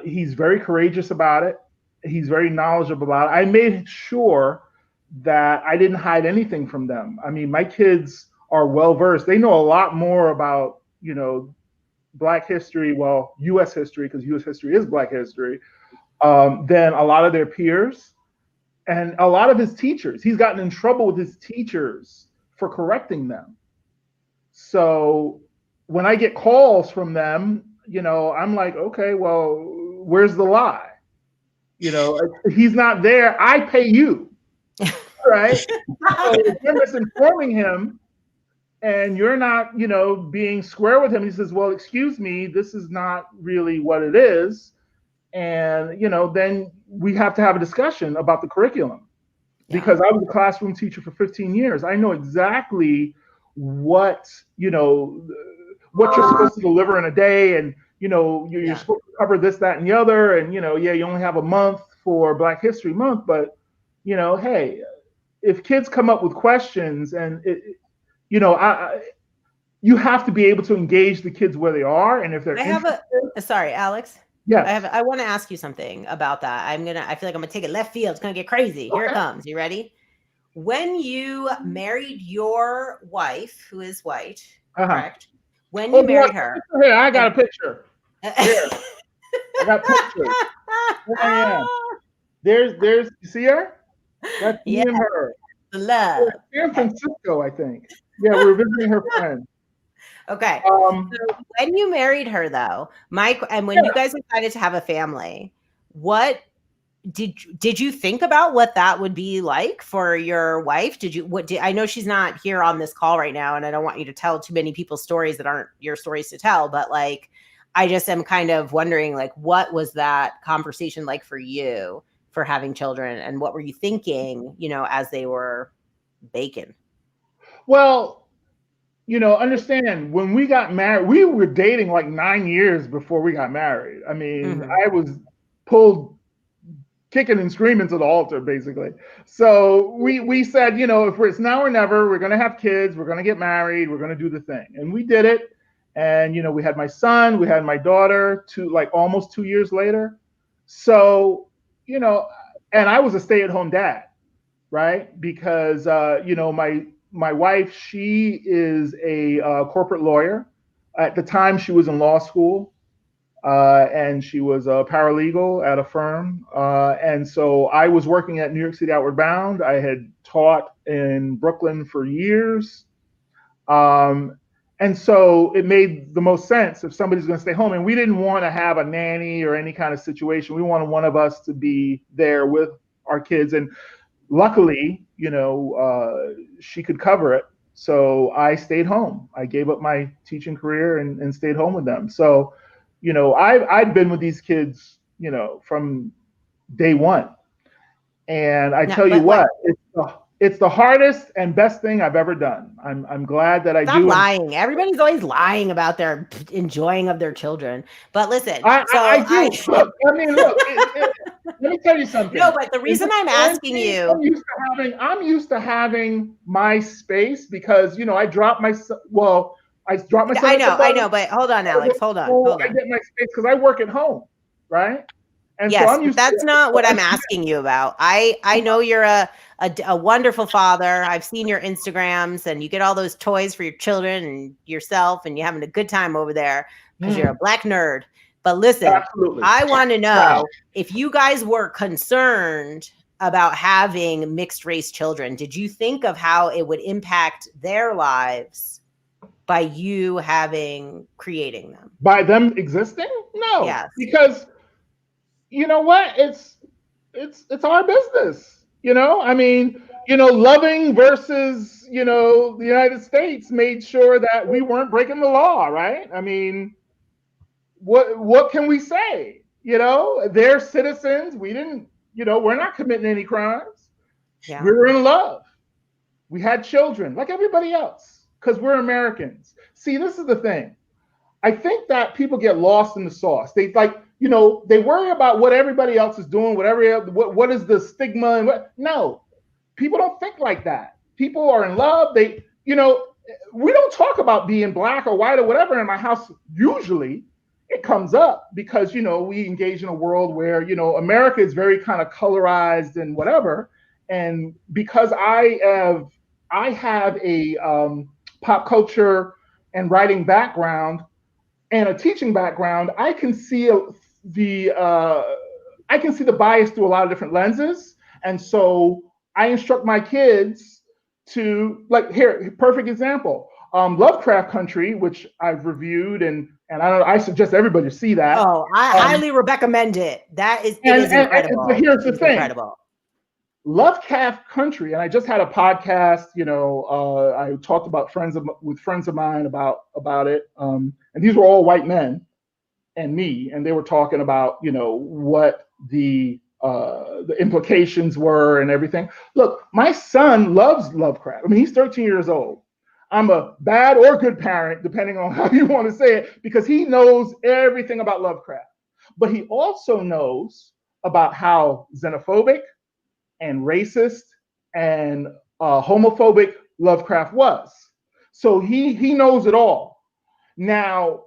S16: He's very courageous about it. He's very knowledgeable about it. I made sure that I didn't hide anything from them. I mean, my kids are well versed. They know a lot more about Black history, well, U.S. history, because U.S. history is Black history, than a lot of their peers. And a lot of his teachers, he's gotten in trouble with his teachers for correcting them. So when I get calls from them, I'm like, okay, well, where's the lie? He's not there. I pay you, right? So if you're misinforming him and you're not, being square with him, he says, well, excuse me, this is not really what it is. And, then we have to have a discussion about the curriculum. Because I was a classroom teacher for 15 years. I know exactly what you're supposed to deliver in a day, and you're supposed to cover this, that, and the other, and you only have a month for Black History Month, but hey, if kids come up with questions, and you have to be able to engage the kids where they are, and if they're
S1: sorry, Alex.
S16: Yes.
S1: I want to ask you something about that. I feel like I'm gonna take it left field. It's gonna get crazy. Here it comes. You ready? When you married your wife, who is white, correct? When you married her.
S16: Here, I got a picture. Here. I got pictures. Here I am. There's you see her? That's me and her.
S1: Love.
S16: San Francisco, I think. Yeah, we're visiting her friend.
S1: Okay. So when you married her, though, Mike, and when you guys decided to have a family, what did you think about what that would be like for your wife? I know she's not here on this call right now, and I don't want you to tell too many people's stories that aren't your stories to tell, but like, I just am kind of wondering, like, what was that conversation like for you for having children, and what were you thinking, as they were baking?
S16: Well, understand, when we got married, we were dating like 9 years before we got married. I mean, I was pulled kicking and screaming to the altar, basically. So we said, if it's now or never, we're going to have kids, we're going to get married, we're going to do the thing. And we did it. And, we had my son, we had my daughter almost 2 years later. So, and I was a stay-at-home dad, right? Because, my wife, she is a corporate lawyer. At the time, she was in law school, and she was a paralegal at a firm. And so I was working at New York City Outward Bound. I had taught in Brooklyn for years. And so it made the most sense if somebody's going to stay home. And we didn't want to have a nanny or any kind of situation. We wanted one of us to be there with our kids. And luckily, she could cover it. So I stayed home. I gave up my teaching career and stayed home with them. So, I've been with these kids, from day one. And I tell you what, it's the hardest and best thing I've ever done. I'm glad that I do.
S1: Stop lying. Everybody's always lying about their enjoying of their children. But listen,
S16: I do. Look, let me tell you something.
S1: No, but the reason I'm asking you,
S16: I'm used to having my space because I dropped my son. Well, I dropped my son.
S1: I know, but hold on, Alex. Hold on.
S16: I get my space because I work at home, right? And
S1: yes,
S16: so I'm used
S1: that's not what I'm asking you about. I know you're a wonderful father. I've seen your Instagrams, and you get all those toys for your children and yourself, and you're having a good time over there because you're a Black nerd. But listen,
S16: absolutely.
S1: I want to know if you guys were concerned about having mixed race children. Did you think of how it would impact their lives by you creating them?
S16: By them existing? No.
S1: Yes.
S16: Because you know what? It's our business. I mean, Loving versus, the United States made sure that we weren't breaking the law, right? I mean, what can we say? They're citizens. We didn't, we're not committing any crimes.
S1: Yeah.
S16: We were in love. We had children like everybody else because we're Americans. See, this is the thing. I think that people get lost in the sauce. They they worry about what everybody else is doing, what is the stigma and no, people don't think like that. People are in love. We don't talk about being Black or white or whatever in my house. Usually it comes up because, we engage in a world where, America is very kind of colorized and whatever. And because I have a pop culture and writing background and a teaching background, I can see the bias through a lot of different lenses. And so I instruct my kids to, like, here, perfect example. Lovecraft Country, which I've reviewed, and I suggest everybody see that.
S1: Oh, I highly recommend it. It is incredible.
S16: But here's the
S1: It's
S16: thing.
S1: incredible.
S16: Lovecraft Country, and I just had a podcast. I talked about with friends of mine about it, and these were all white men and me, and they were talking about what the implications were and everything. Look, my son loves Lovecraft. I mean, he's 13 years old. I'm a bad or good parent, depending on how you want to say it, because he knows everything about Lovecraft. But he also knows about how xenophobic and racist and homophobic Lovecraft was. So he knows it all. Now,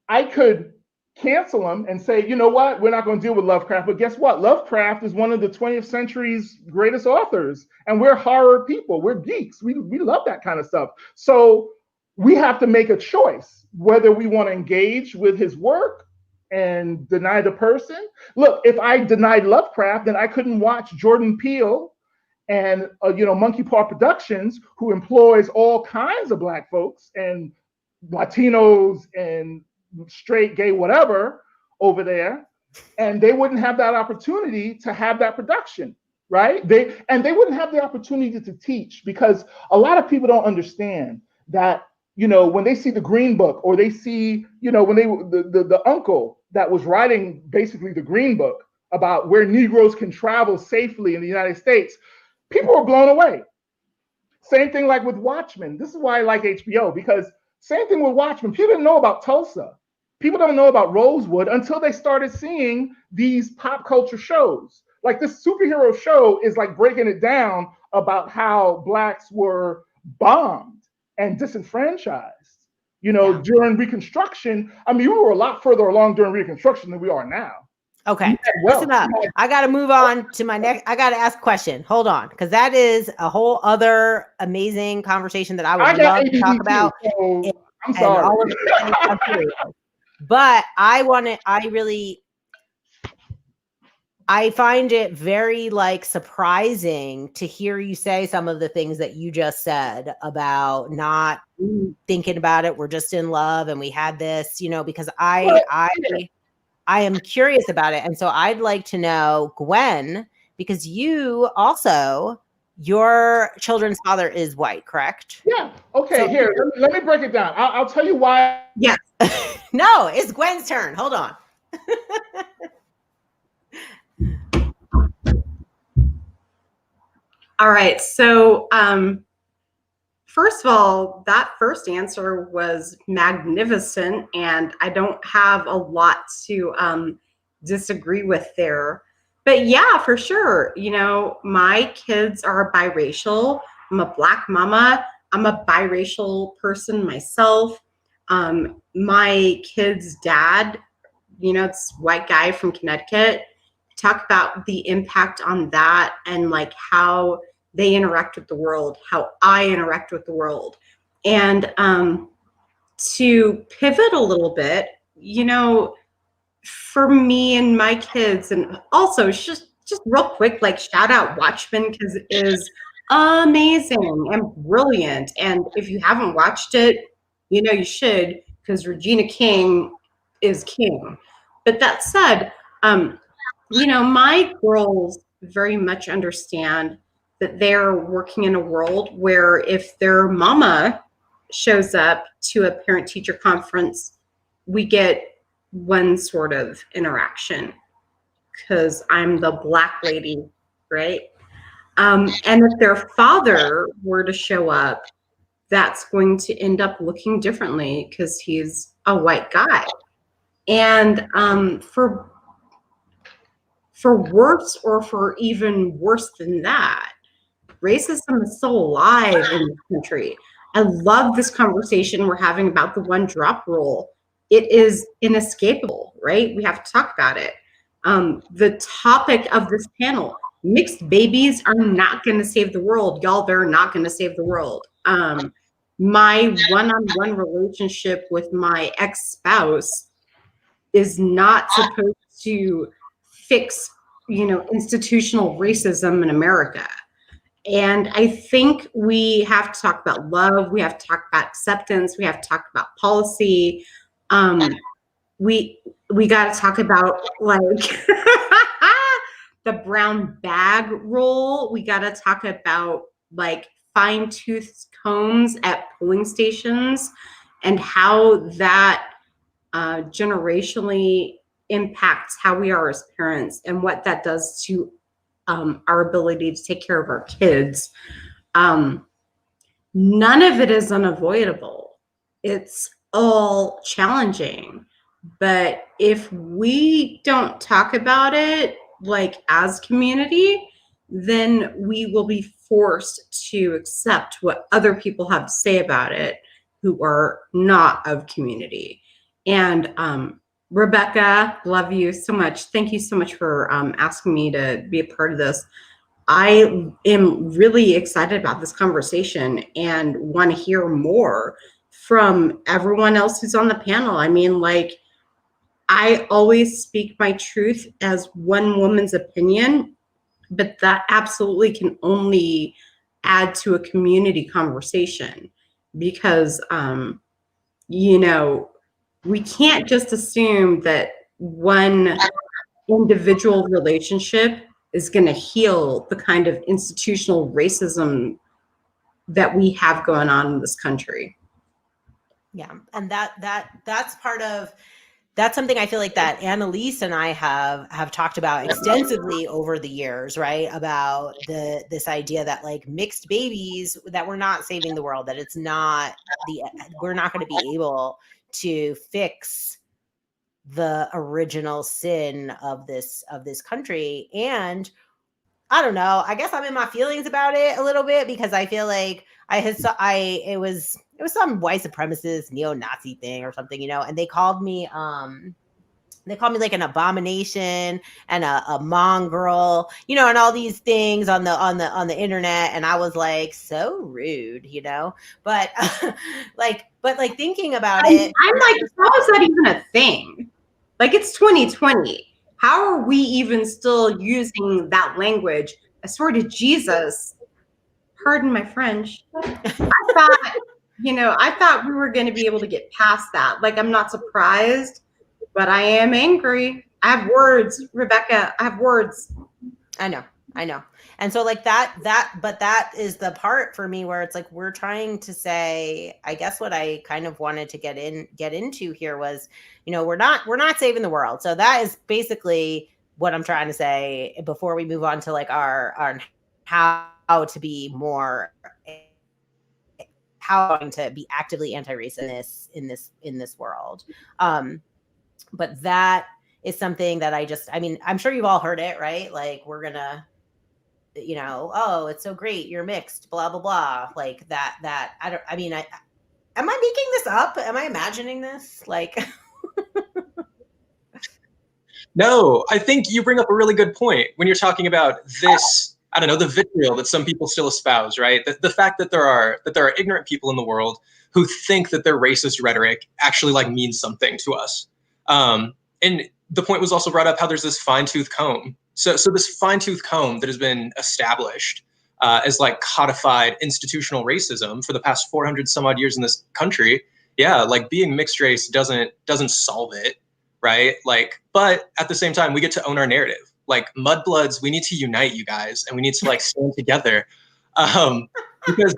S16: I could cancel him and say, you know what, we're not going to deal with Lovecraft. But guess what? Lovecraft is one of the 20th century's greatest authors, and we're horror people. We're geeks. We love that kind of stuff. So we have to make a choice whether we want to engage with his work and deny the person. Look, if I denied Lovecraft, then I couldn't watch Jordan Peele and Monkey Paw Productions, who employs all kinds of Black folks and Latinos and straight, gay, whatever over there, and they wouldn't have that opportunity to have that production, right? They wouldn't have the opportunity to teach, because a lot of people don't understand that when they see the Green Book, or they see when the uncle that was writing basically the Green Book about where Negroes can travel safely in the United States, people were blown away. Same thing like with Watchmen. This is why I like HBO, because same thing with Watchmen. People didn't know about Tulsa. People don't know about Rosewood until they started seeing these pop culture shows. Like this superhero show is like breaking it down about how Blacks were bombed and disenfranchised, during Reconstruction. I mean, we were a lot further along during Reconstruction than we are now.
S1: Okay, listen up. I got to move on to my next. I got to ask a question. Hold on, because that is a whole other amazing conversation that I would love to talk about.
S16: So I'm sorry.
S1: But I find it very surprising to hear you say some of the things that you just said about not thinking about it. We're just in love and we had this, because I am curious about it. And so I'd like to know, Gwen, because your children's father is white, correct?
S16: Yeah. Okay. So, here, let me break it down. I'll tell you why.
S1: Yes. No, it's Gwen's turn. Hold on.
S17: All right. So, first of all, that first answer was magnificent, and I don't have a lot to disagree with there. But yeah, for sure. My kids are biracial. I'm a Black mama. I'm a biracial person myself. My kid's dad, it's a white guy from Connecticut. Talk about the impact on that and how they interact with the world, how I interact with the world. And to pivot a little bit, for me and my kids, and also just real quick, shout out Watchmen, because it is amazing and brilliant. And if you haven't watched it, you should, because Regina King is king. But that said, my girls very much understand that they're working in a world where if their mama shows up to a parent-teacher conference, we get one sort of interaction because I'm the Black lady, right? And if their father were to show up, that's going to end up looking differently because he's a white guy. And for worse, or for even worse than that, racism is still alive in this country. I love this conversation we're having about the one drop rule. It is inescapable, right? We have to talk about it. The topic of this panel, mixed babies are not going to save the world. Y'all, they're not going to save the world. My one-on-one relationship with my ex-spouse is not supposed to fix, institutional racism in America. And I think we have to talk about love. We have to talk about acceptance. We have to talk about policy. We got to talk about like the brown bag rule. We got to talk about like fine-tooth combs at polling stations and how that generationally impacts how we are as parents and what that does to our ability to take care of our kids. None of it is unavoidable. It's all challenging. But if we don't talk about it, like as community, then we will be forced to accept what other people have to say about it who are not of community. And Rebecca, love you so much. Thank you so much for asking me to be a part of this. I am really excited about this conversation and want to hear more from everyone else who's on the panel. I mean, like, I always speak my truth as one woman's opinion, but that absolutely can only add to a community conversation because, you know, we can't just assume that one individual relationship is going to heal the kind of institutional racism that we have going on in this country.
S1: Yeah, and that's part of that's something I feel like that Annalise and I have talked about extensively over the years, right? About this idea that like mixed babies, that we're not saving the world, that it's not we're not going to be able to fix the original sin of this country. And I don't know, I guess I'm in my feelings about it a little bit because I feel like it was some white supremacist neo-Nazi thing or something, you know, and they called me like an abomination and a mongrel, you know, and all these things on the internet. And I was like, so rude, you know, but like thinking about it,
S17: I'm like, how is that even a thing? Like, it's 2020. How are we even still using that language? I swear to Jesus, pardon my French. I thought we were going to be able to get past that. Like, I'm not surprised, but I am angry. I have words, Rebecca. I have words.
S1: I know. And so like but that is the part for me where it's like, we're trying to say, I guess what I kind of wanted to get into here was, you know, we're not saving the world. So that is basically what I'm trying to say before we move on to like our how to be more, how to be actively anti-racist in this world. But that is something that I mean, I'm sure you've all heard it, right? Like, we're gonna, you know, oh, it's so great, you're mixed, blah blah blah, like that am I making this up? Am I imagining this? Like
S18: No, I think you bring up a really good point when you're talking about this, I don't know, the vitriol that some people still espouse, right? The fact that there are ignorant people in the world who think that their racist rhetoric actually like means something to us. And the point was also brought up how there's this fine-tooth comb. So this fine-tooth comb that has been established as like codified institutional racism for the past 400 some odd years in this country. Yeah, like being mixed race doesn't solve it, right? Like, but at the same time, we get to own our narrative. Like, mudbloods, we need to unite, you guys, and we need to like stand together. Because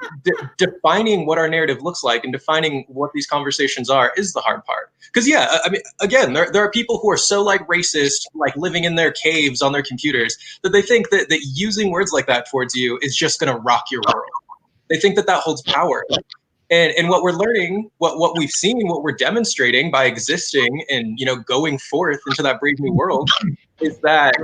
S18: defining what our narrative looks like and defining what these conversations are is the hard part. Because yeah, I mean, again, there are people who are so like racist, like living in their caves on their computers, that they think that using words like that towards you is just going to rock your world. They think that holds power. And what we're learning, what we've seen, what we're demonstrating by existing and, you know, going forth into that brave new world is that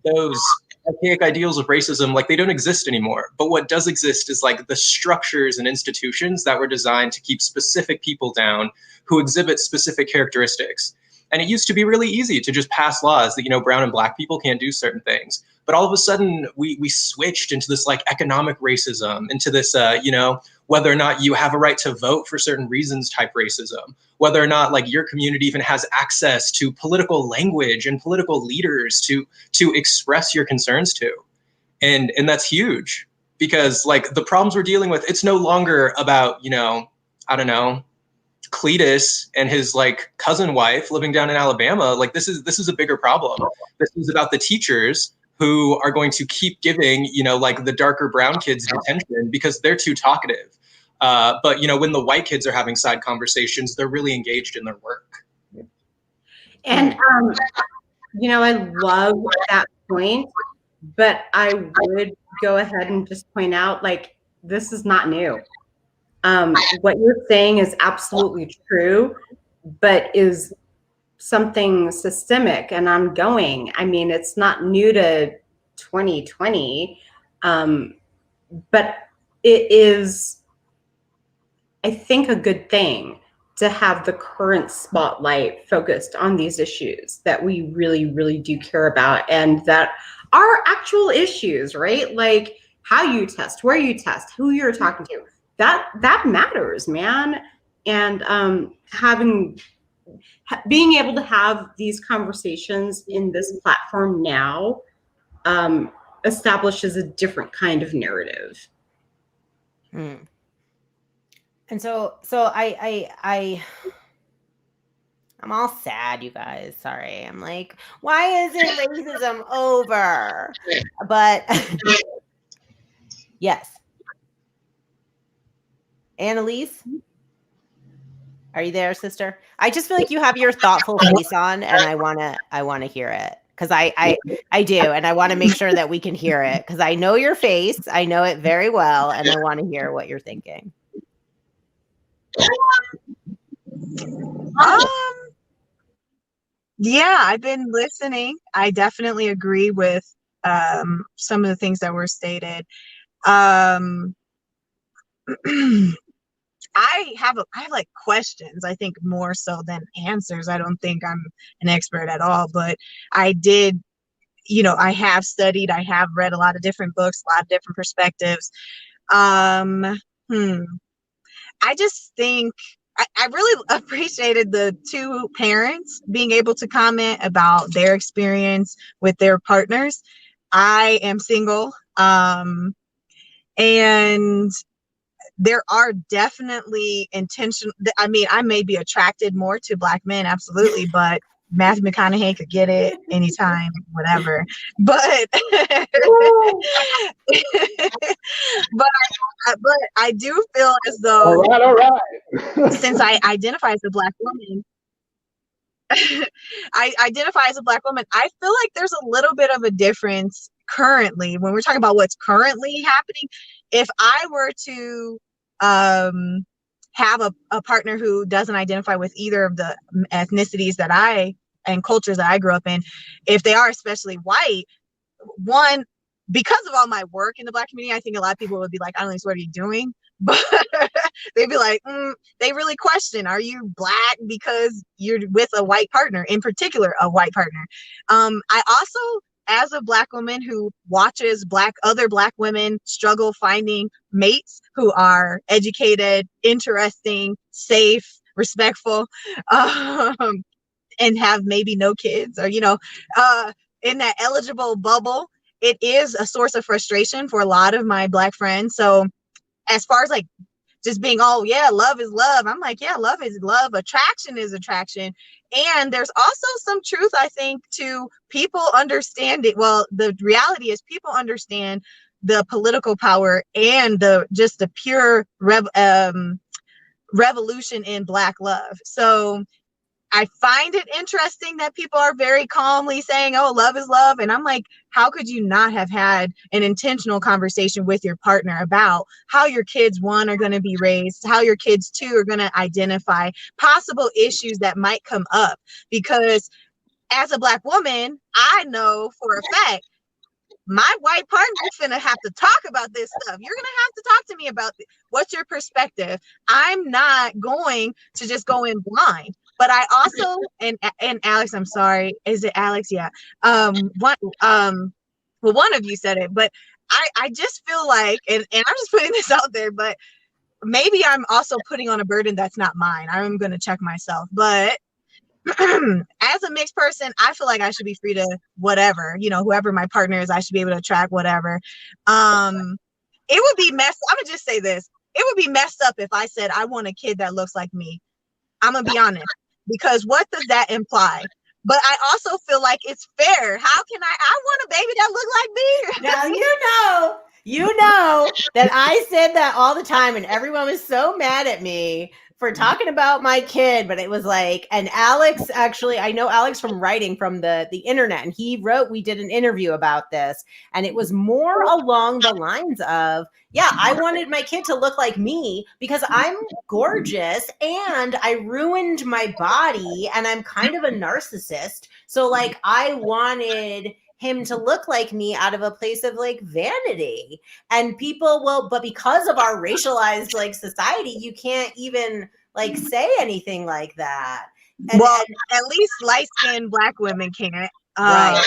S18: those archaic ideals of racism, like, they don't exist anymore. But what does exist is like the structures and institutions that were designed to keep specific people down who exhibit specific characteristics. And it used to be really easy to just pass laws that, you know, brown and black people can't do certain things. But all of a sudden we switched into this like economic racism, into this, you know, whether or not you have a right to vote for certain reasons type racism, whether or not like your community even has access to political language and political leaders to express your concerns to. And that's huge. because like the problems we're dealing with, it's no longer about, you know, I don't know, Cletus and his like cousin wife living down in Alabama. Like this is a bigger problem. This is about the teachers who are going to keep giving, you know, like the darker brown kids detention because they're too talkative. But you know, when the white kids are having side conversations, they're really engaged in their work.
S17: And you know, I love that point, but I would go ahead and just point out, like, this is not new. What you're saying is absolutely true, but is something systemic and ongoing. I mean, it's not new to 2020, but it is, I think, a good thing to have the current spotlight focused on these issues that we really, really do care about and that are actual issues, right? Like how you test, where you test, who you're talking to. That matters, man. And being able to have these conversations in this platform now establishes a different kind of narrative.
S1: And so I'm all sad, you guys. Sorry. I'm like, why isn't racism over? But yes. Annalise, are you there, sister? I just feel like you have your thoughtful face on, and I wanna hear it. Because I do, and I want to make sure that we can hear it. Because I know your face. I know it very well, and I want to hear what you're thinking.
S19: Yeah, I've been listening. I definitely agree with some of the things that were stated. I have like questions, I think, more so than answers. I don't think I'm an expert at all, but I did, you know, I have studied, I have read a lot of different books, a lot of different perspectives. I just think I really appreciated the two parents being able to comment about their experience with their partners. I am single, and there are definitely intentional. I mean, I may be attracted more to Black men, absolutely, but Matthew McConaughey could get it anytime, whatever. But but I do feel as though,
S16: all right.
S19: since I identify as a Black woman, I identify as a Black woman, I feel like there's a little bit of a difference currently when we're talking about what's currently happening. If I were to have a partner who doesn't identify with either of the ethnicities that and cultures that I grew up in, if they are especially white, one, because of all my work in the Black community, I think a lot of people would be like, Annalise, what are you doing? But they'd be like, they really question, are you Black because you're with a white partner, in particular, a white partner? I also, as a Black woman who watches other Black women struggle finding mates who are educated, interesting, safe, respectful, and have maybe no kids, or, you know, in that eligible bubble, it is a source of frustration for a lot of my Black friends. So as far as like just being, oh yeah, love is love, I'm like, yeah, love is love, attraction is attraction. And there's also some truth, I think, to people understanding, well, the reality is people understand the political power and the pure revolution in Black love. So I find it interesting that people are very calmly saying, oh, love is love. And I'm like, how could you not have had an intentional conversation with your partner about how your kids, one, are going to be raised, how your kids, two, are going to identify possible issues that might come up? Because as a Black woman, I know for a fact my white partner is gonna have to talk about this stuff. You're gonna have to talk to me about what's your perspective. I'm not going to just go in blind. But I also, and Alex, I'm sorry, is it Alex? Yeah. One of you said it, but I just feel like, and I'm just putting this out there, but maybe I'm also putting on a burden that's not mine. I'm gonna check myself, but as a mixed person, I feel like I should be free to whatever, you know, whoever my partner is, I should be able to attract whatever. it would be messed. I'm gonna just say this. It would be messed up if I said I want a kid that looks like me. I'm gonna be honest, because what does that imply? But I also feel like it's fair. How can I want a baby that look like me?
S1: Now you know that I said that all the time, and everyone was so mad at me for talking about my kid. But it was like, and Alex, actually, I know Alex from writing from the internet, and he wrote, we did an interview about this, and it was more along the lines of, yeah, I wanted my kid to look like me because I'm gorgeous and I ruined my body and I'm kind of a narcissist. So like I wanted him to look like me out of a place of like vanity. And people will, but because of our racialized like society, you can't even like say anything like that. And
S19: at least light-skinned Black women can't.
S1: Right.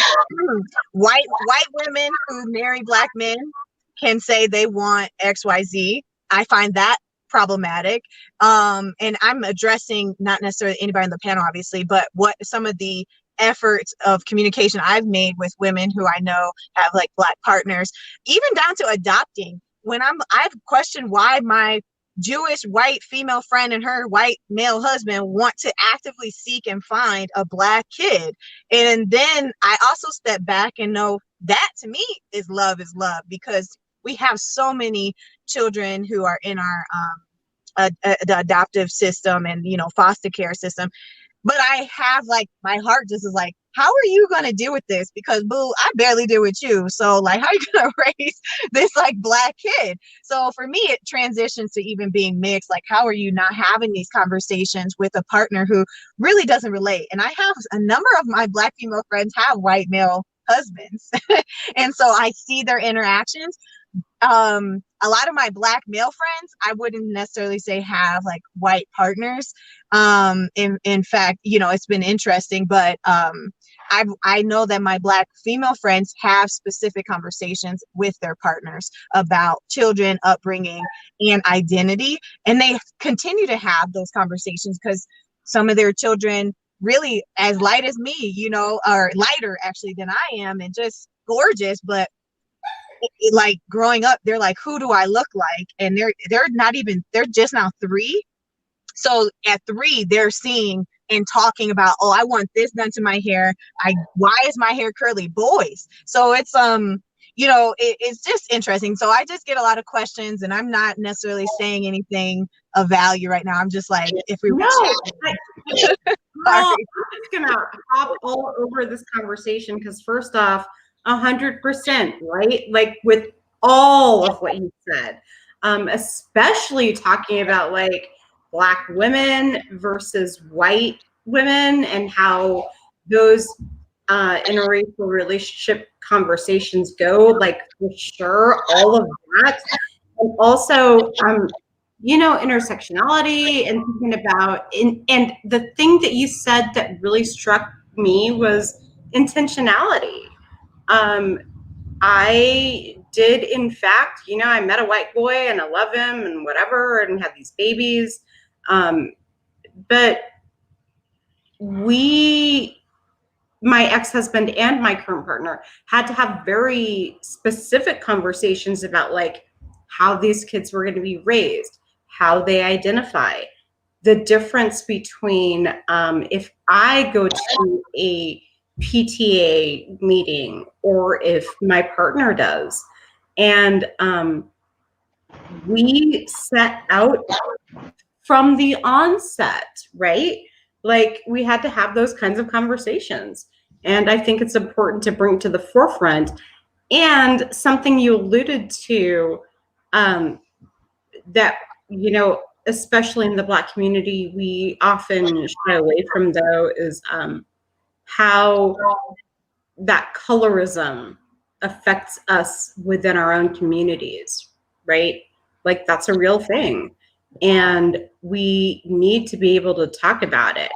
S19: White women who marry Black men can say they want XYZ. I find that problematic. And I'm addressing not necessarily anybody on the panel, obviously, but what some of the efforts of communication I've made with women who I know have like Black partners, even down to adopting. When I've questioned why my Jewish white female friend and her white male husband want to actively seek and find a Black kid. And then I also step back and know that to me is love, because we have so many children who are in our the adoptive system and, you know, foster care system. But I have like, my heart just is like, how are you going to deal with this? Because boo, I barely deal with you. So like, how are you going to raise this like Black kid? So for me, it transitions to even being mixed. Like, how are you not having these conversations with a partner who really doesn't relate? And I have a number of my Black female friends have white male husbands. And so I see their interactions. A lot of my Black male friends, I wouldn't necessarily say have like white partners. In fact, you know, it's been interesting, but I know that my Black female friends have specific conversations with their partners about children, upbringing, and identity. And they continue to have those conversations because some of their children really as light as me, you know, or lighter actually than I am, and just gorgeous, but like growing up, they're like, who do I look like? And they're just now 3. So at 3, they're seeing and talking about, oh, I want this done to my hair. Why is my hair curly? Boys. So it's you know, it's just interesting. So I just get a lot of questions, and I'm not necessarily saying anything of value right now. I'm just like, if we were
S17: Girl, I'm just gonna hop all over this conversation because first off, 100%, right? Like with all of what you said, especially talking about like Black women versus white women and how those interracial relationship conversations go, like for sure, all of that. And also, you know, intersectionality and thinking about, and the thing that you said that really struck me was intentionality. I did, in fact, you know, I met a white boy and I love him and whatever, and have these babies. But my ex-husband and my current partner had to have very specific conversations about like how these kids were going to be raised, how they identify, the difference between if I go to a PTA meeting or if my partner does. And we set out from the onset, right? Like we had to have those kinds of conversations. And I think it's important to bring to the forefront. And something you alluded to that, you know, especially in the Black community, we often shy away from, though, is how that colorism affects us within our own communities, right? Like that's a real thing. And we need to be able to talk about it.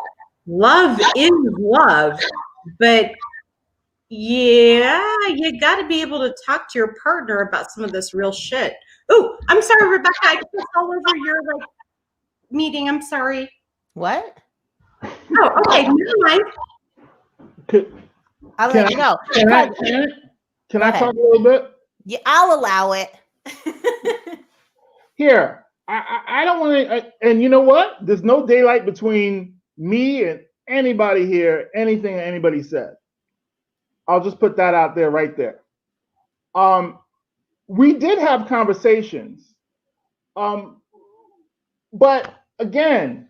S17: Love is love, but yeah, you got to be able to talk to your partner about some of this real shit. Oh, I'm sorry, Rebecca. I put all over your like meeting. I'm sorry.
S1: What?
S17: Oh, okay. Never mind.
S1: I'll let you know.
S16: Can I talk a little bit?
S1: Yeah, I'll allow it.
S16: Here, I don't want to, and you know what? There's no daylight between me and anybody here, anything that anybody said. I'll just put that out there right there. We did have conversations. But again,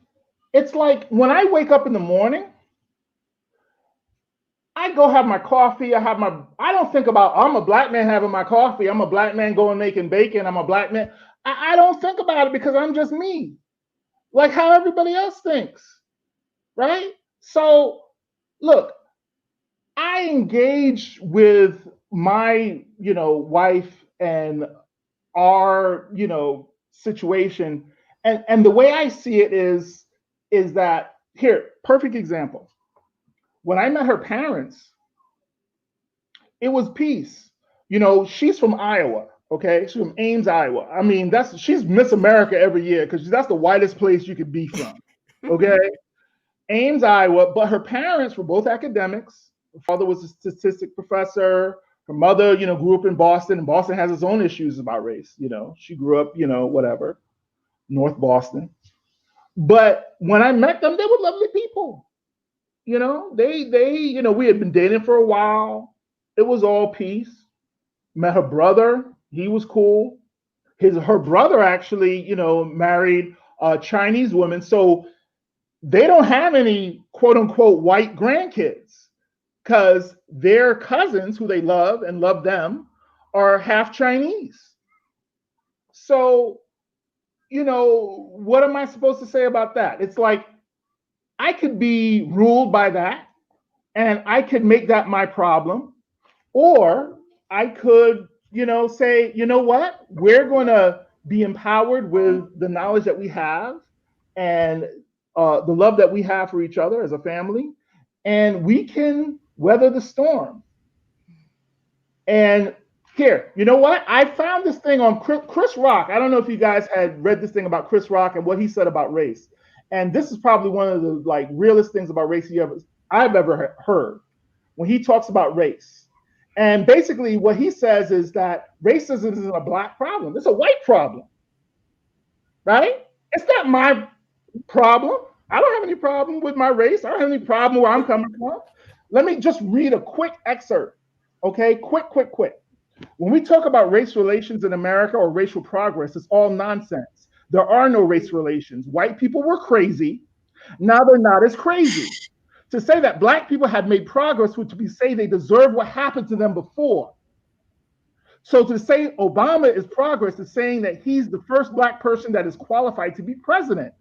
S16: it's like when I wake up in the morning, I go have my coffee. I don't think about, I'm a black man having my coffee. I'm a black man going making bacon. I'm a black man. I don't think about it because I'm just me, like how everybody else thinks, right? So look, I engage with my, wife and our, situation. And the way I see it is that here, perfect example. When I met her parents, it was peace. She's from Iowa, okay? She's from Ames, Iowa. I mean, she's Miss America every year because that's the whitest place you could be from, okay? Ames, Iowa, but her parents were both academics. Her father was a statistics professor. Her mother, grew up in Boston, and Boston has its own issues about race. She grew up, whatever, North Boston. But when I met them, they were lovely people. We had been dating for a while. It was all peace. Met her brother. He was cool. Her brother actually, married a Chinese woman. So they don't have any quote unquote white grandkids because their cousins who they love and love them are half Chinese. So, what am I supposed to say about that? It's like I could be ruled by that and I could make that my problem, or I could, say, you know what? We're going to be empowered with the knowledge that we have and the love that we have for each other as a family, and we can weather the storm. And here, you know what? I found this thing on Chris Rock. I don't know if you guys had read this thing about Chris Rock and what he said about race. And this is probably one of the realest things about race I've ever heard when he talks about race. And basically what he says is that racism isn't a black problem. It's a white problem, right? It's not my problem. I don't have any problem with my race. I don't have any problem where I'm coming from. Let me just read a quick excerpt. Okay, quick. When we talk about race relations in America or racial progress, it's all nonsense. There are no race relations. White people were crazy. Now they're not as crazy. To say that black people have made progress would be say they deserve what happened to them before. So to say Obama is progress is saying that he's the first black person that is qualified to be president.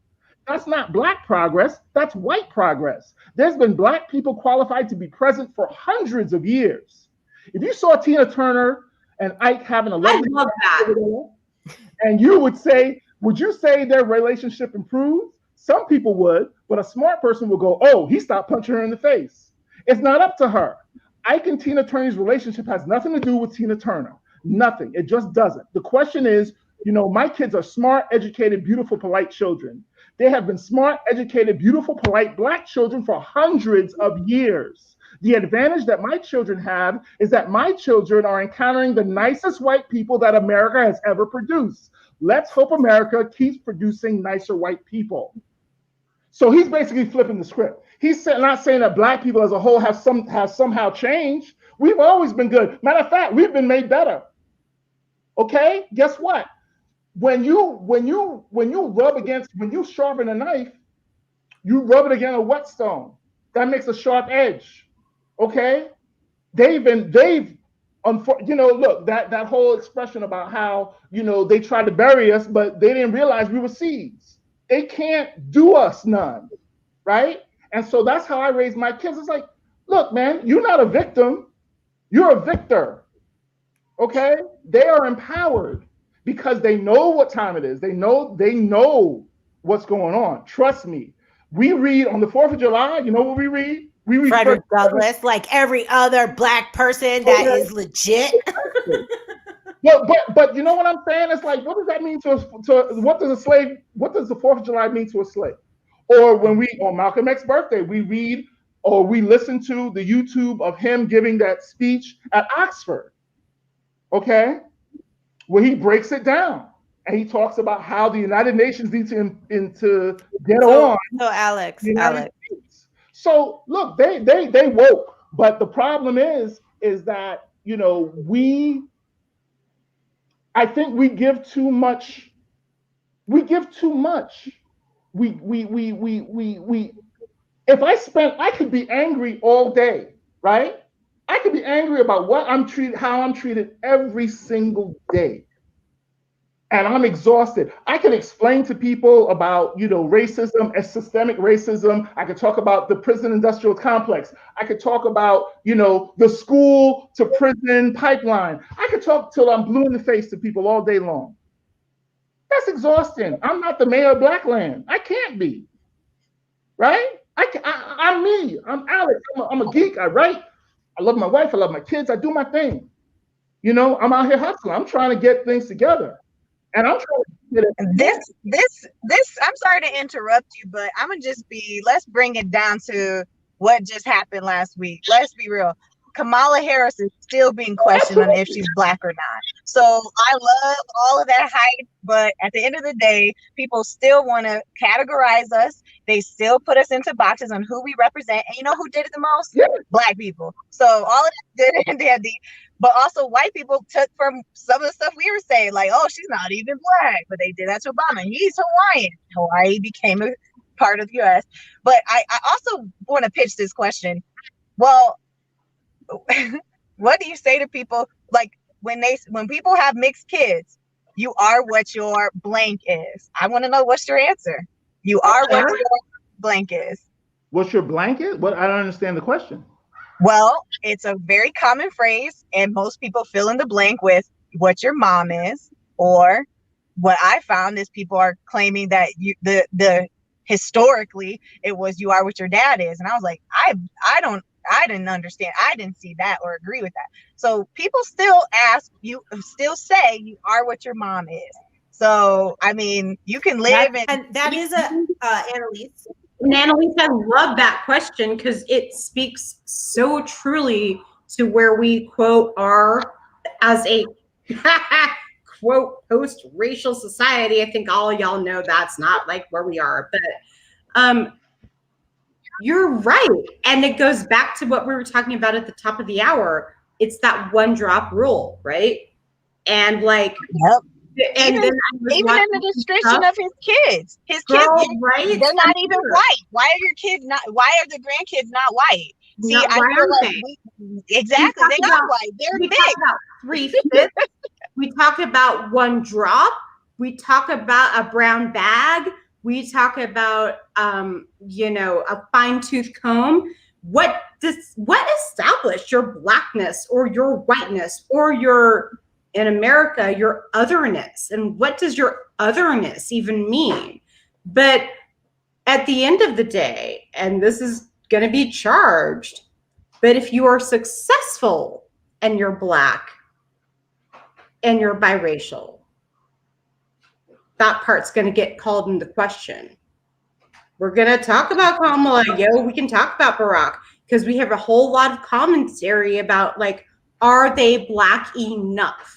S16: That's not black progress, that's white progress. There's been black people qualified to be president for hundreds of years. If you saw Tina Turner and Ike having a lovely and would you say their relationship improved? Some people would, but a smart person will go, oh, he stopped punching her in the face. It's not up to her. Ike and Tina Turner's relationship has nothing to do with Tina Turner. Nothing. It just doesn't. The question is, my kids are smart, educated, beautiful, polite children. They have been smart, educated, beautiful, polite black children for hundreds of years. The advantage that my children have is that my children are encountering the nicest white people that America has ever produced. Let's hope America keeps producing nicer white people. So he's basically flipping the script. He's not saying that black people as a whole have somehow changed. We've always been good. Matter of fact, we've been made better. Okay, guess what? When you sharpen a knife, you rub it against a whetstone. That makes a sharp edge. Okay, look, that whole expression about how they tried to bury us, but they didn't realize we were seeds. They can't do us none, right? And so that's how I raise my kids. It's like, look, man, you're not a victim, you're a victor. Okay, they are empowered because they know what time it is. They know what's going on. Trust me. We read on the 4th of July. You know what we read? We read
S1: Frederick Douglass, like every other black person that is legit.
S16: But you know what I'm saying? It's like, what does that mean what does the 4th of July mean to a slave? Or when on Malcolm X's birthday, we read or we listen to the YouTube of him giving that speech at Oxford. Okay? where he breaks it down. And he talks about how the United Nations needs to get on
S1: So Alex,
S16: the United States. So look, they woke, but the problem is that, you know, I think we give too much. We give too much. We if I could be angry all day, right? I could be angry about what I'm treated, how I'm treated every single day. And I'm exhausted. I can explain to people about, you know, racism and systemic racism. I could talk about the prison industrial complex. I could talk about, you know, the school to prison pipeline. I could talk till I'm blue in the face to people all day long. That's exhausting. I'm not the mayor of Blackland. I can't be, right? I'm me. I'm Alex. I'm a geek. I write. I love my wife. I love my kids. I do my thing. You know, I'm out here hustling. I'm trying to get things together. And I'm trying to get it.
S19: This I'm sorry to interrupt you, but I'm gonna let's bring it down to what just happened last week. Let's be real. Kamala Harris is still being questioned on if she's Black or not. So I love all of that hype, but at the end of the day, people still want to categorize us. They still put us into boxes on who we represent. And you know who did it the most?
S16: Yeah.
S19: Black people. So all of that good and dandy. But also white people took from some of the stuff we were saying, like, oh, she's not even Black. But they did that to Obama. He's Hawaiian. Hawaii became a part of the U.S. But I also want to pitch this question. Well, what do you say to people like when people have mixed kids? You are what your blank is. I want to know what's your answer. You are what your blank is.
S16: What's your blanket? What? I don't understand the question.
S19: Well, it's a very common phrase, and most people fill in the blank with what your mom is, or what I found is people are claiming that the historically it was you are what your dad is, and I was like, I didn't understand. I didn't see that or agree with that. So people still still say you are what your mom is. So I mean, you can live
S1: and that is Annalise.
S17: And Annalise, I love that question because it speaks so truly to where we quote are as a quote post-racial society. I think all y'all know that's not like where we are, but you're right. And it goes back to what we were talking about at the top of the hour. It's that one drop rule, right? And like,
S19: yep.
S17: And
S19: even
S17: then
S19: in the description of his kids,
S17: right?
S19: They're not even white. Why are your kids not? Why are the grandkids not white? See, I feel like exactly they are white. They're big.
S17: We talk about 3/5. We talk about one drop. We talk about a brown bag. We talk about you know, a fine-tooth comb. What established your Blackness or your whiteness or your, in America, your otherness? And what does your otherness even mean? But at the end of the day, and this is going to be charged, but if you are successful and you're Black and you're biracial, that part's going to get called into question. We're going to talk about Kamala. We can talk about Barack because we have a whole lot of commentary about, like, are they Black enough?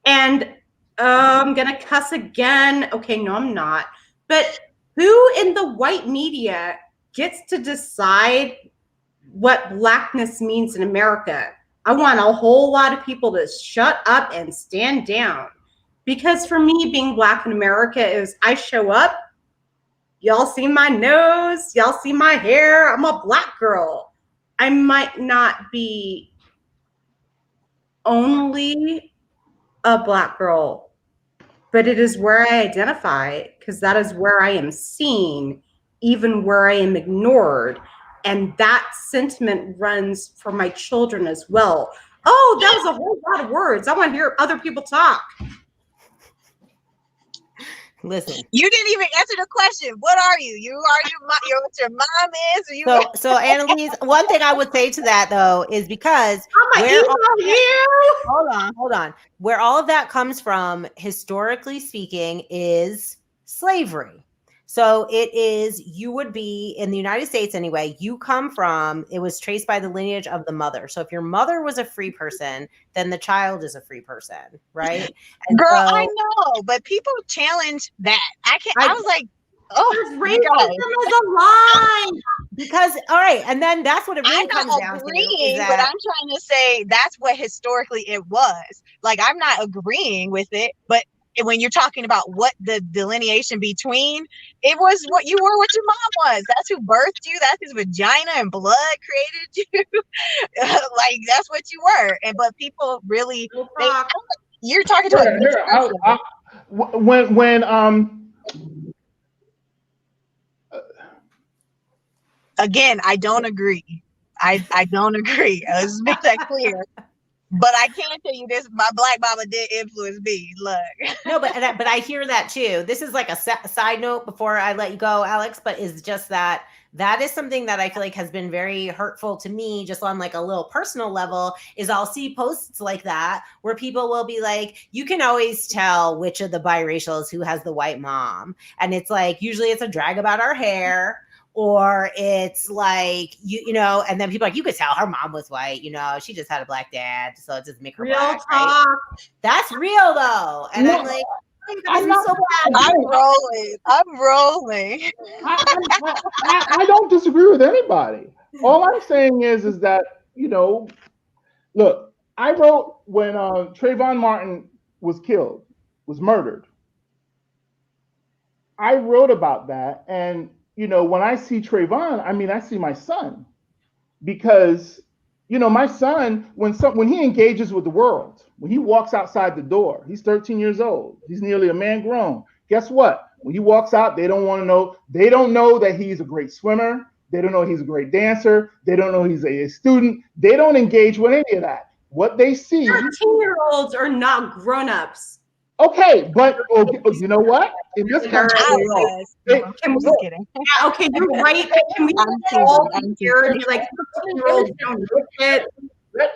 S17: And I'm going to cuss again. Okay, no, I'm not. But who in the white media gets to decide what Blackness means in America? I want a whole lot of people to shut up and stand down. Because for me, being Black in America is I show up, y'all see my nose, y'all see my hair, I'm a Black girl. I might not be only a Black girl, but it is where I identify because that is where I am seen, even where I am ignored. And that sentiment runs for my children as well. Oh, that was a whole lot of words. I want to hear other people talk.
S1: Listen,
S19: you didn't even answer the question. What are you? You're what your mom is. Or you
S1: so Annalise, one thing I would say to that though is because hold on, where all of that comes from, historically speaking, is slavery. So it is, you would be in the United States anyway, you come from, it was traced by the lineage of the mother. So if your mother was a free person, then the child is a free person, right? And
S19: Girl,
S1: so,
S19: I know, but people challenge that. I was like, oh,
S17: racism is a lie.
S1: Because, all right, and then that's what it really
S19: I'm
S1: comes
S19: not
S1: down to
S19: agreeing,
S1: is
S19: but
S1: that
S19: I'm trying to say that's what historically it was. Like, I'm not agreeing with it, but when you're talking about what the delineation between, it was what you were, what your mom was. That's who birthed you. That's whose vagina and blood created you. Like, that's what you were. And but people really, you're talking to a mixed person. Again, I don't agree. I don't agree. Let's make that clear. But I can tell you this: my black mama did influence me. Look,
S1: no, but I hear that too. This is like a side note before I let you go, Alex. But is just that is something that I feel like has been very hurtful to me, just on like a little personal level. Is I'll see posts like that where people will be like, "You can always tell which of the biracials who has the white mom," and it's like usually it's a drag about our hair. Or it's like, you know, and then people are like, you could tell her mom was white, you know, she just had a black dad, so it just make her
S17: real
S1: black,
S17: talk.
S1: right? That's real though. And I'm like,
S19: I'm rolling.
S16: I don't disagree with anybody. All I'm saying is that, you know, look, I wrote when Trayvon Martin was killed, was murdered. I wrote about that, and you know, when I see Trayvon, I mean, I see my son, because you know, my son, when he engages with the world, when he walks outside the door, he's 13 years old. He's nearly a man grown. Guess what? When he walks out, they don't want to know. They don't know that he's a great swimmer. They don't know he's a great dancer. They don't know he's a student. They don't engage with any of that. What they see.
S17: 13-year-olds are not grown-ups.
S16: Okay, but you know what? In this country,
S19: I'm just kidding.
S17: Yeah, okay, you're right. Can we all here and be like 13-year-olds don't know shit?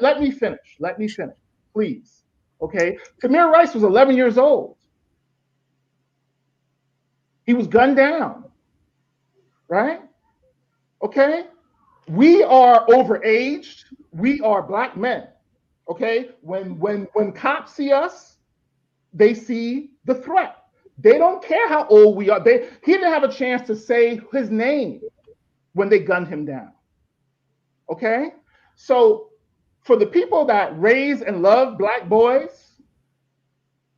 S16: Let me finish. Let me finish, please. Okay, Tamir Rice was 11 years old. He was gunned down. Right? Okay. We are overaged. We are black men. Okay. When cops see us, they see the threat. They don't care how old we are. He didn't have a chance to say his name when they gunned him down. Okay? So for the people that raise and love black boys,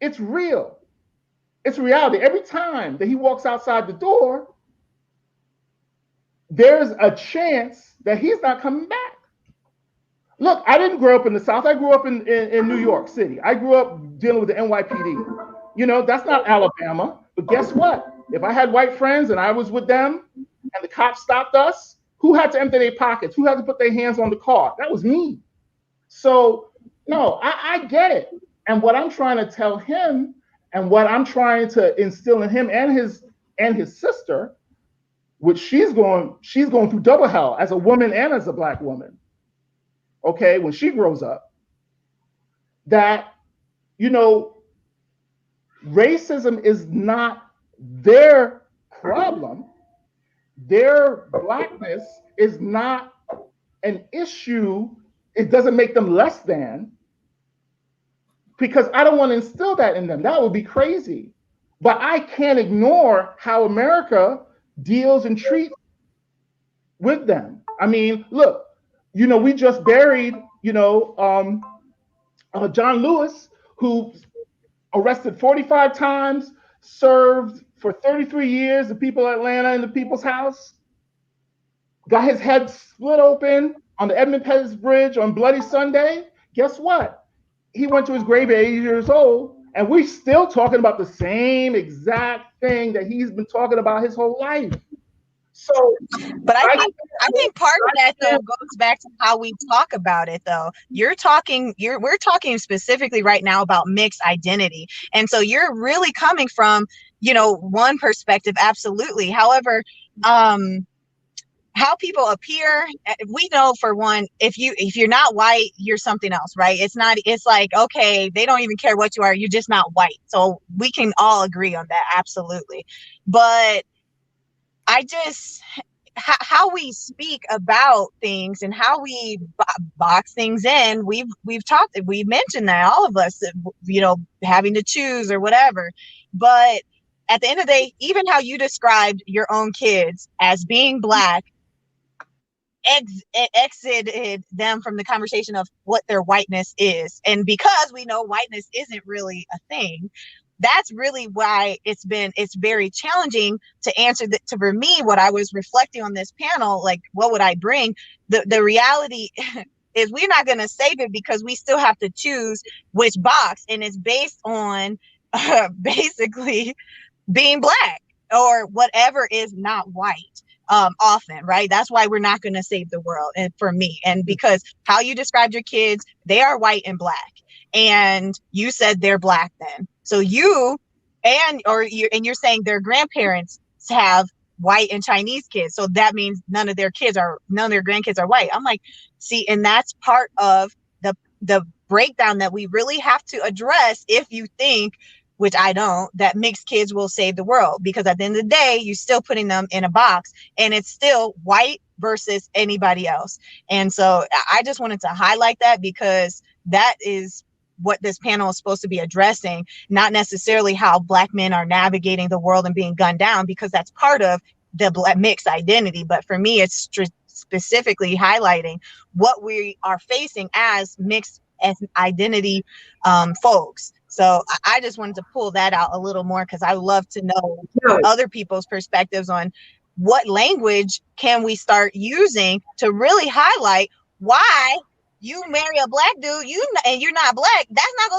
S16: it's real. It's reality. Every time that he walks outside the door, there's a chance that he's not coming back. Look, I didn't grow up in the South. I grew up in New York City. I grew up dealing with the NYPD. You know, that's not Alabama. But guess what? If I had white friends and I was with them and the cops stopped us, who had to empty their pockets? Who had to put their hands on the car? That was me. So, no, I get it. And what I'm trying to tell him and what I'm trying to instill in him and his sister, which she's going through double hell as a woman and as a black woman. Okay, when she grows up, that, you know, racism is not their problem. Their blackness is not an issue. It doesn't make them less than, because I don't want to instill that in them. That would be crazy. But I can't ignore how America deals and treats with them. I mean, look, you know, we just buried, you know, John Lewis, who arrested 45 times, served for 33 years, the people of Atlanta in the People's House, got his head split open on the Edmund Pettus Bridge on Bloody Sunday. Guess what? He went to his grave at 80 years old, and we're still talking about the same exact thing that he's been talking about his whole life. So,
S19: but I think part of that though goes back to how we talk about it though. We're talking specifically right now about mixed identity. And so you're really coming from, you know, one perspective, absolutely. However, how people appear, we know for one, if you're not white, you're something else, right? It's like, okay, they don't even care what you are, you're just not white. So we can all agree on that, absolutely. But I just, how we speak about things and how we box things in, we've mentioned that, all of us, you know, having to choose or whatever. But at the end of the day, even how you described your own kids as being Black exited them from the conversation of what their whiteness is. And because we know whiteness isn't really a thing, that's really why it's very challenging to answer that. For me, what I was reflecting on this panel, like, what would I bring? The reality is we're not going to save it, because we still have to choose which box, and it's based on basically being Black or whatever is not white. Often, right? That's why we're not going to save the world. And for me, and because how you described your kids, they are white and Black, and you said they're Black then. So you're saying their grandparents have white and Chinese kids. So that means none of their grandkids are white. I'm like, see, and that's part of the breakdown that we really have to address if you think, which I don't, that mixed kids will save the world. Because at the end of the day, you're still putting them in a box, and it's still white versus anybody else. And so I just wanted to highlight that, because that is what this panel is supposed to be addressing, not necessarily how Black men are navigating the world and being gunned down, because that's part of the Black mixed identity. But for me, it's specifically highlighting what we are facing as mixed identity folks. So I just wanted to pull that out a little more, because I love to know other people's perspectives on what language can we start using to really highlight why you marry a Black dude, and you're not Black. That's not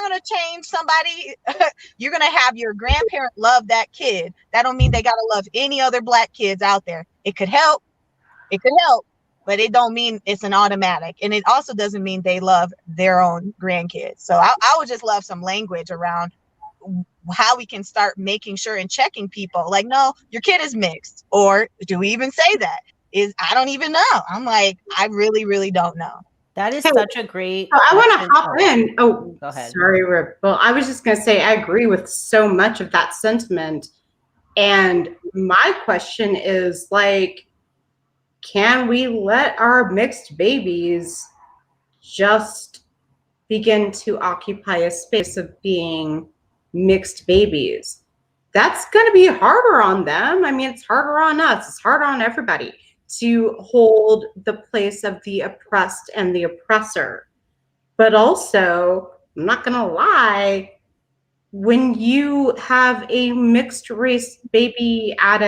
S19: gonna change somebody. You're gonna have your grandparent love that kid. That don't mean they gotta love any other Black kids out there. It could help, but it don't mean it's an automatic. And it also doesn't mean they love their own grandkids. So I would just love some language around how we can start making sure and checking people. Like, no, your kid is mixed. Or do we even say that? I don't even know. I'm like, I really, really don't know.
S1: That is such a great.
S17: I want to hop in. Oh,
S1: go ahead.
S17: Sorry, Rip. Well, I was just going to say, I agree with so much of that sentiment. And my question is, like, can we let our mixed babies just begin to occupy a space of being mixed babies? That's going to be harder on them. I mean, it's harder on us. It's harder on everybody to hold the place of the oppressed and the oppressor. But also, I'm not going to lie, when you have a mixed race baby at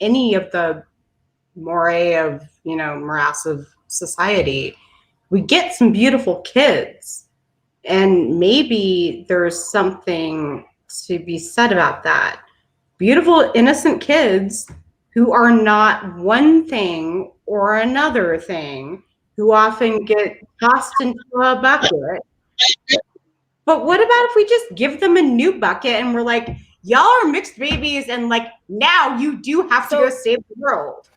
S17: any of the morass of society, we get some beautiful kids. And maybe there's something to be said about that. Beautiful, innocent kids who are not one thing or another thing, who often get tossed into a bucket. But what about if we just give them a new bucket and we're like, y'all are mixed babies, and like, now you do have to go save the world.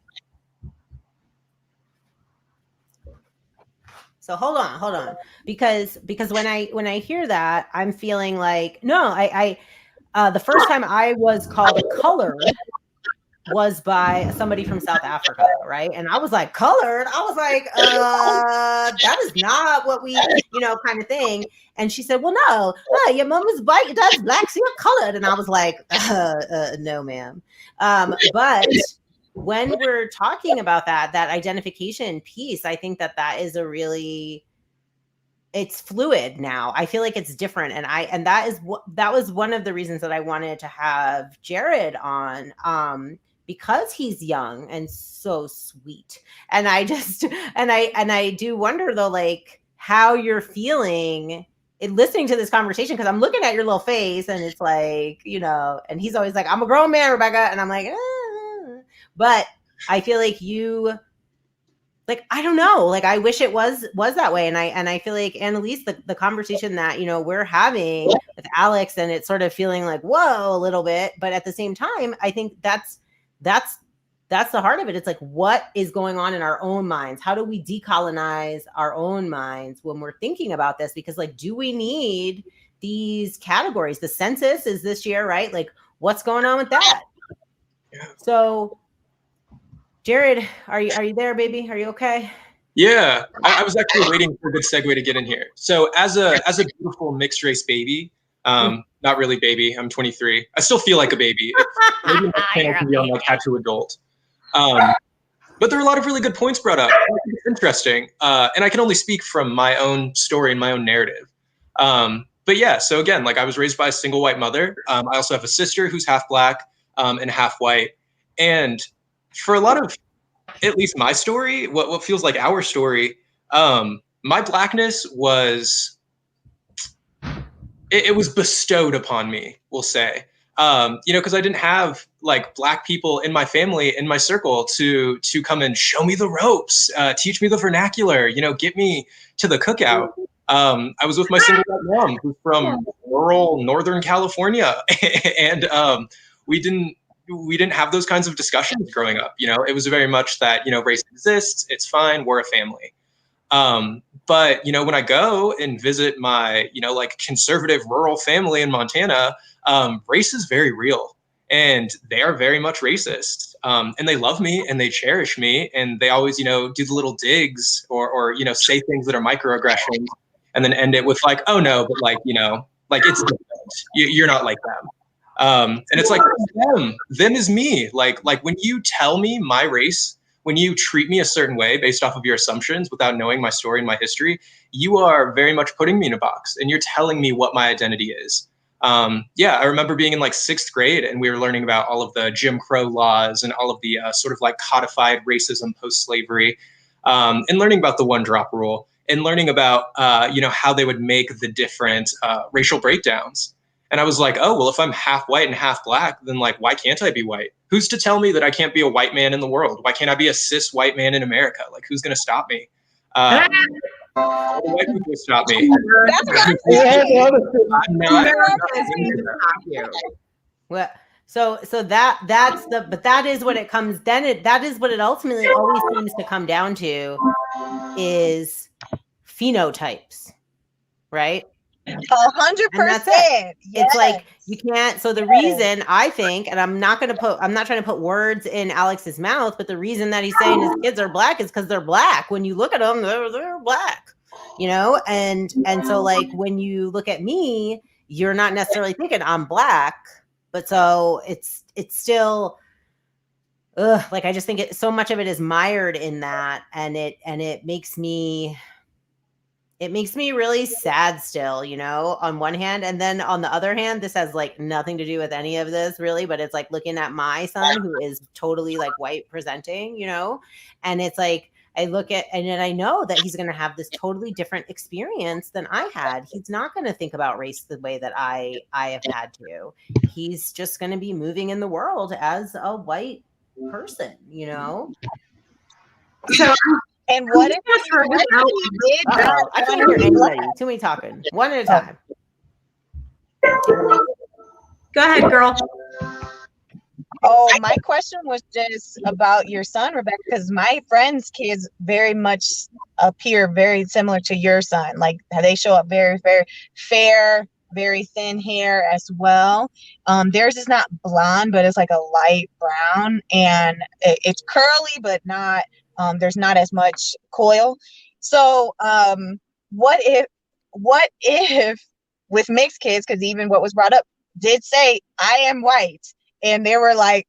S1: So hold on, because when I hear that, I'm feeling like, no, the first time I was called colored was by somebody from South Africa, right? And I was like, colored? I was like, that is not what we, kind of thing. And she said, well, no, your mom is white, your dad's Black, so you're colored. And I was like, no, ma'am. But when we're talking about that identification piece, I think that is a really, it's fluid now. I feel like it's different. And that was one of the reasons that I wanted to have Jared on, because he's young and so sweet. And I just, and I do wonder though, like, how you're feeling listening to this conversation, because I'm looking at your little face and it's like, and he's always like, I'm a grown man, Rebecca. And I'm like, but I feel like like, I don't know, like, I wish it was that way. And I feel like, Annalise, the conversation that, we're having with Alex, and it's sort of feeling like, whoa, a little bit, but at the same time, I think that's the heart of it. It's like, what is going on in our own minds? How do we decolonize our own minds when we're thinking about this? Because, like, do we need these categories? The census is this year, right? Like, what's going on with that? So, Jared, are you there, baby? Are you okay?
S18: Yeah, I was actually waiting for a good segue to get in here. So as a beautiful mixed race baby, not really baby, I'm 23. I still feel like a baby. Maybe my channel can be on like how to adult. But there are a lot of really good points brought up. It's interesting, and I can only speak from my own story and my own narrative. But yeah, so again, like I was raised by a single white mother. I also have a sister who's half black and half white. And for a lot of, at least my story, what feels like our story, my blackness was, it was bestowed upon me, we'll say. You know, because I didn't have like black people in my family, in my circle to come and show me the ropes, teach me the vernacular, you know, get me to the cookout. I was with my single white mom who's from rural Northern California, and we didn't have those kinds of discussions growing up. You know, it was very much that, you know, race exists, it's fine, we're a family. But, you know, when I go and visit my, you know, like conservative rural family in Montana, race is very real and they are very much racist. And they love me and they cherish me and they always, you know, do the little digs or, you know, say things that are microaggressions and then end it with like, oh no, but like, you know, like it's different. You're not like them. And it's like them is me. Like when you tell me my race, when you treat me a certain way based off of your assumptions without knowing my story and my history, you are very much putting me in a box and you're telling me what my identity is. Yeah, I remember being in like 6th grade and we were learning about all of the Jim Crow laws and all of the sort of like codified racism post-slavery, and learning about the one drop rule and learning about, you know, how they would make the different racial breakdowns. And I was like, oh, well, if I'm half white and half black, then like, why can't I be white? Who's to tell me that I can't be a white man in the world? Why can't I be a cis white man in America? Like, who's going to stop me? All the white people stop me.
S1: Well, so that's the, but that is what it comes, that is what it ultimately always seems to come down to is phenotypes, right?
S19: 100%.
S1: It's like you can't. So the reason I think, and I'm not trying to put words in Alex's mouth, but the reason that he's saying his kids are black is because they're black. When you look at them, they're black, you know. And so like when you look at me, you're not necessarily thinking I'm black, but so it's still. Like I just think so much of it is mired in that, and it makes me really sad still, you know, on one hand. And then on the other hand, this has like nothing to do with any of this really, but it's like looking at my son who is totally like white presenting, you know, and it's like, I look at, and then I know that he's going to have this totally different experience than I had. He's not going to think about race the way that I have had to. He's just going to be moving in the world as a white person, you know?
S19: So, and what if he did?
S1: I can't hear anybody. Too many talking. One at a time.
S17: Go ahead, girl.
S19: Oh, my question was just about your son, Rebecca, because my friends' kids very much appear very similar to your son. Like they show up very, very fair, very thin hair as well. Theirs is not blonde, but it's like a light brown, and it's curly, but not. There's not as much coil. So what if with mixed kids, because even what was brought up did say I am white, and there were like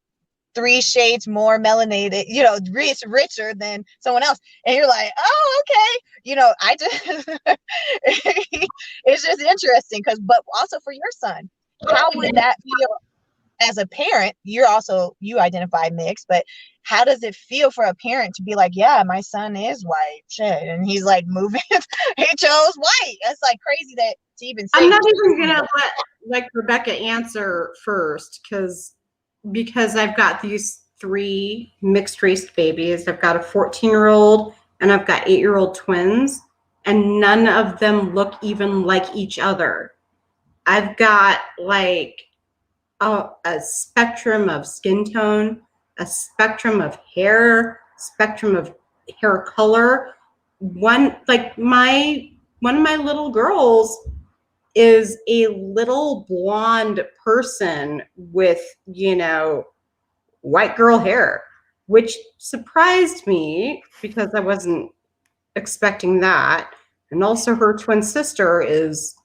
S19: 3 shades more melanated, you know, richer than someone else, and you're like, oh, okay, you know, I just it's just interesting but also for your son, how would that feel as a parent? You identify mixed, but how does it feel for a parent to be like, yeah, my son is white, shit, and he's like moving, he chose white? That's like crazy that to even say.
S17: I'm not even gonna let like Rebecca answer first because I've got these 3 mixed race babies. I've got a 14-year-old and I've got 8-year-old twins, and none of them look even like each other. I've got like a spectrum of skin tone, a spectrum of hair, spectrum of hair color. One of my little girls is a little blonde person with, you know, white girl hair, which surprised me because I wasn't expecting that. And also her twin sister is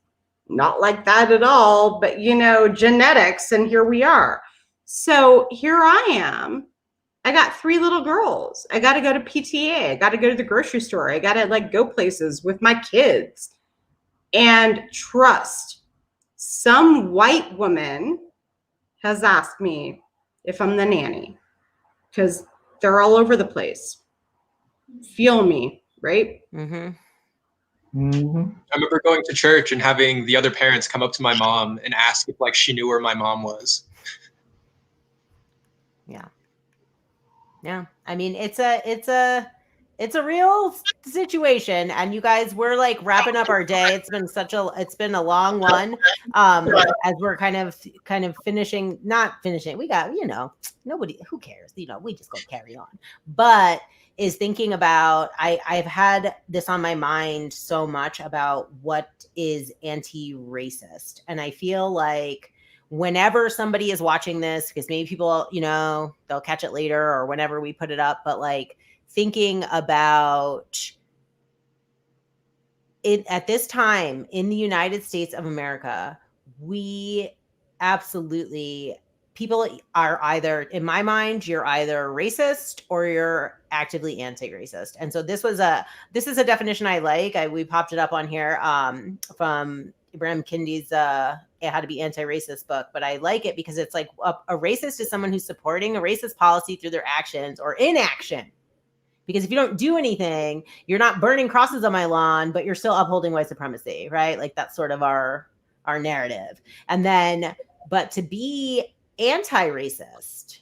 S17: not like that at all, but you know, genetics, and here we are. So here I am. I got 3 little girls. I got to go to PTA. I got to go to the grocery store. I got to like go places with my kids. And trust, some white woman has asked me if I'm the nanny, because they're all over the place. Feel me, right?
S16: Mm-hmm.
S18: I remember going to church and having the other parents come up to my mom and ask if like she knew where my mom was.
S1: Yeah. Yeah. I mean, it's a real situation, and you guys, we're like wrapping up our day. It's been a long one. As we're kind of finishing, not finishing. We got, nobody, who cares? We just go carry on. But is thinking about, I've had this on my mind so much about what is anti-racist. And I feel like whenever somebody is watching this, because maybe people, they'll catch it later or whenever we put it up, but like thinking about it at this time in the United States of America, we absolutely, people are either, in my mind, you're either racist or you're actively anti-racist. And so this is a definition I like. We popped it up on here from Ibrahim Kindi's How to Be Anti-Racist book, but I like it because it's like a racist is someone who's supporting a racist policy through their actions or inaction. Because if you don't do anything, you're not burning crosses on my lawn, but you're still upholding white supremacy, right? Like that's sort of our narrative. And then, but to be anti-racist,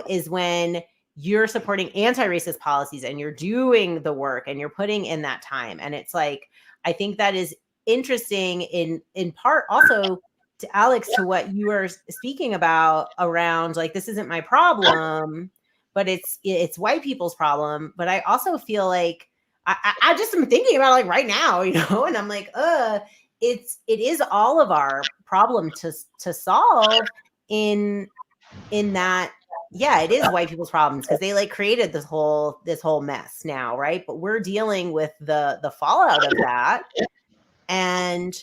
S1: is when you're supporting anti-racist policies and you're doing the work and you're putting in that time. And it's like, I think that is interesting in part also to Alex, to what you were speaking about around like, this isn't my problem, but it's white people's problem. But I also feel like I just am thinking about like right now, and I'm like, it is all of our problem to solve in that. Yeah, it is white people's problems because they like created this whole mess now, right? But we're dealing with the fallout of that. And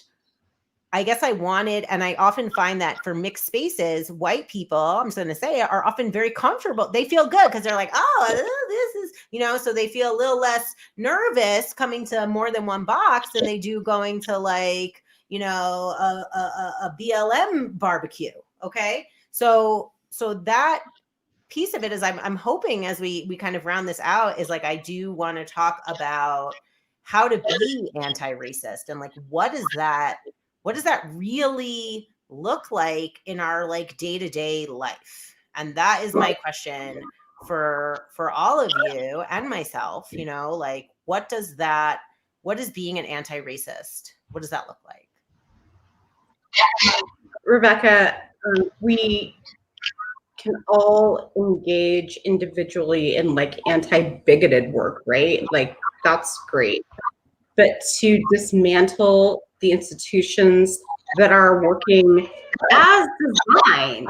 S1: I guess I wanted, and I often find that for mixed spaces, white people, I'm just going to say, are often very comfortable. They feel good because they're like, oh, this is, so they feel a little less nervous coming to more than one box than they do going to like, a BLM barbecue. Okay. So that piece of it is I'm hoping as we kind of round this out is like, I do want to talk about how to be anti-racist and like, what does that really look like in our like day-to-day life? And that is my question for all of you and myself, like what is being an anti-racist? What does that look like?
S17: Rebecca, we can all engage individually in like anti-bigoted work, right? Like that's great. But to dismantle the institutions that are working as designed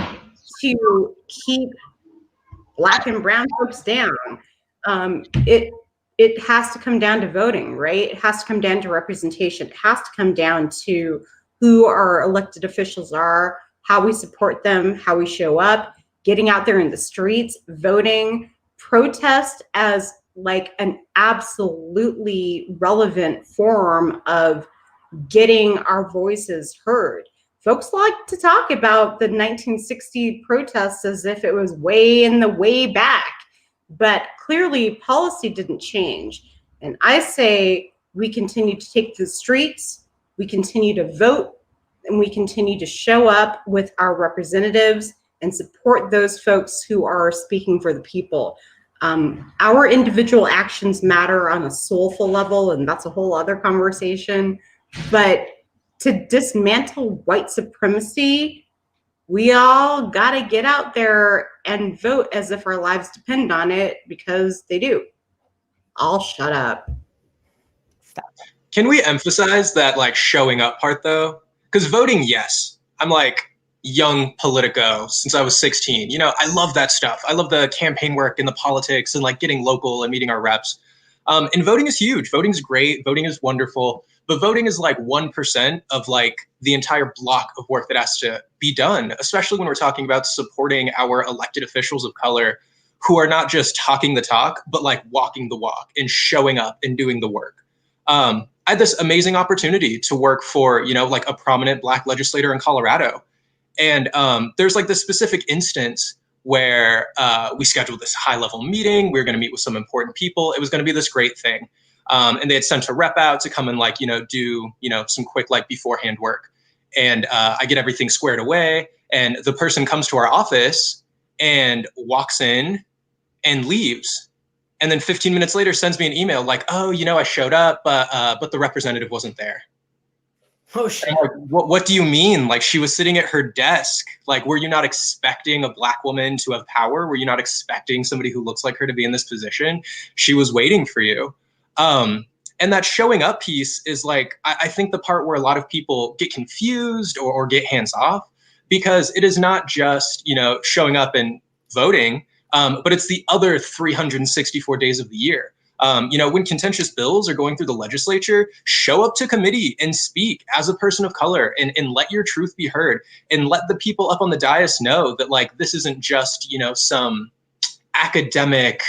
S17: to keep Black and brown folks down, it has to come down to voting, right? It has to come down to representation. It has to come down to who our elected officials are, how we support them, how we show up, getting out there in the streets, voting, protest as like an absolutely relevant form of getting our voices heard. Folks like to talk about the 1960 protests as if it was way back, but clearly policy didn't change. And I say we continue to take to the streets, we continue to vote, and we continue to show up with our representatives and support those folks who are speaking for the people. Our individual actions matter on a soulful level, and that's a whole other conversation. But to dismantle white supremacy, we all got to get out there and vote as if our lives depend on it, because they do. I'll shut up.
S1: Stop.
S18: Can we emphasize that like showing up part though? Because voting, yes. I'm like, young Politico since I was 16. You know, I love that stuff. I love the campaign work and the politics and like getting local and meeting our reps. And voting is huge. Voting is great. Voting is wonderful. But voting is like 1% of like the entire block of work that has to be done, especially when we're talking about supporting our elected officials of color who are not just talking the talk, but like walking the walk and showing up and doing the work. I had this amazing opportunity to work for, you know, like a prominent Black legislator in Colorado. And there's like this specific instance where we scheduled this high level meeting. We were going to meet with some important people. It was going to be this great thing. And they had sent a rep out to come and like, you know, do, you know, some quick like beforehand work. And I get everything squared away. And the person comes to our office and walks in and leaves. And then 15 minutes later sends me an email like, oh, you know, I showed up, but the representative wasn't there.
S1: Oh shit.
S18: Like, what do you mean? Like, she was sitting at her desk. Like, were you not expecting a Black woman to have power? Were you not expecting somebody who looks like her to be in this position? She was waiting for you. And that showing up piece is like, I think the part where a lot of people get confused or get hands off, because it is not just, you know, showing up and voting, but it's the other 364 days of the year. You know, when contentious bills are going through the legislature, show up to committee and speak as a person of color and let your truth be heard, and let the people up on the dais know that like this isn't just, you know, some academic,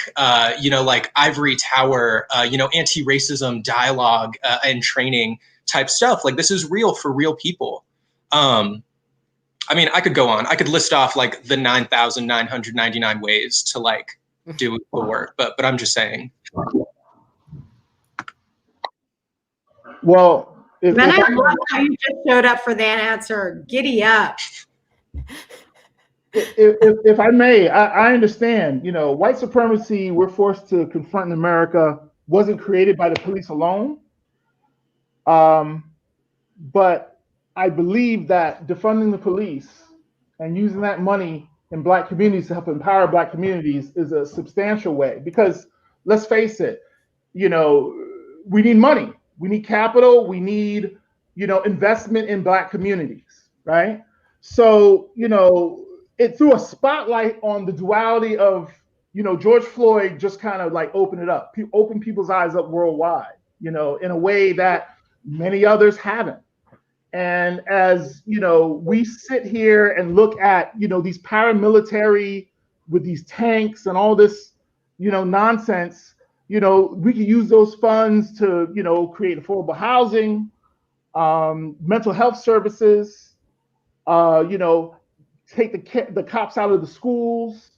S18: you know, like ivory tower, you know, anti-racism dialogue and training type stuff. Like, this is real for real people. I mean, I could go on. I could list off like the 9,999 ways to like do the work, but I'm just saying.
S16: Well,
S17: I love how you just showed up for that answer. Giddy up.
S16: If I may, I understand, you know, white supremacy we're forced to confront in America wasn't created by the police alone. But I believe that defunding the police and using that money in Black communities to help empower Black communities is a substantial way, because let's face it, you know, we need money, we need capital, we need, you know, investment in Black communities, right? So, you know, it threw a spotlight on the duality of, you know, George Floyd just kind of like opened it up, opened people's eyes up worldwide, you know, in a way that many others haven't. And as, you know, we sit here and look at, you know, these paramilitary with these tanks and all this, you know, nonsense, you know, we can use those funds to, you know, create affordable housing, mental health services, you know, take the cops out of the schools.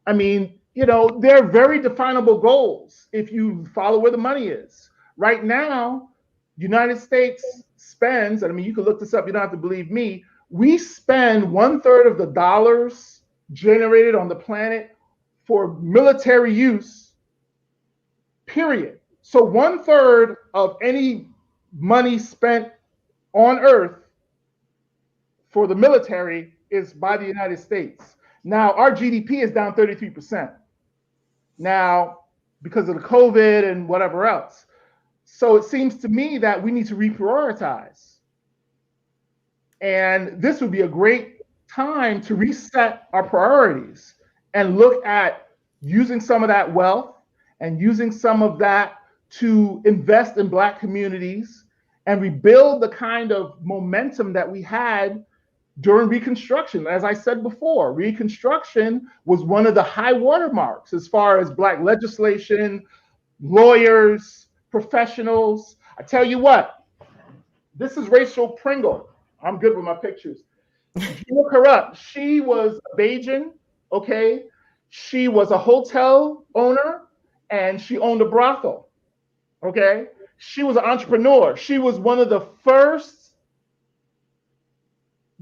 S16: I mean, you know, they're very definable goals if you follow where the money is. Right now, United States spends, and I mean, you can look this up, you don't have to believe me, we spend 1/3 of the dollars generated on the planet for military use, period. So 1/3 of any money spent on Earth for the military is by the United States. Now, our GDP is down 33%. Now, because of the COVID and whatever else. So it seems to me that we need to reprioritize. And this would be a great time to reset our priorities and look at using some of that wealth and using some of that to invest in Black communities and rebuild the kind of momentum that we had during Reconstruction. As I said before, Reconstruction was one of the high watermarks as far as Black legislation, lawyers, professionals. I tell you what, this is Rachel Pringle. I'm good with my pictures. If you look her up, she was a Bajan, okay? She was a hotel owner and she owned a brothel, okay? She was an entrepreneur. She was one of the first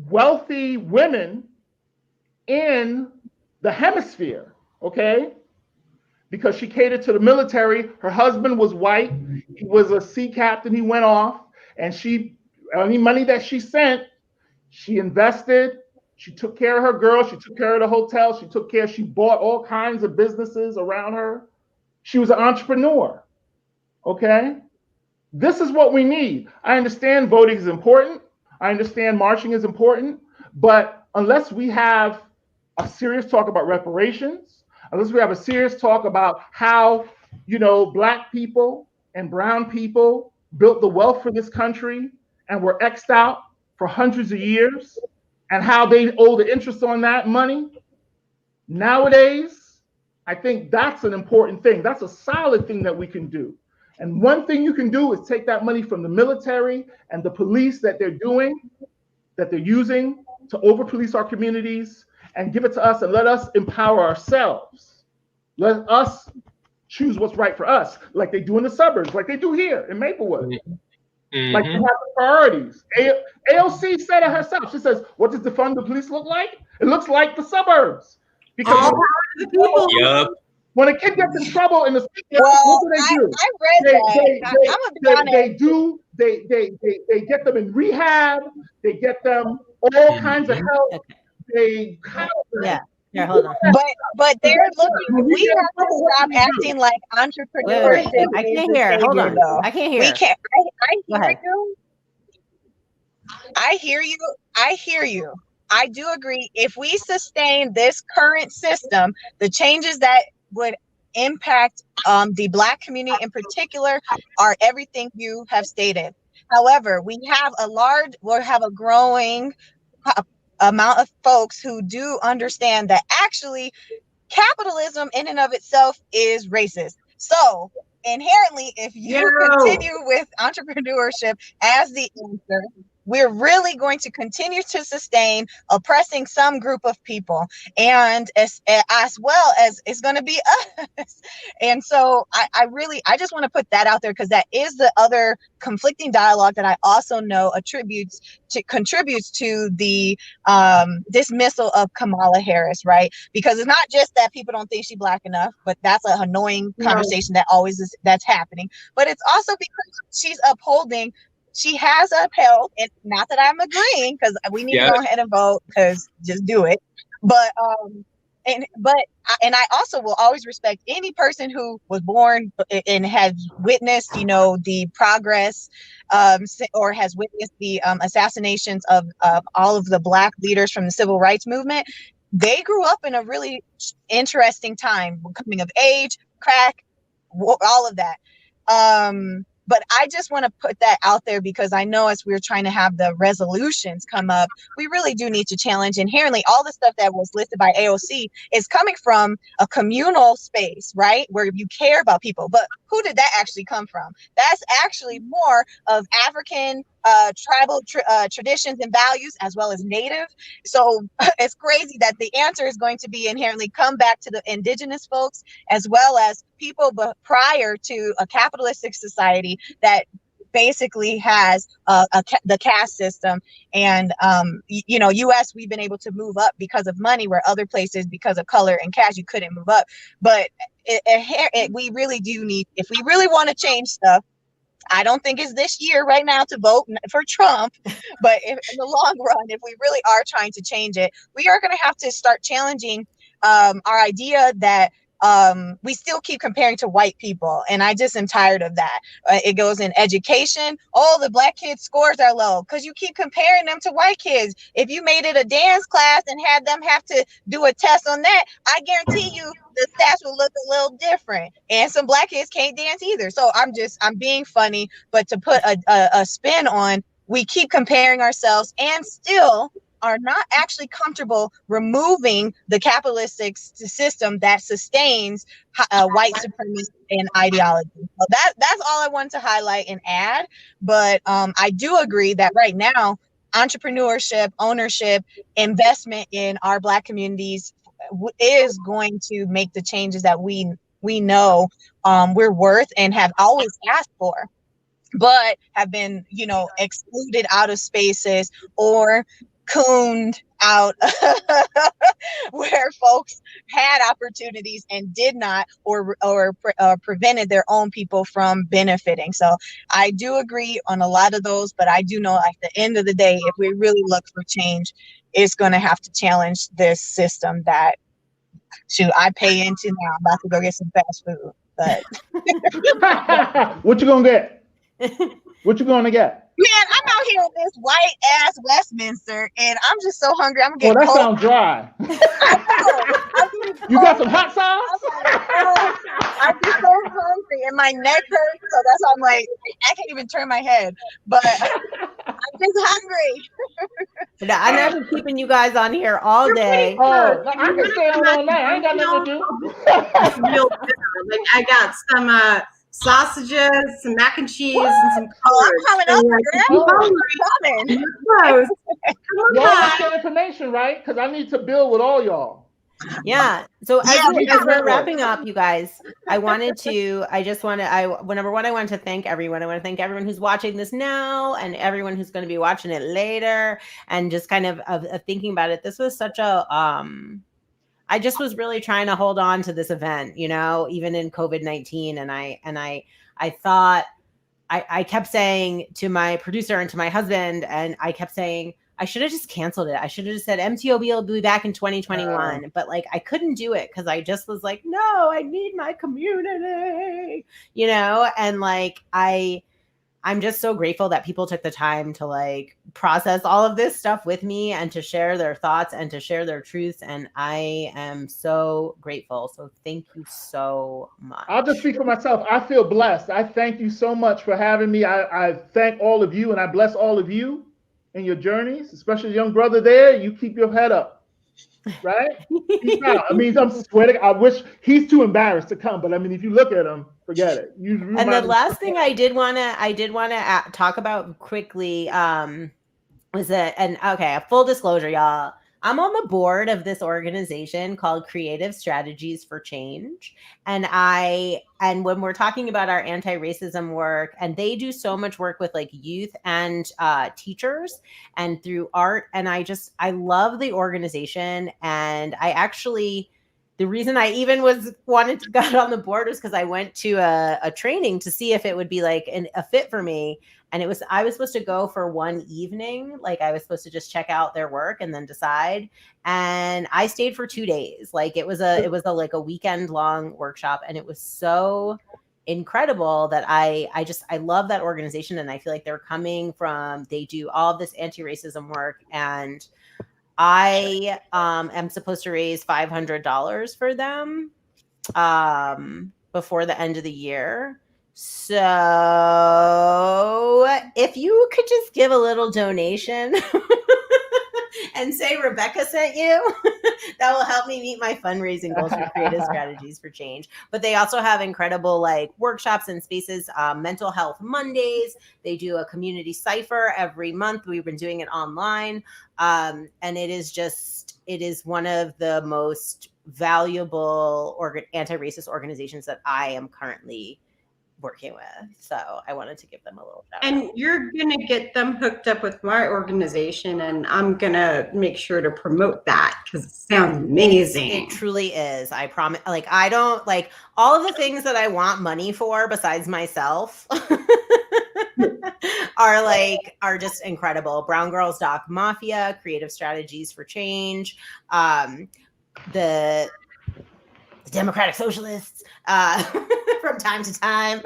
S16: wealthy women in the hemisphere, okay? Because she catered to the military. Her husband was white. He was a sea captain. He went off, and she, any money that she sent, she invested. She took care of her girl. She took care of the hotel. She bought all kinds of businesses around her. She was an entrepreneur, okay? This is what we need. I understand voting is important. I understand marching is important, but unless we have a serious talk about reparations, unless we have a serious talk about how, Black people and brown people built the wealth for this country and were X'd out for hundreds of years, and how they owe the interest on that money. Nowadays, I think that's an important thing. That's a solid thing that we can do. And one thing you can do is take that money from the military and the police that they're using to over-police our communities, and give it to us and let us empower ourselves. Let us choose what's right for us, like they do in the suburbs, like they do here in Maplewood. Mm-hmm. Like they have the priorities. AOC said it herself. She says, what does defund the police look like? It looks like the suburbs. Because when a kid gets in trouble in the street, what do?
S19: I read that.
S16: They get them in rehab. They get them all kinds of help. They
S1: Here, hold on.
S19: But they're looking. We have to stop acting like entrepreneurs.
S1: Wait. I can't hear. Hold on. I can't hear.
S19: We can't. I hear you. I hear you. I hear you. I do agree. If we sustain this current system, the changes that would impact the Black community in particular are everything you have stated. However, we have a growing amount of folks who do understand that actually capitalism in and of itself is racist. So inherently, if you continue with entrepreneurship as the answer, we're really going to continue to sustain oppressing some group of people, and as well as it's going to be us. And so I just want to put that out there, because that is the other conflicting dialogue that I also know contributes to the dismissal of Kamala Harris, right? Because it's not just that people don't think she's Black enough, but that's an annoying conversation that's happening. But it's also because she has upheld, and not that I'm agreeing, because we need to go ahead and vote, because just do it. But I also will always respect any person who was born and has witnessed, the progress, or has witnessed the assassinations of all of the Black leaders from the civil rights movement. They grew up in a really interesting time, coming of age, crack, all of that. But I just want to put that out there, because I know as we're trying to have the resolutions come up, we really do need to challenge inherently all the stuff that was listed by AOC is coming from a communal space, right? Where you care about people. But who did that actually come from? That's actually more of African tribal traditions and values, as well as Native. So it's crazy that the answer is going to be inherently come back to the indigenous folks, as well as people prior to a capitalistic society that basically has the caste system. And US, we've been able to move up because of money, where other places, because of color and caste, you couldn't move up. But we really do need, if we really want to change stuff, I don't think it's this year right now to vote for Trump, but in the long run, if we really are trying to change it, we are going to have to start challenging our idea that we still keep comparing to white people. And I just am tired of that. It goes in education. Oh, the Black kids' scores are low because you keep comparing them to white kids. If you made it a dance class and had them have to do a test on that, I guarantee you the stats will look a little different. And some Black kids can't dance either. So I'm being funny, but to put a spin on, we keep comparing ourselves and still are not actually comfortable removing the capitalistic system that sustains white supremacy and ideology. So that's all I wanted to highlight and add. But I do agree that right now, entrepreneurship, ownership, investment in our Black communities is going to make the changes that we know we're worth and have always asked for, but have been, excluded out of spaces or cooned out where folks had opportunities and did not, or prevented their own people from benefiting. So I do agree on a lot of those, but I do know at the end of the day, if we really look for change, it's going to have to challenge this system that I pay into now. I'm about to go get some fast food, but
S16: what you gonna get? What you gonna get?
S19: Man, I'm out here in this white ass Westminster, and I'm just so hungry. I'm
S16: Oh,
S19: getting
S16: that
S19: cold.
S16: sounds dry.
S19: I know. I'm getting
S16: You got
S19: cold.
S16: some hot sauce?
S19: I'm like, oh, I'm just so hungry, and my neck hurts. So that's why I'm like, I can't even turn my head. But I'm just hungry.
S1: And I've been keeping you guys on here all day.
S16: Oh, I can stay on all night. I ain't got nothing to do.
S17: Real dinner. Like I got some sausages, some mac and cheese, and some
S19: I'm coming up, girl.
S16: Oh.
S19: I'm coming.
S17: clothes.
S16: Y'all got the information, right? Because I need to build with all y'all.
S1: Yeah. So as,
S19: Yeah, we
S1: as
S19: got
S1: we're
S19: it.
S1: wrapping up, you guys, I wanted to, number one, I want to thank everyone. I want to thank everyone who's watching this now and everyone who's going to be watching it later, and just kind of thinking about it. This was such a, I just was really trying to hold on to this event, you know, even in COVID-19. And I thought, I kept saying to my producer and to my husband, and I kept saying, I should have just canceled it. I should have just said MTOB will be back in 2021. But like, I couldn't do it because I just was like, no, I need my community, you know? And like, I'm just so grateful that people took the time to like process all of this stuff with me and to share their thoughts and to share their truths. And I am so grateful. So thank you so much.
S16: I'll just speak for myself. I feel blessed. I thank you so much for having me. I thank all of you, and I bless all of you in your journeys, especially the young brother there. You keep your head up, right? He's not. I mean, I'm sweating. I wish he's too embarrassed to come, but I mean, if you look at him, forget it.
S1: And the last thing I did want to talk about quickly was that, and okay, full disclosure, y'all, I'm on the board of this organization called Creative Strategies for Change. And when we're talking about our anti-racism work, and they do so much work with like youth and teachers and through art. And I love the organization. And the reason I even got on the board was because I went to a training to see if it would be like a fit for me. And I was supposed to go for one evening. Like I was supposed to just check out their work and then decide. And I stayed for 2 days. Like it was a weekend long workshop. And it was so incredible that I love that organization. And I feel like they do all of this anti-racism work. And I am supposed to raise $500 for them before the end of the year. So if you could just give a little donation and say Rebecca sent you, that will help me meet my fundraising goals for Creative Strategies for Change. But they also have incredible like workshops and spaces, Mental Health Mondays. They do a community cipher every month. We've been doing it online. And it is one of the most valuable anti-racist organizations that I am currently working with. So I wanted to give them a little shout out.
S17: And you're going to get them hooked up with my organization, and I'm going to make sure to promote that because it sounds amazing.
S1: It truly is. I promise. Like, I don't like all of the things that I want money for besides myself are just incredible. Brown Girls Doc Mafia, Creative Strategies for Change, the Democratic Socialists from time to time.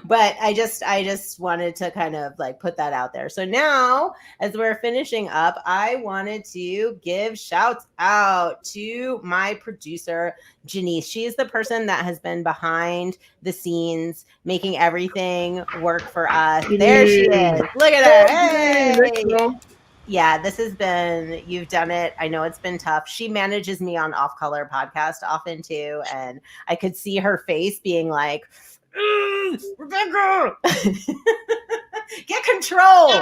S1: But I just wanted to kind of like put that out there. So now, as we're finishing up, I wanted to give shouts out to my producer, Janice. She is the person that has been behind the scenes, making everything work for us. There she is. Look at her. Hey! Yeah, you've done it. I know it's been tough. She manages me on Off Color podcast often too. And I could see her face being like, Rebecca, get control.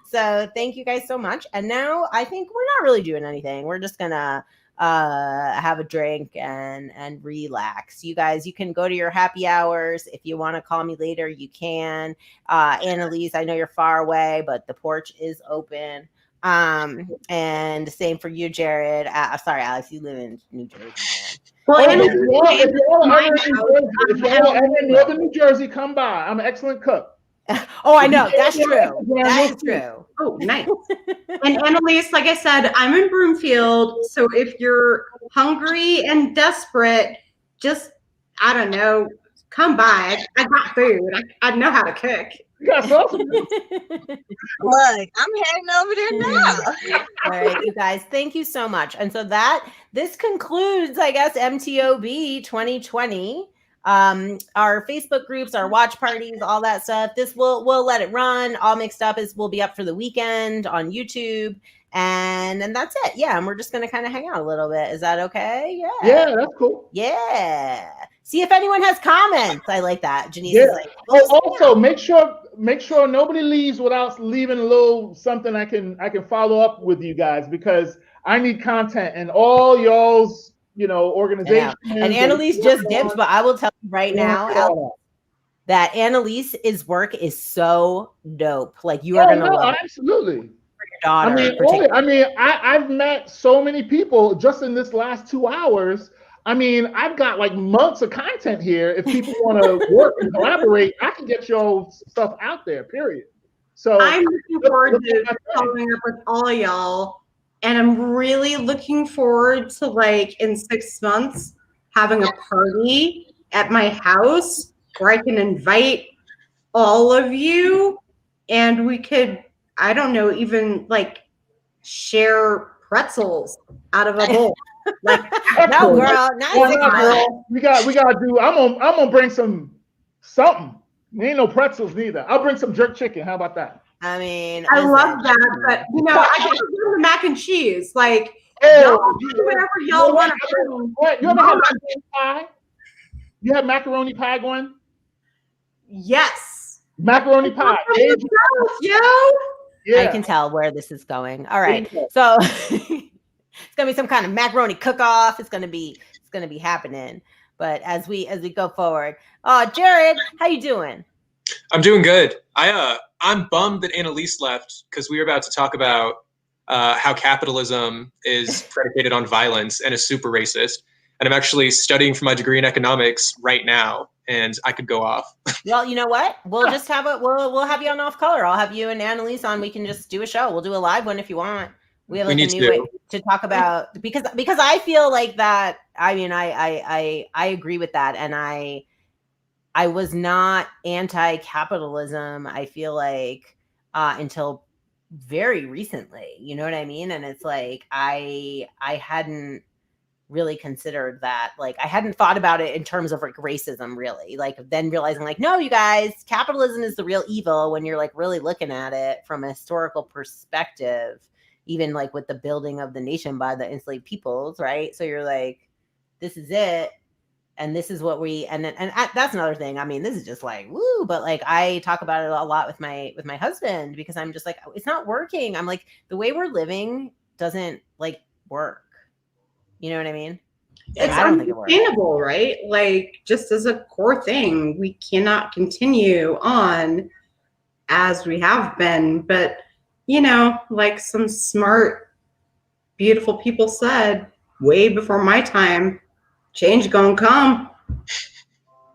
S1: So thank you guys so much. And now I think we're not really doing anything. We're just gonna have a drink and relax. You guys, you can go to your happy hours. If you want to call me later, you can. Annalise, I know you're far away, but the porch is open. And same for you, Jared. Sorry, Alex, you live in New Jersey, man.
S16: Well, if you're ever in northern New Jersey, come by. I'm an excellent cook.
S1: Oh, I know. That's true. That is true.
S17: Oh, nice. And Annalise, like I said, I'm in Broomfield. So if you're hungry and desperate, just, I don't know, come by. I got food. I know how to cook.
S16: You got sauce?
S19: Look, I'm heading over there now.
S1: All right, you guys, thank you so much. And so this concludes, I guess, MTOB 2020. Our Facebook groups, our watch parties, all that stuff. We'll let it run. All Mixed Up will be up for the weekend on YouTube. And that's it. Yeah. And we're just going to kind of hang out a little bit. Is that okay? Yeah.
S16: Yeah, that's cool.
S1: Yeah. See if anyone has comments. I like that. Janice
S16: Yeah.
S1: is like,
S16: also make sure nobody leaves without leaving a little something I can follow up with you guys, because I need content and all y'all's, organizations.
S1: And Annalise just dipped, but I will tell you right now, that Annalise's work is so dope. Like you are going to love it.
S16: Absolutely.
S1: Daughter,
S16: I've met so many people just in this last 2 hours. I mean, I've got like months of content here. If people want to work and collaborate, I can get your stuff out there, period. So
S17: I'm looking forward to following up with all y'all. And I'm really looking forward to, like, in 6 months, having a party at my house where I can invite all of you, and we could, I don't know, even like share pretzels out of a bowl. Like,
S1: no, girl, not
S16: girl. We gotta do. I'm gonna bring something. Ain't no pretzels neither. I'll bring some jerk chicken. How about that?
S1: I mean,
S17: I love that, but I can do the mac and cheese. Like, y'all do whatever y'all want to do.
S16: You ever have macaroni pie? You have macaroni pie going?
S17: Yes.
S16: Macaroni pie.
S1: I can tell where this is going. All right. So it's gonna be some kind of macaroni cook-off. It's gonna be happening. But as we go forward. Jared, how you doing?
S18: I'm doing good. I'm bummed that Annalise left because we were about to talk about how capitalism is predicated on violence and is super racist. And I'm actually studying for my degree in economics right now, and I could go off.
S1: Well, you know what? We'll just have we'll have you on Off Color. I'll have you and Annalise on. We can just do a show. We'll do a live one if you want. We have like a new way to talk about because I feel like that. I mean, I agree with that, and I was not anti-capitalism. I feel like until very recently. You know what I mean? And it's like I hadn't really considered that. Like I hadn't thought about it in terms of like racism, really. Like then realizing like, no, you guys, capitalism is the real evil when you're like really looking at it from a historical perspective. Even like with the building of the nation by the enslaved peoples, right? So you're like, this is it. And this is what and that's another thing. I mean, this is just like, woo, but like I talk about it a lot with my husband because I'm just like, it's not working. I'm like, the way we're living doesn't like work. You know what I mean?
S17: It's unsustainable, right? Like just as a core thing, we cannot continue on as we have been. But like some smart, beautiful people said way before my time, change gonna come.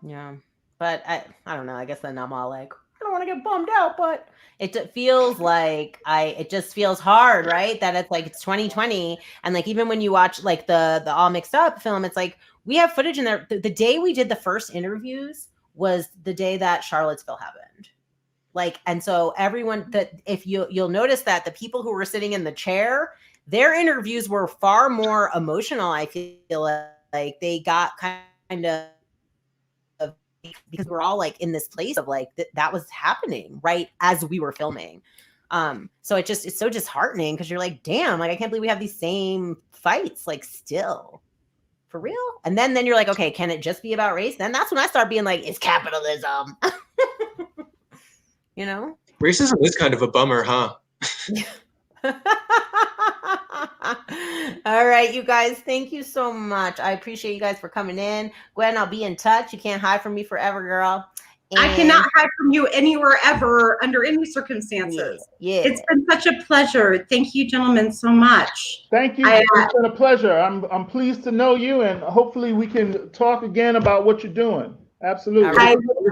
S1: Yeah, but I don't know. I guess then I'm all like, I don't want to get bummed out, but it feels like it just feels hard, right? That it's like it's 2020, and like even when you watch like the All Mixed Up film, it's like we have footage in there. The day we did the first interviews was the day that Charlottesville happened. Like, and so everyone that if you'll notice that the people who were sitting in the chair, their interviews were far more emotional. I feel like they got kind of because we're all like in this place of like that was happening right as we were filming. So it's so disheartening because you're like, damn, like I can't believe we have these same fights like still for real. And then you're like, okay, can it just be about race? Then that's when I start being like, it's capitalism.
S18: Racism is kind of a bummer, huh?
S1: All right, you guys, thank you so much. I appreciate you guys for coming in. Gwen, I'll be in touch. You can't hide from me forever, girl.
S17: And I cannot hide from you anywhere ever under any circumstances.
S1: Yeah.
S17: It's been such a pleasure. Thank you, gentlemen, so much.
S16: Thank you. It's been a pleasure. I'm pleased to know you, and hopefully we can talk again about what you're doing. Absolutely.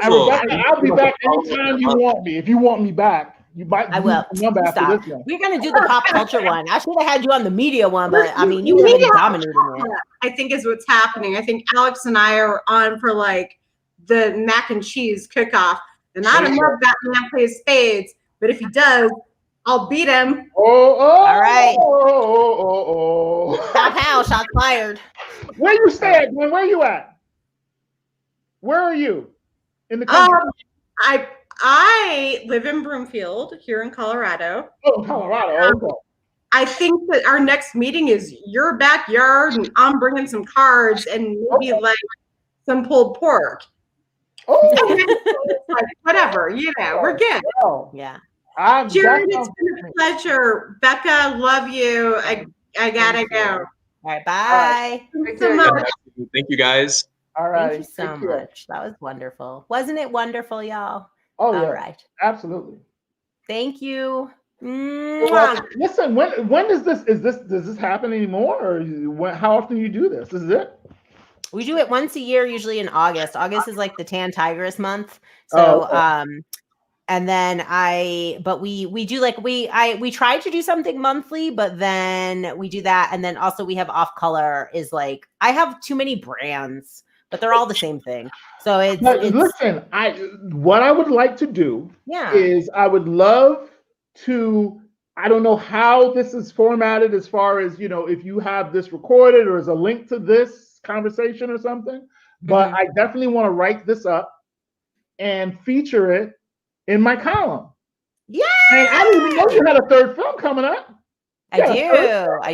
S16: I'll be back anytime you want me. If you want me back, you might.
S1: I will.
S16: After this one.
S1: We're gonna do the pop culture one. I should have had you on the media one, but I mean, you were really dominating it.
S17: I think is what's happening. I think Alex and I are on for like the mac and cheese cook-off. And I don't know if that man plays spades, but if he does, I'll beat him.
S1: All right.
S16: Oh.
S1: Pow, pow, shots fired.
S16: Where you stay at, man? Where you at? Where are you? In the country?
S17: I live in Broomfield here in Colorado.
S16: Oh, Colorado. Okay.
S17: I think that our next meeting is your backyard, and I'm bringing some cards and maybe like some pulled pork.
S16: Oh,
S17: like, whatever, we're good.
S16: Well,
S1: yeah.
S17: Jared, it's been a pleasure. Becca, love you. I gotta go.
S1: All right, bye.
S17: Thanks so much.
S18: Thank you, guys.
S16: All right.
S1: Thank you so much. That was wonderful. Wasn't it wonderful, y'all?
S16: Oh, yeah.
S1: All right.
S16: Absolutely.
S1: Thank you.
S16: Well, listen, when does this happen anymore, or how often do you do this? This is it?
S1: We do it once a year, usually in August. August is like the Tan Tigress month. So, and then we do like we try to do something monthly, but then we do that, and then also we have Off Color is like I have too many brands, but they're all the same thing. So it's
S16: listen, what I would like to do is I would love to, I don't know how this is formatted as far as, if you have this recorded or as a link to this conversation or something, but I definitely want to write this up and feature it in my column.
S1: Yeah.
S16: And I didn't even know you had a third film coming up.
S1: I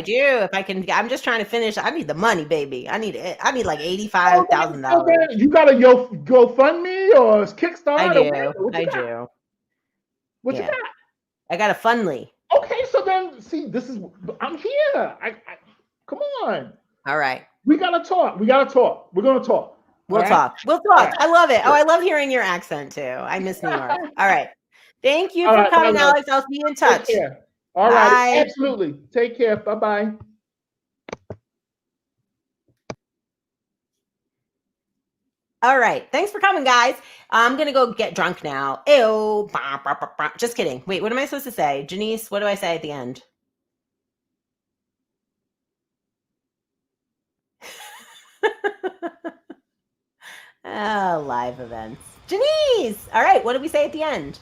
S1: do. If I can, I'm just trying to finish. I need the money, baby. I need like $85,000.
S16: You got a GoFundMe or Kickstarter?
S1: I do.
S16: What you got?
S1: I got a Fundly.
S16: Okay, so then I'm here. Come on.
S1: All right.
S16: We gotta talk. We're gonna talk.
S1: We'll talk. Right. I love it. Oh, I love hearing your accent too. I miss New York. All right. Thank you for coming, Alex. I'll be in touch.
S16: All right. Absolutely. Take care. Bye-bye.
S1: All right. Thanks for coming, guys. I'm going to go get drunk now. Ew. Just kidding. Wait, what am I supposed to say? Janice, what do I say at the end? Live events. Janice! All right. What do we say at the end?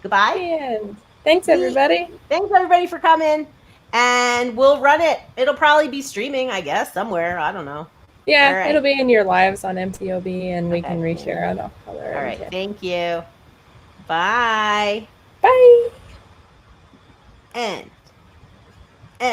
S1: Goodbye.
S6: Thanks, everybody.
S1: Thanks, everybody, for coming. And we'll run it. It'll probably be streaming, I guess, somewhere. I don't know.
S6: Yeah, it'll be in your lives on MTOB, and we can reshare it Off Color.
S1: All right. Thank you. Bye.
S6: Bye.
S1: And